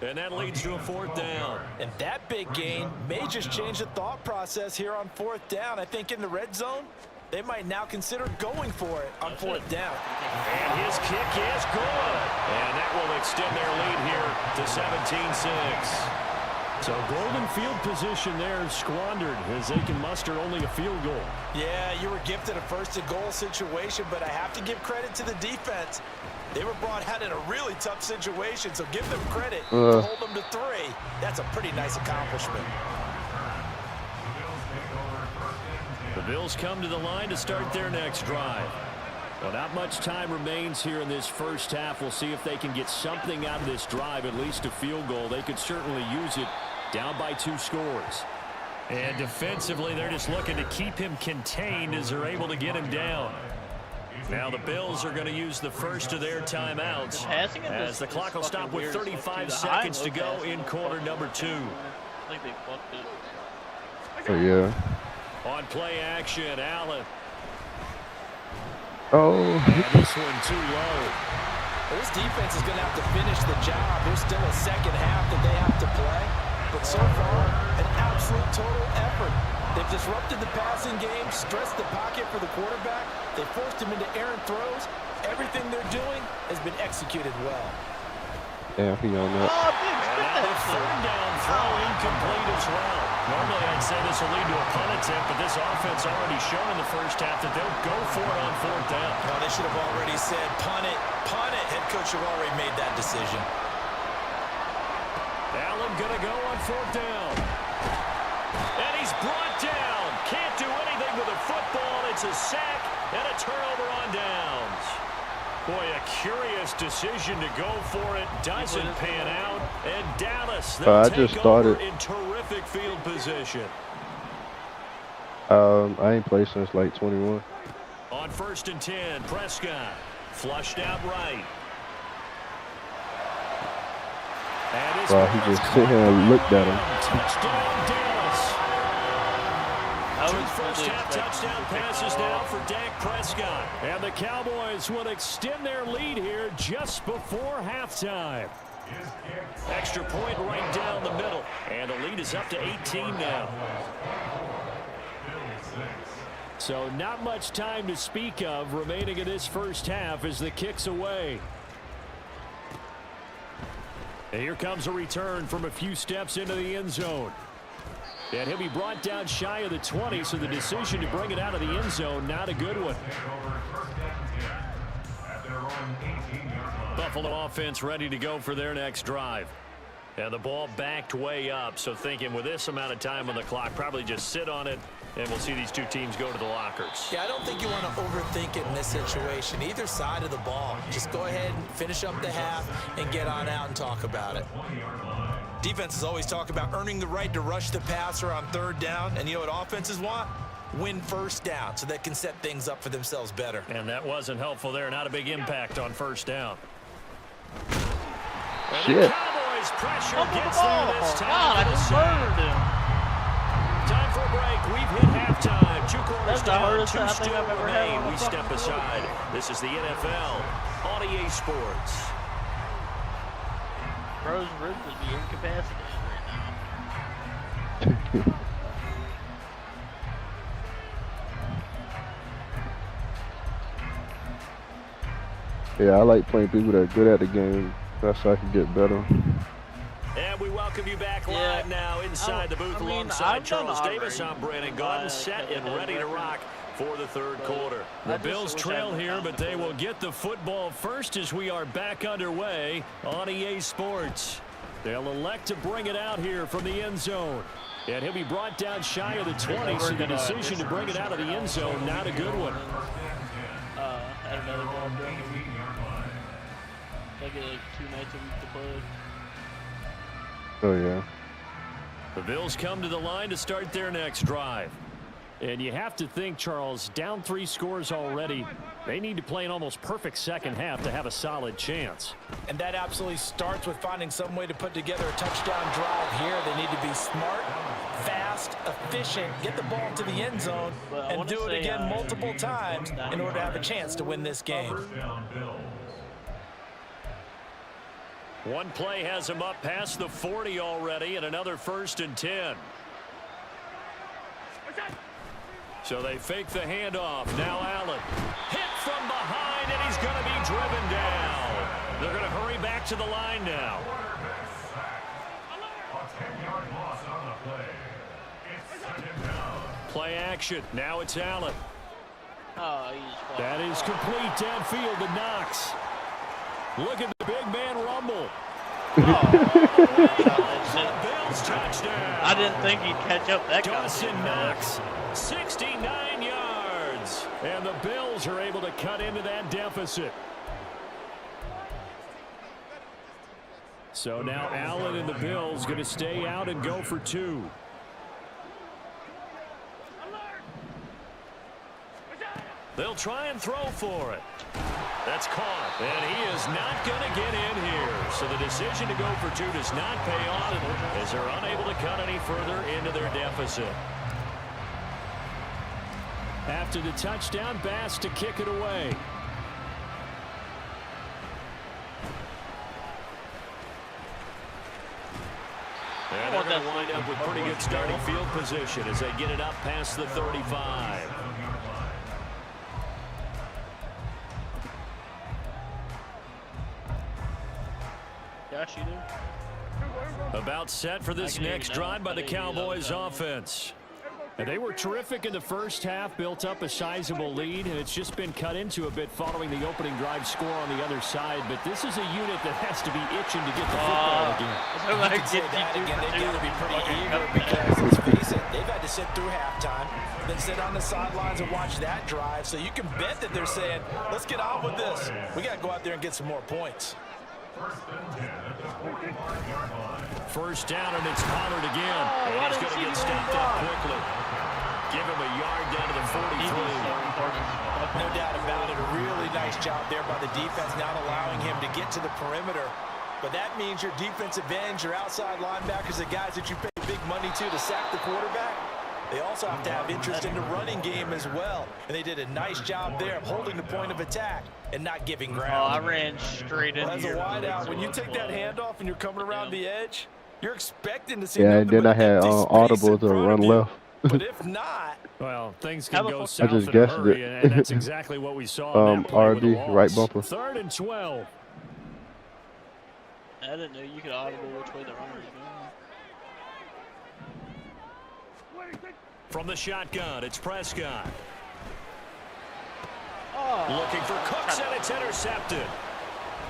And that leads to a 4th down. And that big gain may just change the thought process here on 4th down. I think in the red zone, they might now consider going for it on 4th down. And his kick is good. And that will extend their lead here to 17-6. So golden field position there squandered as they can muster only a field goal. Yeah, you were gifted a 1st and goal situation, but I have to give credit to the defense. They were brought out in a really tough situation, so give them credit to hold them to 3. That's a pretty nice accomplishment. The Bills come to the line to start their next drive. Well, not much time remains here in this first half. We'll see if they can get something out of this drive, at least a field goal. They could certainly use it down by 2 scores. And defensively, they're just looking to keep him contained as they're able to get him down. Now the Bills are going to use the first of their timeouts as the clock will stop with 35 seconds to go in quarter number 2. I think they fucked it. Oh, yeah. On play action, Allen. Oh. And this one too low. This defense is going to have to finish the job. There's still a second half that they have to play. But so far, an absolute total effort. They've disrupted the passing game, stressed the pocket for the quarterback. They forced him into errant throws. Everything they're doing has been executed well. Yeah, he on that. Oh, big And the 3rd down throw incomplete as well. Normally I'd say this will lead to a punt attempt, but this offense already shown in the first half that they'll go for it on 4th down. Well, they should have already said, punt it, punt it. Head coach have already made that decision. Allen going to go on 4th down. And he's brought down. Can't do anything with a football. It's a sack and a turnover on downs. Boy, a curious decision to go for it. Doesn't pan out. And Dallas, they'll take over in terrific field position. I ain't played since like 21. On 1st and 10, Prescott flushed out right. And wow, he just sit here and looked at him. Touchdown, Dallas. I Two was first really half expecting touchdown to pick passes that now off. for Dak Prescott. And the Cowboys will extend their lead here just before halftime. Extra point right down the middle. And the lead is up to 18 now. So not much time to speak of remaining in this first half as the kick's away. And here comes a return from a few steps into the end zone. And he'll be brought down shy of the 20, so the decision to bring it out of the end zone, not a good one. Buffalo offense ready to go for their next drive. And the ball backed way up, so thinking with this amount of time on the clock, probably just sit on it, and we'll see these two teams go to the lockers. Yeah, I don't think you want to overthink it in this situation. Either side of the ball. Just go ahead and finish up the half and get on out and talk about it. Defenses always talk about earning the right to rush the passer on 3rd down. And you know what offenses want? Win 1st down so they can set things up for themselves better. And that wasn't helpful there. Not a big impact on 1st down. And Shit. the Cowboys pressure gets there this time. God, I just murdered him. Time for a break. We've hit halftime. 2 quarters That's the down. hardest 2 thing still I've ever had remain. on We the step fucking aside. This is the NFL on EA Sports. Bro's ribs would be incapacitated right now. Yeah, I like playing people that are good at the game. That's how I can get better. And we welcome you back live now inside the booth alongside I've done Charles alright. Davis. I'm Brandon Gordon, set and ready to rock for the 3rd quarter. The Bills trail here, but they will get the football first as we are back underway on EA Sports. They'll elect to bring it out here from the end zone. And he'll be brought down shy of the 20, so the decision to bring it out of the end zone, not a good one. Had another ball done. I get like 2 nights a week to play. Oh, yeah. The Bills come to the line to start their next drive. And you have to think, Charles, down 3 scores already. They need to play an almost perfect second half to have a solid chance. And that absolutely starts with finding some way to put together a touchdown drive here. They need to be smart, fast, efficient, get the ball to the end zone, and do it again multiple times in order to have a chance to win this game. One play has him up past the 40 already, and another 1st and 10. So they fake the handoff. Now Allen. Hit from behind, and he's going to be driven down. They're going to hurry back to the line now. Play action. Now it's Allen. Oh, That is complete downfield to Knox. Look at the big man rumble. Bills touchdown. I didn't think he'd catch up that Dawson Knox, 69 yards. And the Bills are able to cut into that deficit. So now Allen and the Bills going to stay out and go for 2. They'll try and throw for it. That's caught, and he is not going to get in here. So the decision to go for 2 does not pay off as they're unable to cut any further into their deficit. After the touchdown, Bass to kick it away. And they're going to wind up with pretty good starting field position as they get it up past the 35. Gosh, you do. About set for this next drive by the Cowboys offense. And they were terrific in the first half, built up a sizable lead, and it's just been cut into a bit following the opening drive score on the other side. But this is a unit that has to be itching to get the football again. You can say that again. They've got to be pretty eager because, let's face it, they've had to sit through halftime, then sit on the sidelines and watch that drive. So you can bet that they're saying, let's get on with this. We got to go out there and get some more points. First down, and it's Pollard again. And he's going to get stopped up quickly. Give him a yard down to the 43. No doubt about it. A really nice job there by the defense, not allowing him to get to the perimeter. But that means your defensive ends, your outside linebackers, the guys that you pay big money to sack the quarterback, they also have to have interest in the running game as well. And they did a nice job there of holding the point of attack and not giving ground. Oh, I ran straight into As a your wideout, when you take that handoff and you're coming around the edge, you're expecting to see Yeah, and then I had audible to run left. But if not, well, things can go south just in a guessed hurry, it. and that's exactly what we saw on that play with the RB, loss. right bumper. 3rd and 12. I didn't know you could audible which way the runner was going. From the shotgun, it's Prescott. Oh, Looking for Cooks, and it's intercepted.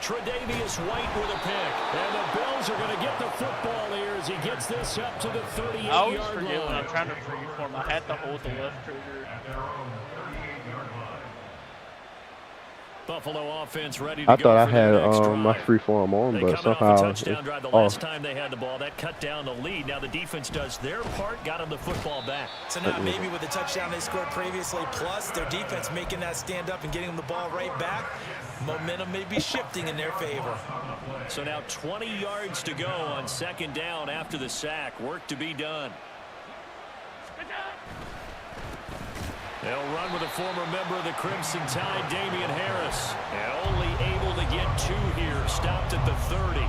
Tre'Davious White with a pick. And the Bills are going to get the football here as he gets this up to the 38-yard line. I always forget when I'm trying to freeform. I had to hold the left trigger. Buffalo offense ready to I go thought I for their next had drive. my free form on, They but coming off a somehow touchdown drive the it's last off. time they had the ball. That cut down the lead. Now the defense does their part, got them the football back. so now maybe with the touchdown they scored previously, plus their defense making that stand up and getting them the ball right back, momentum may be shifting in their favor. So now 20 yards to go on 2nd down after the sack. Work to be done. They'll run with a former member of the Crimson Tide, Damian Harris. And only able to get 2 here. Stopped at the 30.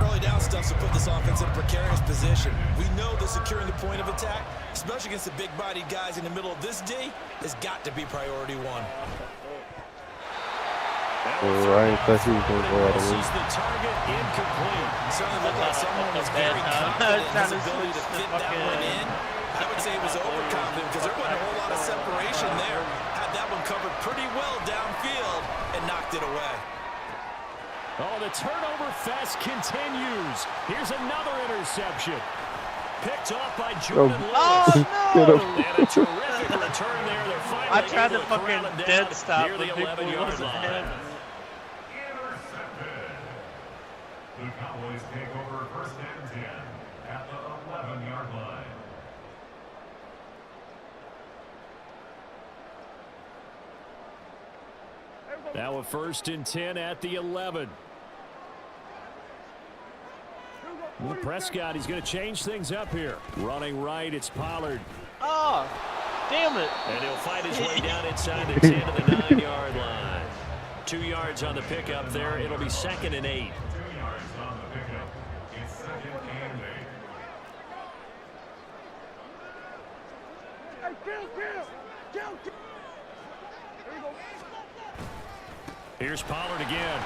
Early down stuff to put this offense in a precarious position. We know that securing the point of attack, especially against the big-bodied guys in the middle of this D, has got to be priority 1. Right, I thought he was going to go out of the way. Misses the target, incomplete. Certainly looked like someone was very confident in his ability to fit that one in. I would say he was overconfident because there wasn't a whole lot of separation there. Had that one covered pretty well downfield and knocked it away. Oh, the turnover fest continues. Here's another interception. Picked off by Jordan Lewis. Oh, Get no! him. And a terrific return there. They're finally I tried to able corral fucking him down dead stop, near the but Big Boy 11-yard wasn't line. having it. Intercepted. The Cowboys take over 1st and 10 at the 11-yard line. Now a 1st and 10 at the 11. Well, Prescott, he's going to change things up here. Running right, it's Pollard. Oh, damn it. And he'll fight his way down inside the 10 to the 9-yard line. 2 yards on the pickup there. It'll be 2nd and 8. 2 yards on the pickup. It's 2nd and 8. Hey, kill. Here's Pollard again.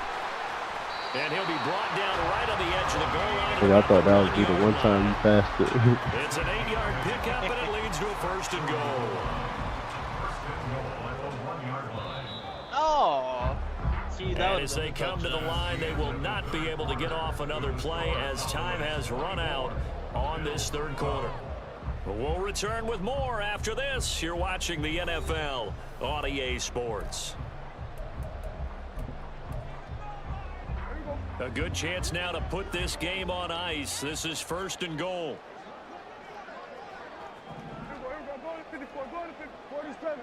And he'll be brought down right on the edge of the goal line. Yeah, I thought that would be the one time you passed it. It's an 8-yard pickup, and it leads to a 1st and goal. Oh. See, that And was as they come to the line, they will not be able to get off another play as time has run out on this 3rd quarter. But we'll return with more after this. You're watching the NFL on EA Sports. A good chance now to put this game on ice. This is 1st and goal. Go to 54, go to 47.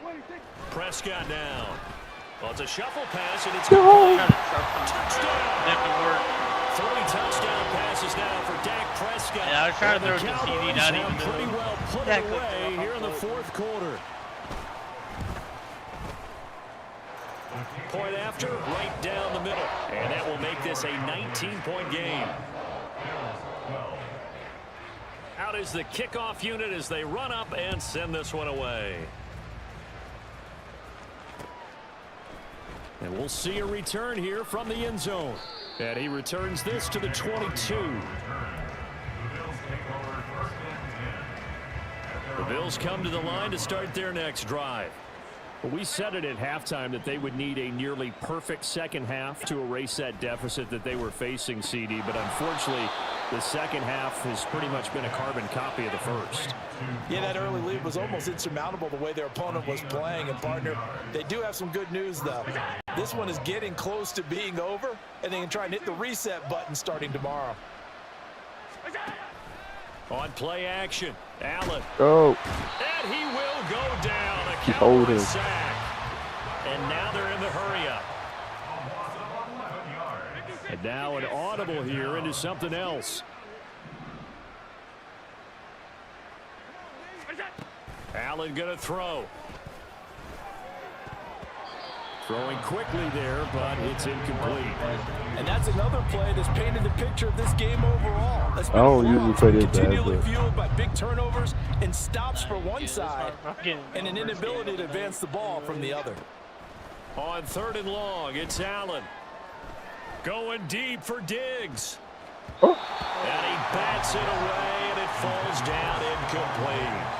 26. Prescott down. Well, it's a shuffle pass, and it's touchdown. Didn't work. 3 touchdown passes now for Dak Prescott. Yeah, I was trying to And throw the it to CD, Cowboys not have even pretty doing well put Dak it looked away off here in the the 4th quarter. Point after, right down the middle. And that will make this a 19-point game. Out is the kickoff unit as they run up and send this one away. And we'll see a return here from the end zone. And he returns this to the 22. Bills come to the line to start their next drive. Well, we said it at halftime that they would need a nearly perfect second half to erase that deficit that they were facing, CD. But unfortunately, the second half has pretty much been a carbon copy of the first. Yeah, that early lead was almost insurmountable the way their opponent was playing. And, partner, they do have some good news, though. This one is getting close to being over, and they can try and hit the reset button starting tomorrow. On play action, Allen. Oh. And he will go down. A Hold Cowboy him. sack. And now they're in the hurry-up. And now an audible here into something else. Allen going to throw. Throwing quickly there, but it's incomplete. And that's another play that's painted the picture of this game overall. That's been I don't usually play this bad, continually but fueled by big turnovers and stops for one side and an inability to advance the ball from the other. On 3rd and long, it's Allen. Going deep for Diggs. Oh. And he bats it away, and it falls down incomplete.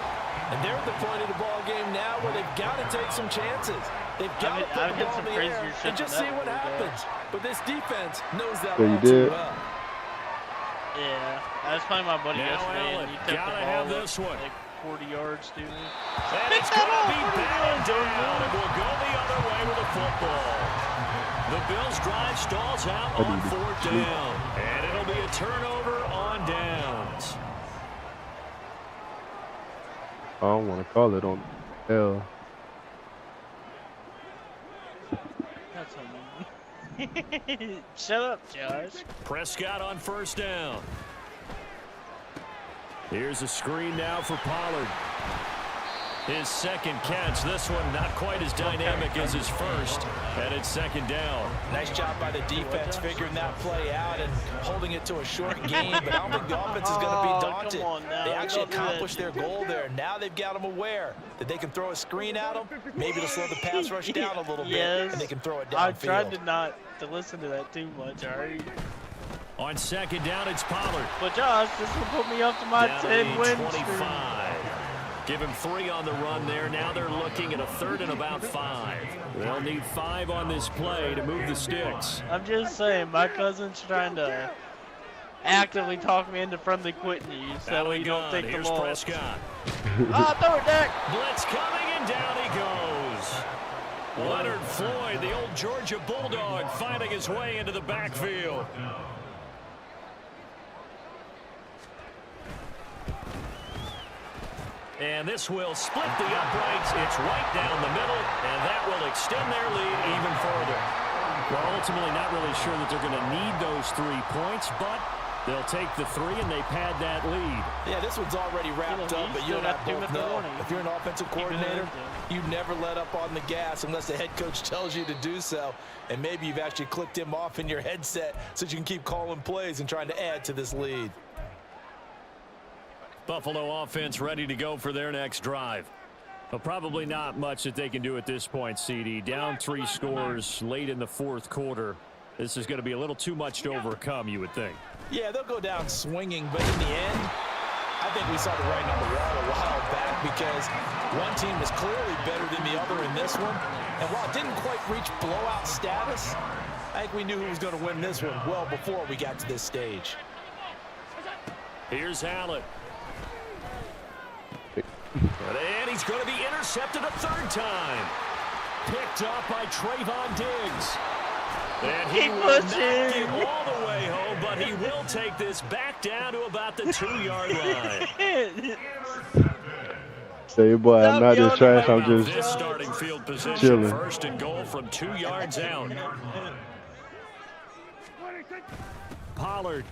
And they're at the point of the ball game now where they've got to take some chances. They've got to put the ball in the air and just see what happens. But this defense knows that all too well. Yeah, I was playing my buddy Now yesterday, Allen, and he took gotta the have ball this one. like 40 yards to me. And it's going to be batted down, and will go the other way with the football. The Bills' drive stalls out on 4th down, and it'll be a turnover on downs. I don't want to call it on L. That's what I mean. Shut up, Josh. Prescott on 1st down. Here's a screen now for Pollard. His second catch. This one not quite as dynamic as his first. And it's 2nd down. Nice job by the defense figuring that play out and holding it to a short game. But I don't think the offense is going to be daunted. Come on now. They actually accomplished their goal there. Now they've got them aware that they can throw a screen at them, maybe to slow the pass rush down a little bit, and they can throw it downfield. I tried to not to listen to that too much, all right? On 2nd down, it's Pollard. But Josh, this will put me up to my Down 10 win 25. Give him 3 on the run there. Now they're looking at a 3rd and about 5. They'll need 5 on this play to move the sticks. I'm just saying, my cousin's trying to actively talk me into friendly quitting you, so that way you don't take the Here's loss. Prescott. Ah, throw it, Dak. Blitz coming, and down he goes. Leonard Floyd, the old Georgia Bulldog, finding his way into the backfield. And this will split the uprights. It's right down the middle, and that will extend their lead even further. Well, ultimately not really sure that they're going to need those 3 points, but they'll take the 3 and they pad that lead. Yeah, this one's already wrapped up, but you and I both know if you're an offensive coordinator, you never let up on the gas unless the head coach tells you to do so. And maybe you've actually clicked him off in your headset so you can keep calling plays and trying to add to this lead. Buffalo offense ready to go for their next drive. But probably not much that they can do at this point, CD. Down 3 scores late in the 4th quarter. This is going to be a little too much to overcome, you would think. Yeah, they'll go down swinging, but in the end, I think we saw the writing on the wall a while back because one team is clearly better than the other in this one. And while it didn't quite reach blowout status, I think we knew who was going to win this one well before we got to this stage. Here's Allen. And he's going to be intercepted a 3rd time. Picked up by Trayvon Diggs. And he will not get all the way home, but he will take this back down to about the 2-yard line. Hey, boy, I'm not just trash. I'm just this starting field position, chilling. 1st and goal from 2 yards out. Pollard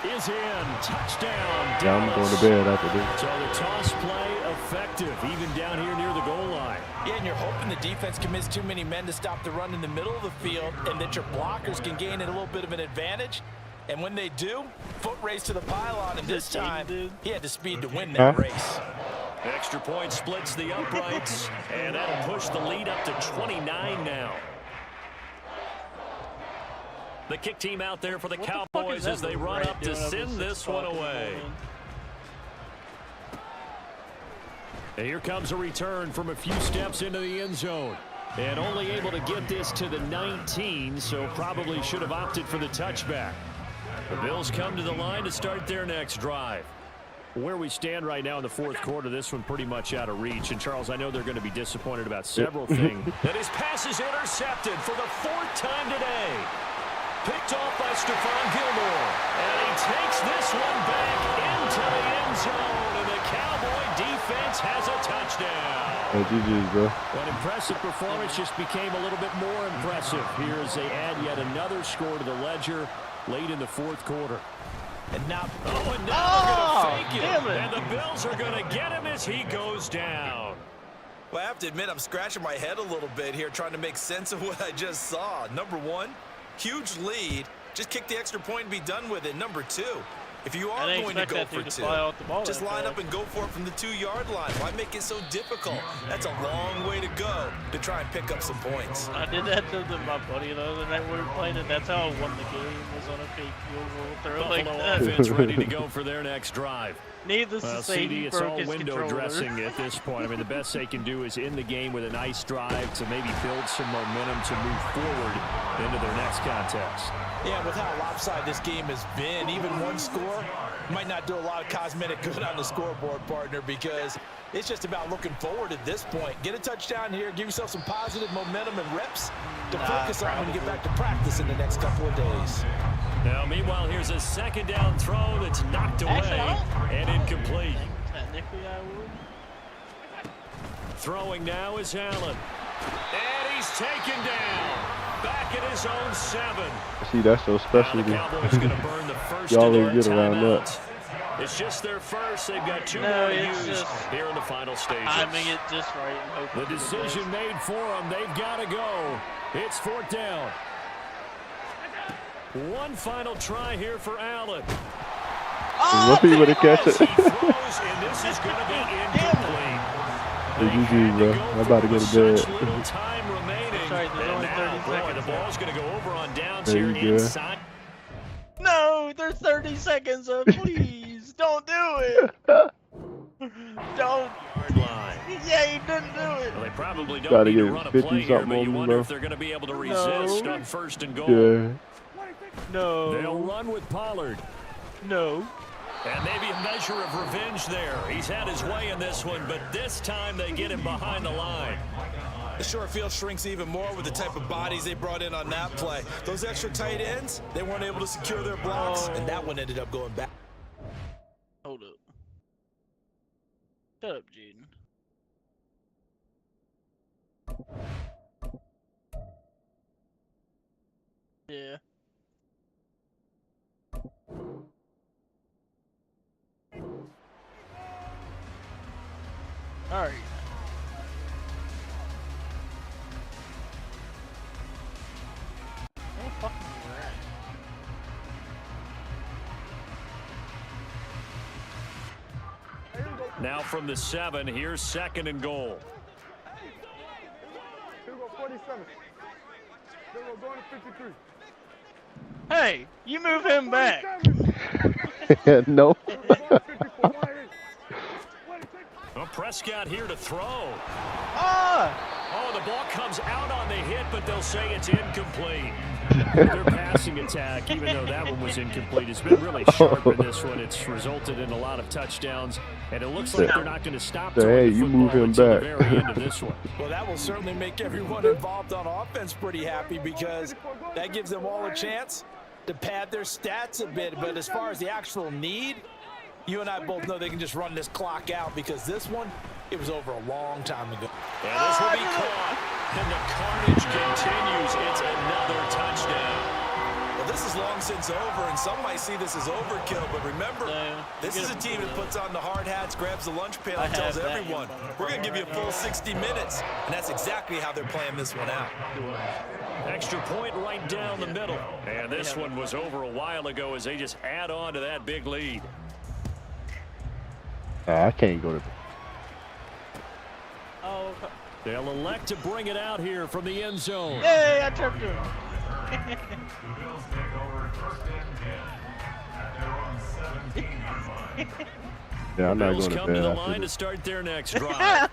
is in. Touchdown. Yeah, I'm going to bed after this. So the toss play effective, even down here near the goal line. Yeah, and you're hoping the defense can miss too many men to stop the run in the middle of the field and that your blockers can gain a little bit of an advantage. And when they do, foot race to the pylon, and this time he had the speed to win that race. Extra point splits the uprights, and that'll push the lead up to 29 now. The kick team out there for the Cowboys as they run up to send this one away. And here comes a return from a few steps into the end zone. And only able to get this to the 19, so probably should have opted for the touchback. The Bills come to the line to start their next drive. Where we stand right now in the fourth quarter, this one pretty much out of reach. And, Charles, I know they're going to be disappointed about several things. That his pass is intercepted for the 4th time today. Picked off by Stephon Gilmore. And he takes this one back into the end zone. And the Cowboy defense has a touchdown. Oh, GG's, bro. An impressive performance just became a little bit more impressive here as they add yet another score to the ledger late in the fourth quarter. And now, they're going to fake it. And the Bills are going to get him as he goes down. well, I have to admit, I'm scratching my head a little bit here trying to make sense of what I just saw. Number one, huge lead. Just kick the extra point and be done with it. Number two, if you are going to go for two, just line up and go for it from the 2-yard line. Why make it so difficult? That's a long way to go to try and pick up some points. I did that to my buddy the other night we were playing, and that's how I won the game, was on a fake field goal throw like that. Offense ready to go for their next drive. Needless to say, CD, he it's broke all his window controller. dressing at this point. I mean, the best they can do is end the game with a nice drive to maybe build some momentum to move forward into their next contest. Yeah, with how lopsided this game has been, even one score might not do a lot of cosmetic good on the scoreboard, partner, because it's just about looking forward at this point. Get a touchdown here, give yourself some positive momentum and reps to focus on when you get back to practice in the next couple of days. Now, meanwhile, here's a second down throw that's knocked away and incomplete. Technically, I would. Throwing now is Allen. And he's taken down. Back at his own 7. See, that's your specialty. Now the Cowboys going to burn the first Y'all of their always get around timeouts. It's just their first. They've got 2 more to use here in the final stages. I make it just right and hope The decision made for them. They've got to go. It's 4th down. One final try here for Allen. What he would have catch it? He throws, and this is going to be incomplete. GG, bro. I'm about to go to bed. Little time remaining. Sorry, there's only 30 seconds. The ball's going to go over on downs There here you go. inside. No, there's 30 seconds. Please, don't do it. Don't. Line. Yeah, he didn't do it. Well, they probably don't Gotta need to get run a 50 play here, something but you on me, wonder bro. if they're going to be able to resist on 1st and goal. Yeah. No. They'll run with Pollard. No. And maybe a measure of revenge there. He's had his way in this one, but this time they get him behind the line. The short field shrinks even more with the type of bodies they brought in on that play. Those extra tight ends, they weren't able to secure their blocks, and that one ended up going back. Hold up. Shut up, Jaden. Yeah. Alright. Oh, fucking rat. Now from the 7, here's 2nd and goal. Here we go, 47. Here we go, going to 53. Hey, you move him back. No. Well, Prescott here to throw. Ah! Oh, the ball comes out on the hit, but they'll say it's incomplete. Their passing attack, even though that one was incomplete, has been really sharp in this one. It's resulted in a lot of touchdowns, and it looks like they're not going to stop Hey, throwing the you move football him until the back. very end of this one. Well, that will certainly make everyone involved on offense pretty happy because that gives them all a chance to pad their stats a bit. But as far as the actual need, you and I both know they can just run this clock out because this one, it was over a long time ago. And this will be caught, and the carnage continues. It's another touchdown. Well, this is long since over, and some might see this as overkill. But remember, this is a team that puts on the hard hats, grabs the lunch pail, and tells everyone, we're going to give you a full 60 minutes. And that's exactly how they're playing this one out. Extra point right down the middle. And this one was over a while ago as they just add on to that big lead. I can't go to bed. Oh, They'll elect to bring it out here from the end zone. yay, I tripped him. The Bills take over 1st and 10 at their own 17-yard line. Yeah, I'm not Bills going to come bed to the after line to this. start their next drive.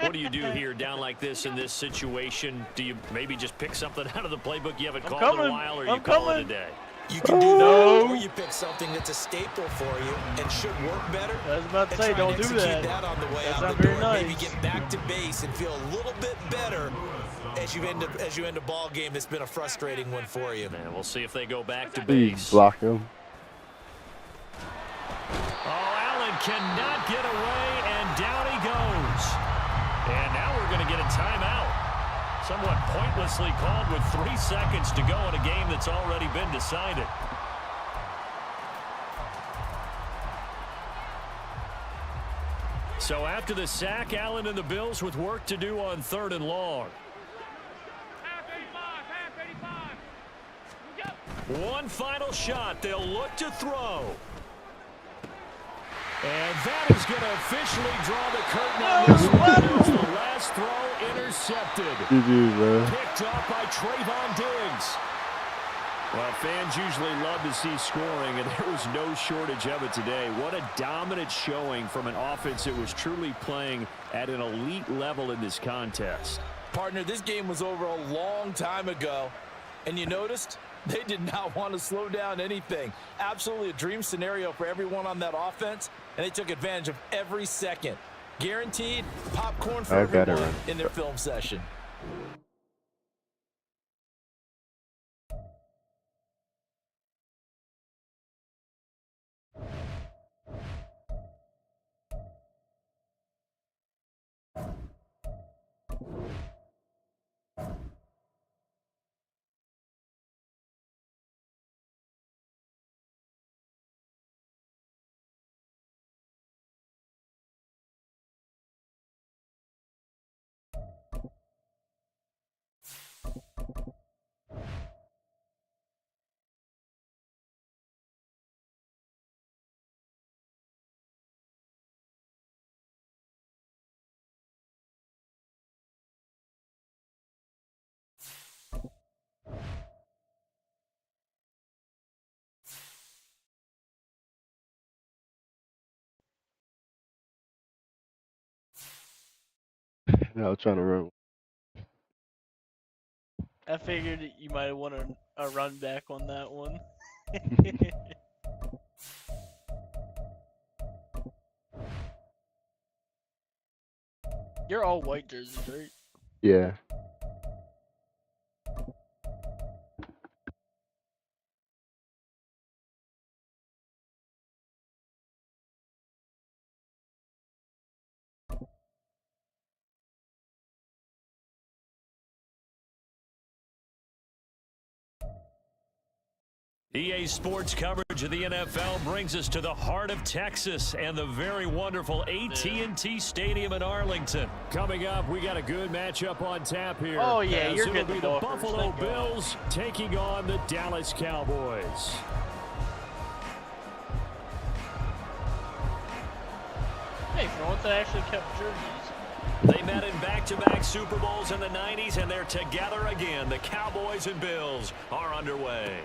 What do you do here down like this in this situation? Do you maybe just pick something out of the playbook you haven't called in a while, or you call it a day? You can do that, or you pick something that's a staple for you and should work better. I was about to and say, try don't and do execute that. on the way That's out not the very door. Maybe nice. get back to base and feel a little bit better as you end a ball game that's been a frustrating one for you. And we'll see if they go back to Please base. block him. Oh, Allen cannot get away, and down he goes. And now we're going to get a timeout. Somewhat pointlessly called with 3 seconds to go in a game that's already been decided. So after the sack, Allen and the Bills with work to do on 3rd and long. Half 85. One final shot. They'll look to throw. And that is going to officially draw the curtain on this one. It's the last throw intercepted. GG, man. Picked off by Trayvon Diggs. Well, fans usually love to see scoring, and there was no shortage of it today. What a dominant showing from an offense that was truly playing at an elite level in this contest. Partner, this game was over a long time ago, and you noticed they did not want to slow down anything. Absolutely a dream scenario for everyone on that offense, and they took advantage of every second. Guaranteed popcorn for everyone in their film session. Yeah, I was trying to run. I figured that you might have wanted a run back on that one. You're all white jerseys, right? Yeah. EA Sports coverage of the NFL brings us to the heart of Texas and the very wonderful AT&T Stadium in Arlington. Coming up, we got a good matchup on tap here. Oh, yeah, as you're it'll getting be the the ball first, Buffalo thank God. Bills taking on the Dallas Cowboys. Hey, for once I actually kept jerseys. They met in back-to-back Super Bowls in the 90s, and they're together again. The Cowboys and Bills are underway.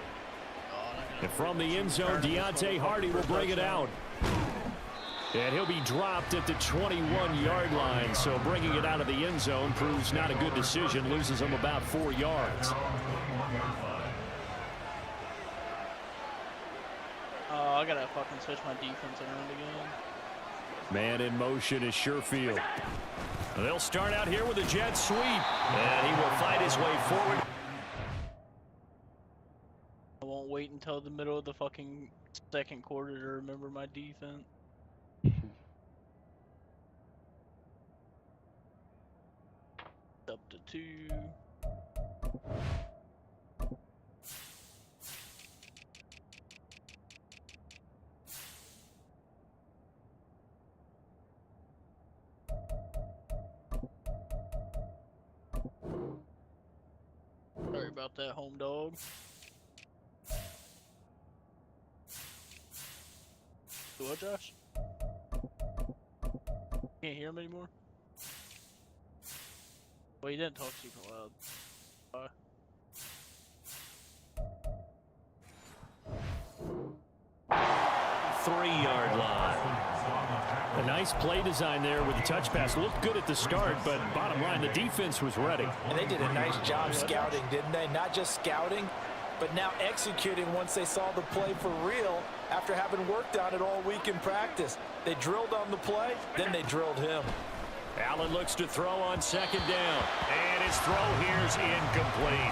And from the end zone, Deontay Hardy will bring it out. And he'll be dropped at the 21-yard line. So bringing it out of the end zone proves not a good decision. Loses him about 4 yards. Oh, I gotta fucking switch my defense around again. Man in motion is Sherfield. They'll start out here with a jet sweep. And he will fight his way forward. I won't wait until the middle of the fucking second quarter to remember my defense. Up to 2. Sorry about that, home dog. What, Josh? Can't hear him anymore? Well, you didn't talk super loud. 3-yard line. A nice play design there with the touch pass. Looked good at the start, but bottom line, the defense was ready. And they did a nice job scouting, didn't they? Not just scouting, but now executing once they saw the play for real after having worked on it all week in practice. They drilled on the play, then they drilled him. Allen looks to throw on second down. And his throw here's incomplete.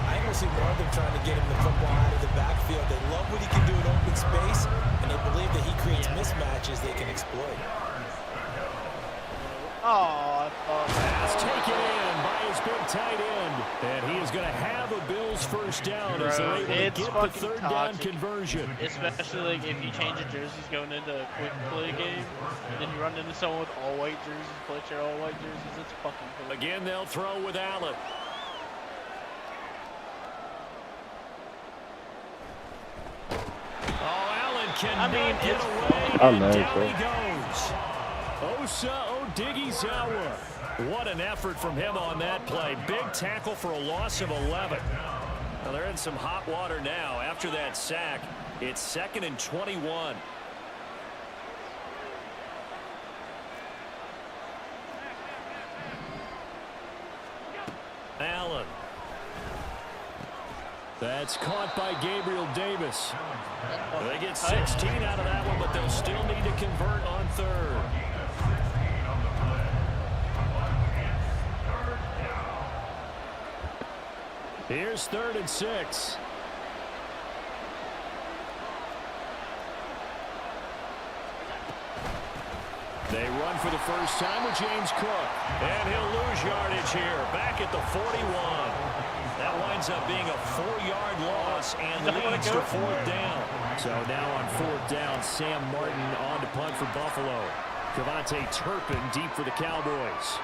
I ain't gonna see more of them trying to get him the football out of the backfield. They love what he can do in open space, and they believe that he creates mismatches they can exploit. Oh, Pass taken in by his big tight end. And he is going to have a Bills first down as they're able to get the third down conversion. Especially like if you change the jerseys going into a quick play game, and then you run into someone with all white jerseys, play your all white jerseys, it's fucking cool. Again, they'll throw with Allen. Oh, Allen cannot get away. I And like down that. he goes. Osa Odighizuwa. What an effort from him on that play. Big tackle for a loss of 11. Well, they're in some hot water now. After that sack, it's 2nd and 21. Allen. That's caught by Gabriel Davis. They get 16 out of that one, but they'll still need to convert on third. Here's 3rd and 6. They run for the first time with James Cook. And he'll lose yardage here. Back at the 41. That winds up being a 4-yard loss and leads to 4th down. So now on 4th down, Sam Martin on to punt for Buffalo. Cavante Turpin deep for the Cowboys.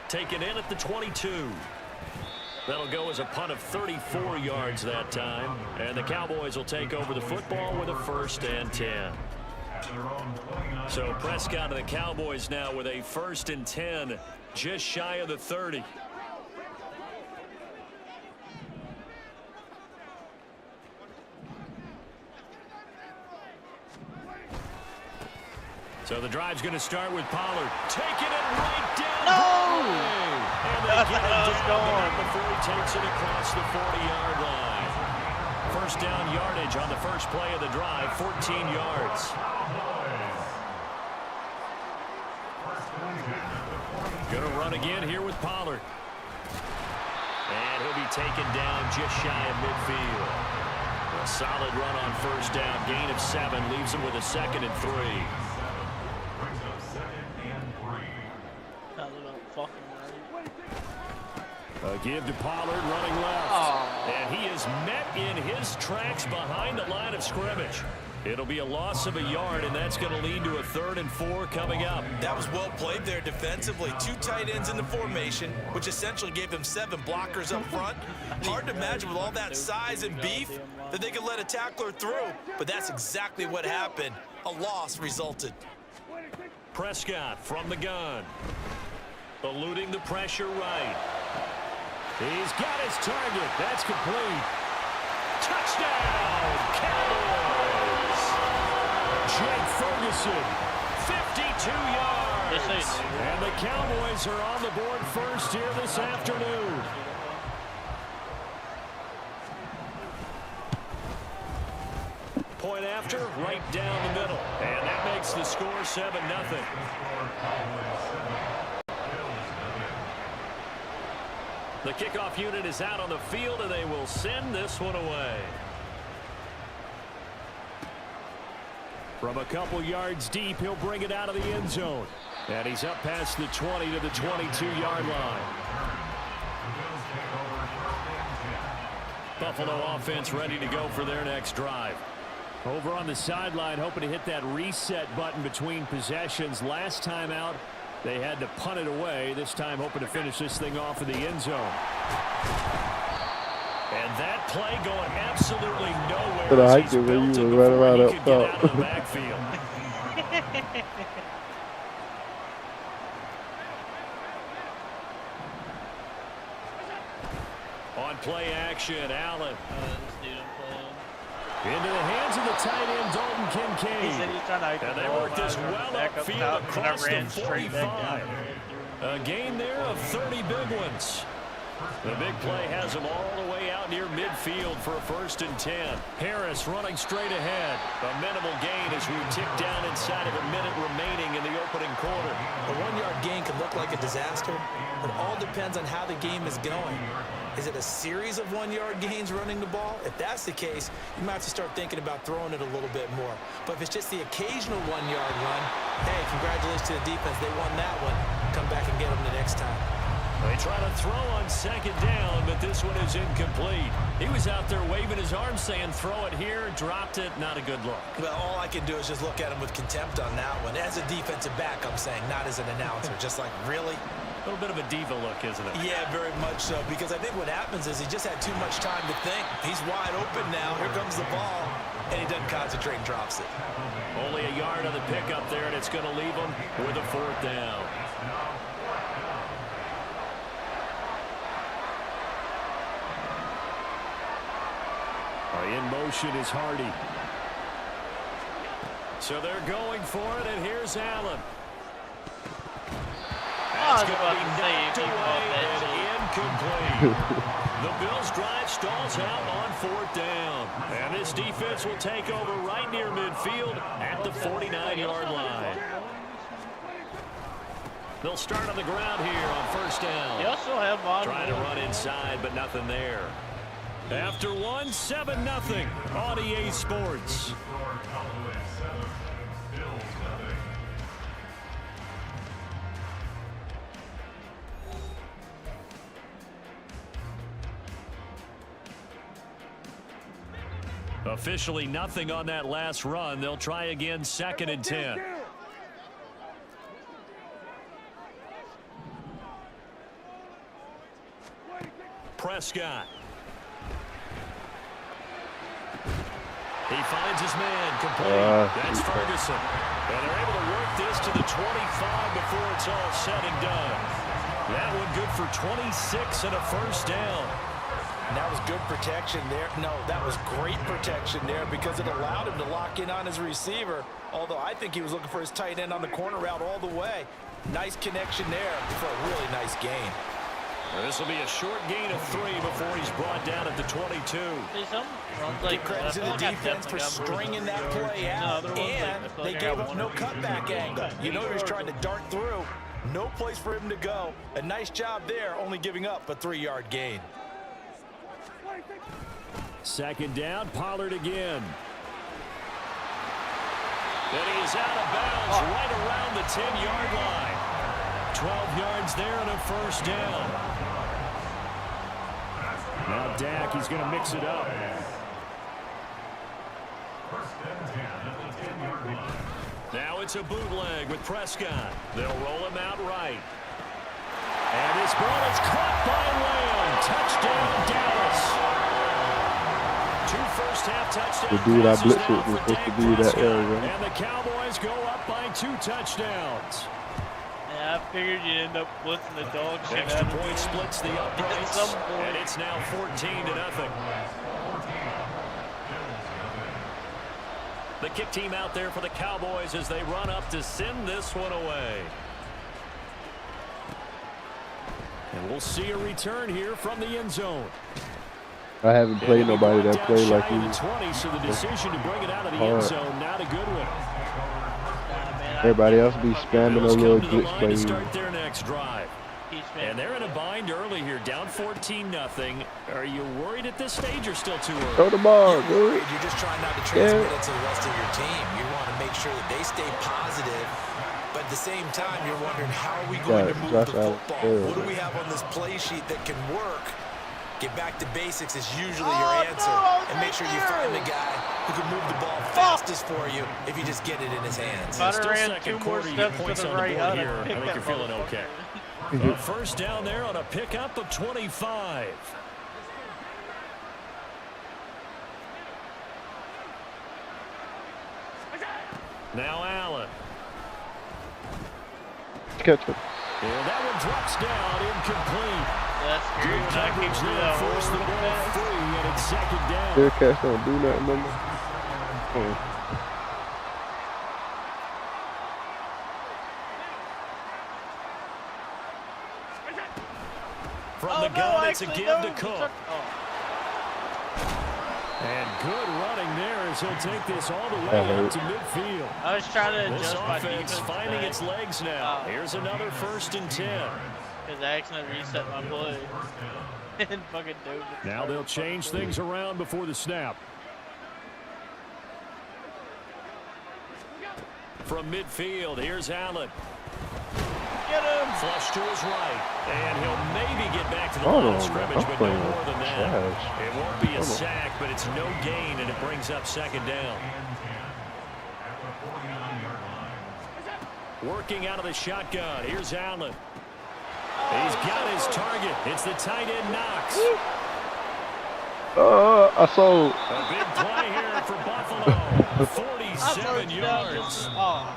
Taken in at the 22. That'll go as a punt of 34 yards that time. And the Cowboys will take over the football with a 1st and 10. So Prescott and the Cowboys now with a 1st and 10, just shy of the 30. So the drive's going to start with Pollard. Taking it right down. No! And they get it down before he takes it across the 40-yard line. First down yardage on the first play of the drive, 14 yards. Going to run again here with Pollard. And he'll be taken down just shy of midfield. A solid run on first down. Gain of 7 leaves him with a 2nd and 3. A give to Pollard running left. Oh. And he is met in his tracks behind the line of scrimmage. It'll be a loss of a yard, and that's going to lead to a 3rd and 4 coming up. That was well played there defensively. 2 tight ends in the formation, which essentially gave them 7 blockers up front. Hard to imagine with all that size and beef that they could let a tackler through, but that's exactly what happened. A loss resulted. Prescott from the gun. Eluding the pressure right. He's got his target. That's complete. Touchdown, Cowboys! Jake Ferguson, 52 yards. And the Cowboys are on the board first here this afternoon. Point after, right down the middle. And that makes the score 7-0. The kickoff unit is out on the field, and they will send this one away. From a couple yards deep, he'll bring it out of the end zone. And he's up past the 20 to the 22-yard line. Buffalo offense ready to go for their next drive. Over on the sideline, hoping to hit that reset button between possessions. Last time out, they had to punt it away. This time hoping to finish this thing off in the end zone. And that play going absolutely nowhere. But I get where you was right around up top. Out of the backfield. On play action, Allen. Into the hands of the tight end, Dalton Kincaid. He said he's trying to hike And the they ball work this out, well back up upfield top, and I across ran the straight back down 45. there. A gain there of 30 big ones. The big play has them all the way out near midfield for a 1st and 10. Harris running straight ahead. A minimal gain as we tick down inside of a minute remaining in the opening quarter. A 1-yard gain can look like a disaster. It all depends on how the game is going. Is it a series of 1-yard gains running the ball? If that's the case, you might have to start thinking about throwing it a little bit more. But if it's just the occasional 1-yard run, hey, congratulations to the defense. They won that one. Come back and get them the next time. They try to throw on 2nd down, but this one is incomplete. He was out there waving his arms saying, throw it here, dropped it, not a good look. Well, all I can do is just look at him with contempt on that one. As a defensive back, I'm saying, not as an announcer. Just like, really? A little bit of a diva look, isn't it? Yeah, very much so, because I think what happens is he just had too much time to think. He's wide open now. Here comes the ball, and he doesn't concentrate and drops it. Only a yard on the pickup there, and it's going to leave him with a 4th down. In motion is Hardy. So they're going for it, and here's Allen. That's going to be knocked away and incomplete. The Bills' drive stalls out on 4th down. And this defense will take over right near midfield at the 49-yard line. They'll start on the ground here on 1st down. They also have trying to run inside, but nothing there. After 1, 7-0 on EA Sports. Officially nothing on that last run. They'll try again 2nd and 10. Prescott. He finds his man complete. That's Ferguson. And they're able to work this to the 25 before it's all said and done. That one good for 26 and a 1st down. And that was good protection there. No, that was great protection there because it allowed him to lock in on his receiver. Although I think he was looking for his tight end on the corner route all the way. Nice connection there for a really nice gain. This will be a short gain of 3 before he's brought down at the 22. Give credit to the defense for stringing that play out, and they gave up no cutback angle. You know he was trying to dart through. No place for him to go. A nice job there, only giving up a 3-yard gain. 2nd down, Pollard again. And he is out of bounds right around the 10-yard line. 12 yards there and a 1st down. Now Dak, he's going to mix it up. Now it's a bootleg with Prescott. They'll roll him out right. And his ball is caught by Lamb. Touchdown, Dallas. 2 first-half touchdowns. The dude I blitzed with was supposed to be that area. And the Cowboys go up by 2 touchdowns. Yeah, I figured you'd end up blitzing the dog shit. Extra point splits the uprights, and it's now 14-0. The kick team out there for the Cowboys as they run up to send this one away. And we'll see a return here from the end zone. I haven't played nobody that played like you. 20, so the decision to bring it out of the end zone, not a good one. Everybody else be spamming a little glitch play. To start their next drive. And they're in a bind early here, down 14-0. Are you worried at this stage or still too early? Throw the ball, dude. You're just trying not to transmit it to the rest of your team. You want to make sure that they stay positive, but at the same time, you're wondering, how are we going to move the football? What do we have on this play sheet that can work? Get back to basics is usually your answer. And make sure you find the guy who can move the ball fastest for you if you just get it in his hands. If I ran 2 more steps to the right, I think you're feeling okay. A 1st down there on a pickup of 25. Now Allen. Catch him. And that one drops down, incomplete. That's good. I can force the ball free, and it's 2nd down. Bearcats don't do nothing, remember? From the gun, it's a give to Cook. And good running there as he'll take this all the way up to midfield. I was trying to This adjust my offense defense finding back. its legs now. Here's another 1st and 10. Because I accidentally reset my play. And fucking dove it. Now they'll change things around before the snap. From midfield, here's Allen. Get him! Flush to his right. And he'll maybe get back to the line of scrimmage, but no more than that. It won't be a sack, but it's no gain, and it brings up 2nd down. Working out of the shotgun. Here's Allen. He's got his target. It's the tight end Knox. I saw. A big play here for Buffalo. 47 yards. Oh.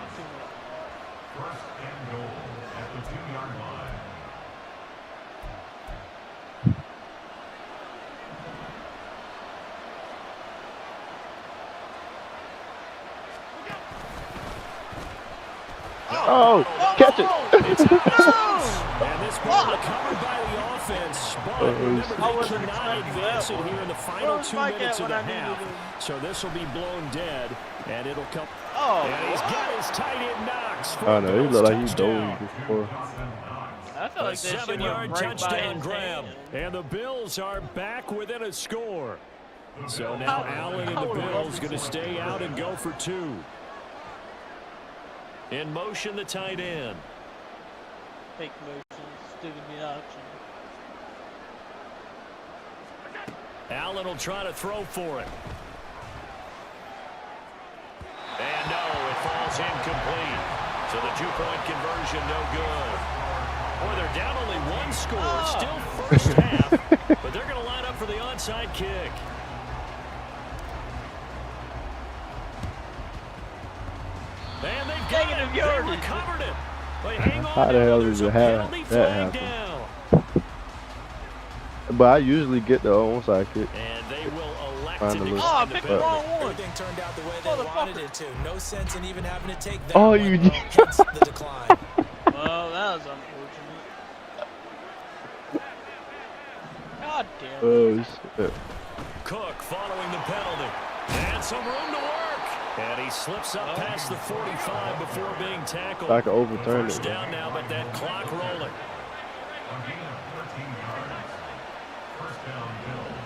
First and goal at the 2-yard line. Oh, catch it. It's and this ball recovered by the offense. But remember, they cannot advance it here in the final 2 minutes of the half. So this will be blown dead, and it'll come. And he's got his tight end Knox. I know, he looked like he dove before. I feel like A that shit 7-yard went right by touchdown his grab. hand. And the Bills are back within a score. So now Allen and the Bills going to stay out and go for 2. In motion, the tight end. Fake motion, stupid the option. Allen will try to throw for it. And no, it falls incomplete. So the 2-point conversion, no good. Boy, they're down only 1 score. It's still first half, but they're going to line up for the onside kick. And they've got it. They recovered it. They hang on. How the hell There's did a that penalty flag happen? down. But I usually get the onside kick. And they will elect Find to a little- decline Oh, the pick the penalty. wrong one. Everything turned out the way they wanted it to. No sense in even having to take that Oh, one, you- hence the decline. Well, that was unfortunate. God damn it. Oh shit. Cook following the penalty. And some room to work. And he slips up past the 45 before being tackled. I can overturn First it. down now, but that clock rolling. A gain of 13 yards. First down, Bills.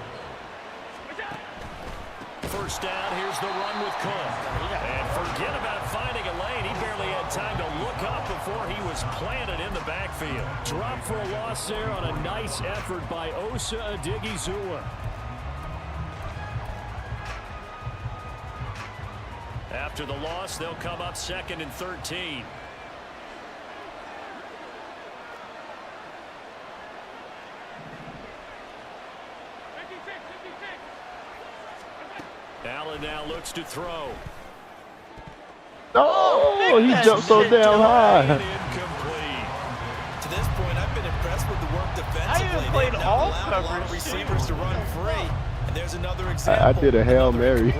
First down, here's the run with Cook. And forget about finding a lane. He barely had time to look up before he was planted in the backfield. Drop for a loss there on a nice effort by Osa Odigizua. After the loss, they'll come up 2nd and 13. Allen now looks to throw. Oh, he jumped so damn high. Incomplete. To this point, I've been impressed with the work defensively. I even played They've all not allowed a lot of coverage, receivers too. to run free. And there's another example. I did a Hail Mary.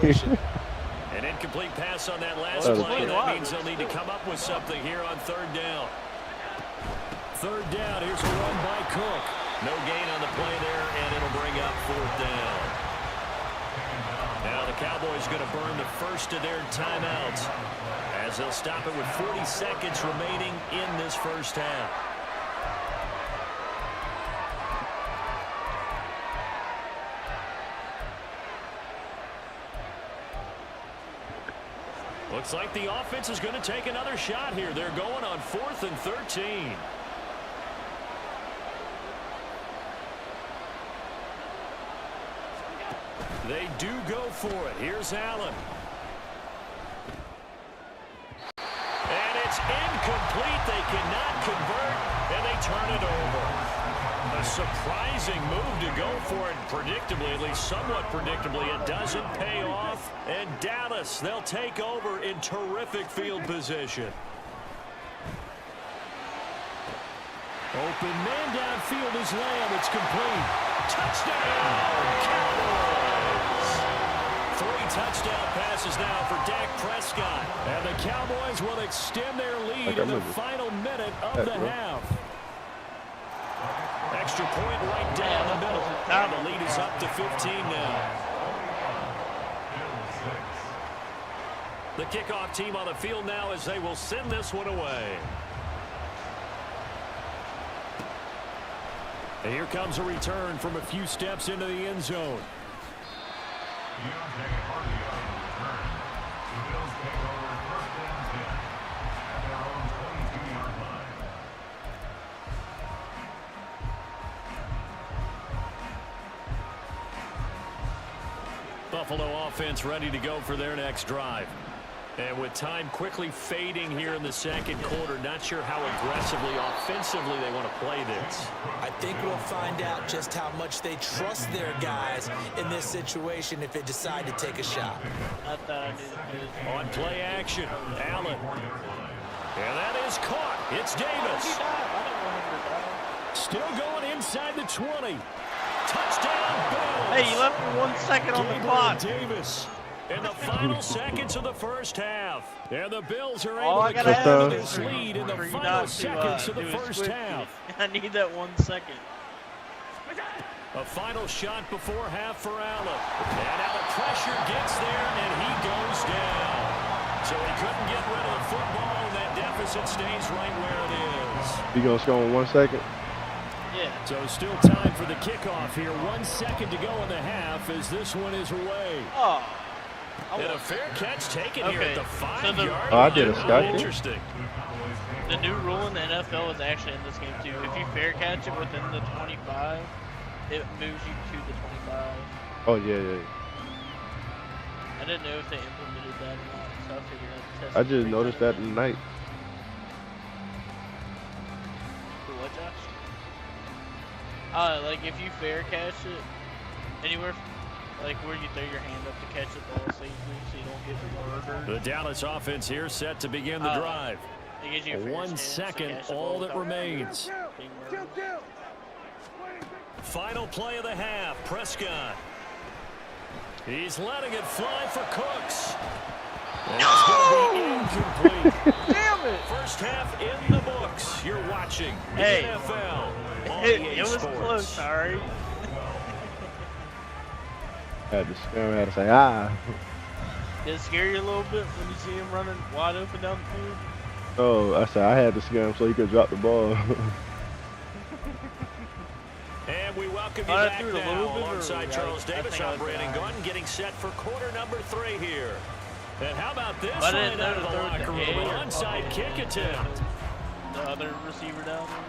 An incomplete pass on that last That was play. good. That means they'll need to come up with something here on 3rd down. 3rd down. Here's a run by Cook. No gain on the play there, and it'll bring up 4th down. Now the Cowboys going to burn the first of their timeouts as they'll stop it with 40 seconds remaining in this first half. Looks like the offense is going to take another shot here. They're going on 4th and 13. They do go for it. Here's Allen. And it's incomplete. They cannot convert, and they turn it over. A surprising move to go for it predictably, at least somewhat predictably. It doesn't pay off. And Dallas, they'll take over in terrific field position. Open man downfield is Lamb. It's complete. Touchdown, Cowboys! 3 touchdown passes now for Dak Prescott. And the Cowboys will extend their lead in the final minute of the half. Extra point right down the middle. And the lead is up to 15 now. The kickoff team on the field now as they will send this one away. And here comes a return from a few steps into the end zone. Buffalo offense ready to go for their next drive. And with time quickly fading here in the second quarter, not sure how aggressively, offensively they want to play this. I think we'll find out just how much they trust their guys in this situation if they decide to take a shot. On play action, Allen. And that is caught. It's Davis. Still going inside the 20. Touchdown, Bills. Hey, you left me 1 second on the clock. Davis. In the final seconds of the first half. And the Bills are able to carry cover this lead in the final seconds of the first half. I need that 1 second. A final shot before half for Allen. And now the pressure gets there, and he goes down. So he couldn't get rid of the football, and that deficit stays right where it is. You gonna score in 1 second? Yeah. So still time for the kickoff here. 1 second to go in the half as this one is away. Oh. And a fair catch taken here at the 5-yard line. I did a scout. Interesting. The new rule in the NFL is actually in this game too. If you fair catch it within the 25, it moves you to the 25. Oh, yeah. I didn't know if they implemented that or not, so I figured I'd test I it just 3 noticed that tonight. For what, Josh? Like if you fair catch it anywhere, like where you throw your hand up to catch the ball safely so you don't get murdered. The Dallas offense here set to begin the drive. It gives you a fair 1 chance to second, catch the all ball that without remains. being murdered. Final play of the half, Prescott. He's letting it fly for Cooks. And it's going to be incomplete. Damn it! First half in the books. You're watching the Hey. NFL on It EA was Sports. close, sorry. Had to scare, had to say, ah. Did it scare you a little bit when you see him running wide open down the field? Oh, I said I had to scare him so he could drop the ball. And we welcome you I back threw it a now little bit alongside early. Charles I Davis. think I I'm was Brandon behind. Gunn getting set for quarter number 3 here. And how about this I didn't right know out of to the throw it locker to room? A An or onside kick attempt. The other receiver down there.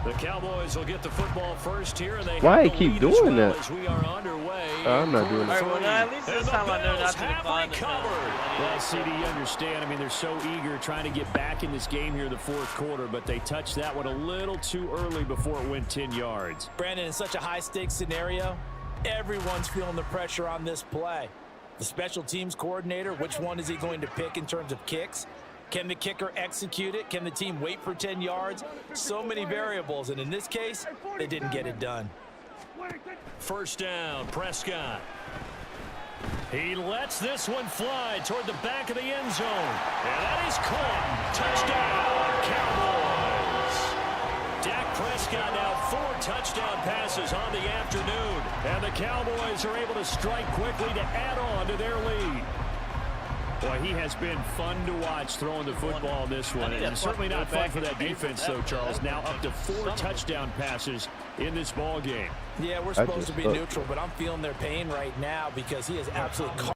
The Cowboys will get the football first here, and they Why have he the keep lead as doing well that? as we are underway. I'm not doing All that. right, well, now at least this And the time I know Bills not to have decline the recovered. penalty. Well, CD, you understand. I mean, they're so eager trying to get back in this game here in the fourth quarter, but they touched that one a little too early before it went 10 yards. Brandon, in such a high-stakes scenario, everyone's feeling the pressure on this play. The special teams coordinator, which one is he going to pick in terms of kicks? Can the kicker execute it? Can the team wait for 10 yards? So many variables, and in this case, they didn't get it done. First down, Prescott. He lets this one fly toward the back of the end zone. And that is caught. Touchdown, Cowboys. Dak Prescott now 4 touchdown passes on the afternoon. And the Cowboys are able to strike quickly to add on to their lead. Boy, he has been fun to watch throwing the football in this one. And certainly not fun for that defense, though, Charles. Now up to 4 touchdown passes in this ball game. Yeah, we're supposed to be neutral, but I'm feeling their pain right now because he is absolutely